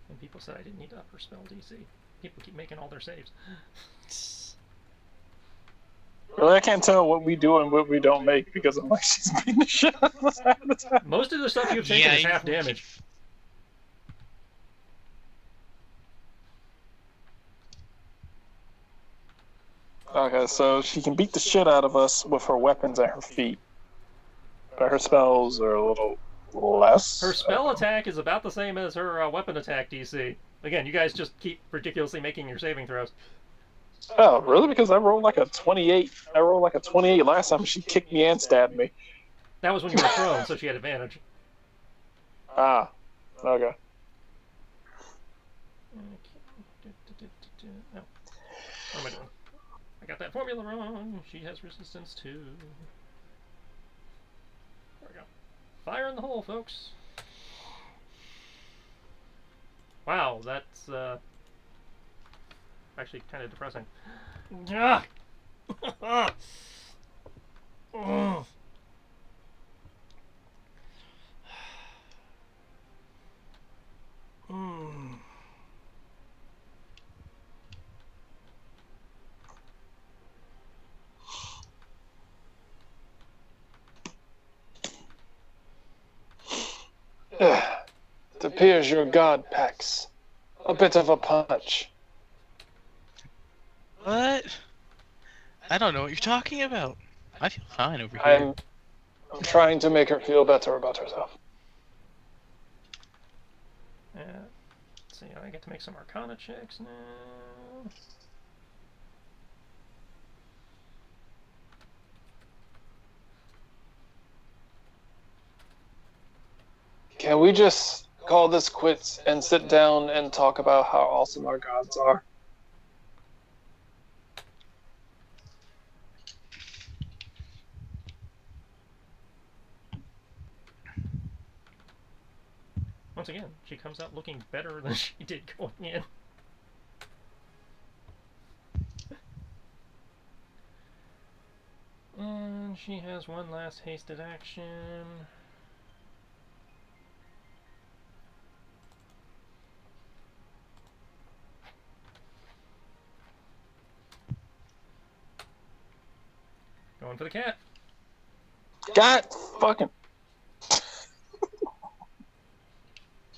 And people said I didn't need to up her spell DC. People keep making all their saves. Really, I can't tell what we do and what we don't make because I'm like, she's beating the shit out of us half the time. Most of the stuff you've taken is half damage. Okay, so she can beat the shit out of us with her weapons at her feet. But her spells are a little less. Her spell attack is about the same as her weapon attack DC. Again, you guys just keep ridiculously making your saving throws. Oh, really? Because I rolled like a 28. I rolled like a 28 last time. She kicked me and stabbed me. That was when you were prone, so she had advantage. Ah, okay. Oh. What am I doing? I got that formula wrong. She has resistance too. There we go. Fire in the hole, folks. Wow, that's actually kind of depressing. Ah! Oh. It appears your god packs a bit of a punch. What? I don't know what you're talking about. I feel fine over here. I'm trying to make her feel better about herself. Let's see, I get to make some Arcana checks now. Can we just call this quits and sit down and talk about how awesome our gods are? once again, she comes out looking better than she did going in. And she has one last hasted action. Going for the cat. God fucking.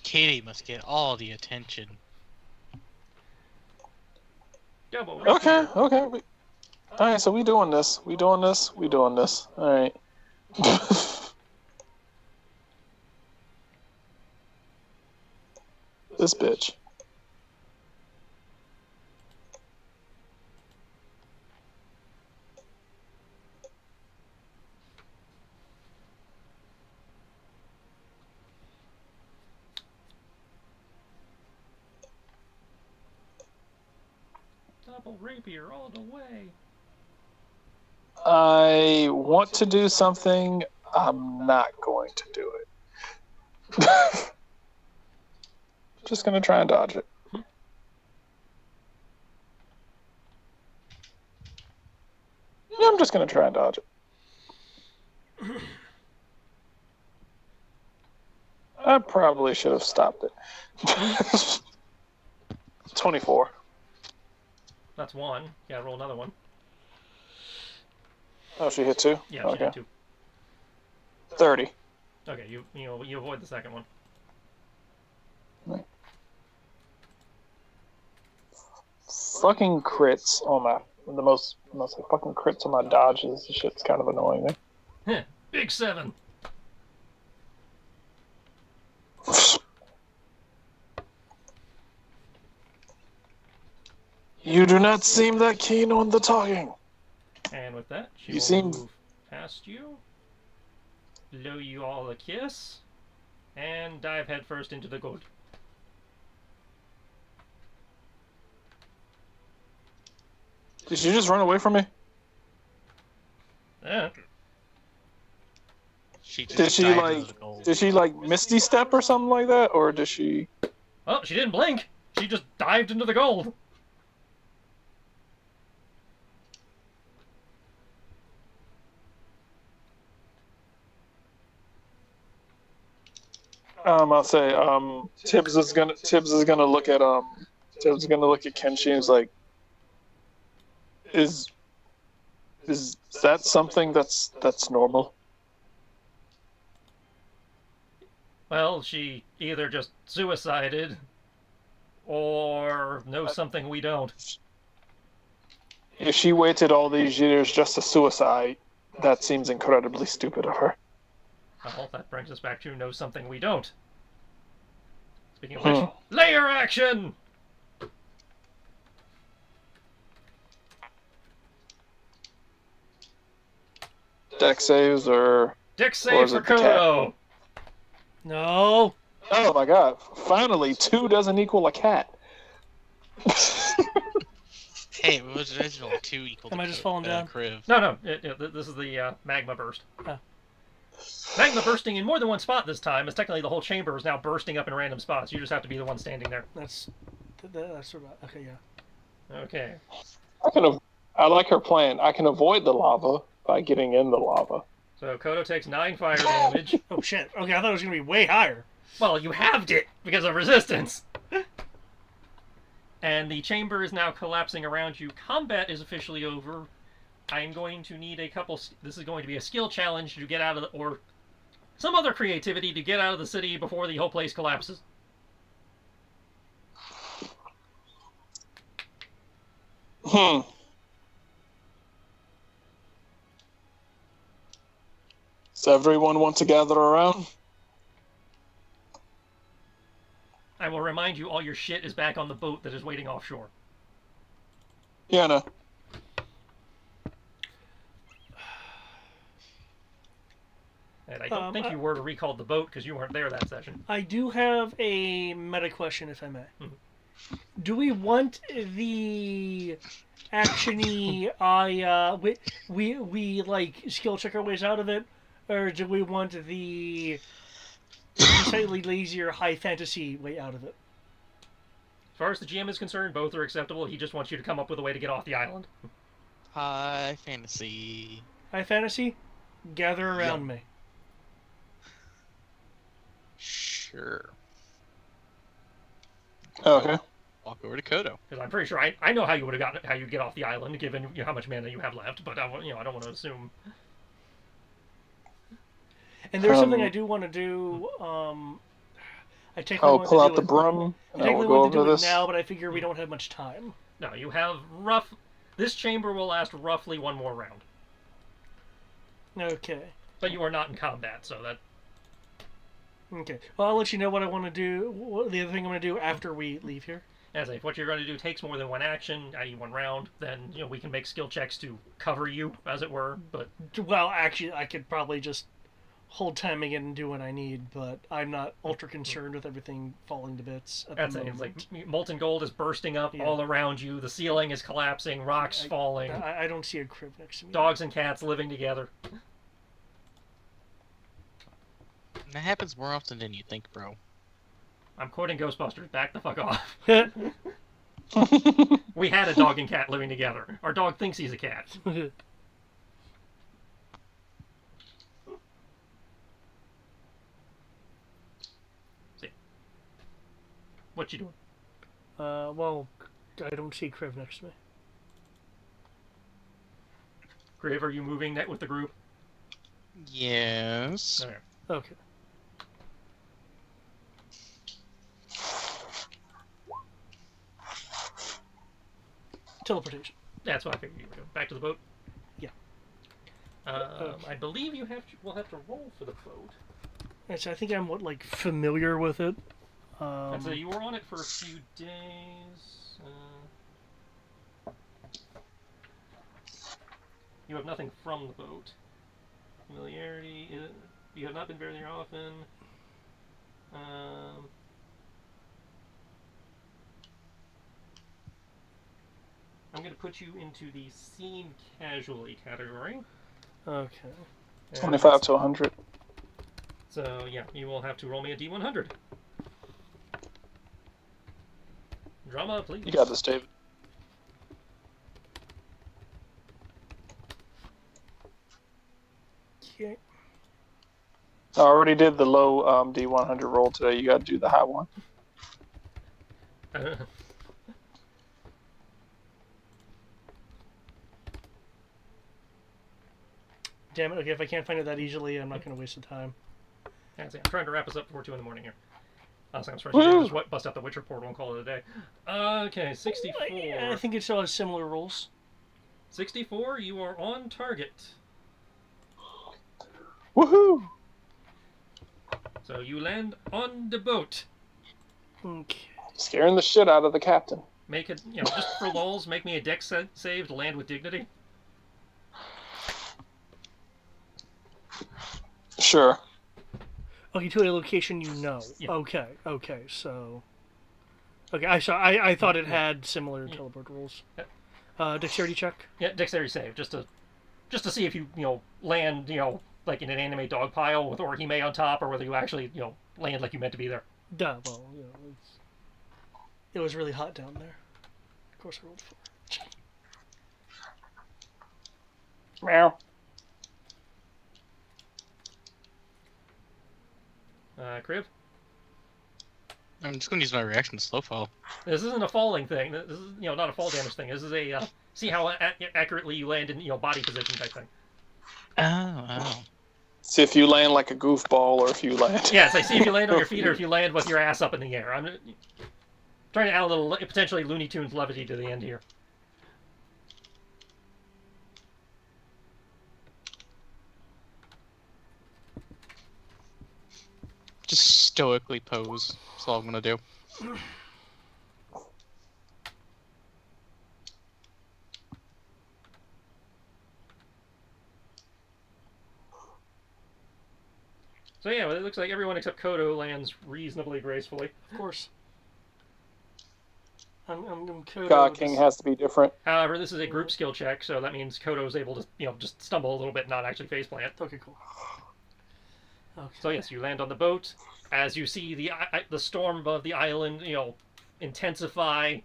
Katie must get all the attention. Double. Okay, rapier. okay. Alright, so we doing this. We doing this. We doing this. Alright. This bitch. Double rapier all the way. I want to do something. I'm not going to do it. Just gonna try and dodge it. Yeah, I'm just gonna try and dodge it. I probably should have stopped it. 24. That's one. Yeah, roll another one. Oh, she hit 2? Yeah, she Okay. did two. 30. Okay, you avoid the second one. Fucking crits on my the most fucking crits on my dodges. This shit's kind of annoying me. Heh, big 7. You do not seem that keen on the talking. And with that, she You will seem- move past you, blow you all a kiss, and dive headfirst into the gold. Did she just run away from me? Yeah. She just Did she dived like? into the gold. Did she like Misty Step or something like that, or did she? Oh, she didn't blink. She just dived into the gold. I'll say Tibbs is gonna look at Kenshi and is like, is that something that's normal? Well, she either just suicided or knows something we don't. If she waited all these years just to suicide, that seems incredibly stupid of her. Well, that brings us back to know something we don't. Speaking of which, layer action! Dex saves or Dick Or save is for it the cat? Kodo! No. oh my god! Finally, 2 doesn't equal a cat. Hey, it was original 2 equal Am to I just falling down? Kriv. No, this is the magma burst. Oh. Magma bursting in more than one spot this time, as technically the whole chamber is now bursting up in random spots. You just have to be the one standing there. That's sort of okay. Yeah. Okay. I like her plan. I can avoid the lava by getting in the lava. So Kodo takes 9 fire damage. Oh shit. Okay, I thought it was gonna be way higher. Well, you halved it because of resistance. And the chamber is now collapsing around you. Combat is officially over. I'm going to need a couple... This is going to be a skill challenge to get out of the... Or some other creativity to get out of the city before the whole place collapses. Does everyone want to gather around? I will remind you all your shit is back on the boat that is waiting offshore. Yeah, no. And I don't think you were to recall the boat because you weren't there that session. I do have a meta question, if I may. Mhm. Do we want the actiony we like skill check our ways out of it, or do we want the slightly lazier, high fantasy way out of it. As far as the GM is concerned, both are acceptable. He just wants you to come up with a way to get off the island. High fantasy. High fantasy, gather around me. Sure. Okay. Walk over to Kodo. Because I'm pretty sure I know how you would have gotten how you'd get off the island, given how much mana you have left. But I don't want to assume. And there's something I do want to do. I technically I'll want pull to out do the it- broom I and I will technically go want to over do it this. now, but I figure we don't have much time. No, you have rough. This chamber will last roughly one more round. Okay. But you are not in combat, so that. Okay. Well, I'll let you know what I want to do. The other thing I'm going to do after we leave here. As if what you're going to do takes more than one action, i.e. one round, then we can make skill checks to cover you, as it were. But Well, actually, I could probably just hold time again and do what I need, but I'm not ultra concerned with everything falling to bits at that's the it. moment. It's like molten gold is bursting up Yeah. all around you. The ceiling is collapsing. Rocks falling. I don't see a crib next to me. Dogs and cats living together. That happens more often than you think, bro. I'm quoting Ghostbusters. Back the fuck off. We had a dog and cat living together. Our dog thinks he's a cat. See. What you doing? Well, I don't see crib next to me. Grave, are you moving that with the group? Yes. Okay. Okay. Teleportation. That's what I figured you were doing. Back to the boat? Yeah. Okay. I believe we'll have to roll for the boat. And so I think I'm familiar with it. And so you were on it for a few days. You have nothing from the boat. Familiarity. You have not been very often. I'm going to put you into the seen casually category. Okay. And 25 to 100. So, yeah, you will have to roll me a D100. Drama, please. You got this, David. Okay. I already did the low D100 roll today. You got to do the high one. Damn it. Okay, if I can't find it that easily, I'm not going to waste the time. I'm trying to wrap us up before 2 in the morning here. Honestly, I'm surprised you didn't just bust out the Witcher portal and call it a day. Okay, 64. Yeah, I think it still has similar rules. 64, you are on target. Woohoo! So you land on the boat. Okay. Scaring the shit out of the captain. Make it, just for lulz, make me a dex save to land with dignity. Sure. Okay, to a location you know. Yeah. Okay, so... Okay, I thought it had similar teleport rules. Dexterity check? Yeah, dexterity save, just to see if you, land, like in an anime dog pile with Orihime on top, or whether you actually, land like you meant to be there. Duh, well, it was really hot down there. Of course I rolled 4. Meow. Kriv? I'm just gonna use my reaction to slow fall. This isn't a falling thing. This is, not a fall damage thing. This is a, see how accurately you land in, body position type thing. Oh. See if you land like a goofball or if you land. Yeah, it's like see if you land on your feet or if you land with your ass up in the air. I'm trying to add a little potentially Looney Tunes levity to the end here. Just stoically pose. That's all I'm gonna do. So yeah, well, it looks like everyone except Kodo lands reasonably gracefully. Of course. I'm Kodo. God King has to be different. However, this is a group skill check, so that means Kodo is able to, just stumble a little bit, not actually faceplant. Okay, cool. Okay. So yes, you land on the boat. As you see the storm above the island, intensify,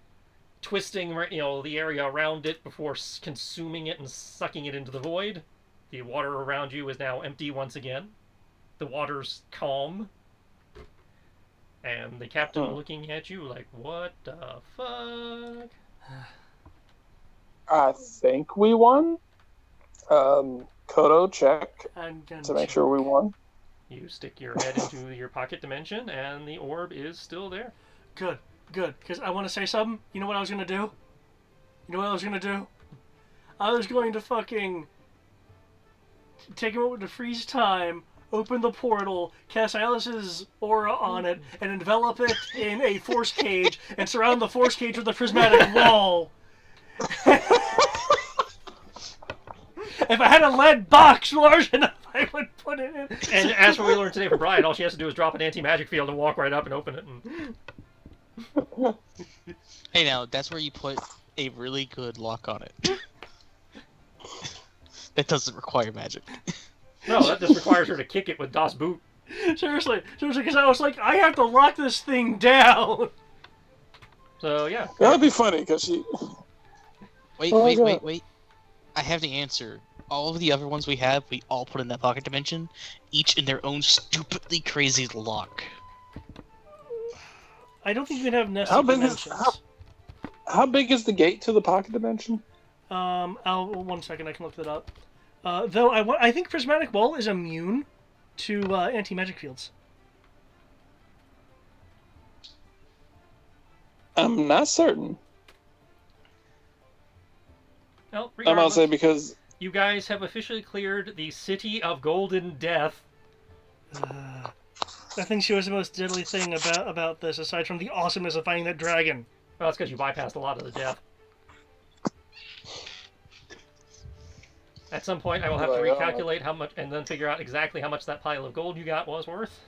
twisting, the area around it before consuming it and sucking it into the void. The water around you is now empty once again. The water's calm. And the captain looking at you like, what the fuck? I think we won. Kodo, check I'm gonna to make check. sure we won. You stick your head into your pocket dimension, and the orb is still there. Good. Because I want to say something. You know what I was gonna do? I was going to fucking take a moment to freeze time, open the portal, cast Alice's aura on it, and envelop it in a force cage, and surround the force cage with a prismatic wall. If I had a lead box large enough, I would put it in. And as for what we learned today from Brian, all she has to do is drop an anti-magic field and walk right up and open it. And... Hey, now that's where you put a really good lock on it. That doesn't require magic. No, that just requires her to kick it with Das Boot. Seriously, because I was like, I have to lock this thing down. So yeah. That'd be funny because she. Wait. Oh my God. I have the answer. All of the other ones we have, we all put in that pocket dimension, each in their own stupidly crazy lock. I don't think you can have nested How big dimensions. how big is the gate to the pocket dimension? 1 second, I can look that up. Though I think Prismatic Wall is immune to anti-magic fields. I'm not certain. Well, I'm not regardless, saying because you guys have officially cleared the City of Golden Death. I think she was the most deadly thing about this, aside from the awesomeness of fighting that dragon. Well, that's because you bypassed a lot of the death. At some point, I will have to recalculate how much, and then figure out exactly how much that pile of gold you got was worth.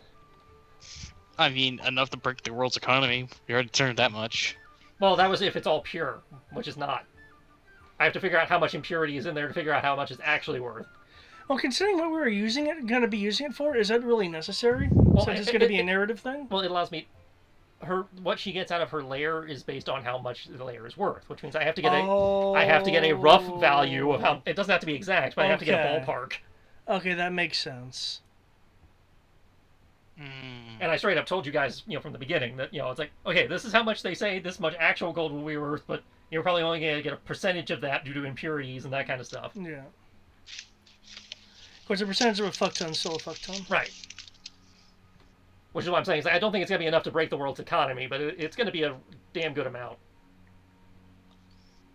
I mean, enough to break the world's economy. We already turned that much. Well, that was if it's all pure, which is not. I have to figure out how much impurity is in there to figure out how much it's actually worth. Well, considering what we were going to be using it for, is that really necessary? Well, Since it's going to be a narrative thing? Well, it allows me... what she gets out of her lair is based on how much the lair is worth, which means I have to get a rough value of how... It doesn't have to be exact, but I have to get a ballpark. Okay, that makes sense. And I straight up told you guys, from the beginning that, it's like, okay, this is how much they say this much actual gold will be worth, but you're probably only going to get a percentage of that due to impurities and that kind of stuff. Yeah. Of course, a percentage of a fuck ton is still a fuck ton. Right. Which is what I'm saying. Is I don't think it's going to be enough to break the world's economy, but it's going to be a damn good amount.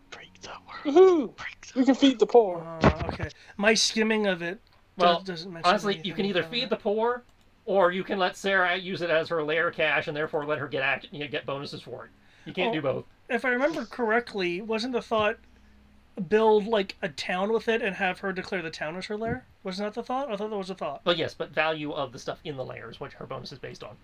Break the world. Woohoo! We can feed the poor. Okay. My skimming of it doesn't mention honestly, you anything can either about feed it. the poor, or you can let Sarah use it as her lair cash and therefore let her get bonuses for it. You can't do both. If I remember correctly, wasn't the thought build like a town with it and have her declare the town as her lair? Wasn't that the thought? I thought that was the thought. But yes, but value of the stuff in the lair is what her bonus is based on.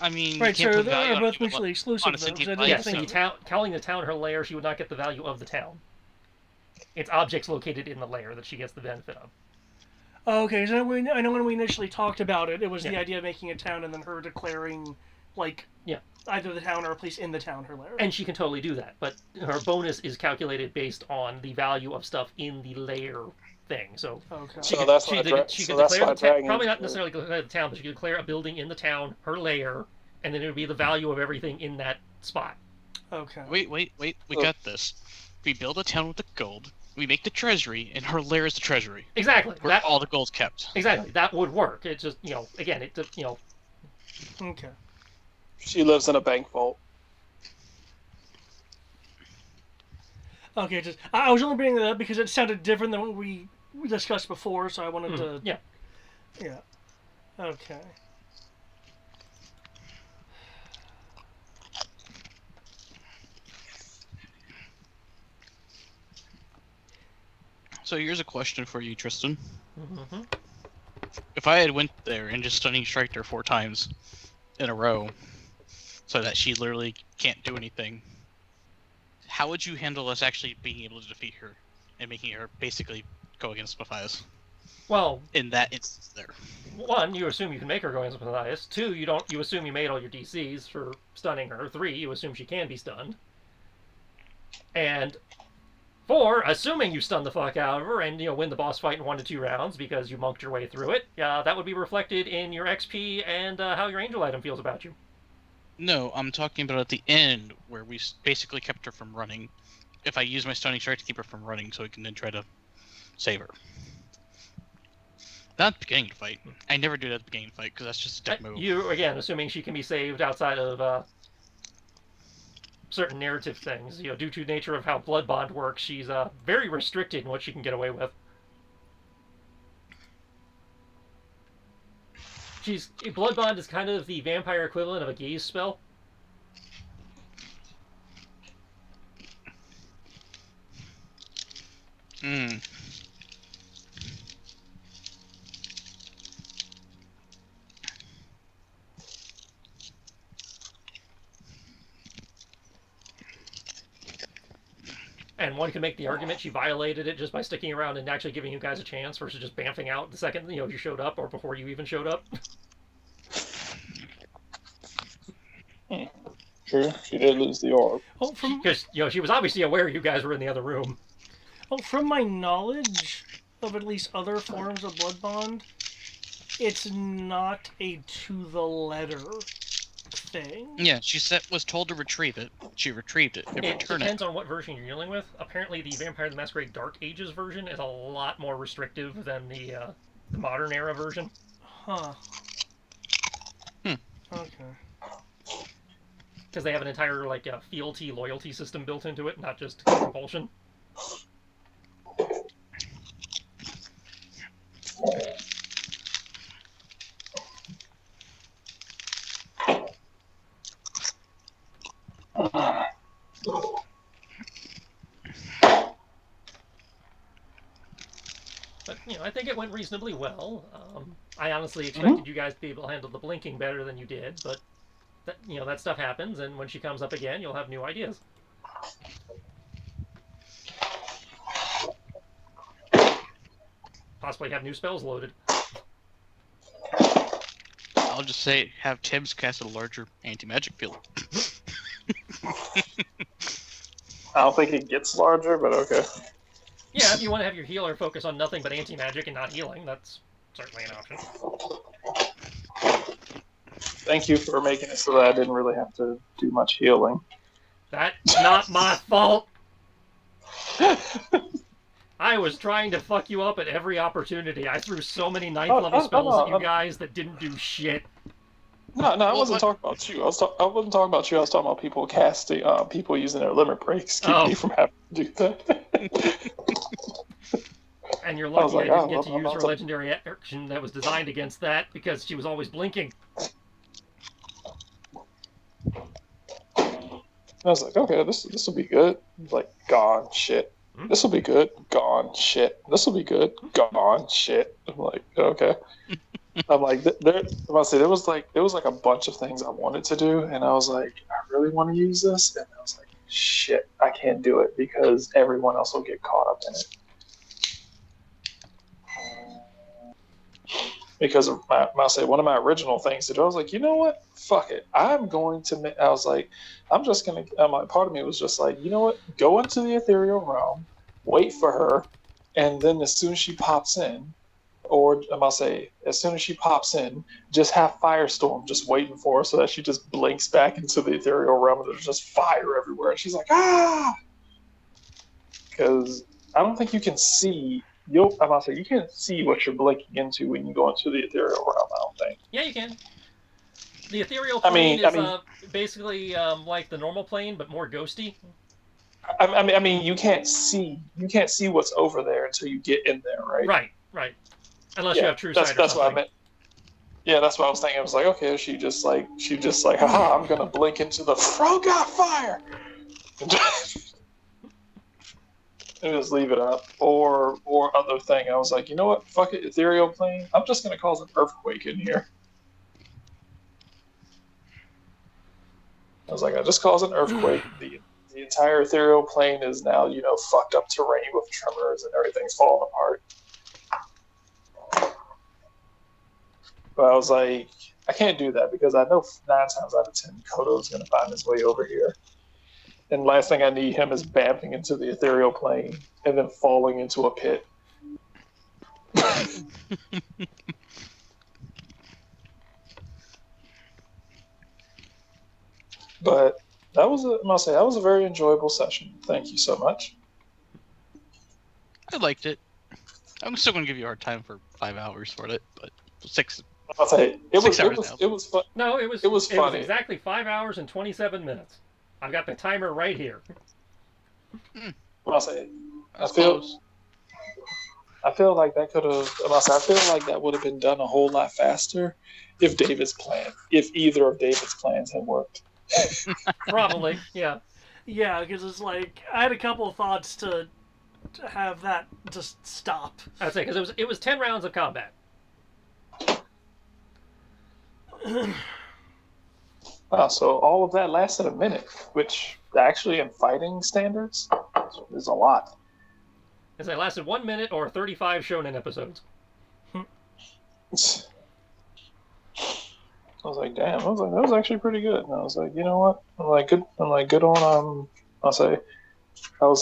I mean, Right, you can't so put they value are on both it, mutually exclusive, on a though. sentient 'Cause I life. didn't Yes, think so of it. calling the town her lair, she would not get the value of the town. It's objects located in the lair that she gets the benefit of. Oh, okay, so I know when we initially talked about it, it was the Yeah. idea of making a town and then her declaring, like, Yeah. either the town or a place in the town her lair. And she can totally do that, but her bonus is calculated based on the value of stuff in the lair thing. So Okay. she So could, that's she why could, she could that's declare why the town, dragons probably not are- necessarily declare the town, but she could declare a building in the town, her lair, and then it would be the value of everything in that spot. Okay. Wait, we got this. We build a town with the gold, we make the treasury, and her lair is the treasury. Exactly. Where all the gold's kept. Exactly. That would work. It's just, again, Okay. She lives in a bank vault. Okay, I was only bringing that up because it sounded different than what we discussed before, so I wanted to... yeah. Yeah. Okay. So here's a question for you, Tristan. Mm-hmm. If I had went there and just stunning striked her 4 times in a row, so that she literally can't do anything, how would you handle us actually being able to defeat her and making her basically go against Matthias? Well, in that instance there. one, you assume you can make her go hypnotized. Two, you don't. You assume you made all your DCs for stunning her. Three, you assume she can be stunned. And four, assuming you stun the fuck out of her and win the boss fight in 1 to 2 rounds because you monked your way through it, that would be reflected in your XP and how your angel item feels about you. No, I'm talking about at the end where we basically kept her from running. If I use my stunning strike to keep her from running, so I can then try to save her. Not at the beginning of the fight. I never do that at the beginning of the fight because that's just a dick move. You again assuming she can be saved outside of certain narrative things. Due to the nature of how Blood Bond works, she's very restricted in what she can get away with. Blood Bond is kind of the vampire equivalent of a gaze spell. Hmm. And one can make the argument she violated it just by sticking around and actually giving you guys a chance versus just bamfing out the second you showed up or before you even showed up. True, she did lose the orb. Oh, Because she was obviously aware you guys were in the other room. from my knowledge of at least other forms of Blood Bond, it's not a to the letter thing. Yeah, she was told to retrieve it. She retrieved it. It depends on what version you're dealing with. Apparently, the Vampire the Masquerade Dark Ages version is a lot more restrictive than the modern era version. Huh. Okay. Because they have an entire fealty loyalty system built into it, not just compulsion. But I think it went reasonably well. I honestly expected you guys to be able to handle the blinking better than you did, but that stuff happens, and when she comes up again, you'll have new ideas. Possibly have new spells loaded. I'll just say, have Tibbs cast a larger anti-magic field. I don't think it gets larger, but okay. Yeah, if you want to have your healer focus on nothing but anti-magic and not healing, that's certainly an option. Thank you for making it so that I didn't really have to do much healing. That's not my fault! I was trying to fuck you up at every opportunity. I threw so many 9th level spells at you guys that didn't do shit. No, I wasn't talking about you. I wasn't talking about you. I was talking about people casting, people using their limit breaks, keep me from having to do that. And you're lucky I didn't get to use her legendary action that was designed against that because she was always blinking. I was like, okay, this will be good. Like, gone, shit. This will be good. Gone, shit. This will be good. Gone, shit. I'm like, okay. I'm like, there was like a bunch of things I wanted to do, and I was like, I really want to use this, and I was like, shit, I can't do it because everyone else will get caught up in it. Because of one of my original things to do, I was like, you know what? Fuck it. I'm going to make, I was like, I'm just going to, part of me was just like, you know what? Go into the ethereal realm, wait for her, and then as soon as she pops in, or as soon as she pops in, just have Firestorm just waiting for her so that she just blinks back into the ethereal realm and there's just fire everywhere. And she's like, ah! Because I don't think you can see. You can't see what you're blinking into when you go into the ethereal realm. I don't think. Yeah, you can. The ethereal plane is basically like the normal plane, but more ghosty. I mean, you can't see what's over there until you get in there, right? Right. Unless you have true sight. That's what I meant. Yeah, that's what I was thinking. I was like, okay, she just like, haha, I'm gonna blink into the got fire. And just leave it up, or other thing. I was like, you know what? Fuck it, ethereal plane. I'm just gonna cause an earthquake in here. I was like, I just caused an earthquake. The entire ethereal plane is now, fucked up terrain with tremors and everything's falling apart. But I was like, I can't do that because I know 9 times out of 10 Kodo's going to find his way over here. And last thing I need him is bamping into the ethereal plane and then falling into a pit. But I must say, that was a very enjoyable session. Thank you so much. I liked it. I'm still gonna give you a hard time for 5 hours for it, but 6. I'll say it 6 hours was now. it was fun. No, it was It was funny. exactly 5 hours and 27 minutes. I've got the timer right here. I'll say That's feel- close. I feel like that could have. I feel like that would have been done a whole lot faster if either of David's plans had worked. Probably, yeah. Yeah, because it's like I had a couple of thoughts to have that just stop. I'd say because it was 10 rounds of combat. Wow, so all of that lasted a minute, which actually in fighting standards is a lot. As I lasted 1 minute or 35 shonen episodes. I was like, damn. I was like, that was actually pretty good. And I was like, you know what? Good on. I was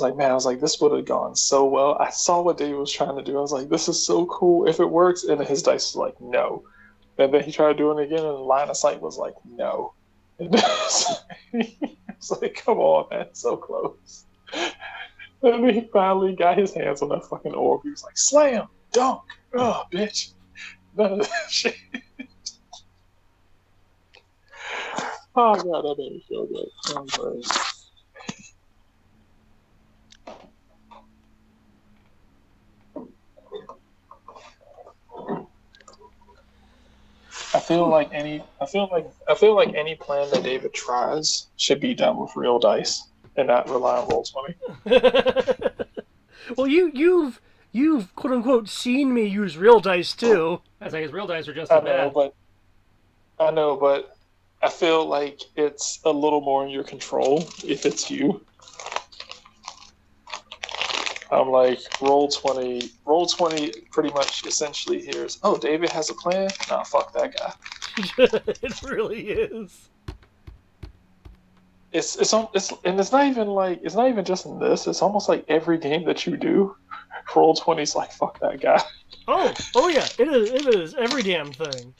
like, this would have gone so well. I saw what David was trying to do. I was like, this is so cool if it works. And then his dice was like, no. And then he tried doing it again, and the line of sight was like, no. And it's like, come on, man, so close. And then he finally got his hands on that fucking orb. He was like, slam, dunk, oh, bitch. None of that shit. Oh, God, that made me feel good. I'm sorry. I feel like any plan that David tries should be done with real dice and not rely on Roll20. Well, you've quote unquote seen me use real dice too. I say his real dice are just as bad. I know, but I feel like it's a little more in your control if it's you. I'm like, Roll20 pretty much essentially hears, oh, David has a plan? Nah, fuck that guy. It really is. It's not even just in this, it's almost like every game that you do, Roll20's like, fuck that guy. Oh yeah, it is every damn thing.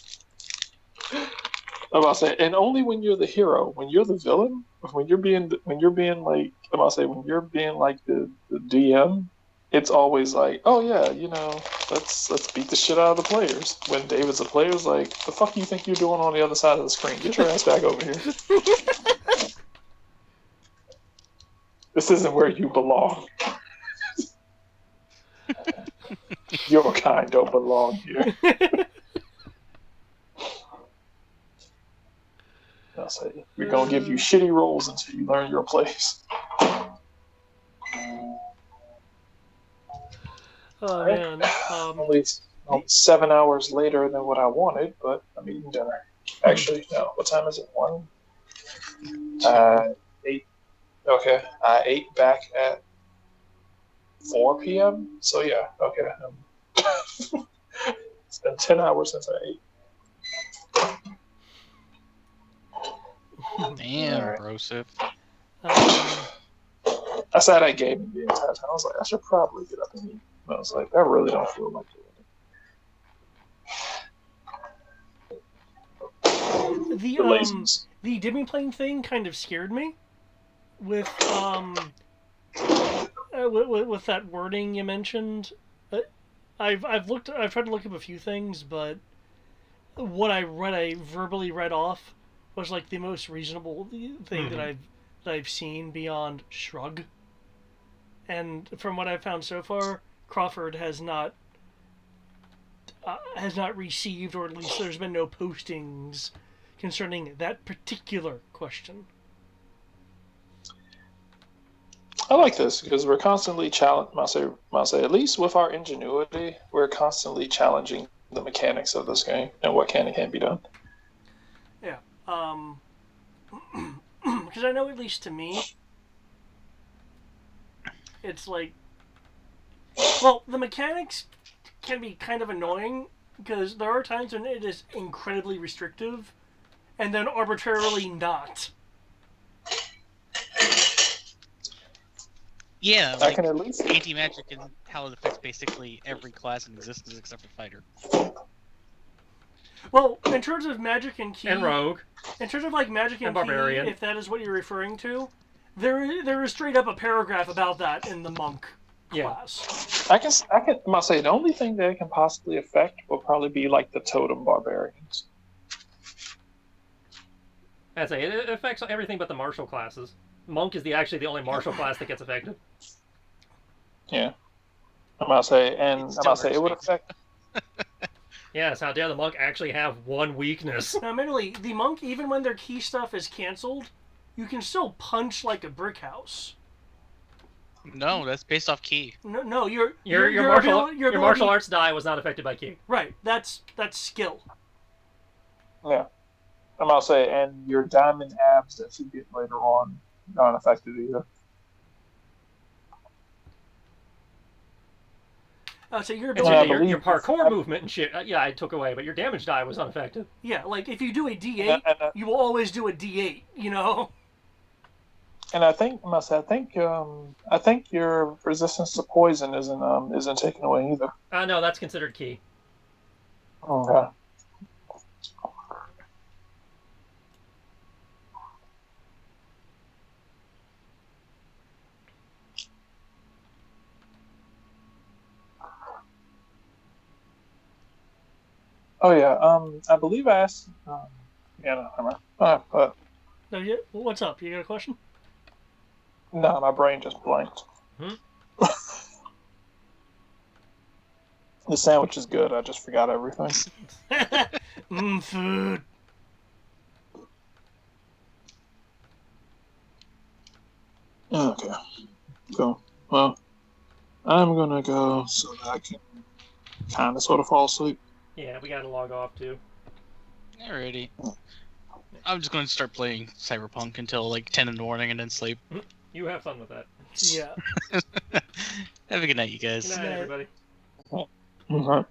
I'm about to say, and only when you're the hero. When you're the villain, when you're being like the DM, it's always like, oh yeah, let's beat the shit out of the players. When David's the player's like, the fuck you think you're doing on the other side of the screen? Get your ass back over here. This isn't where you belong. Your kind don't belong here. I'll say, we're gonna give you shitty rolls until you learn your place. Oh man. Only 7 hours later than what I wanted, but I'm eating dinner. Actually, no. What time is it? 1? 8. Okay. I ate back at 4 p.m. So yeah. Okay. It's been 10 hours since I ate. Damn, Alright. Broseph. I sat at gaming the entire time. I was like, I should probably get up and eat. And I was like, I really don't feel like doing it. The laziness. The dimming plane thing kind of scared me. With with that wording you mentioned. I've tried to look up a few things, but what I verbally read off was like the most reasonable thing that I've seen beyond shrug. And from what I've found so far, Crawford has not received, or at least there's been no postings concerning that particular question. I like this because we're constantly challenging. I'll say at least with our ingenuity, we're constantly challenging the mechanics of this game and what can and can't be done. Yeah. Because I know, at least to me, it's like, well, the mechanics can be kind of annoying because there are times when it is incredibly restrictive, and then arbitrarily not. Yeah, I like can at least. anti-magic and how it affects basically every class in existence except for fighter. Well, in terms of magic and key, And rogue. in terms of like magic and And barbarian. key, if that is what you're referring to, there is straight up a paragraph about that in the monk Yeah. class. I must say the only thing that it can possibly affect will probably be like the totem barbarians. I'd say it affects everything but the martial classes. Monk is actually the only martial class that gets affected. Yeah. I must say, and It I still must say hurts it would me. affect. Yes, how dare the monk actually have one weakness? Now, admittedly, the monk, even when their key stuff is canceled, you can still punch like a brick house. No, that's based off key. No, your Your ability- martial arts die was not affected by key. Right, that's skill. Yeah. I must say, and your diamond abs that you get later on aren't affected either. So your And ability, so I your believe- parkour movement and shit, yeah, I took away, but your damage die was unaffected. yeah, like if you do a D8, you will always do a D8. You know. And I think, I think your resistance to poison isn't taken away either. No, that's considered key. Okay. Oh yeah. I believe I asked. Yeah, no, never mind. No, what's up? You got a question? No, my brain just blanked. Hmm? The sandwich is good. I just forgot everything. Food. Okay. Cool. Well, I'm gonna go so that I can kind of sort of fall asleep. Yeah, we gotta log off too. Alrighty. I'm just going to start playing Cyberpunk until like 10 in the morning and then sleep. You have fun with that. Yeah. Have a good night, you guys. Good night, everybody. Mhm.